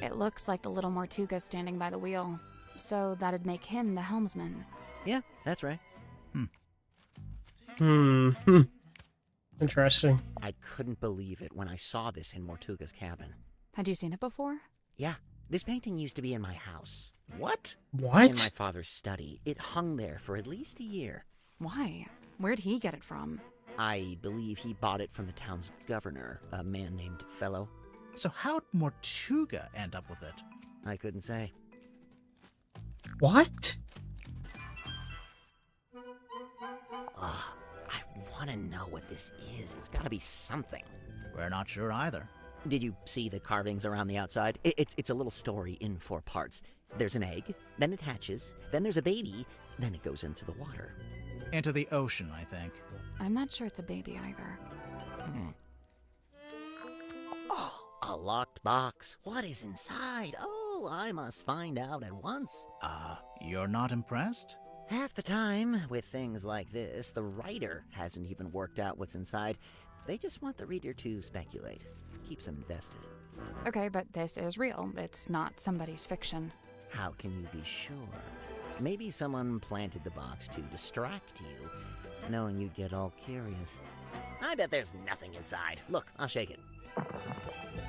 It looks like the little Mortuga standing by the wheel. So that'd make him the helmsman. Yeah, that's right. Interesting. I couldn't believe it when I saw this in Mortuga's cabin. Had you seen it before? Yeah, this painting used to be in my house. What? What? In my father's study. It hung there for at least a year. Why? Where'd he get it from? I believe he bought it from the town's governor, a man named Fellow. So how'd Mortuga end up with it? I couldn't say. What? Ugh, I want to know what this is. It's got to be something. We're not sure either. Did you see the carvings around the outside? It's a little story in 4 parts. There's an egg, then it hatches, then there's a baby, then it goes into the water. Into the ocean, I think. I'm not sure it's a baby either. Oh, a locked box. What is inside? Oh, I must find out at once. You're not impressed? Half the time, with things like this, the writer hasn't even worked out what's inside. They just want the reader to speculate. Keeps them invested. Okay, but this is real. It's not somebody's fiction. How can you be sure? Maybe someone planted the box to distract you, knowing you'd get all curious. I bet there's nothing inside. Look, I'll shake it.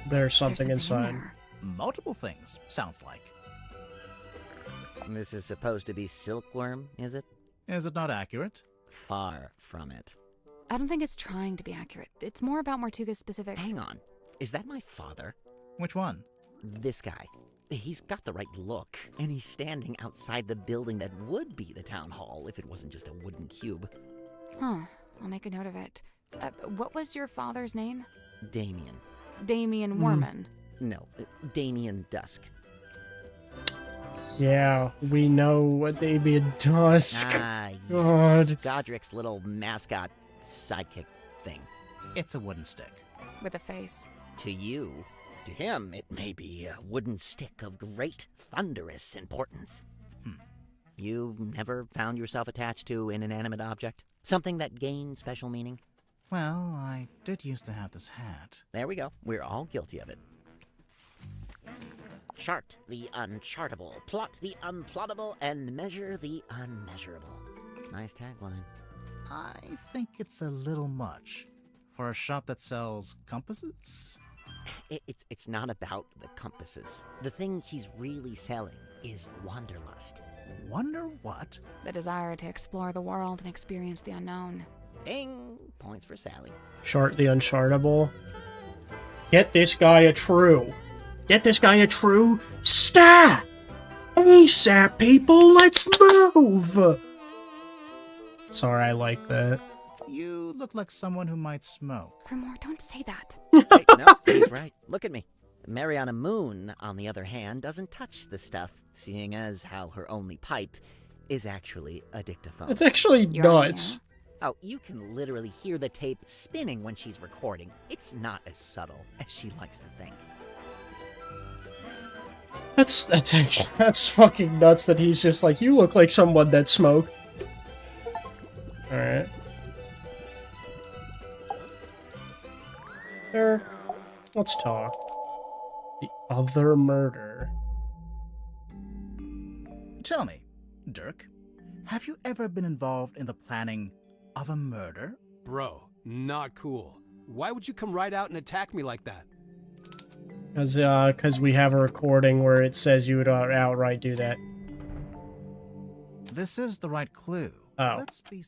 There's something inside. Multiple things, sounds like. This is supposed to be silkworm, is it? Is it not accurate? Far from it. I don't think it's trying to be accurate. It's more about Mortuga's specific... Hang on. Is that my father? Which one? This guy. He's got the right look, and he's standing outside the building that would be the town hall if it wasn't just a wooden cube. Huh. I'll make a note of it. What was your father's name? Damien. Damien Warman. No, Damien Dusk. Yeah, we know what Damien Dusk. Ah, God. yes. Godric's little mascot sidekick thing. It's a wooden stick. With a face. To you, to him, it may be a wooden stick of great thunderous importance. You've never found yourself attached to an inanimate object? Something that gained special meaning? Well, I did used to have this hat. There we go. We're all guilty of it. Chart the unchartable, plot the unplottable, and measure the unmeasurable. Nice tagline. I think it's a little much. For a shop that sells compasses? It's not about the compasses. The thing he's really selling is wanderlust. Wonder what? The desire to explore the world and experience the unknown. Ding! Points for Sally. Chart the unchartable. Get this guy a true. Get this guy a true stat! ASAP, people, let's move! Sorry, I like that. You look like someone who might smoke. Grimoire, don't say that. Hey, no, he's right. Look at me. Mariana Moon, on the other hand, doesn't touch the stuff, seeing as how her only pipe is actually a dictaphone. It's actually nuts. Oh, you can literally hear the tape spinning when she's recording. It's not as subtle as she likes to think. That's fucking nuts that he's just like, you look like someone that smoked. Alright. There. Let's talk. The other murder. Tell me, Dirk, have you ever been involved in the planning of a murder? Bro, not cool. Why would you come right out and attack me like that? Cause we have a recording where it says you would outright do that. This is the right clue. Oh. Let's be...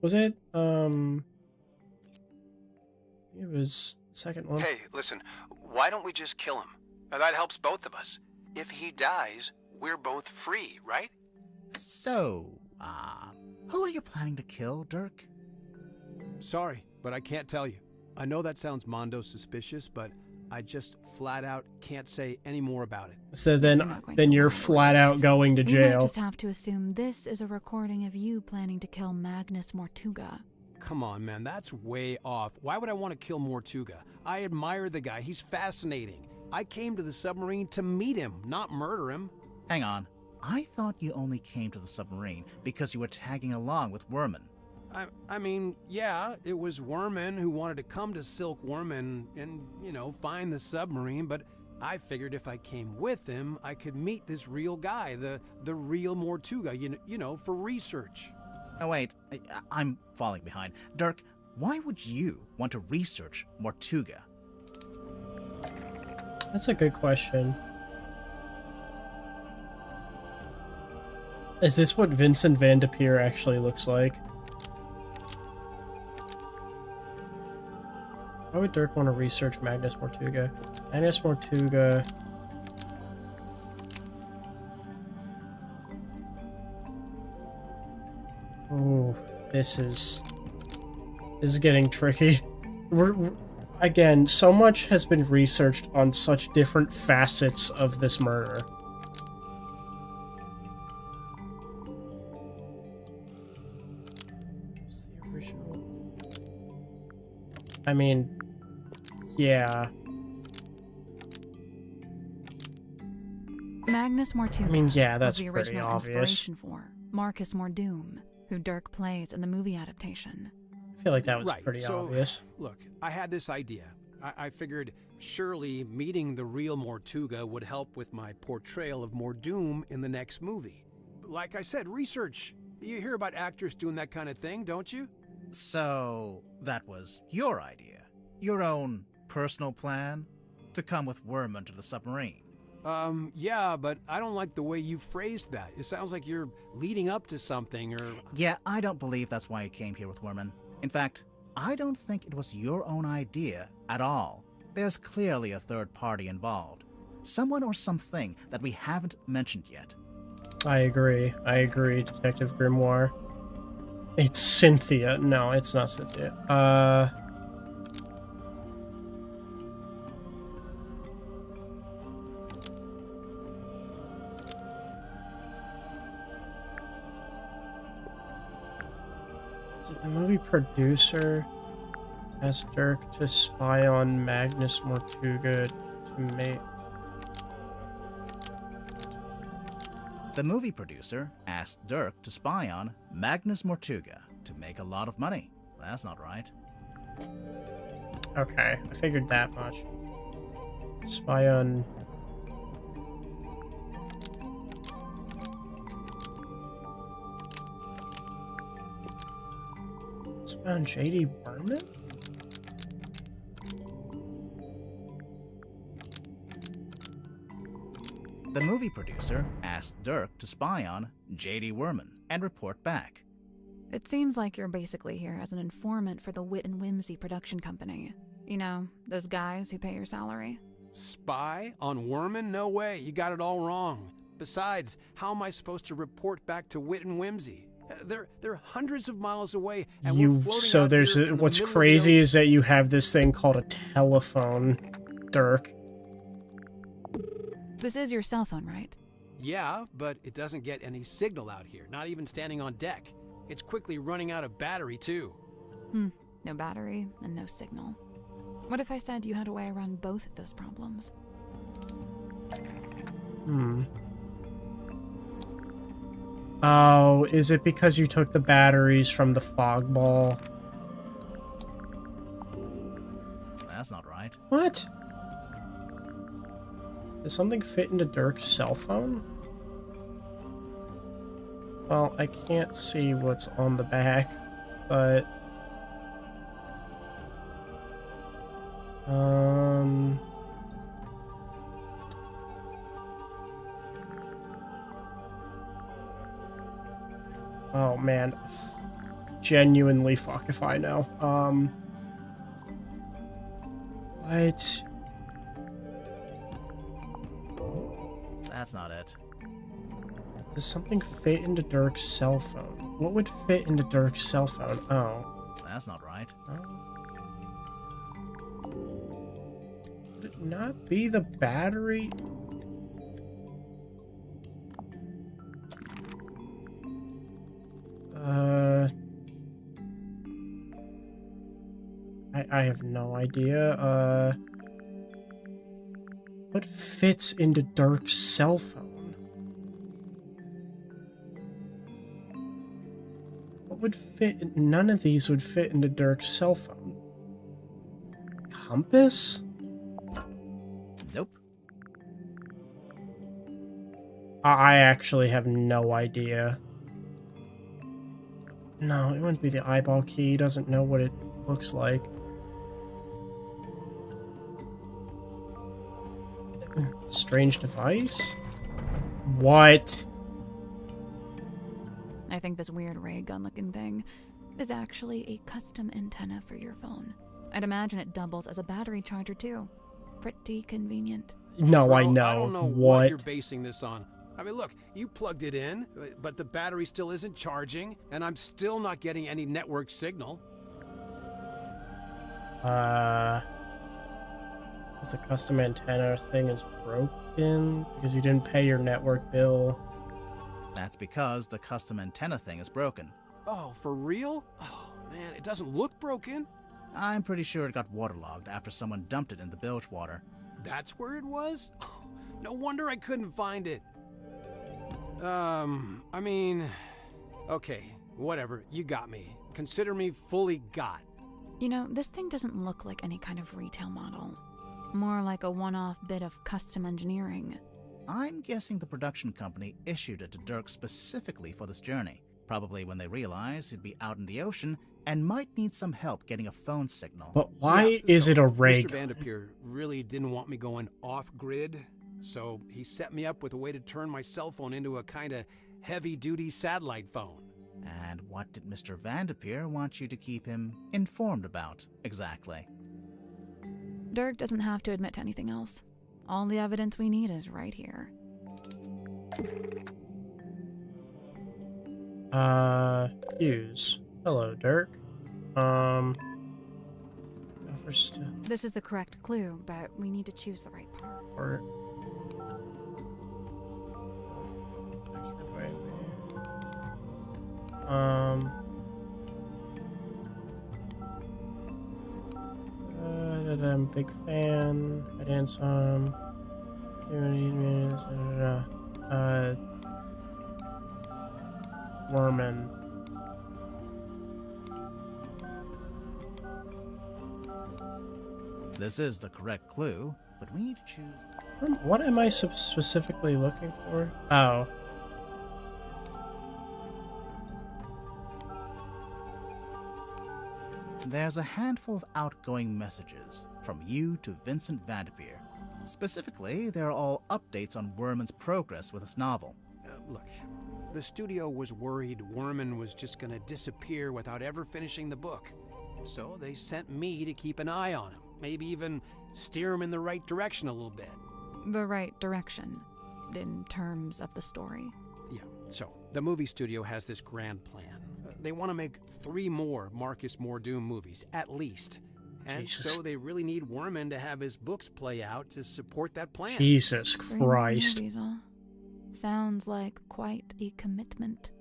Was it? It was the second one. Hey, listen, why don't we just kill him? That helps both of us. If he dies, we're both free, right? So, who are you planning to kill, Dirk? Sorry, but I can't tell you. I know that sounds mondo suspicious, but I just flat out can't say any more about it. So then you're flat out going to We might jail. just have to assume this is a recording of you planning to kill Magnus Mortuga. Come on, man, that's way off. Why would I want to kill Mortuga? I admire the guy. He's fascinating. I came to the submarine to meet him, not murder him. Hang on. I thought you only came to the submarine because you were tagging along with Worman. I mean, yeah, it was Worman who wanted to come to Silkworm and, you know, find the submarine, but I figured if I came with him, I could meet this real guy, the real Mortuga, you know, for research. Oh, wait, I'm falling behind. Dirk, why would you want to research Mortuga? That's a good question. Is this what Vincent Van de Peer actually looks like? Why would Dirk want to research Magnus Mortuga? Magnus Mortuga... Oh, this is getting tricky. Again, so much has been researched on such different facets of this murder. What's the original? I mean, yeah. Magnus Mortuga. I mean, yeah, was that's the pretty original obvious. inspiration for Marcus Mordoom, who Dirk plays in the movie adaptation. I feel like that was Right, pretty so, obvious. Look, I had this idea. I figured surely meeting the real Mortuga would help with my portrayal of Mordoom in the next movie. Like I said, research. You hear about actors doing that kind of thing, don't you? So, that was your idea? Your own personal plan? To come with Worman to the submarine? Yeah, but I don't like the way you phrased that. It sounds like you're leading up to something, or... Yeah, I don't believe that's why you came here with Worman. In fact, I don't think it was your own idea at all. There's clearly a third party involved. Someone or something that we haven't mentioned yet. I agree, Detective Grimoire. It's Cynthia. No, it's not Cynthia. Is it the movie producer asked Dirk to spy on Magnus Mortuga to make... The movie producer asked Dirk to spy on Magnus Mortuga to make a lot of money. That's not right. Okay, I figured that much. Spy on... Spy on J.D. Berman? The movie producer asked Dirk to spy on J.D. Werman and report back. It seems like you're basically here as an informant for the Wit and Whimsy production company. You know, those guys who pay your salary. Spy on Werman? No way, you got it all wrong. Besides, how am I supposed to report back to Wit and Whimsy? They're hundreds of miles away, and we're floating out here in the what's middle of the crazy ocean. is that you have this thing called a telephone, Dirk. This is your cell phone, right? Yeah, but it doesn't get any signal out here, not even standing on deck. It's quickly running out of battery, too. No battery and no signal. What if I said you had a way around both of those problems? Oh, is it because you took the batteries from the fog ball? That's not right. What? Does something fit into Dirk's cell phone? Well, I can't see what's on the back, but... Oh, man. Genuinely fuck if I know. What? That's not it. Does something fit into Dirk's cell phone? What would fit into Dirk's cell phone? Oh. That's not right. Would it not be the battery? I have no idea. What fits into Dirk's cell phone? What would fit? None of these would fit into Dirk's cell phone. Compass? Nope. I actually have no idea. No, it wouldn't be the eyeball key. He doesn't know what it looks like. Strange device? What? I think this weird ray gun looking thing is actually a custom antenna for your phone. I'd imagine it doubles as a battery charger too. Pretty convenient. No, Bro, I know. I don't know what you're basing this on. I mean, look, you plugged it in, but the battery still isn't charging, and I'm still not getting any network signal. Is the custom antenna thing is broken because you didn't pay your network bill? That's because the custom antenna thing is broken. Oh, for real? Oh, man, it doesn't look broken. I'm pretty sure it got waterlogged after someone dumped it in the bilge water. That's where it was? Oh, no wonder I couldn't find it. I mean... Okay, whatever, you got me. Consider me fully got. You know, this thing doesn't look like any kind of retail model. More like a one-off bit of custom engineering. I'm guessing the production company issued it to Dirk specifically for this journey. Probably when they realized he'd be out in the ocean and might need some help getting a phone signal. But why is it a ray Mr. gun? Vanderpeer really didn't want me going off-grid, so he set me up with a way to turn my cell phone into a kind of heavy-duty satellite phone. And what did Mr. Vanderpeer want you to keep him informed about, exactly? Dirk doesn't have to admit to anything else. All the evidence we need is right here. Use. Hello, Dirk. First, This is the correct clue, but we need to choose the right part. or thanks for inviting me. I'm a big fan. I dance Worman. This is the correct clue, but we need to choose. What am I specifically looking for? Oh. There's a handful of outgoing messages from you to Vincent Vanderpeer. Specifically, they're all updates on Worman's progress with his novel. Look, the studio was worried Worman was just gonna disappear without ever finishing the book. So they sent me to keep an eye on him, maybe even steer him in the right direction a little bit. The right direction, in terms of the story. Yeah, so the movie studio has this grand plan. They want to make 3 more Marcus Mordoom movies, at least. And Jesus. so they really need Worman to have his books play out to support that plan. Jesus 3 more Christ. movies, huh? Sounds like quite a commitment.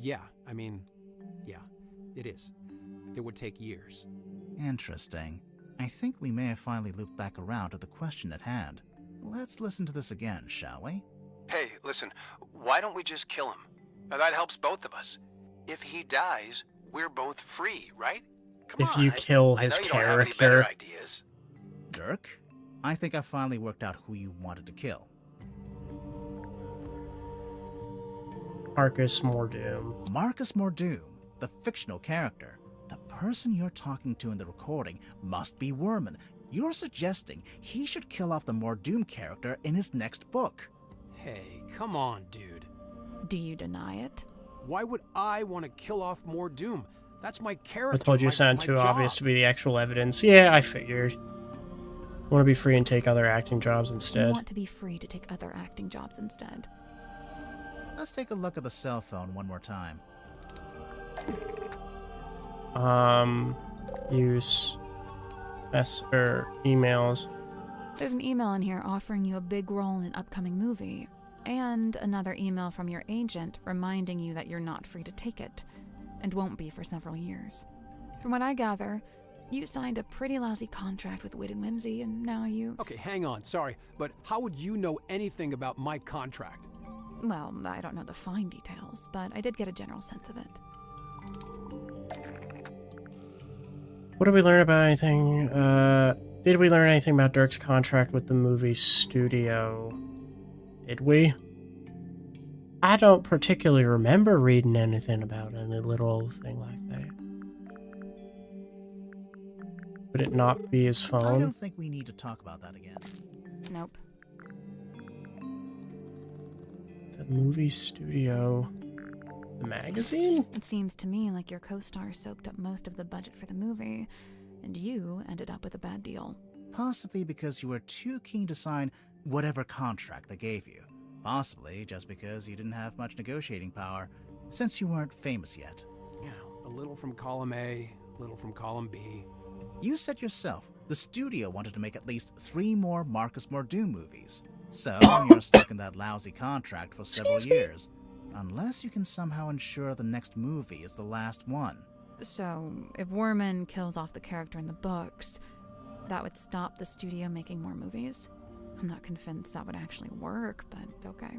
Yeah, I mean, yeah, it is. It would take years. Interesting. I think we may have finally looped back around to the question at hand. Let's listen to this again, shall we? Hey, listen, why don't we just kill him? That helps both of us. If he dies, we're both free, right? Come If on, you kill I his know you don't have any better character. ideas. Dirk, I think I finally worked out who you wanted to kill. Marcus Mordoom. Marcus Mordoom, the fictional character. The person you're talking to in the recording must be Worman. You're suggesting he should kill off the Mordoom character in his next book. Hey, come on, dude. Do you deny it? Why would I want to kill off Mordoom? That's my I character. told you it sounded too obvious to be the actual evidence. Yeah, I figured. Want to be free and take other acting jobs You instead. want to be free to take other acting jobs instead. Let's take a look at the cell phone one more time. Use emails. There's an email in here offering you a big role in an upcoming movie, and another email from your agent reminding you that you're not free to take it, and won't be for several years. From what I gather, you signed a pretty lousy contract with Wit and Whimsy, and now you... Okay, hang on, sorry, but how would you know anything about my contract? Well, I don't know the fine details, but I did get a general sense of it. What did we learn about anything? Did we learn anything about Dirk's contract with the movie studio? Did we? I don't particularly remember reading anything about any little thing like that. Would it not be his I phone? don't think we need to talk about that again. Nope. The movie studio. The magazine? It seems to me like your co-star soaked up most of the budget for the movie, and you ended up with a bad deal. Possibly because you were too keen to sign whatever contract they gave you. Possibly just because you didn't have much negotiating power, since you weren't famous yet. You know, a little from column A, a little from column B. You said yourself the studio wanted to make at least 3 more Marcus Mordoom movies. So you're stuck in that lousy contract for several years. Unless you can somehow ensure the next movie is the last one. So, if Worman kills off the character in the books, that would stop the studio making more movies? I'm not convinced that would actually work, but okay.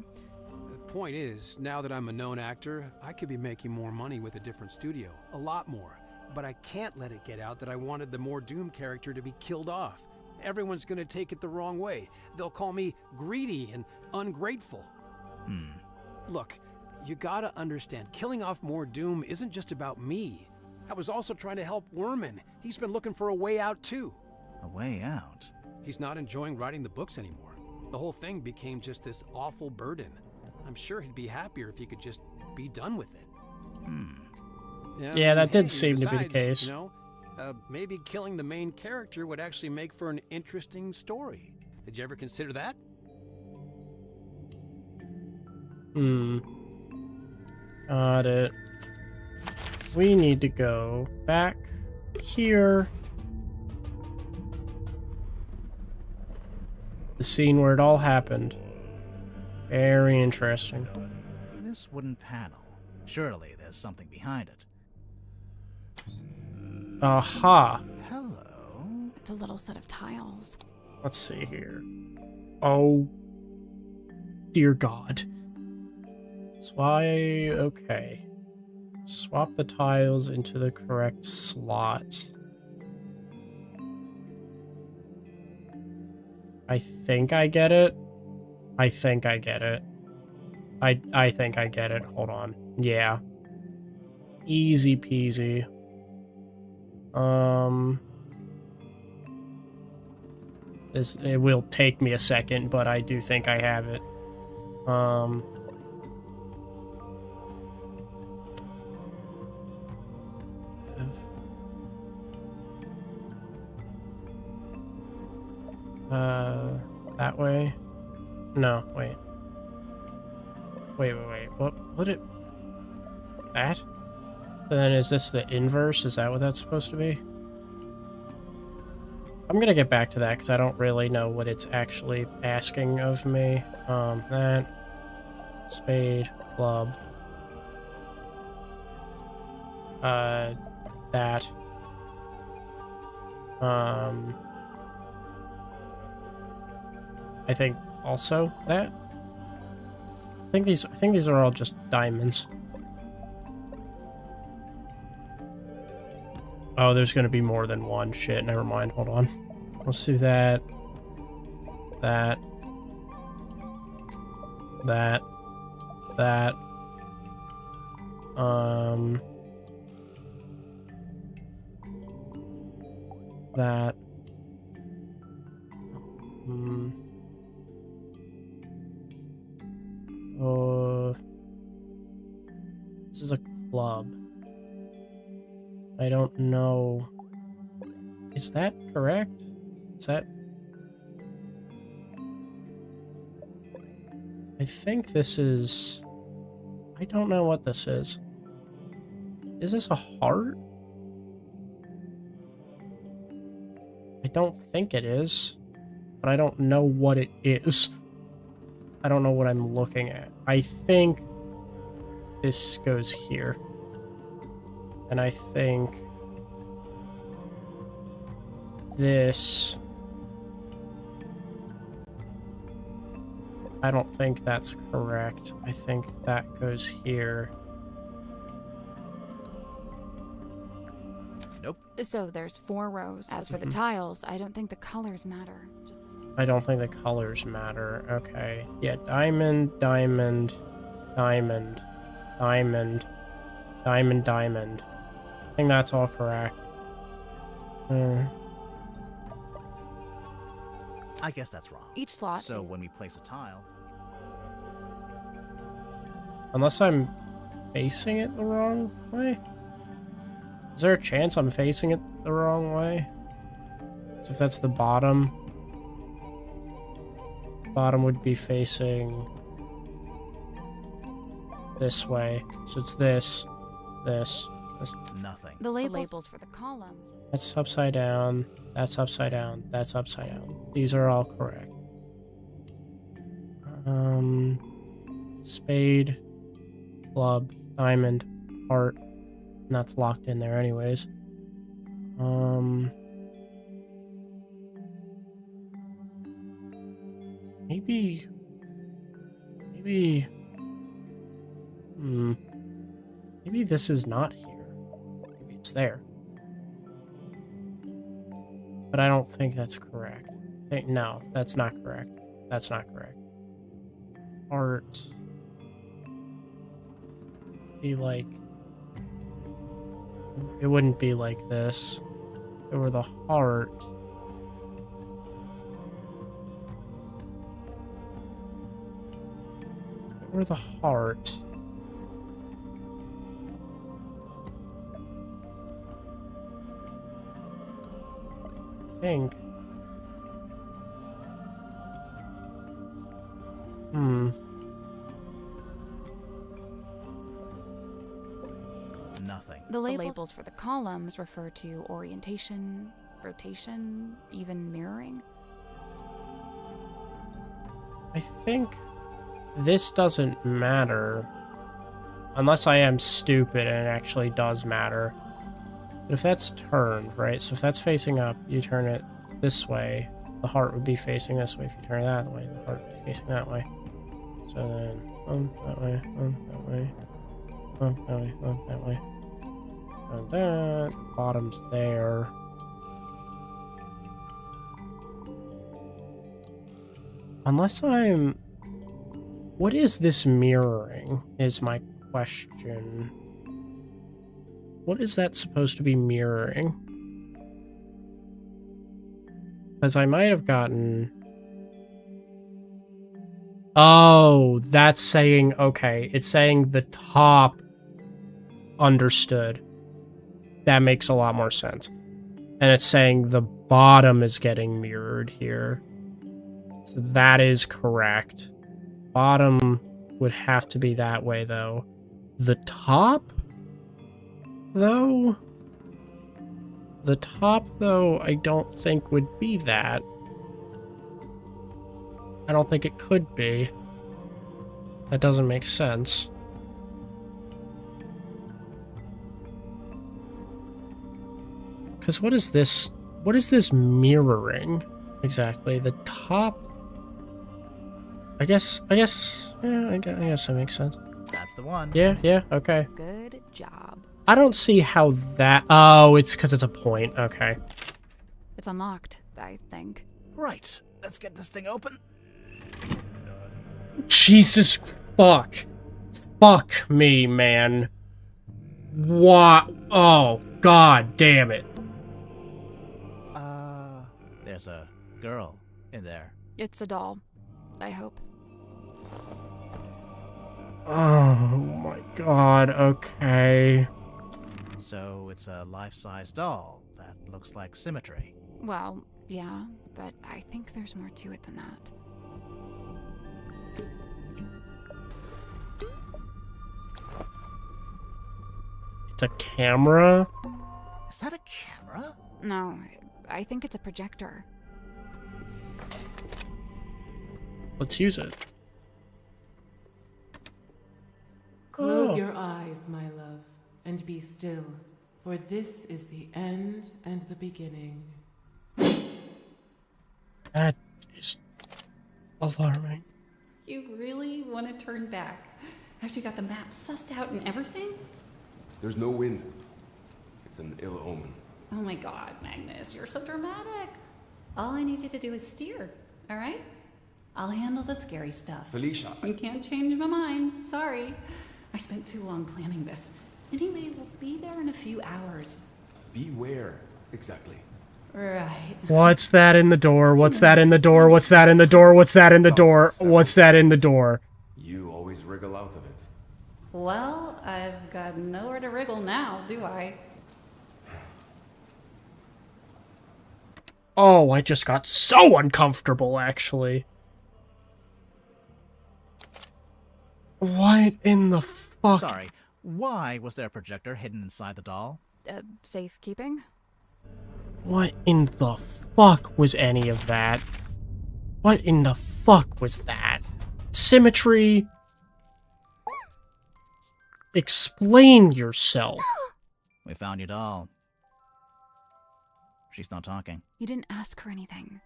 The point is, now that I'm a known actor, I could be making more money with a different studio. A lot more. But I can't let it get out that I wanted the Mordoom character to be killed off. Everyone's gonna take it the wrong way. They'll call me greedy and ungrateful. Look, you gotta understand, killing off Mordoom isn't just about me. I was also trying to help Worman. He's been looking for a way out too. A way out? He's not enjoying writing the books anymore. The whole thing became just this awful burden. I'm sure he'd be happier if he could just be done with it. Yeah, that did hey, seem to be the besides, case. You know, maybe killing the main character would actually make for an interesting story. Did you ever consider that? Got it. We need to go back here. The scene where it all happened. Very interesting. This wooden panel. Surely there's something behind it. Aha. Hello. It's a little set of tiles. Let's see here. Oh, dear God. Okay. Swap the tiles into the correct slot. I think I get it. I think I get it. I think I get it. Hold on. Yeah. Easy peasy. It will take me a second, but I do think I have it. That way? No, wait. Wait. What it... That? And then is this the inverse? Is that what that's supposed to be? I'm gonna get back to that because I don't really know what it's actually asking of me. That. Spade. Club. That. I think also that. I think these are all just diamonds. Oh, there's gonna be more than one. Shit, never mind. Hold on. Let's do that. That. That. That. That. This is a club. I don't know. Is that correct? Is that... I think this is... I don't know what this is. Is this a heart? I don't think it is, but I don't know what it is. I don't know what I'm looking at. I think this goes here. And I think this... I don't think that's correct. I think that goes here. Nope. So there's 4 rows. As for the tiles, I don't think the colors matter. I don't think the colors matter. Okay. Yeah, diamond, diamond, diamond, diamond, diamond, diamond. I think that's all correct. I guess that's wrong. Each slot. So when we place a tile... Unless I'm facing it the wrong way? Is there a chance I'm facing it the wrong way? So if that's the bottom... Bottom would be facing... this way. So it's this, this, this. Nothing. The labels for the columns. That's upside down. That's upside down. That's upside down. These are all correct. Spade, club, diamond, heart. And that's locked in there anyways. Maybe... Maybe this is not here. Maybe it's there. But I don't think that's correct. No, that's not correct. That's not correct. Art. Be like... It wouldn't be like this. If it were the heart. If it were the heart. I think. something. The labels for the columns refer to orientation, rotation, even mirroring. I think this doesn't matter. Unless I am stupid and it actually does matter. But if that's turned, right? So if that's facing up, you turn it this way. The heart would be facing this way. If you turn it that way, the heart would be facing that way. So then, that way, that way, that way, that way. And that, bottom's there. Unless I'm... What is this mirroring, is my question. What is that supposed to be mirroring? Because I might have gotten... Oh, that's saying... Okay, it's saying the top understood. That makes a lot more sense. And it's saying the bottom is getting mirrored here. So that is correct. Bottom would have to be that way, though. The top? Though? The top, though, I don't think would be that. I don't think it could be. That doesn't make sense. Because what is this? What is this mirroring? Exactly. The top... I guess that makes sense. That's the one. Yeah, okay. Good job. I don't see how that... Oh, it's because it's a point. Okay. It's unlocked, I think. Right. Let's get this thing open. Jesus fuck. Fuck me, man. What? Oh, god damn it. There's a girl in there. It's a doll, I hope. Oh my god, okay. So it's a life-size doll that looks like Symmetry. Well, yeah, but I think there's more to it than that. It's a camera? Is that a camera? No, I think it's a projector. Let's use it. Close your eyes, my love, and be still, for this is the end and the beginning. That is alarming. You really want to turn back after you got the map sussed out and everything? There's no wind. It's an ill omen. Oh my god, Magnus, you're so dramatic. All I need you to do is steer, all right? I'll handle the scary stuff. Felicia. You can't change my mind. Sorry. I spent too long planning this. Anyway, we'll be there in a few hours. Be where, exactly? Right. What's that in the door? What's that in the door? What's that in the door? What's that in the door? What's that in the door? You always wriggle out of it. Well, I've got nowhere to wriggle now, do I? Oh, I just got so uncomfortable, actually. What in the fuck? Sorry, why was there a projector hidden inside the doll? Safekeeping? What in the fuck was any of that? What in the fuck was that? Symmetry? Explain yourself. We found your doll. She's not talking. You didn't ask her anything.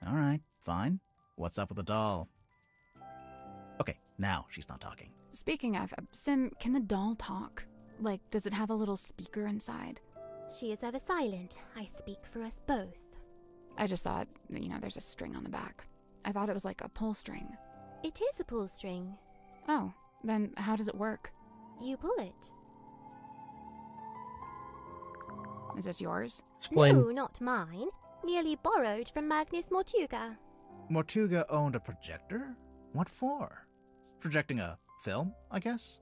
All right, fine. What's up with the doll? Okay, now she's not talking. Speaking of, Sim, can the doll talk? Like, does it have a little speaker inside? She is ever silent. I speak for us both. I just thought, there's a string on the back. I thought it was like a pull string. It is a pull string. Oh, then how does it work? You pull it. Is this yours? Explain. No, not mine. Merely borrowed from Magnus Mortuga. Mortuga owned a projector? What for? Projecting a film, I guess?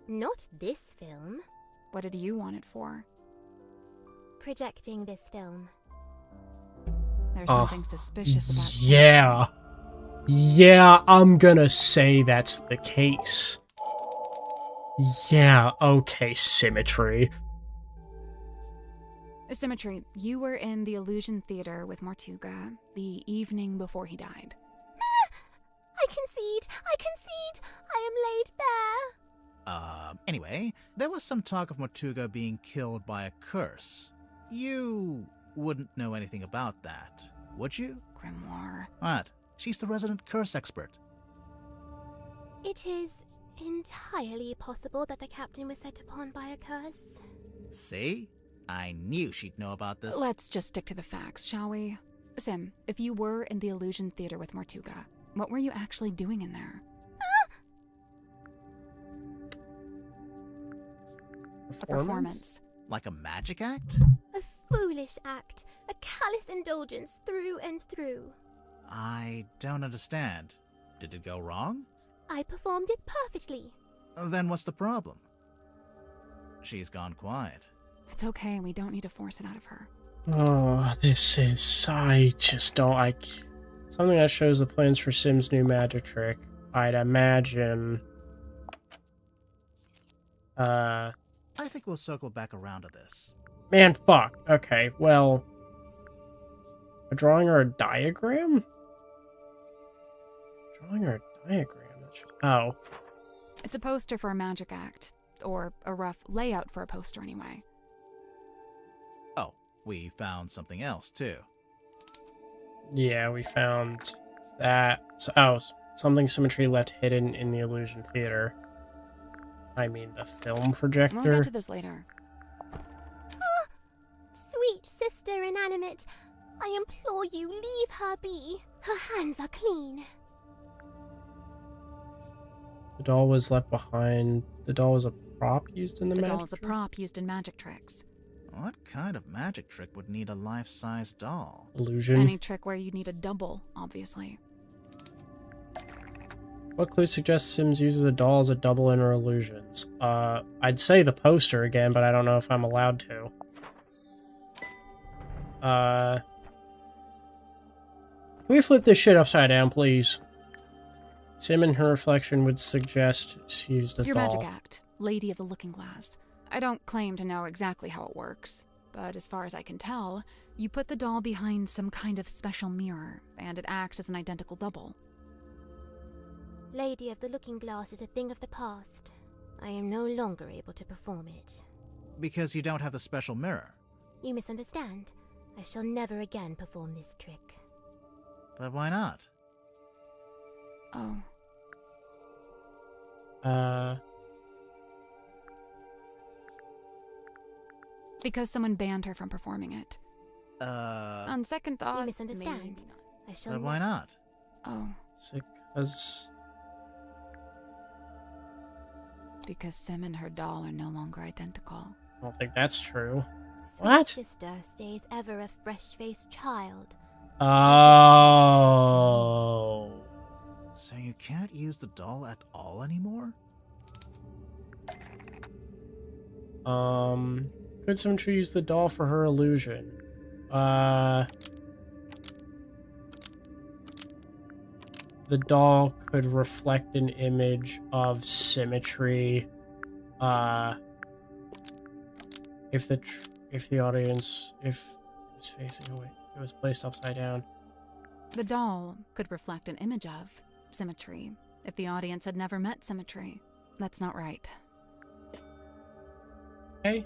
Not this film. What did you want it for? Projecting this film. There's something suspicious about Yeah. Yeah, I'm gonna say that's the case. Yeah, okay, Symmetry. Symmetry, you were in the Illusion Theater with Mortuga the evening before he died. I concede! I concede! I am laid bare! Anyway, there was some talk of Mortuga being killed by a curse. You wouldn't know anything about that, would you? Grimoire. What? She's the resident curse expert. It is entirely possible that the captain was set upon by a curse. See? I knew she'd know about this. Let's just stick to the facts, shall we? Sim, if you were in the Illusion Theater with Mortuga, what were you actually doing in there? Ah! A performance. Like a magic act? A foolish act. A callous indulgence through and through. I don't understand. Did it go wrong? I performed it perfectly. Then what's the problem? She's gone quiet. It's okay, we don't need to force it out of her. Oh, this is... I just don't like... Something that shows the plans for Sim's new magic trick. I'd imagine... I think we'll circle back around to this. Man, fuck. Okay, well... A drawing or a diagram? Drawing or a diagram? Oh. It's a poster for a magic act. Or a rough layout for a poster, anyway. Oh, we found something else, too. Yeah, we found that. Oh, something Symmetry left hidden in the Illusion Theater. I mean, the film projector. We'll get to this later. Ah, sweet sister inanimate, I implore you, leave her be. Her hands are clean. The doll was left behind. The doll was a prop used in the magic doll is a prop used in magic tricks. What kind of magic trick would need a life-size doll? Illusion. Any trick where you need a double, obviously. What clue suggests Sims uses a doll as a double in her illusions? I'd say the poster again, but I don't know if I'm allowed to. Can we flip this shit upside down, please? Sim in her reflection would suggest she used a Your doll. magic act, Lady of the Looking Glass. I don't claim to know exactly how it works, but as far as I can tell, you put the doll behind some kind of special mirror, and it acts as an identical double. Lady of the Looking Glass is a thing of the past. I am no longer able to perform it. Because you don't have the special mirror. You misunderstand. I shall never again perform this trick. But why not? Oh. Because someone banned her from performing it. On second thought, you misunderstand. maybe not. I shall. But why not? Oh. Because Sim and her doll are no longer identical. I don't think that's true. Sweet What? sister stays ever a fresh-faced child. Oh. So you can't use the doll at all anymore? Could Symmetry use the doll for her illusion? The doll could reflect an image of Symmetry. If the audience, if it was facing away, it was placed upside down. The doll could reflect an image of Symmetry if the audience had never met Symmetry. That's not right. Okay.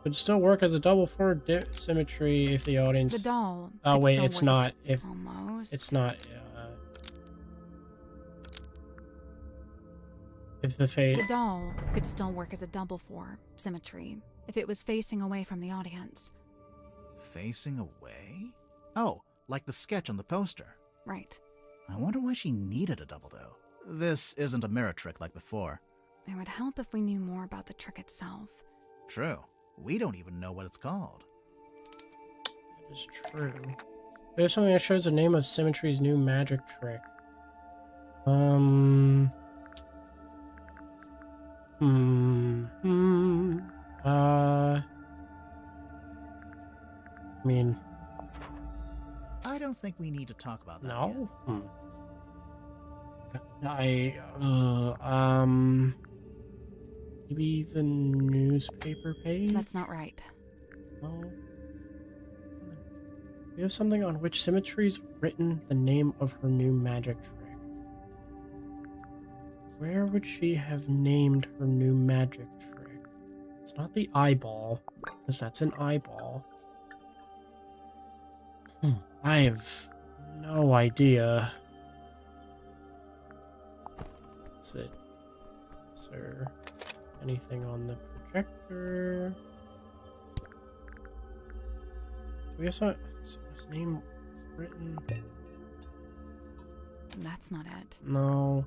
Would still work as a double for Symmetry if the audience. The doll. Oh could wait, still it's work not. as- If almost. it's not. If the fate. The doll could still work as a double for Symmetry if it was facing away from the audience. Facing away? Oh, like the sketch on the poster. Right. I wonder why she needed a double, though. This isn't a mirror trick like before. It would help if we knew more about the trick itself. True. We don't even know what it's called. That is true. There's something that shows the name of Symmetry's new magic trick. I mean, I don't think we need to talk about that. no. Maybe the newspaper page? That's not right. No. We have something on which Symmetry's written the name of her new magic trick. Where would she have named her new magic trick? It's not the eyeball, because that's an eyeball. I have no idea. Is there anything on the projector? Do we have his name written? That's not it. No.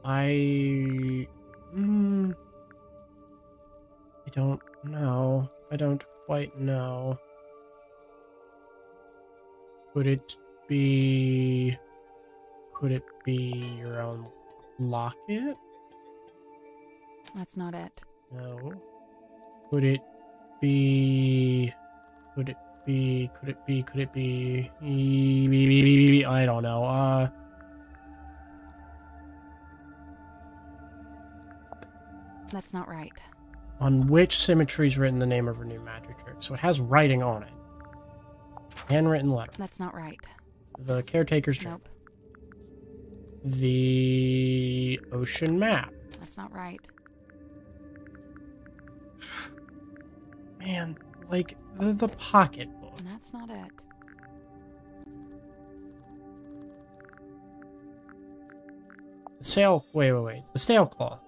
I don't know. I don't quite know. Could it be your own locket? That's not it. No. Could it be I don't know. That's not right. On which Symmetry's written the name of her new magic trick? So it has writing on it. Handwritten letter. That's not right. The caretaker's trick. Nope. The ocean map. That's not right. Man, like the pocketbook. That's not it. The sail. Wait. The sailcloth.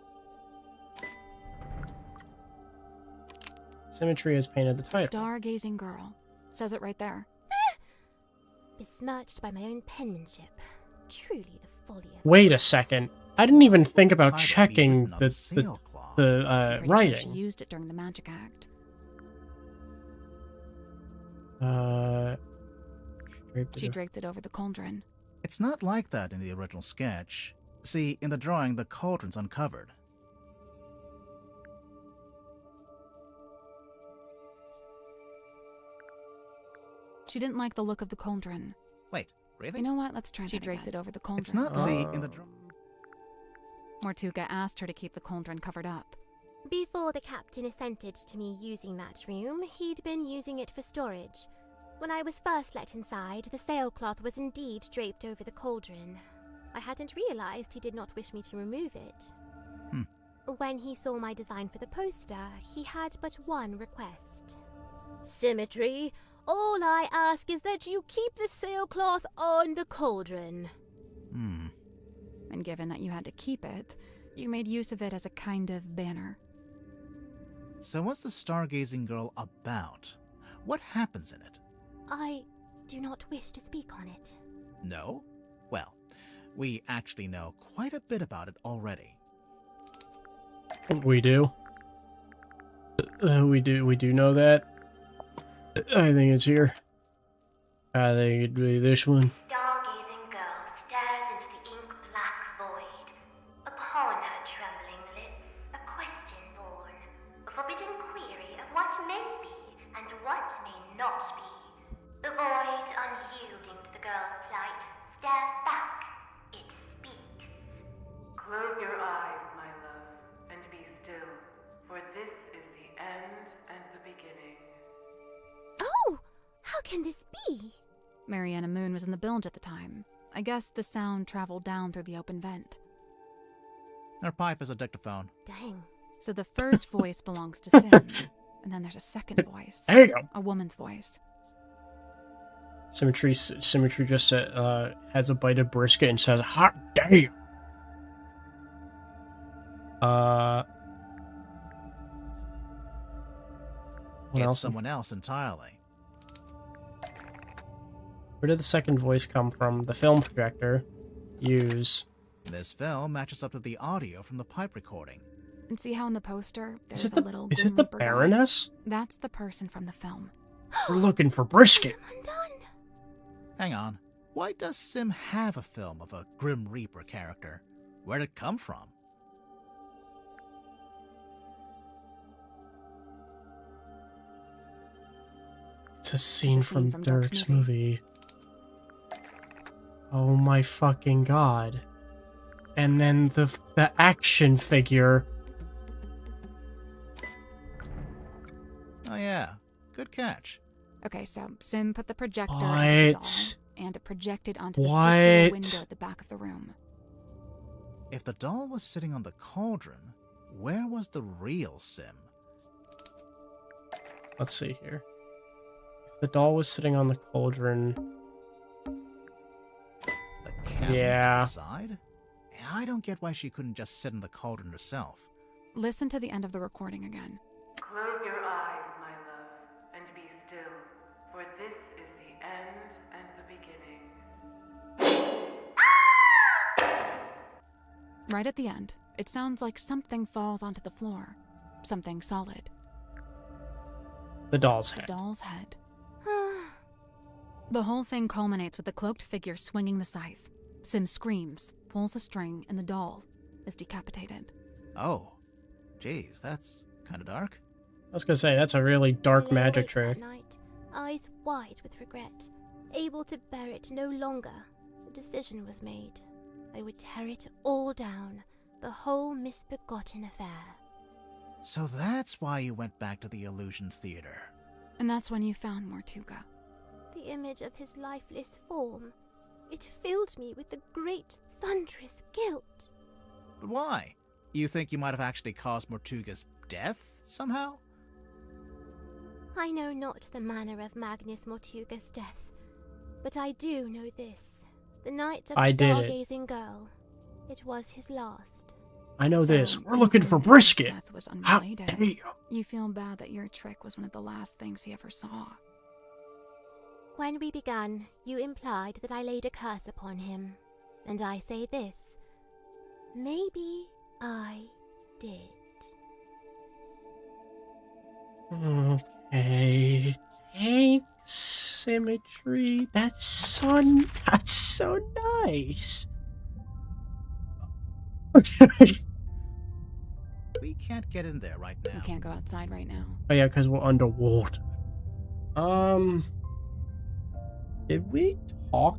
Symmetry has painted the title. Stargazing girl. Says it right there. Besmirched by my own penmanship. Truly the folly of... Wait a second. I didn't even think about checking the Pretty writing. sure she used it during the magic act. She draped it over the cauldron. It's not like that in the original sketch. See, in the drawing, the cauldron's uncovered. She didn't like the look of the cauldron. Wait, really? You know what? Let's try. She draped it over the cauldron. It's not, see, in the Mortuga asked her to keep the cauldron covered up. Before the captain assented to me using that room, he'd been using it for storage. When I was first let inside, the sailcloth was indeed draped over the cauldron. I hadn't realized he did not wish me to remove it. When he saw my design for the poster, he had but one request. Symmetry, all I ask is that you keep the sailcloth on the cauldron. And given that you had to keep it, you made use of it as a kind of banner. So what's the Stargazing Girl about? What happens in it? I do not wish to speak on it. No? Well, we actually know quite a bit about it already. We do. We do know that. I think it's here. I think it'd be this one. Stargazing girl stares into the ink-black void. Upon her trembling lips, a question born. A forbidden query of what may be and what may not be. The void, unyielding to the girl's plight, stares back. It speaks. Close your eyes, my love, and be still, for this is the end and the beginning. Oh! How can this be? Mariana Moon was in the bilge at the time. I guess the sound traveled down through the open vent. Her pipe is a dictaphone. Dang. So the first voice belongs to Sim. And then there's a second voice. Damn. A woman's voice. Symmetry just has a bite of brisket and says, "Hot damn." What It's else? someone else entirely. Where did the second voice come from? The film projector. Use. This film matches up to the audio from the pipe recording. And see how in the poster there's Is it a the little is it Grim the Reaper guy? Baroness? That's the person from the film. We're looking for brisket. Hang on. Why does Sim have a film of a Grim Reaper character? Where'd it come from? It's a scene from Dirk's movie. Oh my fucking god. And then the action figure. Oh yeah, good catch. Okay, so Sim put the projector on the What? doll, and it projected onto the circular window What? at the back of the room. If the doll was sitting on the cauldron, where was the real Sim? Let's see here. If the doll was sitting on the cauldron. The cabinet to Yeah. the side? I don't get why she couldn't just sit in the cauldron herself. Listen to the end of the recording again. Close your eyes, my love, and be still, for this is the end and the beginning. Right at the end, it sounds like something falls onto the floor. Something solid. The doll's The head. doll's head. The whole thing culminates with the cloaked figure swinging the scythe. Sim screams, pulls a string, and the doll is decapitated. Oh, jeez, that's kind of dark. I was gonna say, that's a really dark I lay magic awake trick. that night, eyes wide with regret, able to bear it no longer. The decision was made. I would tear it all down, the whole misbegotten affair. So that's why you went back to the Illusion Theater. And that's when you found Mortuga. The image of his lifeless form. It filled me with a great thunderous guilt. But why? You think you might have actually caused Mortuga's death somehow? I know not the manner of Magnus Mortuga's death, but I do know this. The night of I the did it. stargazing girl. It was his last. I know So, this. We're you looking think for that his brisket. death was How unrelated. dare you? You feel bad that your trick was one of the last things he ever saw. When we began, you implied that I laid a curse upon him. And I say this. Maybe I did. Okay. Thanks, Symmetry. That's so nice. We can't get in there right We now. can't go outside right now. Oh yeah, because we're underwater. Did we talk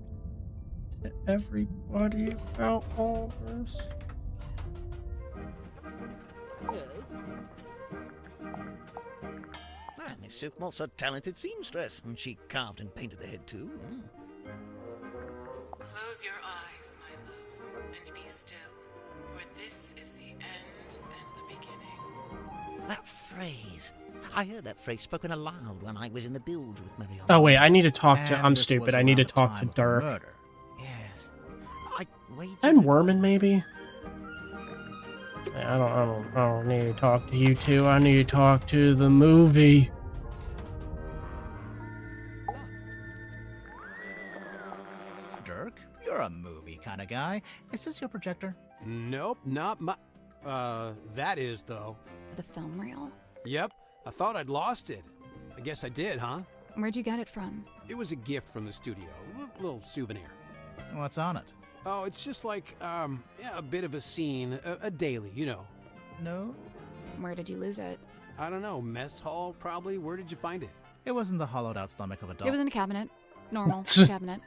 to everybody about all this? Miss Silkmoth's a talented seamstress, and she carved and painted the head too. Close your eyes, my love, and be still, for this is the end and the beginning. That phrase. I heard that phrase spoken aloud when I was in the bilge with Marion. Oh wait, I need to talk to. And I'm this stupid. was I need to around the talk to time of the Dirk. murder. Yes. And Werman, maybe. I don't need to talk to you two. I need to talk to the movie. Dirk, you're a movie kind of guy. Is this your projector? Nope, not my... that is, though. The film reel? Yep, I thought I'd lost it. I guess I did, huh? Where'd you get it from? It was a gift from the studio. A little souvenir. What's on it? Oh, it's just like, yeah, a bit of a scene. A daily, you know. No? Where did you lose it? I don't know, mess hall, probably? Where did you find it? It was in the hollowed out stomach of a dog. It was in a cabinet. Normal cabinet.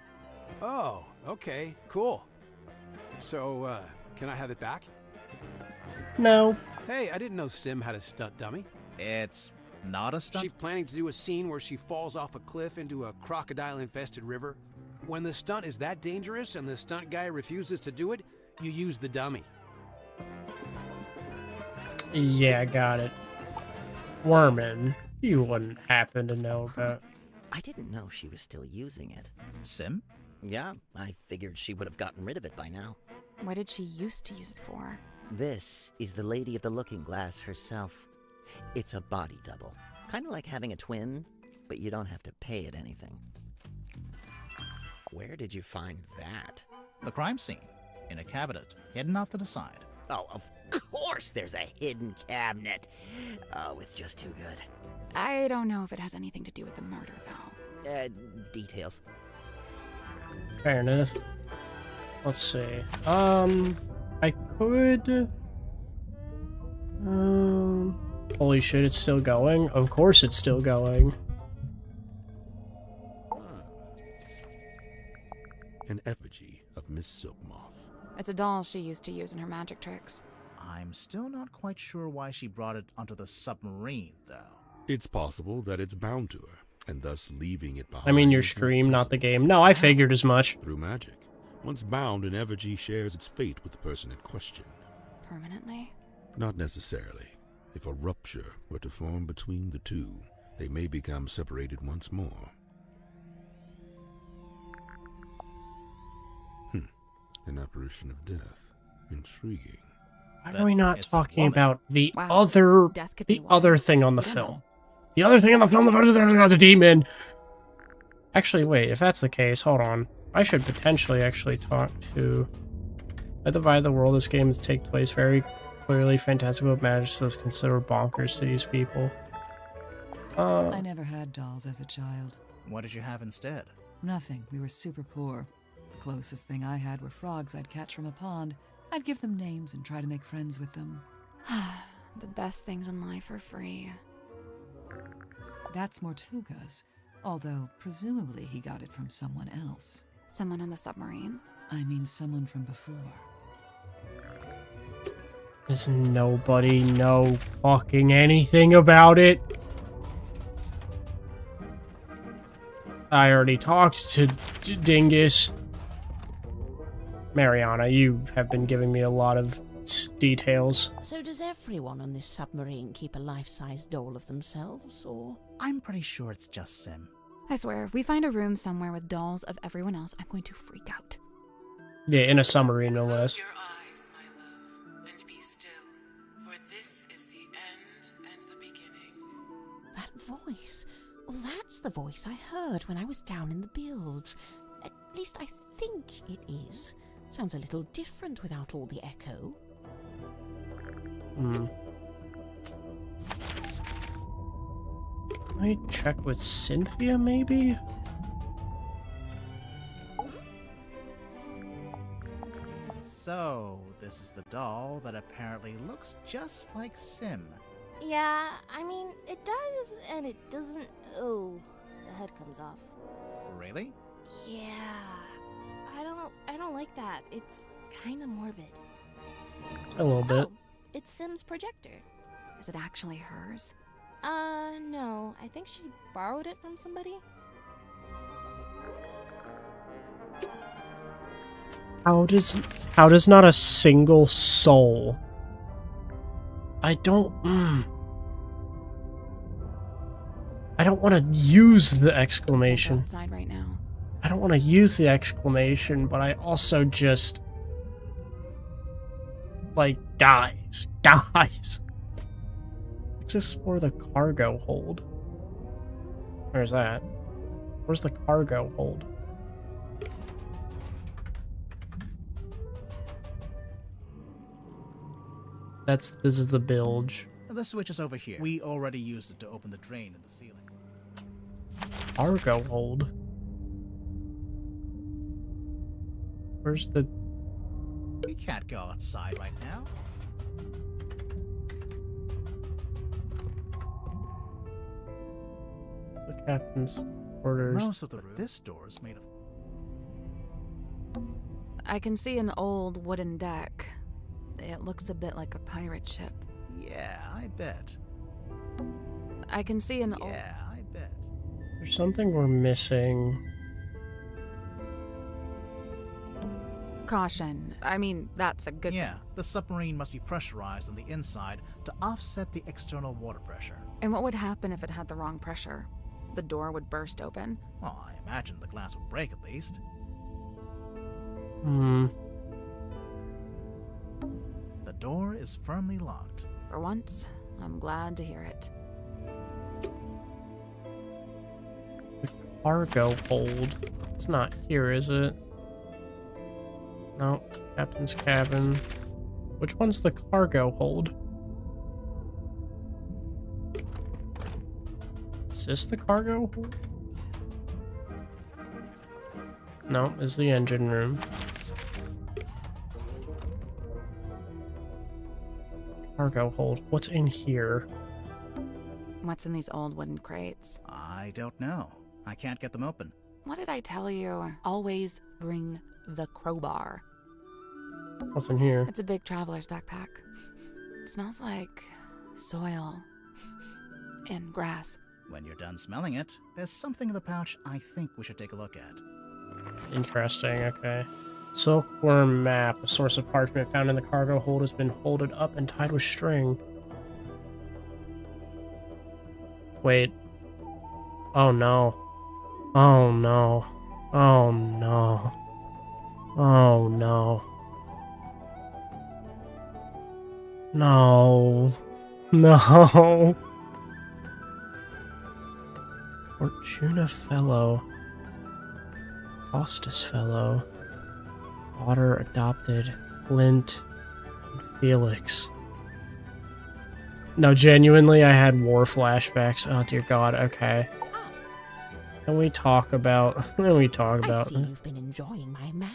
Oh, okay, cool. So, can I have it back? No. Hey, I didn't know Sim had a stunt dummy. It's not a stunt? She planning to do a scene where she falls off a cliff into a crocodile-infested river? When the stunt is that dangerous and the stunt guy refuses to do it, you use the dummy. Yeah, got it. Werman, you wouldn't happen to know about. I didn't know she was still using it. Sim? Yeah, I figured she would have gotten rid of it by now. What did she used to use it for? This is the Lady of the Looking Glass herself. It's a body double. Kind of like having a twin, but you don't have to pay it anything. Where did you find that? The crime scene. In a cabinet, hidden off to the side. Oh, of course there's a hidden cabinet. Oh, it's just too good. I don't know if it has anything to do with the murder, though. Details. Fair enough. Let's see. I could. Holy shit! It's still going. Of course, it's still going. An effigy of Miss Silkmoth. It's a doll she used to use in her magic tricks. I'm still not quite sure why she brought it onto the submarine, though. It's possible that it's bound to her, and thus leaving it behind. I mean, your stream, not the game. No, I figured as much. Through magic. Once bound, an effigy shares its fate with the person in question. Permanently? Not necessarily. If a rupture were to form between the two, they may become separated once more. An apparition of death. Intriguing. Why are we not talking about the Wow. other Death could be the one. other thing on the We don't film? know. The other thing on the film, the demon. Actually, wait. If that's the case, hold on. I should potentially actually talk to. I divide the world. This games take place very clearly. Fantastical magic, so it's considered bonkers to these people. I never had dolls as a child. What did you have instead? Nothing. We were super poor. The closest thing I had were frogs I'd catch from a pond. I'd give them names and try to make friends with them. The best things in life are free. That's Mortuga's, although presumably he got it from someone else. Someone on the submarine? I mean someone from before. Does nobody know fucking anything about it? I already talked to Dingus. Mariana, you have been giving me a lot of details. So does everyone on this submarine keep a life-size doll of themselves, or...? I'm pretty sure it's just Sim. I swear, if we find a room somewhere with dolls of everyone else, I'm going to freak out. Yeah, in a submarine, no less. Close your eyes, my love, and be still, for this is the end and the beginning. That voice. Well, that's the voice I heard when I was down in the bilge. At least I think it is. Sounds a little different without all the echo. Can I check with Cynthia, maybe? So, this is the doll that apparently looks just like Sim. Yeah, I mean, it does and it doesn't. Oh, the head comes off. Really? Yeah. I don't like that. It's kind of morbid. A little bit. Oh, it's Sim's projector. Is it actually hers? No. I think she borrowed it from somebody. How does not a single soul? I don't want to use the exclamation. Outside right now. I don't want to use the exclamation, but I also just like guys. Let's explore the cargo hold. Where's that? Where's the cargo hold? This is the bilge. The switch is over here. We already used it to open the drain in the ceiling. Cargo hold. Where's the... We can't go outside right now. The captain's orders. Most of this door is made of... I can see an old wooden deck. It looks a bit like a pirate ship. Yeah, I bet. I can see an old... Yeah, I bet. There's something we're missing. Caution. I mean, that's a good Yeah, the submarine must be pressurized on the inside to offset the external water pressure. And what would happen if it had the wrong pressure? The door would burst open. Well, I imagine the glass would break at least. The door is firmly locked. For once, I'm glad to hear it. The cargo hold. It's not here, is it? No. Captain's cabin. Which one's the cargo hold? Is this the cargo hold? No, it's the engine room. Cargo hold. What's in here? What's in these old wooden crates? I don't know. I can't get them open. What did I tell you? Always bring the crowbar. What's in here? It's a big traveler's backpack. It smells like soil and grass. When you're done smelling it, there's something in the pouch I think we should take a look at. Interesting, okay. Silkworm map. A source of parchment found in the cargo hold has been folded up and tied with string. Wait. Oh no. Oh no. Oh no. Oh no. No. No. Fortuna Fellow. Hostis Fellow. Otter adopted. Flint. And Felix. No, genuinely, I had war flashbacks. Oh dear God, okay. Can we talk about... I see you've been enjoying my map.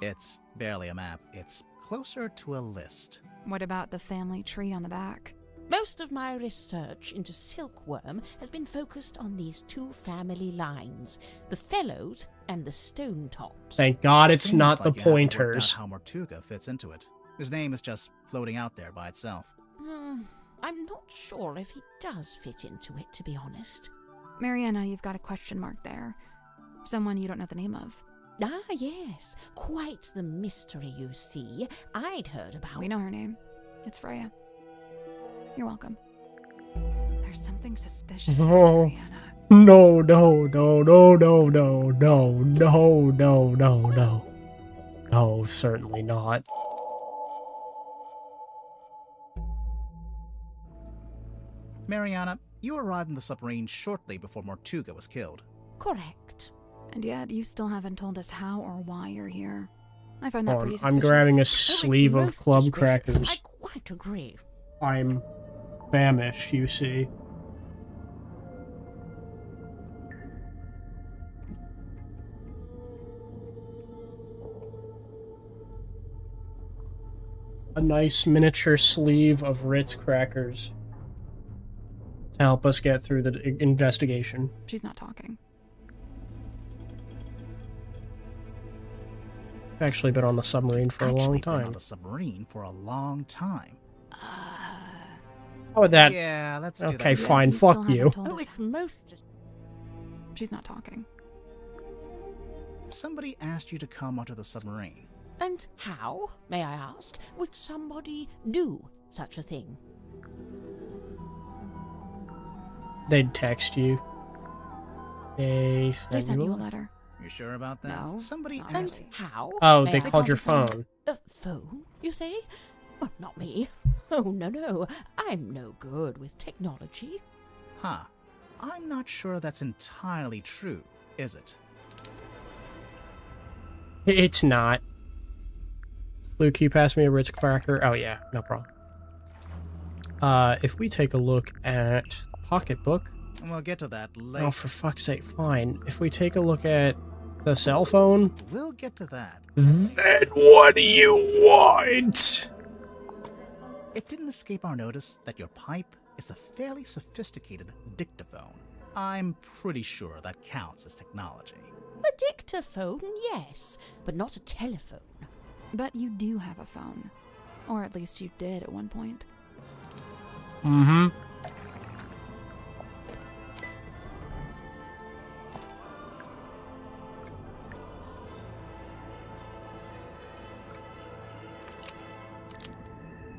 It's barely a map. It's closer to a list. What about the family tree on the back? Most of my research into silkworm has been focused on these two family lines, the Fellows and the Stone Tops. Thank God it's Seems not the like you haven't worked pointers. out how Mortuga fits into it. His name is just floating out there by itself. I'm not sure if he does fit into it, to be honest. Mariana, you've got a question mark there. Someone you don't know the name of. Ah, yes. Quite the mystery, you see. I'd heard about... We know her name. It's Freya. You're welcome. There's something suspicious about Mariana. No, no, no, no, no, no, no, no, no, no, no. No, certainly not. Mariana, you arrived in the submarine shortly before Mortuga was killed. Correct. And yet, you still haven't told us how or why you're here. I find that pretty suspicious. I'm grabbing a sleeve of club crackers. I quite agree. I'm famished, you see. A nice miniature sleeve of Ritz crackers to help us get through the investigation. She's not talking. I've actually been on the submarine for a long time. Been on the submarine for a long time. How would that? Yeah, let's do okay, that. fine. Fuck you. Oh, it's most... She's not talking. Somebody asked you to come onto the submarine. And how, may I ask, would somebody do such a thing? They'd text you. They sent you a letter. You sure about that? No. Somebody And asked. how? Oh, may they I called your ask? phone. A phone, you say? Well, not me. Oh, no. I'm no good with technology. Huh. I'm not sure that's entirely true, is it? It's not. Luke, you pass me a Ritz cracker? Oh yeah, no problem. If we take a look at the pocketbook. We'll get to that later. Oh, for fuck's sake, fine. If we take a look at the cell phone. We'll get to that. Then what do you want? It didn't escape our notice that your pipe is a fairly sophisticated dictaphone. I'm pretty sure that counts as technology. A dictaphone, yes, but not a telephone. But you do have a phone. Or at least you did at one point. Mm-hmm.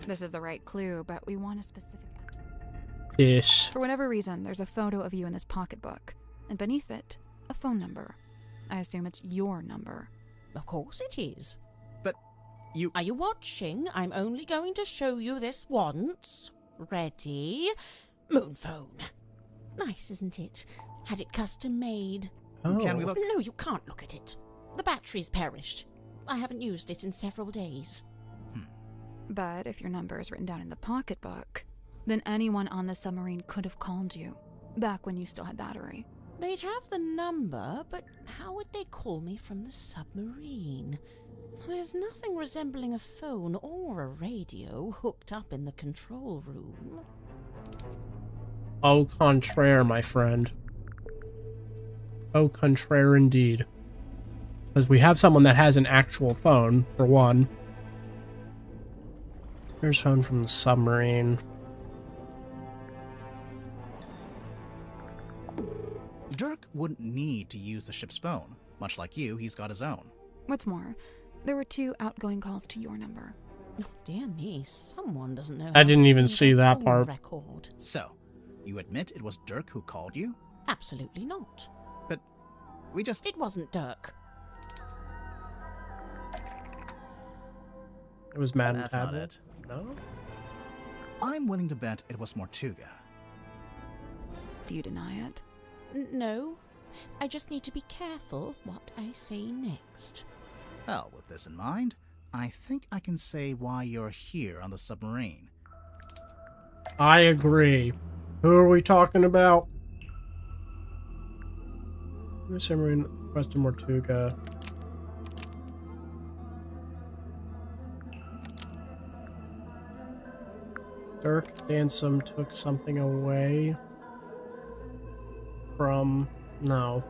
This is the right clue, but we want a specific... This. For whatever reason, there's a photo of you in this pocketbook. And beneath it, a phone number. I assume it's your number. Of course it is. But you... Are you watching? I'm only going to show you this once. Ready? Moon phone. Nice, isn't it? Had it custom made. Oh. Can we look? No, you can't look at it. The battery's perished. I haven't used it in several days. But if your number is written down in the pocketbook, then anyone on the submarine could have called you, back when you still had battery. They'd have the number, but how would they call me from the submarine? There's nothing resembling a phone or a radio hooked up in the control room. Au contraire, my friend. Au contraire indeed. Because we have someone that has an actual phone, for one. Here's phone from the submarine. Dirk wouldn't need to use the ship's phone. Much like you, he's got his own. What's more, there were 2 outgoing calls to your number. Oh, dear me, someone doesn't know. I how didn't to even keep see a that phone part. Record. So, you admit it was Dirk who called you? Absolutely not. But we just... It wasn't Dirk. It was Madam That's not Admiral. it. No? I'm willing to bet it was Mortuga. Do you deny it? No. I just need to be careful what I say next. Well, with this in mind, I think I can say why you're here on the submarine. I agree. Who are we talking about? Submarine requested Mortuga. Dirk Dansom took something away from... No.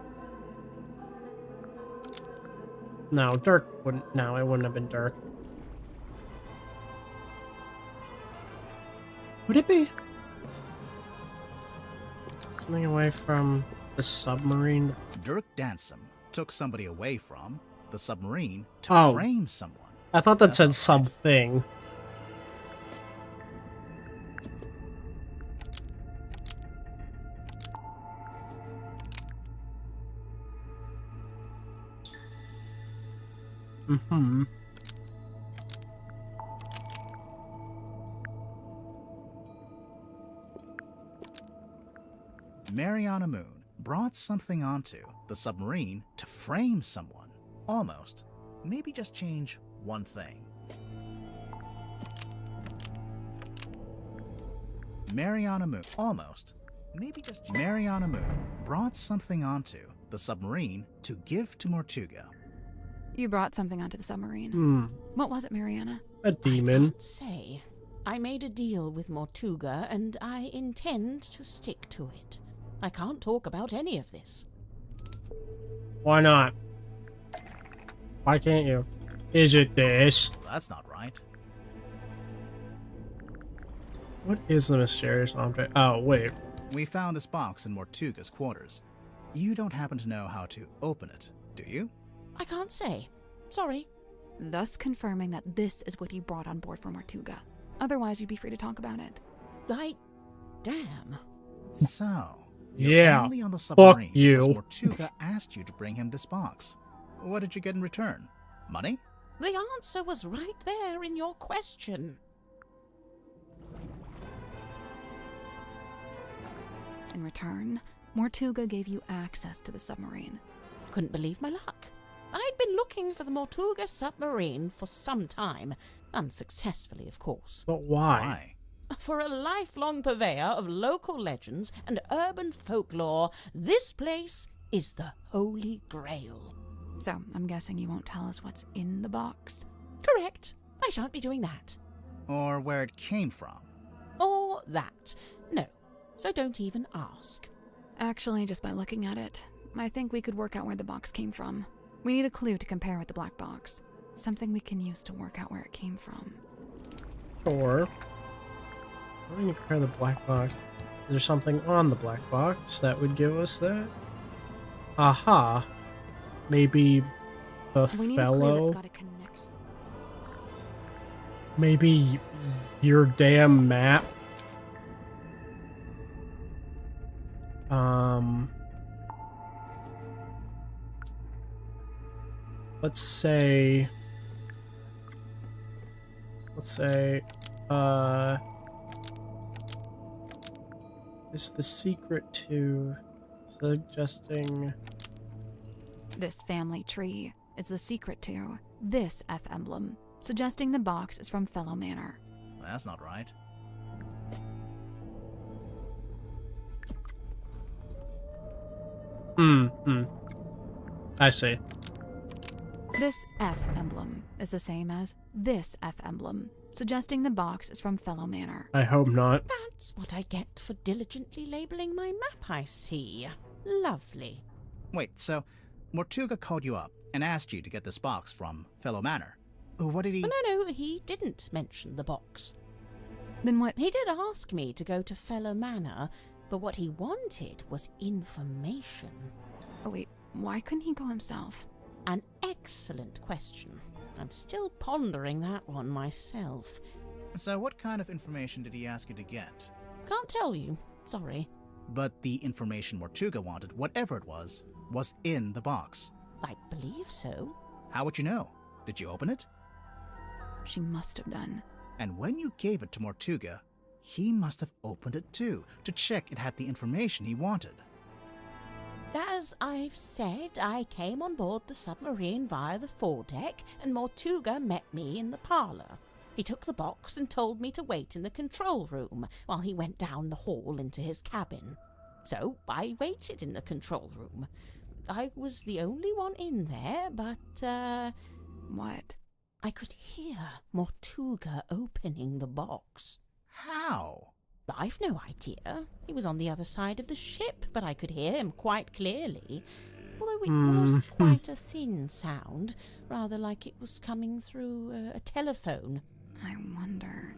No, Dirk wouldn't... No, it wouldn't have been Dirk. Would it be? Something away from the submarine? Dirk Dansom took somebody away from the submarine to frame someone. I thought that said something. Mm-hmm. Mariana Moon brought something onto the submarine to frame someone. Almost. Maybe just change one thing. Mariana Moon. Almost. Maybe just... Mariana Moon brought something onto the submarine to give to Mortuga. You brought something onto the submarine. What was it, Mariana? A demon. I can't say. I made a deal with Mortuga, and I intend to stick to it. I can't talk about any of this. Why not? Why can't you? Is it this? Well, that's not right. What is the mysterious object? Oh, wait. We found this box in Mortuga's quarters. You don't happen to know how to open it, do you? I can't say. Sorry. Thus confirming that this is what you brought on board for Mortuga. Otherwise, you'd be free to talk about it. Damn. So, yeah. Only on the submarine Fuck you. Mortuga asked you to bring him this box. What did you get in return? Money? The answer was right there in your question. In return, Mortuga gave you access to the submarine. Couldn't believe my luck. I'd been looking for the Mortuga submarine for some time. Unsuccessfully, of course. But why? For a lifelong purveyor of local legends and urban folklore, this place is the Holy Grail. So, I'm guessing you won't tell us what's in the box? Correct. I shan't be doing that. Or where it came from? Or that. No. So don't even ask. Actually, just by looking at it, I think we could work out where the box came from. We need a clue to compare with the black box. Something we can use to work out where it came from. Sure. I'm going to compare the black box. Is there something on the black box that would give us that? Aha. Maybe the We need fellow? a clue that's got a connection. Maybe your damn map? Let's say, is the secret to suggesting... This family tree is the secret to this F emblem, suggesting the box is from Fellow Manor. That's not right. I see. This F emblem is the same as this F emblem, suggesting the box is from Fellow Manor. I hope not. That's what I get for diligently labeling my map, I see. Lovely. Wait, so Mortuga called you up and asked you to get this box from Fellow Manor. What did he... No, he didn't mention the box. Then what? He did ask me to go to Fellow Manor, but what he wanted was information. Oh wait, why couldn't he go himself? An excellent question. I'm still pondering that one myself. So what kind of information did he ask you to get? Can't tell you. Sorry. But the information Mortuga wanted, whatever it was in the box. I believe so. How would you know? Did you open it? She must have done. And when you gave it to Mortuga, he must have opened it too, to check it had the information he wanted. As I've said, I came on board the submarine via the foredeck, and Mortuga met me in the parlour. He took the box and told me to wait in the control room while he went down the hall into his cabin. So I waited in the control room. I was the only one in there, but, What? I could hear Mortuga opening the box. How? I've no idea. He was on the other side of the ship, but I could hear him quite clearly. Although it was quite a thin sound, rather like it was coming through a telephone. I wonder...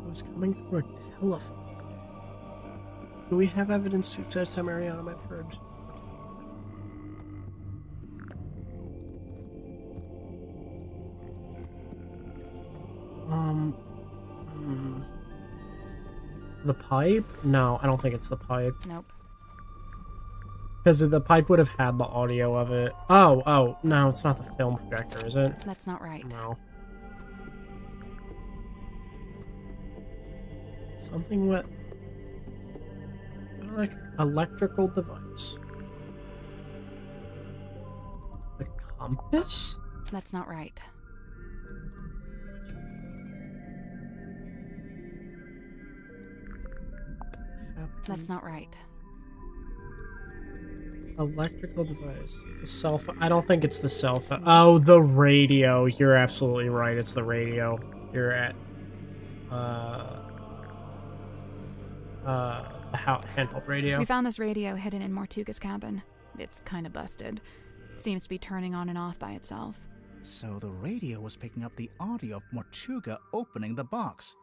It was coming through a telephone. Do we have evidence that says how Mariana might have heard? The pipe? No, I don't think it's the pipe. Nope. Because the pipe would have had the audio of it. Oh, no, it's not the film projector, is it? That's not right. No. Something with... electrical device. The compass? That's not right. That's not right. Electrical device. The cell phone. I don't think it's the cell phone. Oh, the radio. You're absolutely right. It's the radio. You're at the handheld radio. We found this radio hidden in Mortuga's cabin. It's kind of busted. It seems to be turning on and off by itself. So the radio was picking up the audio of Mortuga opening the box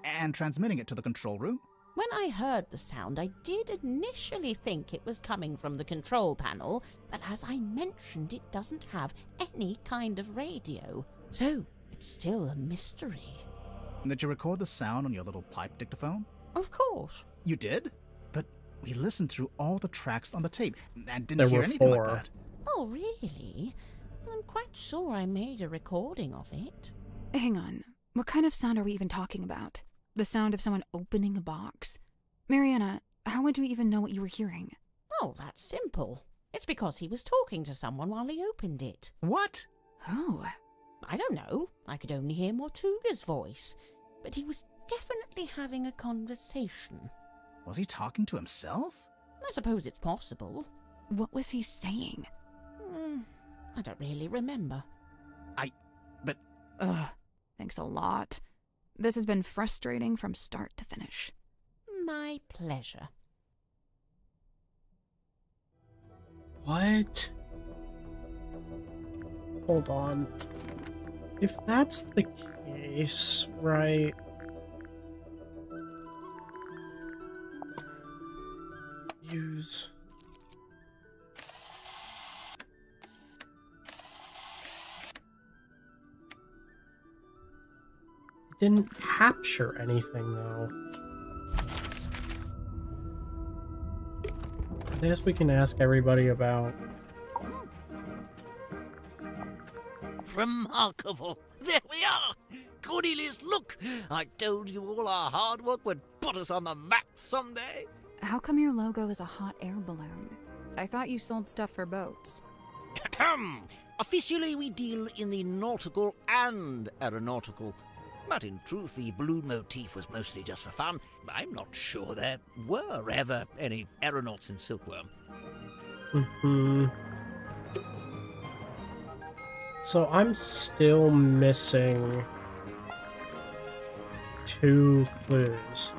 and transmitting it to the control room? When I heard the sound, I did initially think it was coming from the control panel, but as I mentioned, it doesn't have any kind of radio. So, it's still a mystery. Did you record the sound on your little pipe dictaphone? Of course. You did? But we listened through all the tracks on the tape and didn't hear anything like that. Oh, really? I'm quite sure I made a recording of it. Hang on. What kind of sound are we even talking about? The sound of someone opening a box? Mariana, how would you even know what you were hearing? Oh, that's simple. It's because he was talking to someone while he opened it. What? Who? I don't know. I could only hear Mortuga's voice. But he was definitely having a conversation. Was he talking to himself? I suppose it's possible. What was he saying? I don't really remember. Ugh, thanks a lot. This has been frustrating from start to finish. My pleasure. What? Hold on. If that's the case, right? Use... Didn't capture anything, though. I guess we can ask everybody about... Remarkable! There we are! Cornelius, look! I told you all our hard work would put us on the map someday. How come your logo is a hot air balloon? I thought you sold stuff for boats. Officially, we deal in the nautical and aeronautical. But in truth, the balloon motif was mostly just for fun. I'm not sure there were ever any aeronauts in Silkworm. So I'm still missing 2 clues.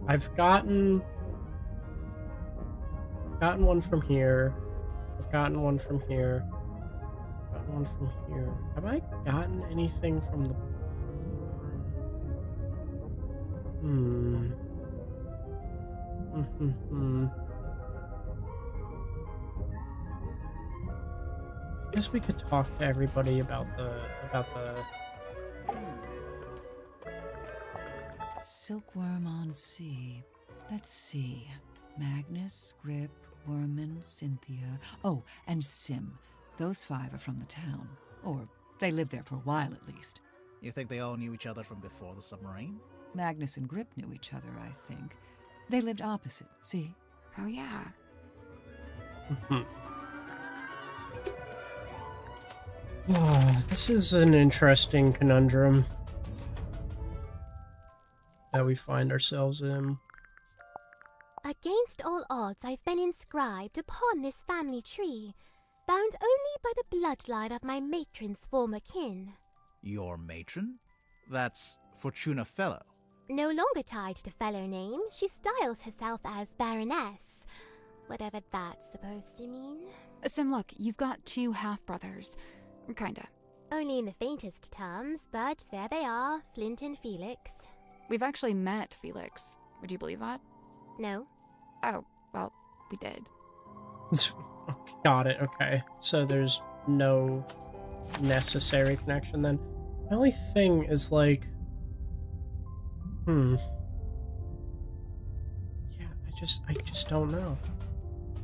I've gotten one from here. I've gotten one from here. Gotten one from here. Have I gotten anything from the I guess we could talk to everybody about the Silkworm on sea. Let's see. Magnus, Grip, Worman, Cynthia. Oh, and Sim. Those 5 are from the town. Or they lived there for a while at least. You think they all knew each other from before the submarine? Magnus and Grip knew each other, I think. They lived opposite, see? Oh, yeah. This is an interesting conundrum that we find ourselves in. Against all odds, I've been inscribed upon this family tree, bound only by the bloodline of my matron's former kin. Your matron? That's Fortuna Fellow. No longer tied to fellow name, she styles herself as Baroness. Whatever that's supposed to mean. Sim, look, you've got 2 half-brothers. Kinda. Only in the faintest terms, but there they are, Flint and Felix. We've actually met Felix. Would you believe that? No. Oh, well, we did. Got it, okay. So there's no necessary connection then. The only thing is like... Yeah, I just don't know.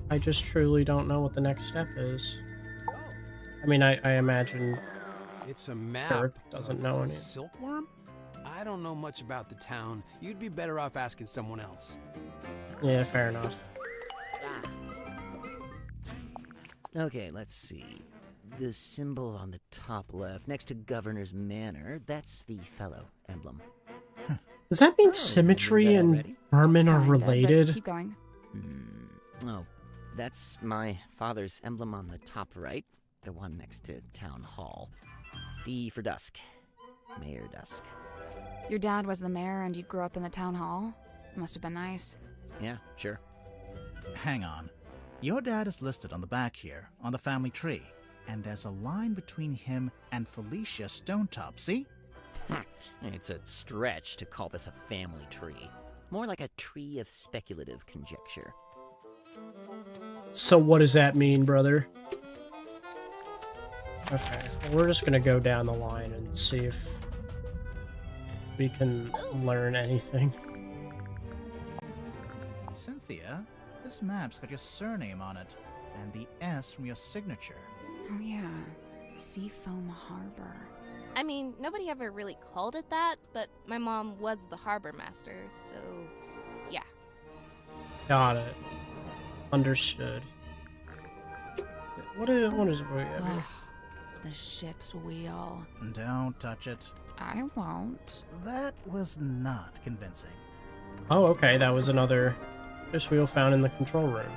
I just truly don't know what the next step is. I mean, I imagine It's a map. Eric doesn't know any. Silkworm? I don't know much about the town. You'd be better off asking someone else. Yeah, fair enough. Okay, let's see. The symbol on the top left, next to Governor's Manor, that's the fellow emblem. Does that mean Symmetry and Vermin are related? Keep going. Oh, that's my father's emblem on the top right, the one next to Town Hall. D for Dusk. Mayor Dusk. Your dad was the mayor and you grew up in the town hall? Must have been nice. Yeah, sure. Hang on. Your dad is listed on the back here, on the family tree. And there's a line between him and Felicia Stonetop, see? It's a stretch to call this a family tree. More like a tree of speculative conjecture. So what does that mean, brother? Okay, we're just gonna go down the line and see if we can learn anything. Cynthia, this map's got your surname on it, and the S from your signature. Oh yeah, Seafoam Harbor. I mean, nobody ever really called it that, but my mom was the harbor master, so yeah. Got it. Understood. What is it we have here? The ship's wheel. Don't touch it. I won't. That was not convincing. Oh, okay, that was another fish wheel found in the control room.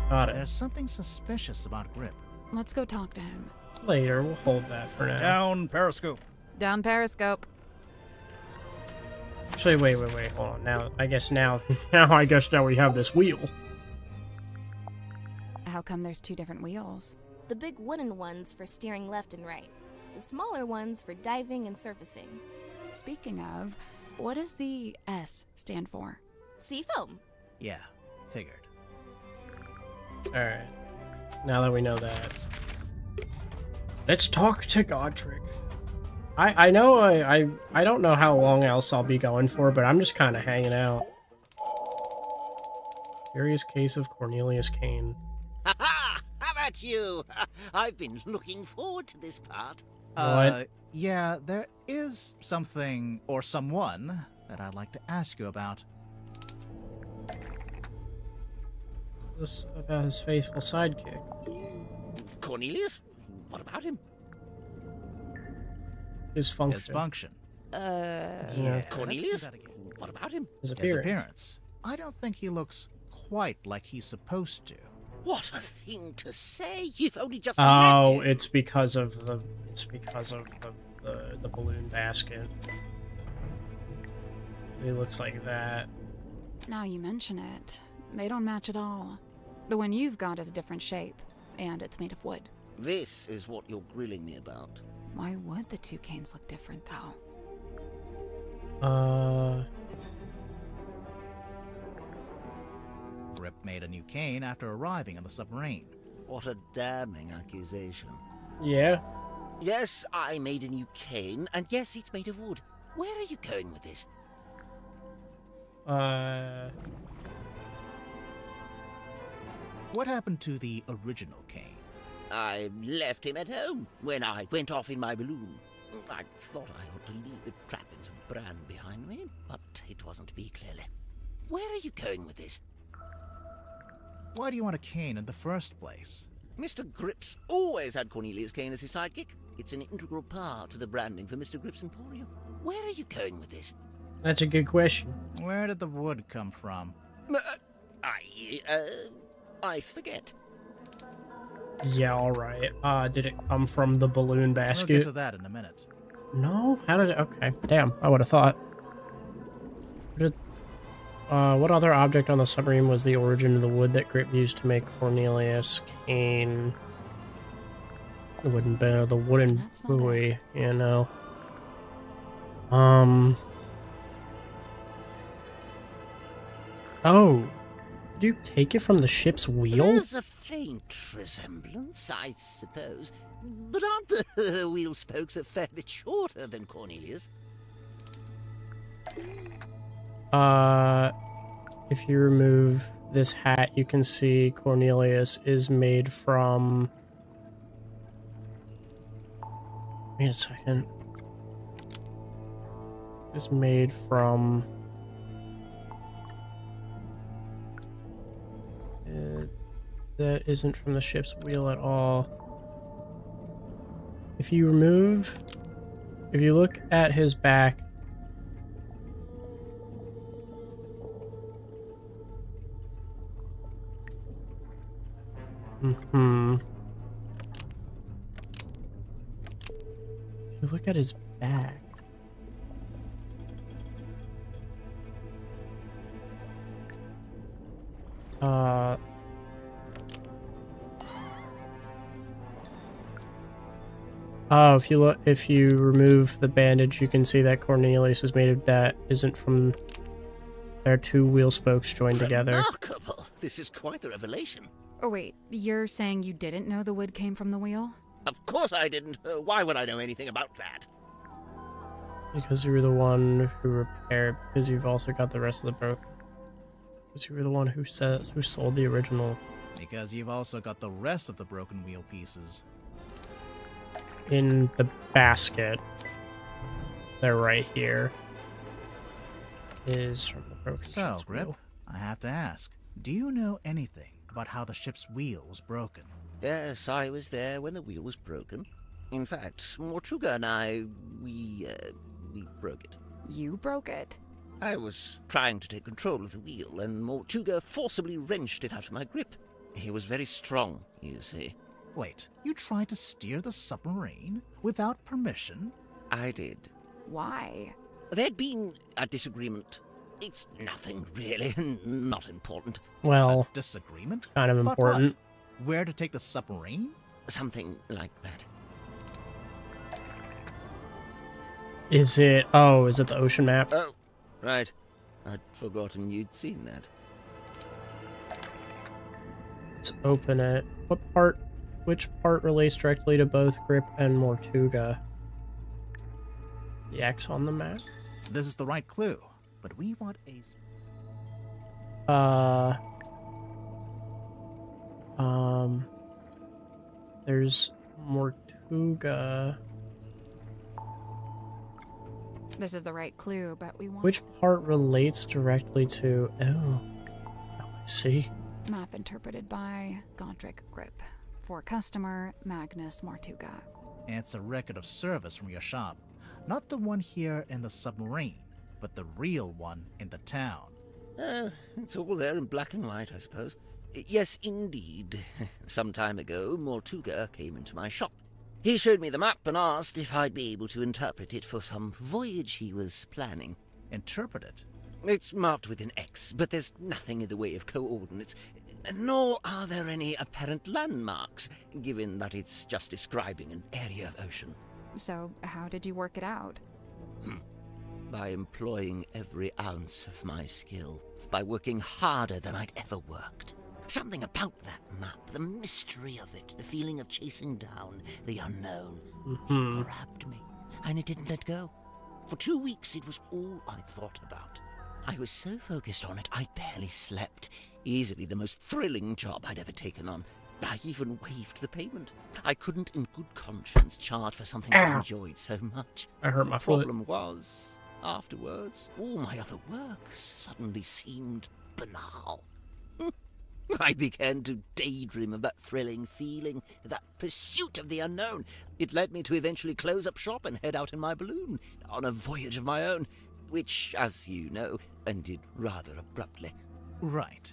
Got it. There's something suspicious about Grip. Let's go talk to him. Later, we'll hold that for now. Down Periscope. Down Periscope. Actually, wait, hold on. Now I guess now we have this wheel. How come there's 2 different wheels? The big wooden ones for steering left and right. The smaller ones for diving and surfacing. Speaking of, what does the S stand for? Seafoam. Yeah, figured. Alright. Now that we know that. Let's talk to Godric. I know I don't know how long else I'll be going for, but I'm just kind of hanging out. Curious case of Cornelius Kane. Ha-ha! How about you? I've been looking forward to this part. What? Yeah, there is something or someone that I'd like to ask you about. This about his faithful sidekick. Cornelius? What about him? His function. His function. Yeah. Cornelius? What about him? His His appearance. appearance. I don't think he looks quite like he's supposed to. What a thing to say! You've only just Oh, met him. it's because of the balloon basket. He looks like that. Now you mention it, they don't match at all. The one you've got is a different shape, and it's made of wood. This is what you're grilling me about. Why would the two canes look different, though? Grip made a new cane after arriving on the submarine. What a damning accusation. Yeah. Yes, I made a new cane, and yes, it's made of wood. Where are you going with this? What happened to the original cane? I left him at home when I went off in my balloon. I thought I ought to leave the trappings of the brand behind me, but it wasn't to be, clearly. Where are you going with this? Why do you want a cane in the first place? Mr. Grips always had Cornelius Cane as his sidekick. It's an integral part of the branding for Mr. Grips Emporium. Where are you going with this? That's a good question. Where did the wood come from? I forget. Yeah, alright. Did it come from the balloon basket? We'll get to that in a minute. No? How did it? Okay. Damn, I would have thought. What other object on the submarine was the origin of the wood that Grip used to make Cornelius Cane? It wouldn't have been the wooden buoy, you know. Oh. Did you take it from the ship's wheel? There's a faint resemblance, I suppose. But aren't the wheel spokes a fair bit shorter than Cornelius? If you remove this hat, you can see Cornelius is made from... Wait a second. Is made from... that isn't from the ship's wheel at all. If you look at his back, if you look at his back, oh, if you remove the bandage, you can see that Cornelius is made of that isn't from their two wheel spokes joined together. Remarkable! This is quite the revelation. Oh wait, you're saying you didn't know the wood came from the wheel? Of course I didn't. Why would I know anything about that? Because you were the one who repaired, because you've also got the rest of the broken. Because you were the one who sold the original. Because you've also got the rest of the broken wheel pieces. In the basket. They're right here. Is from the broken So, ship's Grip, wheel. I have to ask, do you know anything about how the ship's wheel was broken? Yes, I was there when the wheel was broken. In fact, Mortuga and I, we broke it. You broke it? I was trying to take control of the wheel, and Mortuga forcibly wrenched it out of my grip. He was very strong, you see. Wait, you tried to steer the submarine without permission? I did. Why? There'd been a disagreement. It's nothing, really. Not important. Well, a disagreement? Kind of important. What? Where to take the submarine? Something like that. Is it the ocean map? Oh, right. I'd forgotten you'd seen that. Let's open it. Which part relates directly to both Grip and Mortuga? The X on the map? This is the right clue, but we want a... There's Mortuga. This is the right clue, but we want... Which part relates directly to... Oh, I see. Map interpreted by Godric Grip. For customer, Magnus Mortuga. It's a record of service from your shop. Not the one here in the submarine, but the real one in the town. It's all there in black and white, I suppose. Yes, indeed. Some time ago, Mortuga came into my shop. He showed me the map and asked if I'd be able to interpret it for some voyage he was planning. Interpret it? It's marked with an X, but there's nothing in the way of coordinates, nor are there any apparent landmarks, given that it's just describing an area of ocean. So, how did you work it out? By employing every ounce of my skill, by working harder than I'd ever worked. Something about that map, the mystery of it, the feeling of chasing down the unknown, it grabbed me, and it didn't let go. For 2 weeks, it was all I thought about. I was so focused on it, I barely slept. Easily the most thrilling job I'd ever taken on. I even waived the payment. I couldn't in good conscience charge for something I enjoyed so much. I hurt my foot. The problem was, afterwards, all my other work suddenly seemed banal. I began to daydream of that thrilling feeling, that pursuit of the unknown. It led me to eventually close up shop and head out in my balloon, on a voyage of my own, which, as you know, ended rather abruptly. Right.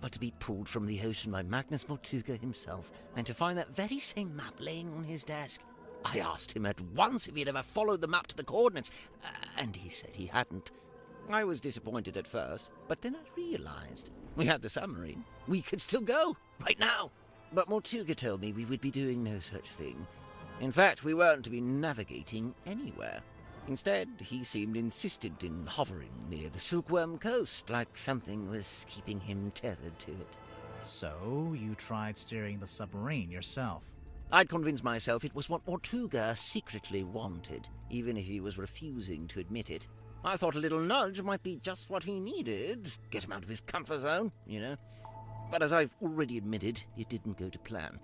But to be pulled from the ocean by Magnus Mortuga himself, and to find that very same map laying on his desk. I asked him at once if he'd ever followed the map to the coordinates, and he said he hadn't. I was disappointed at first, but then I realized we had the submarine. We could still go, right now. But Mortuga told me we would be doing no such thing. In fact, we weren't to be navigating anywhere. Instead, he seemed insistent in hovering near the Silkworm Coast, like something was keeping him tethered to it. So, you tried steering the submarine yourself? I'd convinced myself it was what Mortuga secretly wanted, even if he was refusing to admit it. I thought a little nudge might be just what he needed, get him out of his comfort zone, you know. But as I've already admitted, it didn't go to plan.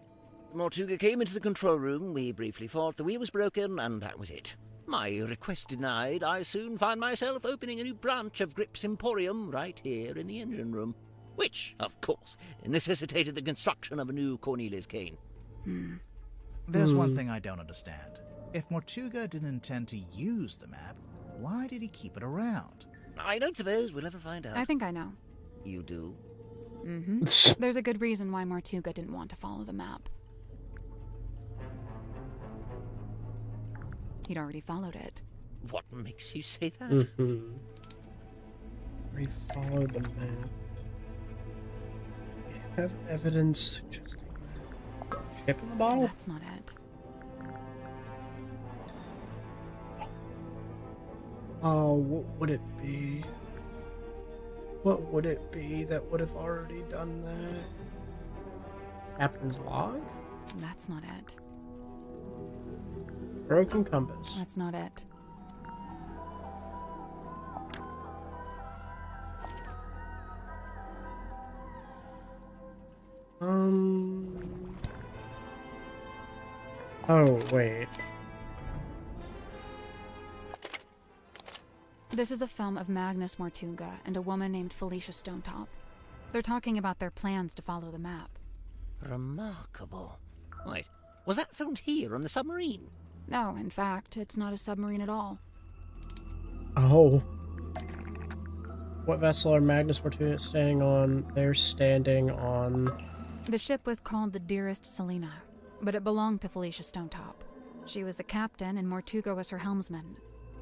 Mortuga came into the control room, we briefly thought the wheel was broken, and that was it. My request denied, I soon found myself opening a new branch of Grip's Emporium right here in the engine room, which, of course, necessitated the construction of a new Cornelius cane. There's one thing I don't understand. If Mortuga didn't intend to use the map, why did he keep it around? I don't suppose we'll ever find out. I think I know. You do? There's a good reason why Mortuga didn't want to follow the map. He'd already followed it. What makes you say that? We followed the map. We have evidence suggesting that. Ship in the bottle? That's not it. Oh, what would it be? What would it be that would have already done that? Captain's log? That's not it. Broken compass. That's not it. Oh, wait. This is a film of Magnus Mortuga and a woman named Felicia Stonetop. They're talking about their plans to follow the map. Remarkable. Wait, was that filmed here on the submarine? No, in fact, it's not a submarine at all. Oh. What vessel are Magnus Mortuga standing on? They're standing on... The ship was called the Dearest Selena, but it belonged to Felicia Stonetop. She was the captain and Mortuga was her helmsman.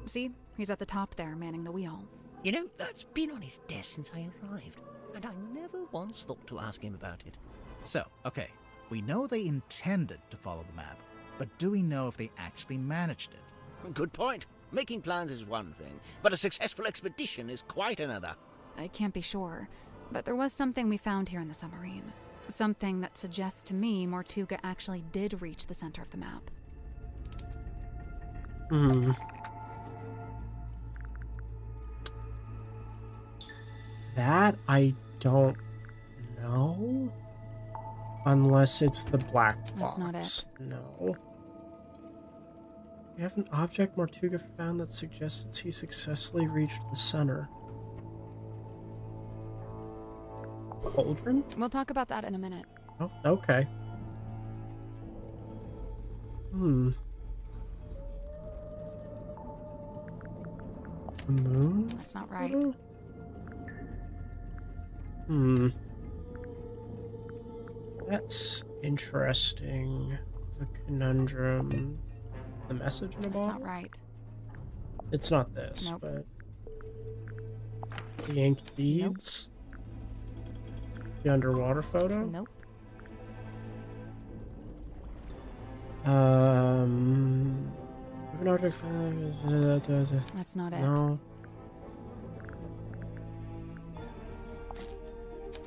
See? He's at the top there, manning the wheel. You know, that's been on his desk since I arrived, and I never once thought to ask him about it. So, okay, we know they intended to follow the map, but do we know if they actually managed it? Good point. Making plans is one thing, but a successful expedition is quite another. I can't be sure, but there was something we found here in the submarine. Something that suggests to me Mortuga actually did reach the center of the map. That I don't know. Unless it's the black box. That's not it. No. We have an object Mortuga found that suggests that he successfully reached the center. Cauldron? We'll talk about that in a minute. Oh, okay. The moon? That's not right. That's interesting. The conundrum. The message in a bottle? That's not right. It's not this, Nope. but... The ink beads. The underwater photo. Nope. That's not it. No.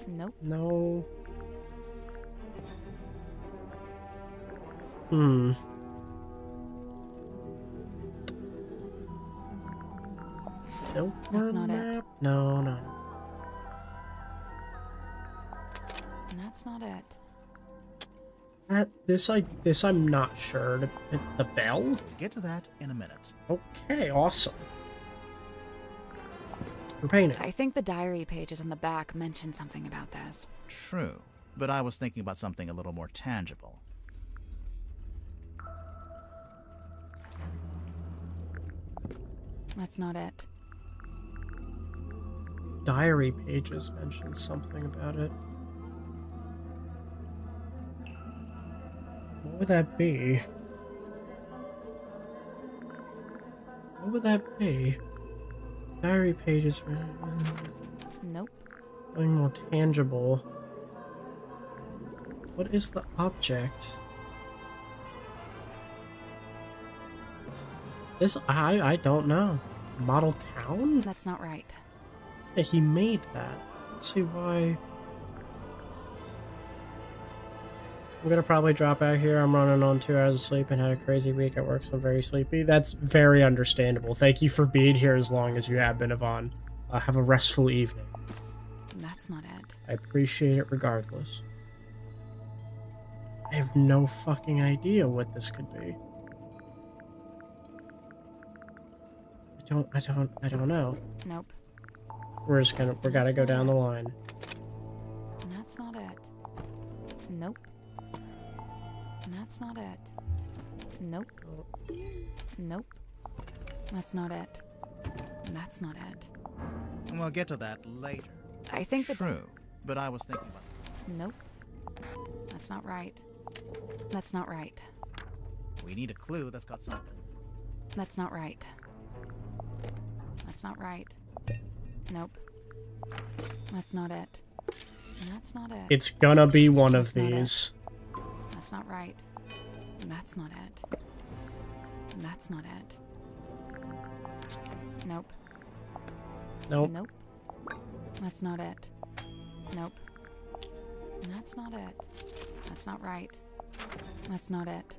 Nope. No. Silver That's not map? it. No. That's not it. This I'm not sure. The bell? We'll get to that in a minute. Okay, awesome. We're painting. I think the diary pages on the back mention something about this. True, but I was thinking about something a little more tangible. That's not it. Diary pages mention something about it. What would that be? What would that be? Diary pages. Nope. Something more tangible. What is the object? This I don't know. Model town? That's not right. Yeah, he made that. Let's see why. I'm gonna probably drop out here. I'm running on 2 hours of sleep and had a crazy week at work, so I'm very sleepy. That's very understandable. Thank you for being here as long as you have been, Yvonne. Have a restful evening. That's not it. I appreciate it regardless. I have no fucking idea what this could be. I don't know. Nope. We gotta go down the line. That's not it. Nope. That's not it. Nope. Nope. That's not it. That's not it. We'll get to that later. I think that. True, but I was thinking about something. Nope. That's not right. That's not right. We need a clue that's got something. That's not right. That's not right. Nope. That's not it. That's not it. It's gonna be one of these. That's not right. That's not it. That's not it. Nope. Nope. Nope. That's not it. Nope. That's not it. That's not right. That's not it.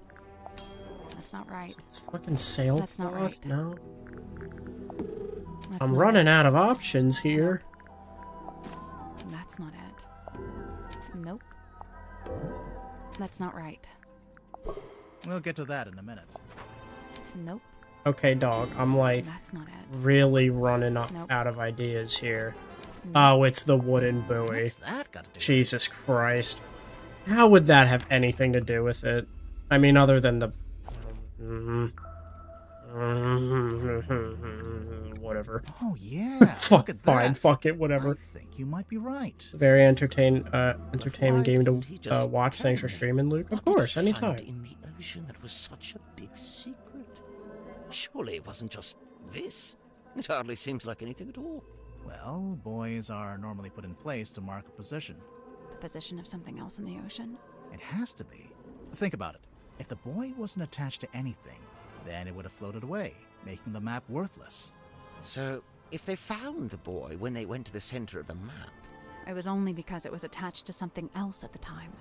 That's not right. Fucking sail. That's not right. No. That's I'm not running it. out of options here. That's not it. Nope. That's not right. We'll get to that in a minute. Nope. Okay, dog. I'm like That's not it. really running up Nope. out of ideas here. Nope. Oh, it's the wooden buoy. What's that got to do with Jesus Christ. How would that have anything to do with it? I mean, other than the... Whatever. Oh, yeah. Look at Fine, that. fuck it, whatever. I think you might be right. Very entertaining game to watch. Thanks for streaming, Luke. Of course, anytime. In the ocean that was such a big secret. Surely it wasn't just this. It hardly seems like anything at all. Well, buoys are normally put in place to mark a position. The position of something else in the ocean? It has to be. Think about it. If the buoy wasn't attached to anything, then it would have floated away, making the map worthless. So, if they found the boy when they went to the center of the map... It was only because it was attached to something else at the time.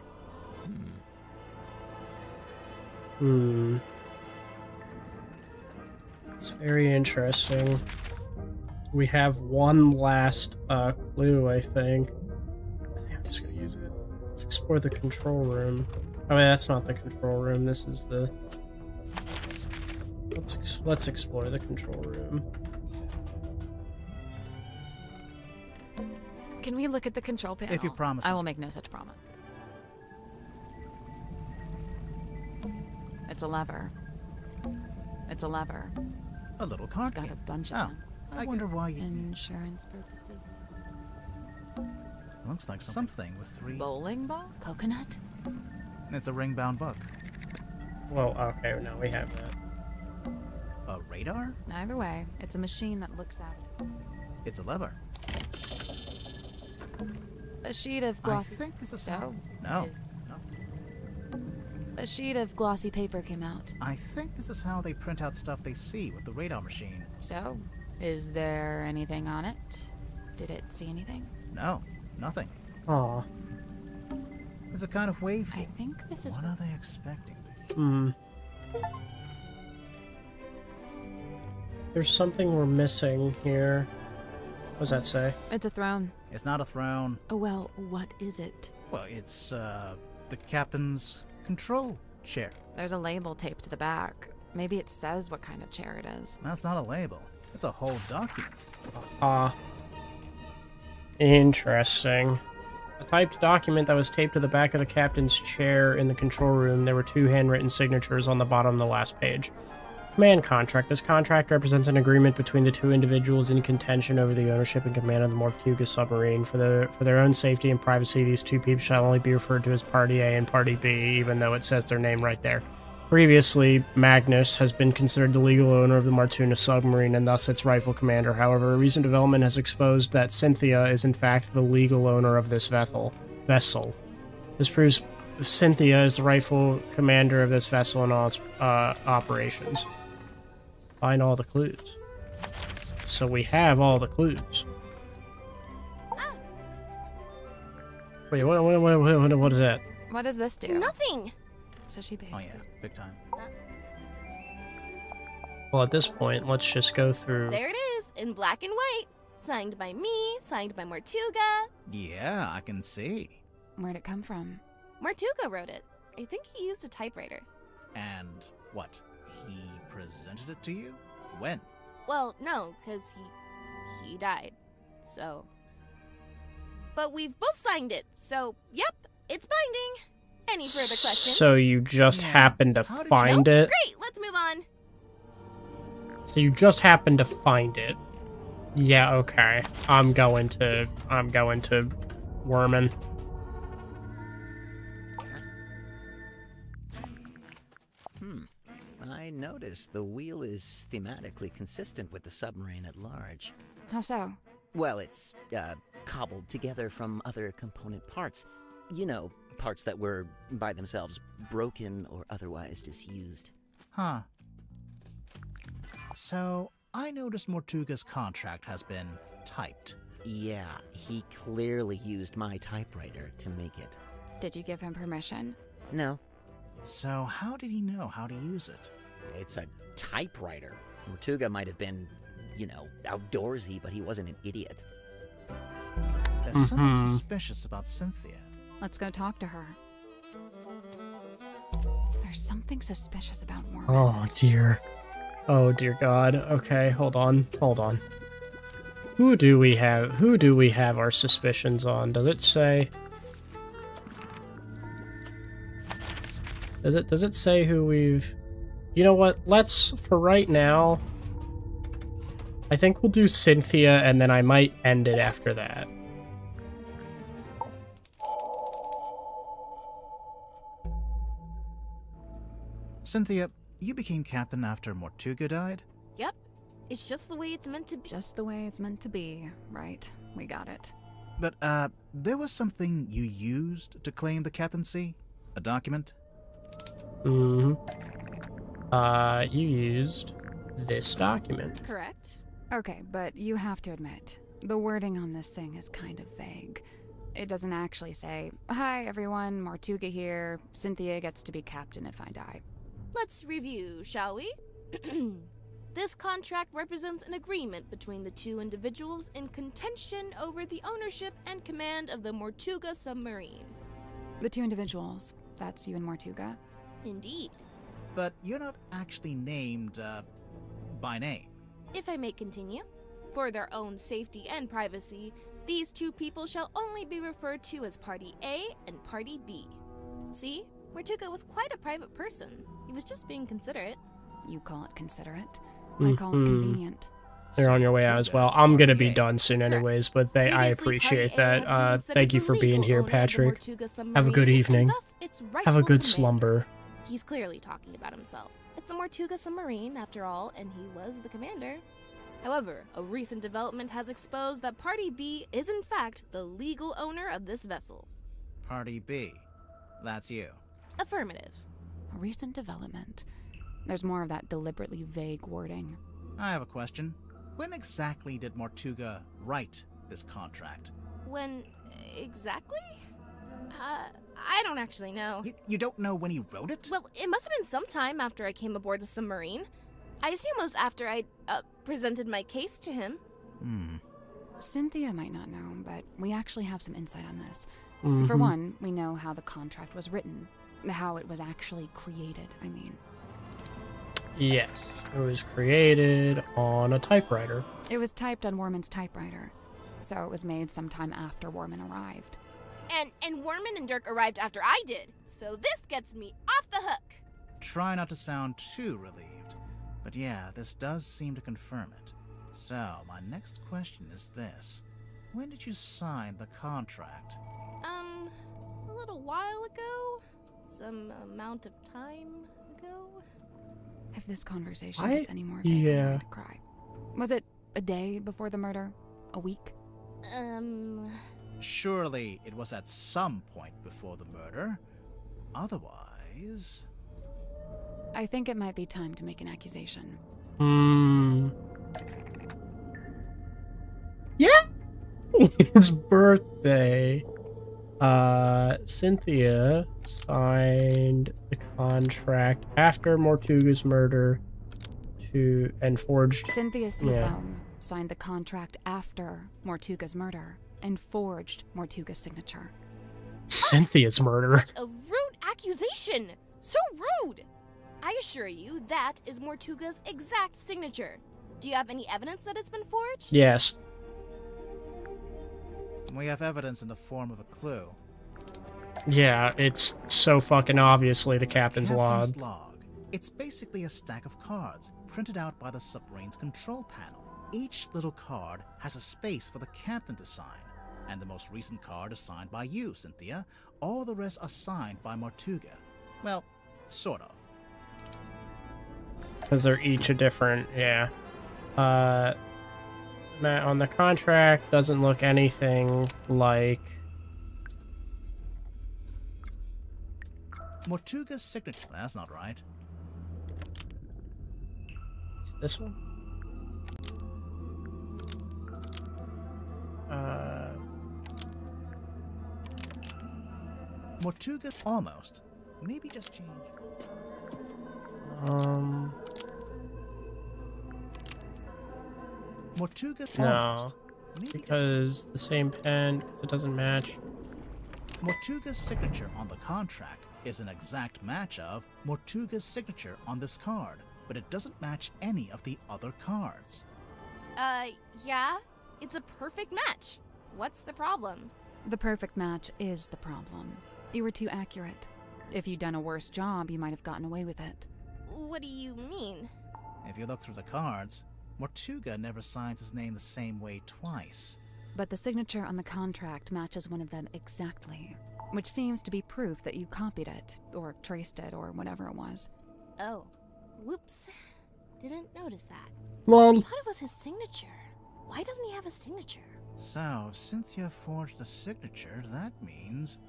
It's very interesting. We have one last clue, I think. I'm just gonna use it. Let's explore the control room. Oh, wait, that's not the control room. This is the... Let's explore the control room. Can we look at the control panel? If you promise. I will make no such promise. It's a lever. It's a lever. A little card It's got game. a bunch of Oh, them. I wonder why you... Insurance purposes. Looks like something with three... Bowling ball? Coconut? And it's a ring-bound book. Well, okay, now we have that. A radar? Either way, it's a machine that looks out. It's a lever. A sheet of glossy... I think this is... So? No. A sheet of glossy paper came out. I think this is how they print out stuff they see with the radar machine. So? Is there anything on it? Did it see anything? No, nothing. Aw. There's a kind of wave. I think this is... What are they expecting? There's something we're missing here. What does that say? It's a throne. It's not a throne. Oh, well, what is it? Well, it's, the captain's control chair. There's a label taped to the back. Maybe it says what kind of chair it is. That's not a label. It's a whole document. Interesting. A typed document that was taped to the back of the captain's chair in the control room. There were 2 handwritten signatures on the bottom of the last page. Command contract. This contract represents an agreement between the 2 individuals in contention over the ownership and command of the Mortuga submarine. For their own safety and privacy, these 2 people shall only be referred to as Party A and Party B, even though it says their name right there. Previously, Magnus has been considered the legal owner of the Martuna submarine and thus its rightful commander. However, a recent development has exposed that Cynthia is in fact the legal owner of this vessel. This proves Cynthia is the rightful commander of this vessel and all its operations. Find all the clues. So we have all the clues. Wait, what is that? What does this do? Nothing! So she basically... Oh yeah, big time. Well, at this point, let's just go through... There it is, in black and white. Signed by me, signed by Mortuga. Yeah, I can see. Where'd it come from? Mortuga wrote it. I think he used a typewriter. And what? He presented it to you? When? Well, no, because he died. So... But we've both signed it, so yep, it's binding. Any further questions? So you just happened to find it? Great, let's move on. So you just happened to find it. Yeah, okay. I'm going to Worman. I noticed the wheel is thematically consistent with the submarine at large. How so? Well, it's cobbled together from other component parts. You know, parts that were, by themselves, broken or otherwise disused. Huh. So, I noticed Mortuga's contract has been typed. Yeah, he clearly used my typewriter to make it. Did you give him permission? No. So, how did he know how to use it? It's a typewriter. Mortuga might have been, you know, outdoorsy, but he wasn't an idiot. There's something suspicious about Cynthia. Let's go talk to her. There's something suspicious about Worman. Oh, dear. Oh, dear God. Okay, hold on. Who do we have our suspicions on? Does it say? Does it say who we've... You know what? Let's, for right now, I think we'll do Cynthia, and then I might end it after that. Cynthia, you became captain after Mortuga died? Yep. It's just the way it's meant to be. Just the way it's meant to be. Right. We got it. But, there was something you used to claim the captaincy? A document? You used this document. Correct. Okay, but you have to admit, the wording on this thing is kind of vague. It doesn't actually say, "Hi everyone, Mortuga here. Cynthia gets to be captain if I die." Let's review, shall we? This contract represents an agreement between the 2 individuals in contention over the ownership and command of the Mortuga submarine. The 2 individuals. That's you and Mortuga? Indeed. But you're not actually named, by name. If I may continue, for their own safety and privacy, these 2 people shall only be referred to as Party A and Party B. See? Mortuga was quite a private person. He was just being considerate. You call it considerate. I call it convenient. They're on your way out as well. I'm gonna be done soon anyways, but I appreciate that. Thank you for being here, Patrick. Have a good evening. Have a good slumber. He's clearly talking about himself. It's the Mortuga submarine, after all, and he was the commander. However, a recent development has exposed that Party B is in fact the legal owner of this vessel. Party B. That's you. Affirmative. A recent development. There's more of that deliberately vague wording. I have a question. When exactly did Mortuga write this contract? When exactly? I don't actually know. You don't know when he wrote it? Well, it must have been sometime after I came aboard the submarine. I assume it was after I presented my case to him. Cynthia might not know, but we actually have some insight on this. Mm-hmm. For one, we know how the contract was written. How it was actually created, I mean. Yes, it was created on a typewriter. It was typed on Warman's typewriter, so it was made sometime after Warman arrived. And Warman and Dirk arrived after I did, so this gets me off the hook. Try not to sound too relieved, but yeah, this does seem to confirm it. So, my next question is this. When did you sign the contract? A little while ago? Some amount of time ago? If this conversation gets any more vague, yeah. I'm going to cry. Was it a day before the murder? A week? Surely it was at some point before the murder. Otherwise... I think it might be time to make an accusation. Yeah! His birthday. Cynthia signed the contract after Mortuga's murder and forged... Cynthia Seafoam signed the contract after Mortuga's murder and forged Mortuga's signature. Cynthia's murder? Such a rude accusation! So rude! I assure you, that is Mortuga's exact signature. Do you have any evidence that it's been forged? Yes. We have evidence in the form of a clue. Yeah, it's so fucking obviously the captain's log. It's basically a stack of cards printed out by the submarine's control panel. Each little card has a space for the captain to sign, and the most recent card is signed by you, Cynthia. All the rest are signed by Mortuga. Well, sort of. Because they're each a different, yeah. On the contract, doesn't look anything like... Mortuga's signature. That's not right. Is it this one? Mortuga almost. Maybe just change. Mortuga almost. No, because the same pen, because it doesn't match. Mortuga's signature on the contract is an exact match of Mortuga's signature on this card, but it doesn't match any of the other cards. Yeah, it's a perfect match. What's the problem? The perfect match is the problem. You were too accurate. If you'd done a worse job, you might have gotten away with it. What do you mean? If you look through the cards, Mortuga never signs his name the same way twice. But the signature on the contract matches one of them exactly, which seems to be proof that you copied it, or traced it, or whatever it was. Oh. Whoops. Didn't notice that. Lol. I thought it was his signature. Why doesn't he have a signature? So, if Cynthia forged the signature, that means...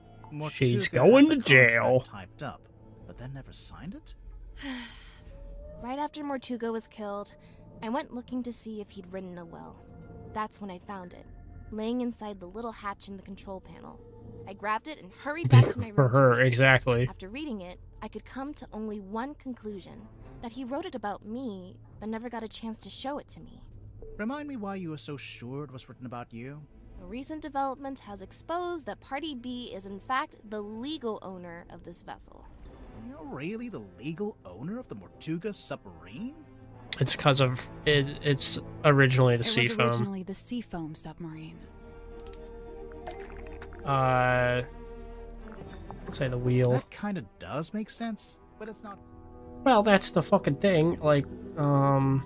She's Mortuga going had to the jail. contract typed up, but then never signed it? Right after Mortuga was killed, I went looking to see if he'd written a will. That's when I found it, laying inside the little hatch in the control panel. I grabbed it and hurried back to my room. For her, exactly. After reading it, I could come to only one conclusion, that he wrote it about me, but never got a chance to show it to me. Remind me why you were so sure it was written about you? A recent development has exposed that Party B is in fact the legal owner of this vessel. You're really the legal owner of the Mortuga submarine? It's because of it's originally the Seafoam. It was originally the Seafoam submarine. Let's say the wheel. That kind of does make sense, but it's not. Well, that's the fucking thing. Like, no,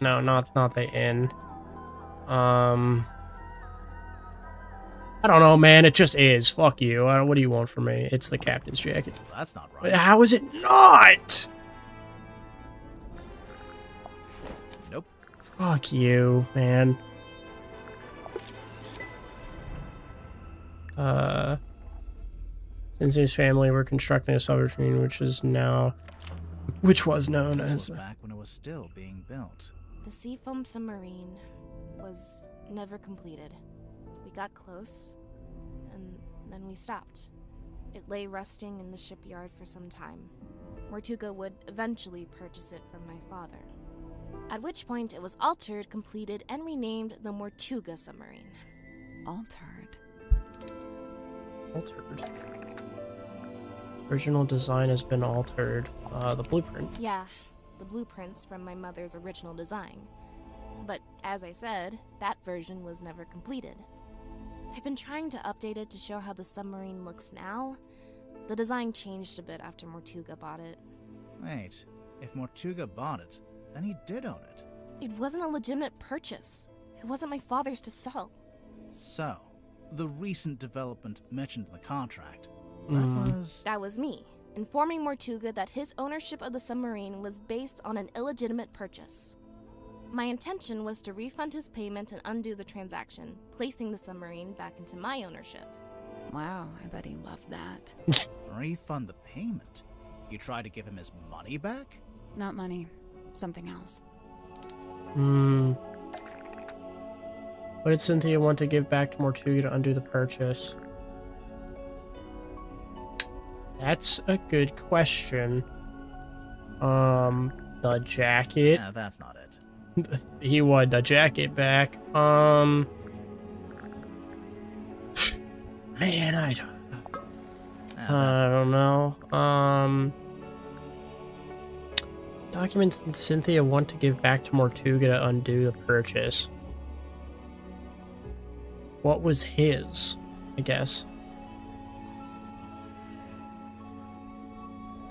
not the inn. I don't know, man. It just is. Fuck you. What do you want from me? It's the captain's jacket. That's not right. How is it not? Fuck you, man. Cynthia's family were constructing a submarine, which was known This as was back when it was still being built. The Seafoam submarine was never completed. We got close, and then we stopped. It lay rusting in the shipyard for some time. Mortuga would eventually purchase it from my father. At which point it was altered, completed, and renamed the Mortuga submarine. Altered? Altered. Original design has been altered. The blueprint. Yeah, the blueprints from my mother's original design. But as I said, that version was never completed. I've been trying to update it to show how the submarine looks now. The design changed a bit after Mortuga bought it. Wait, if Mortuga bought it, then he did own it. It wasn't a legitimate purchase. It wasn't my father's to sell. So, the recent development mentioned in the contract, That was me, informing Mortuga that his ownership of the submarine was based on an illegitimate purchase. My intention was to refund his payment and undo the transaction, placing the submarine back into my ownership. Wow, I bet he loved that. Refund the payment? You tried to give him his money back? Not money, something else. What did Cynthia want to give back to Mortuga to undo the purchase? That's a good question. The jacket. Yeah, that's not it. He wanted the jacket back. Man, I don't know. Documents that Cynthia want to give back to Mortuga to undo the purchase. What was his, I guess?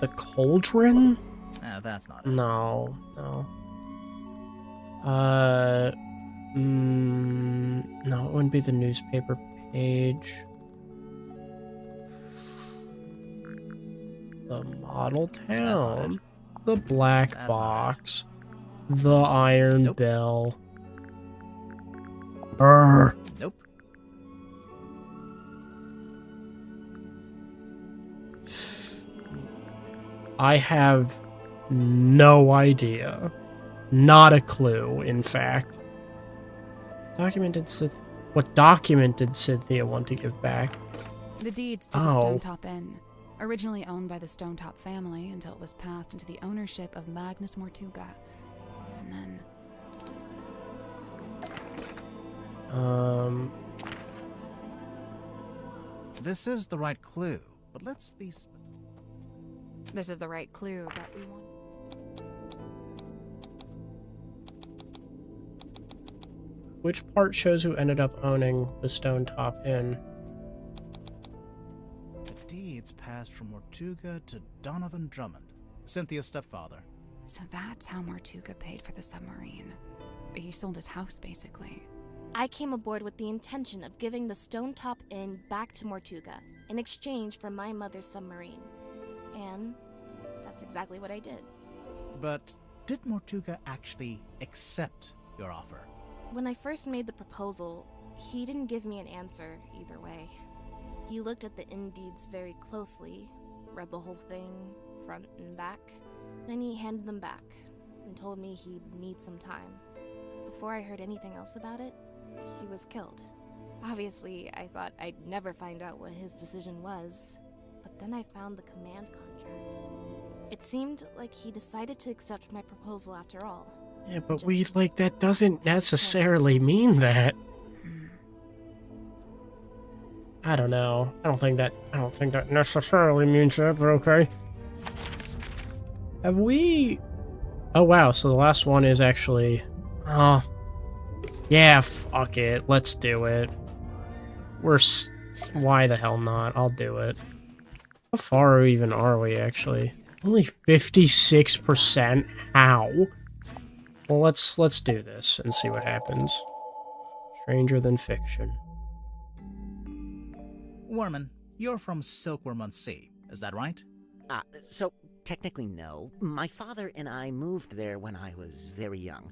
The cauldron? Yeah, that's not it. No. No, it wouldn't be the newspaper page. The model town. The black box. The iron bell. Nope. I have no idea. Not a clue, in fact. What document did Cynthia want to give back? The deeds to the Stonetop Inn. Originally owned by the Stonetop family until it was passed into the ownership of Magnus Mortuga. And then... This is the right clue, but let's be... This is the right clue, but we want... Which part shows who ended up owning the Stonetop Inn? The deeds passed from Mortuga to Donovan Drummond, Cynthia's stepfather. So that's how Mortuga paid for the submarine. He sold his house, basically. I came aboard with the intention of giving the Stonetop Inn back to Mortuga in exchange for my mother's submarine. And that's exactly what I did. But did Mortuga actually accept your offer? When I first made the proposal, he didn't give me an answer either way. He looked at the inn deeds very closely, read the whole thing, front and back, then he handed them back and told me he'd need some time. Before I heard anything else about it, he was killed. Obviously, I thought I'd never find out what his decision was, but then I found the command contract. It seemed like he decided to accept my proposal after all. Yeah, but that doesn't necessarily mean that. I don't know. I don't think that necessarily means that, but okay. Have we... Oh, wow, so the last one is actually... Oh. Yeah, fuck it. Let's do it. Why the hell not? I'll do it. How far even are we, actually? Only 56%? How? Well, let's do this and see what happens. Stranger than fiction. Worman, you're from Silkworm-on-Sea, is that right? So technically no. My father and I moved there when I was very young.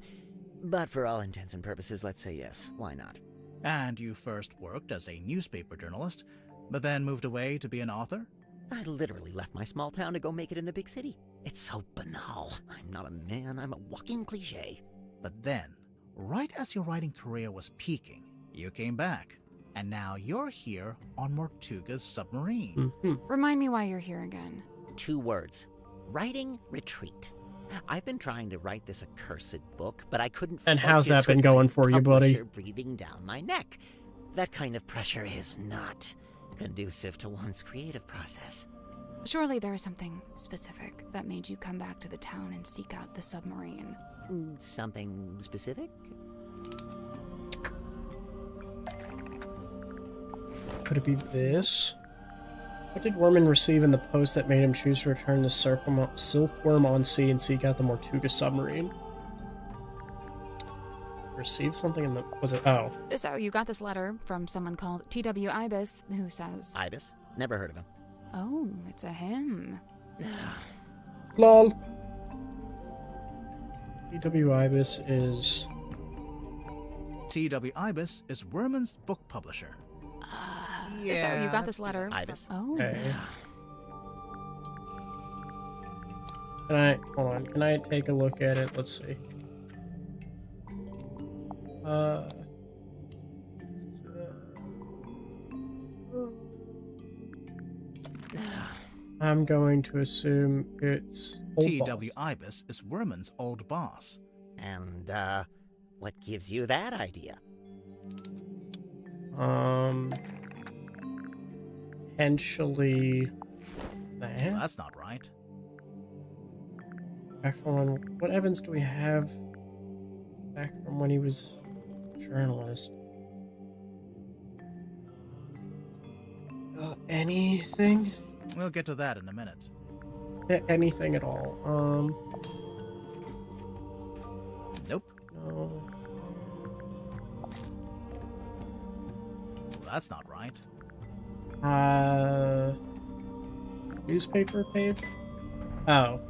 But for all intents and purposes, let's say yes. Why not? And you first worked as a newspaper journalist, but then moved away to be an author? I literally left my small town to go make it in the big city. It's so banal. I'm not a man, I'm a walking cliche. But then, right as your writing career was peaking, you came back. And now you're here on Mortuga's submarine. Remind me why you're here again. 2 words. Writing retreat. I've been trying to write this accursed book, but I couldn't And how's that focus been with going my for you, buddy? publisher breathing down my neck. That kind of pressure is not conducive to one's creative process. Surely there is something specific that made you come back to the town and seek out the submarine. Something specific? Could it be this? What did Worman receive in the post that made him choose to return to Silkworm on Sea and seek out the Mortuga submarine? Received something in the... Was it... Oh. So you got this letter from someone called T.W. Ibis, who says... Ibis? Never heard of him. Oh, it's a him. LOL. T.W. Ibis is... T.W. Ibis is Worman's book publisher. So you got this letter. Ibis? Oh. Okay. Can I... Hold on. Can I take a look at it? Let's see. I'm going to assume it's... T.W. Ibis is Worman's old boss. And, what gives you that idea? Potentially... that? Well, that's not right. Back from... What evidence do we have back from when he was a journalist? Anything? We'll get to that in a minute. Anything at all. Nope. No. That's not right. Newspaper page? Oh.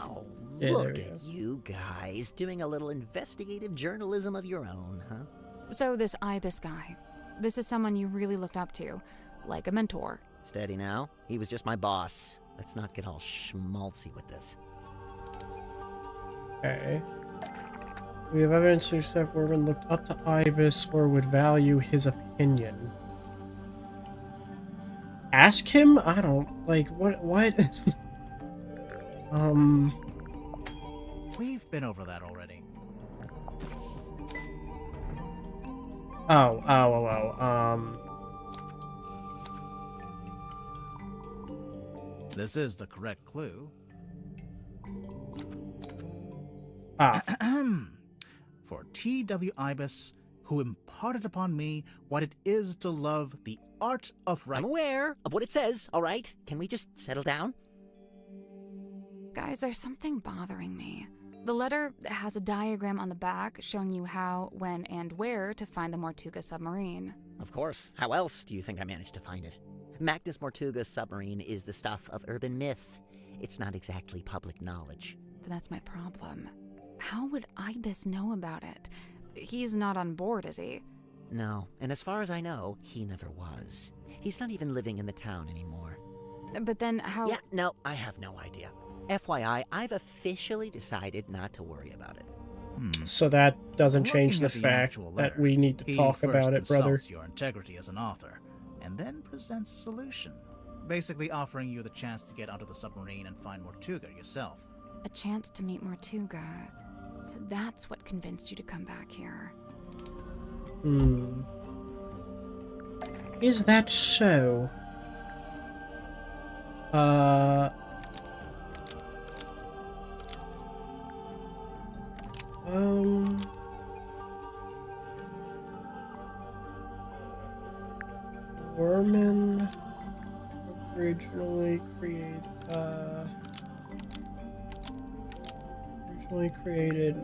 Oh, Yeah, look there we at you guys doing a little investigative journalism of your own, huh? So this Ibis guy, this is someone you really looked up to, like a mentor. Steady now. He was just my boss. Let's not get all schmaltzy with this. Okay. We have evidence to accept Worman looked up to Ibis or would value his opinion. Ask him? I don't... Like, what? We've been over that already. This is the correct clue. For T.W. Ibis, who imparted upon me what it is to love the art of writing. I'm aware of what it says, all right? Can we just settle down? Guys, there's something bothering me. The letter has a diagram on the back showing you how, when, and where to find the Mortuga submarine. Of course. How else do you think I managed to find it? Magnus Mortuga's submarine is the stuff of urban myth. It's not exactly public knowledge. But that's my problem. How would Ibis know about it? He's not on board, is he? No, and as far as I know, he never was. He's not even living in the town anymore. But then how... Yeah, no, I have no idea. FYI, I've officially decided not to worry about it. So that doesn't change the Looking at fact actual that letter, we need to he talk first about it, brother. insults your integrity as an author, and then presents a solution. Basically offering you the chance to get onto the submarine and find Mortuga yourself. A chance to meet Mortuga. So that's what convinced you to come back here. Is that so? Worman originally created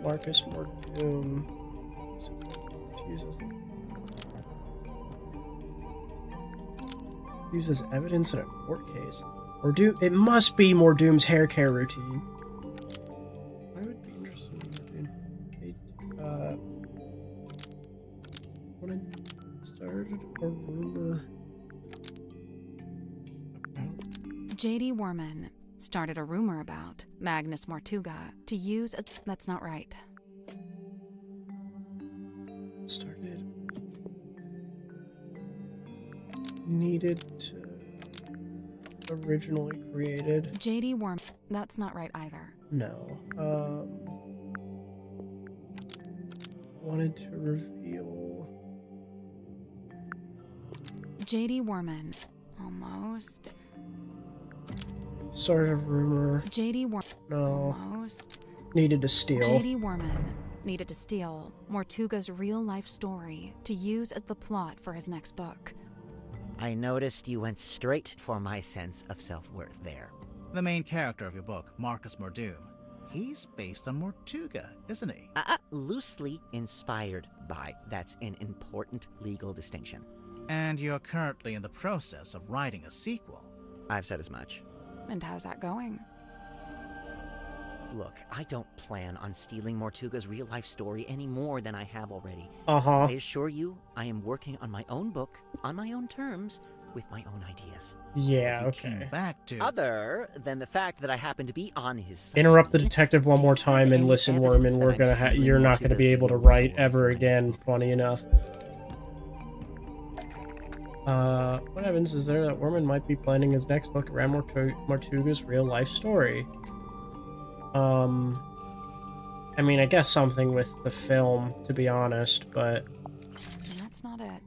Marcus Mordoom to use as the... Used as evidence in a court case. It must be Mordoom's hair care routine. I would be interested in Mordoom. When I started a rumor about... J.D. Warman started a rumor about Magnus Mortuga to use as... That's not right. Needed to... Originally created. J.D. Warman... That's not right either. No. Wanted to reveal... J.D. Warman. Almost. Started a rumor. J.D. Warman. No. Almost. Needed to steal. J.D. Warman needed to steal Mortuga's real-life story to use as the plot for his next book. I noticed you went straight for my sense of self-worth there. The main character of your book, Marcus Mordoom, he's based on Mortuga, isn't he? Loosely inspired by. That's an important legal distinction. And you're currently in the process of writing a sequel. I've said as much. And how's that going? Look, I don't plan on stealing Mortuga's real-life story any more than I have already. Uh-huh. I assure you, I am working on my own book, on my own terms, with my own ideas. Yeah, okay. Back to... Other than the fact that I happen to be on his side. Interrupt the detective one more time and listen, Worman. You're not gonna be able to write ever again, funny enough. What evidence is there that Worman might be planning his next book around Mortuga's real-life story? I mean, I guess something with the film, to be honest, but... That's not it.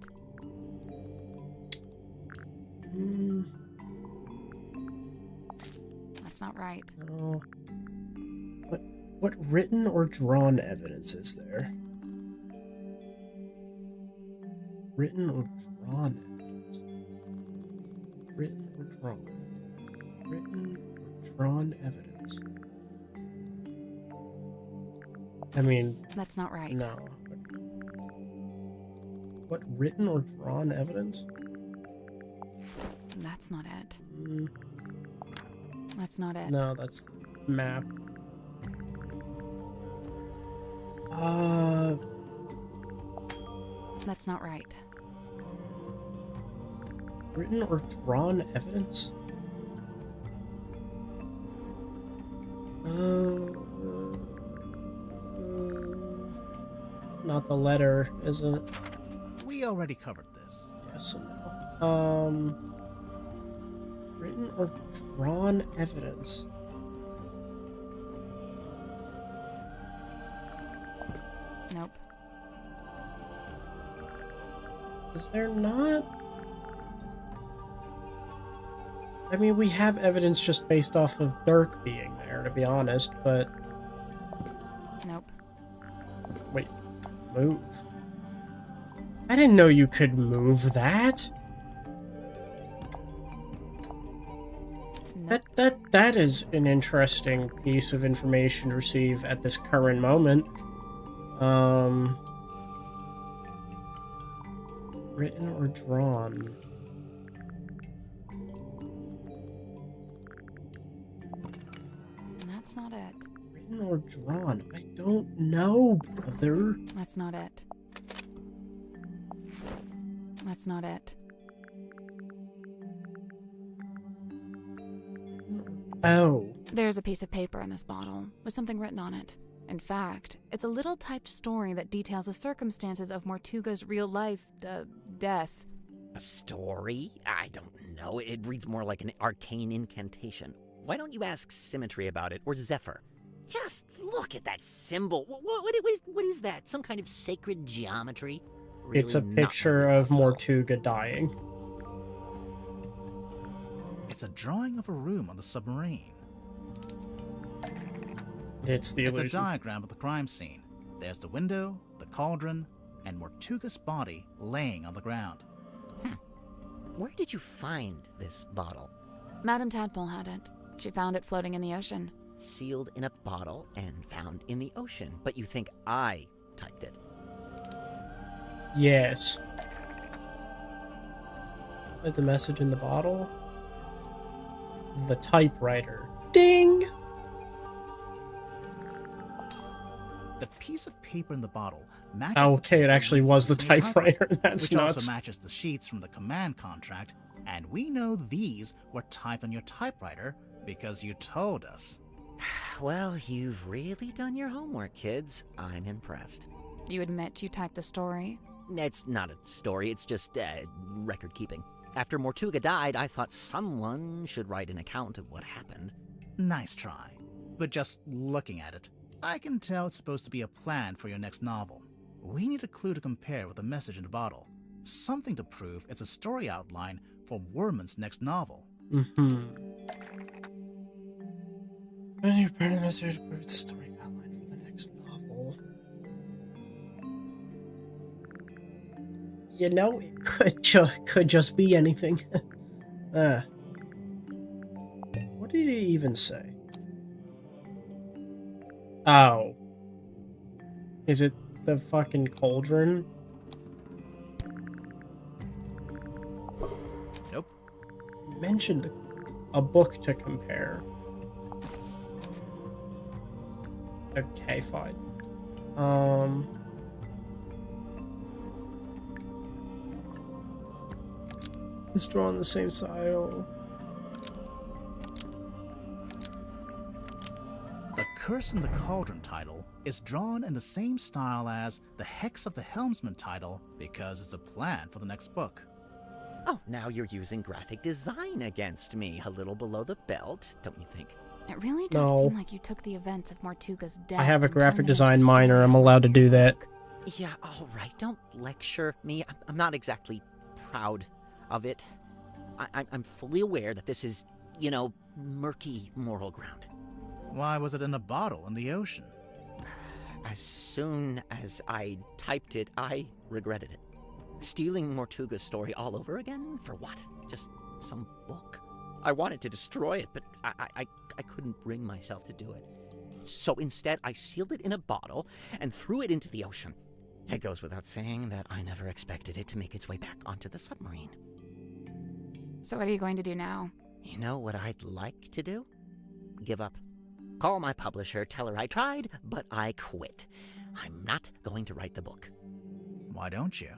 That's not right. No. What written or drawn evidence is there? Written or drawn evidence? Written or drawn? Written or drawn evidence? I mean... That's not right. No. What, written or drawn evidence? That's not it. That's not it. No, that's the map. That's not right. Written or drawn evidence? Not the letter, is it? We already covered this. Yes and no. Written or drawn evidence? Nope. Is there not? I mean, we have evidence just based off of Dirk being there, to be honest, but... Nope. Wait, move? I didn't know you could move that! Nope. That is an interesting piece of information to receive at this current moment. Written or drawn? That's not it. Written or drawn? I don't know, brother. That's not it. That's not it. Oh. There's a piece of paper in this bottle with something written on it. In fact, it's a little typed story that details the circumstances of Mortuga's real-life, death. A story? I don't know. It reads more like an arcane incantation. Why don't you ask Symmetry about it, or Zephyr? Just look at that symbol. What is that? Some kind of sacred geometry? Really, it's a picture of Mortuga dying. It's a drawing of a room on the submarine. It's the illusion. It's a diagram of the crime scene. There's the window, the cauldron, and Mortuga's body laying on the ground. Where did you find this bottle? Madame Tadpole had it. She found it floating in the ocean. Sealed in a bottle and found in the ocean. But you think I typed it? Yes. Like the message in the bottle? The typewriter. Ding! The piece of paper in the bottle matches Okay, it actually was the typewriter. That's which nuts. also matches the sheets from the command contract, and we know these were typed on your typewriter because you told us. Well, you've really done your homework, kids. I'm impressed. You admit you typed the story? It's not a story, it's just record keeping. After Mortuga died, I thought someone should write an account of what happened. Nice try. But just looking at it, I can tell it's supposed to be a plan for your next novel. We need a clue to compare with the message in the bottle. Something to prove it's a story outline for Worman's next novel. When you prepare the message, prove it's a story outline for the next novel. You know, it could just be anything. What did he even say? Oh. Is it the fucking cauldron? Nope. You mentioned a book to compare. Okay, fine. It's drawn the same style. The Curse in the Cauldron title is drawn in the same style as the Hex of the Helmsman title because it's a plan for the next book. Oh, now you're using graphic design against me, a little below the belt, don't you think? It really does No. seem like you took the events of Mortuga's death. I have a and graphic turned it into design a minor. story I'm allowed to do that. Yeah, all right, don't lecture me. I'm not exactly proud of it. I'm fully aware that this is, you know, murky moral ground. Why was it in a bottle in the ocean? As soon as I typed it, I regretted it. Stealing Mortuga's story all over again? For what? Just some book? I wanted to destroy it, but I couldn't bring myself to do it. So instead, I sealed it in a bottle and threw it into the ocean. It goes without saying that I never expected it to make its way back onto the submarine. So what are you going to do now? You know what I'd like to do? Give up. Call my publisher, tell her I tried, but I quit. I'm not going to write the book. Why don't you?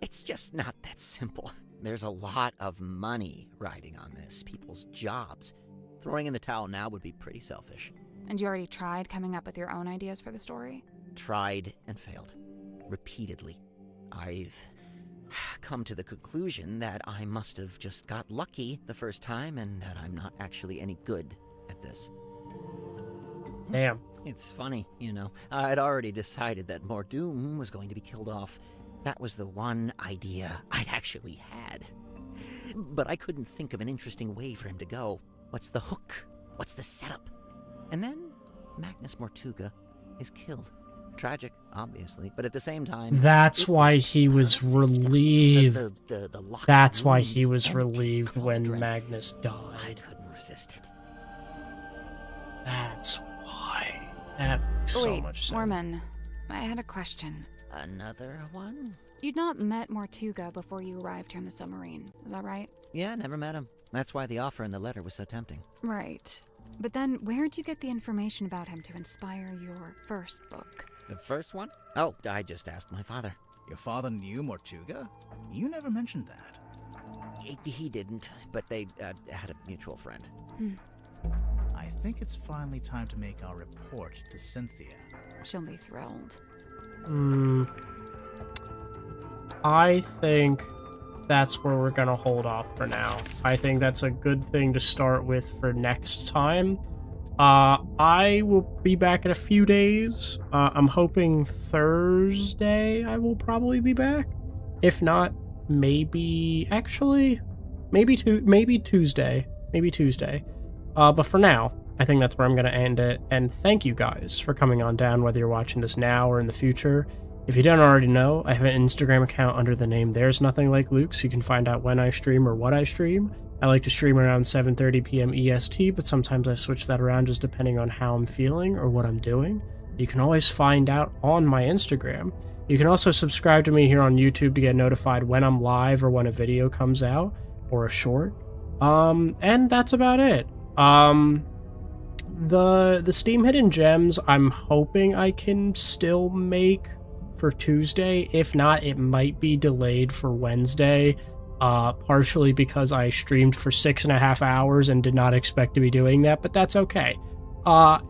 It's just not that simple. There's a lot of money riding on this, people's jobs. Throwing in the towel now would be pretty selfish. And you already tried coming up with your own ideas for the story? Tried and failed. Repeatedly. I've come to the conclusion that I must have just got lucky the first time and that I'm not actually any good at this. Damn. It's funny, you know. I'd already decided that Mordoom was going to be killed off. That was the one idea I'd actually had. But I couldn't think of an interesting way for him to go. What's the hook? What's the setup? And then Magnus Mortuga is killed. Tragic, obviously, but at the same time... That's why he was relieved. The locked That's why room, he was empty relieved when cauldron. Magnus I died. couldn't resist it. That's why. That makes so Wait, much sense. Mormon, I had a question. Another one? You'd not met Mortuga before you arrived here in the submarine, is that right? Yeah, never met him. That's why the offer in the letter was so tempting. Right. But then where'd you get the information about him to inspire your first book? The first one? Oh, I just asked my father. Your father knew Mortuga? You never mentioned that. He didn't, but they had a mutual friend. I think it's finally time to make our report to Cynthia. She'll be thrilled. I think that's where we're gonna hold off for now. I think that's a good thing to start with for next time. I will be back in a few days. I'm hoping Thursday I will probably be back. If not, maybe Tuesday. But for now, I think that's where I'm going to end it. And thank you guys for coming on down, whether you're watching this now or in the future. If you don't already know, I have an Instagram account under the name There's Nothing Like Luke, so you can find out when I stream or what I stream. I like to stream around 7:30 p.m. EST, but sometimes I switch that around just depending on how I'm feeling or what I'm doing. You can always find out on my Instagram. You can also subscribe to me here on YouTube to get notified when I'm live or when a video comes out. or a short. And that's about it. The Steam Hidden Gems, I'm hoping I can still make for Tuesday. If not, it might be delayed for Wednesday, partially because I streamed for 6.5 hours and did not expect to be doing that, but that's okay.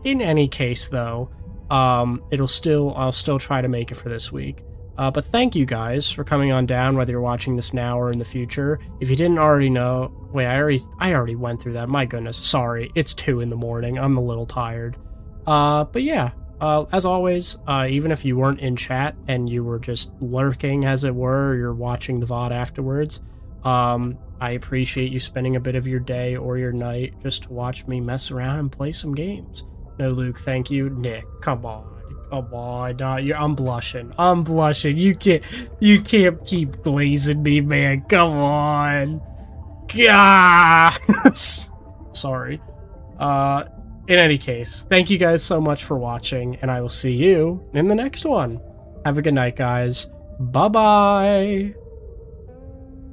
In any case, though, I'll still try to make it for this week. But thank you guys for coming on down, whether you're watching this now or in the future. If you didn't already know, wait, I already went through that. My goodness, sorry. It's 2 in the morning. I'm a little tired. But yeah, as always, even if you weren't in chat and you were just lurking, as it were, or you're watching the VOD afterwards, I appreciate you spending a bit of your day or your night just to watch me mess around and play some games. No, Luke, thank you. Nick, come on. Come on, I'm blushing. I'm blushing. You can't keep glazing me, man. Come on. Gah! Sorry. In any case, thank you guys so much for watching, and I will see you in the next one. Have a good night, guys. Bye-bye.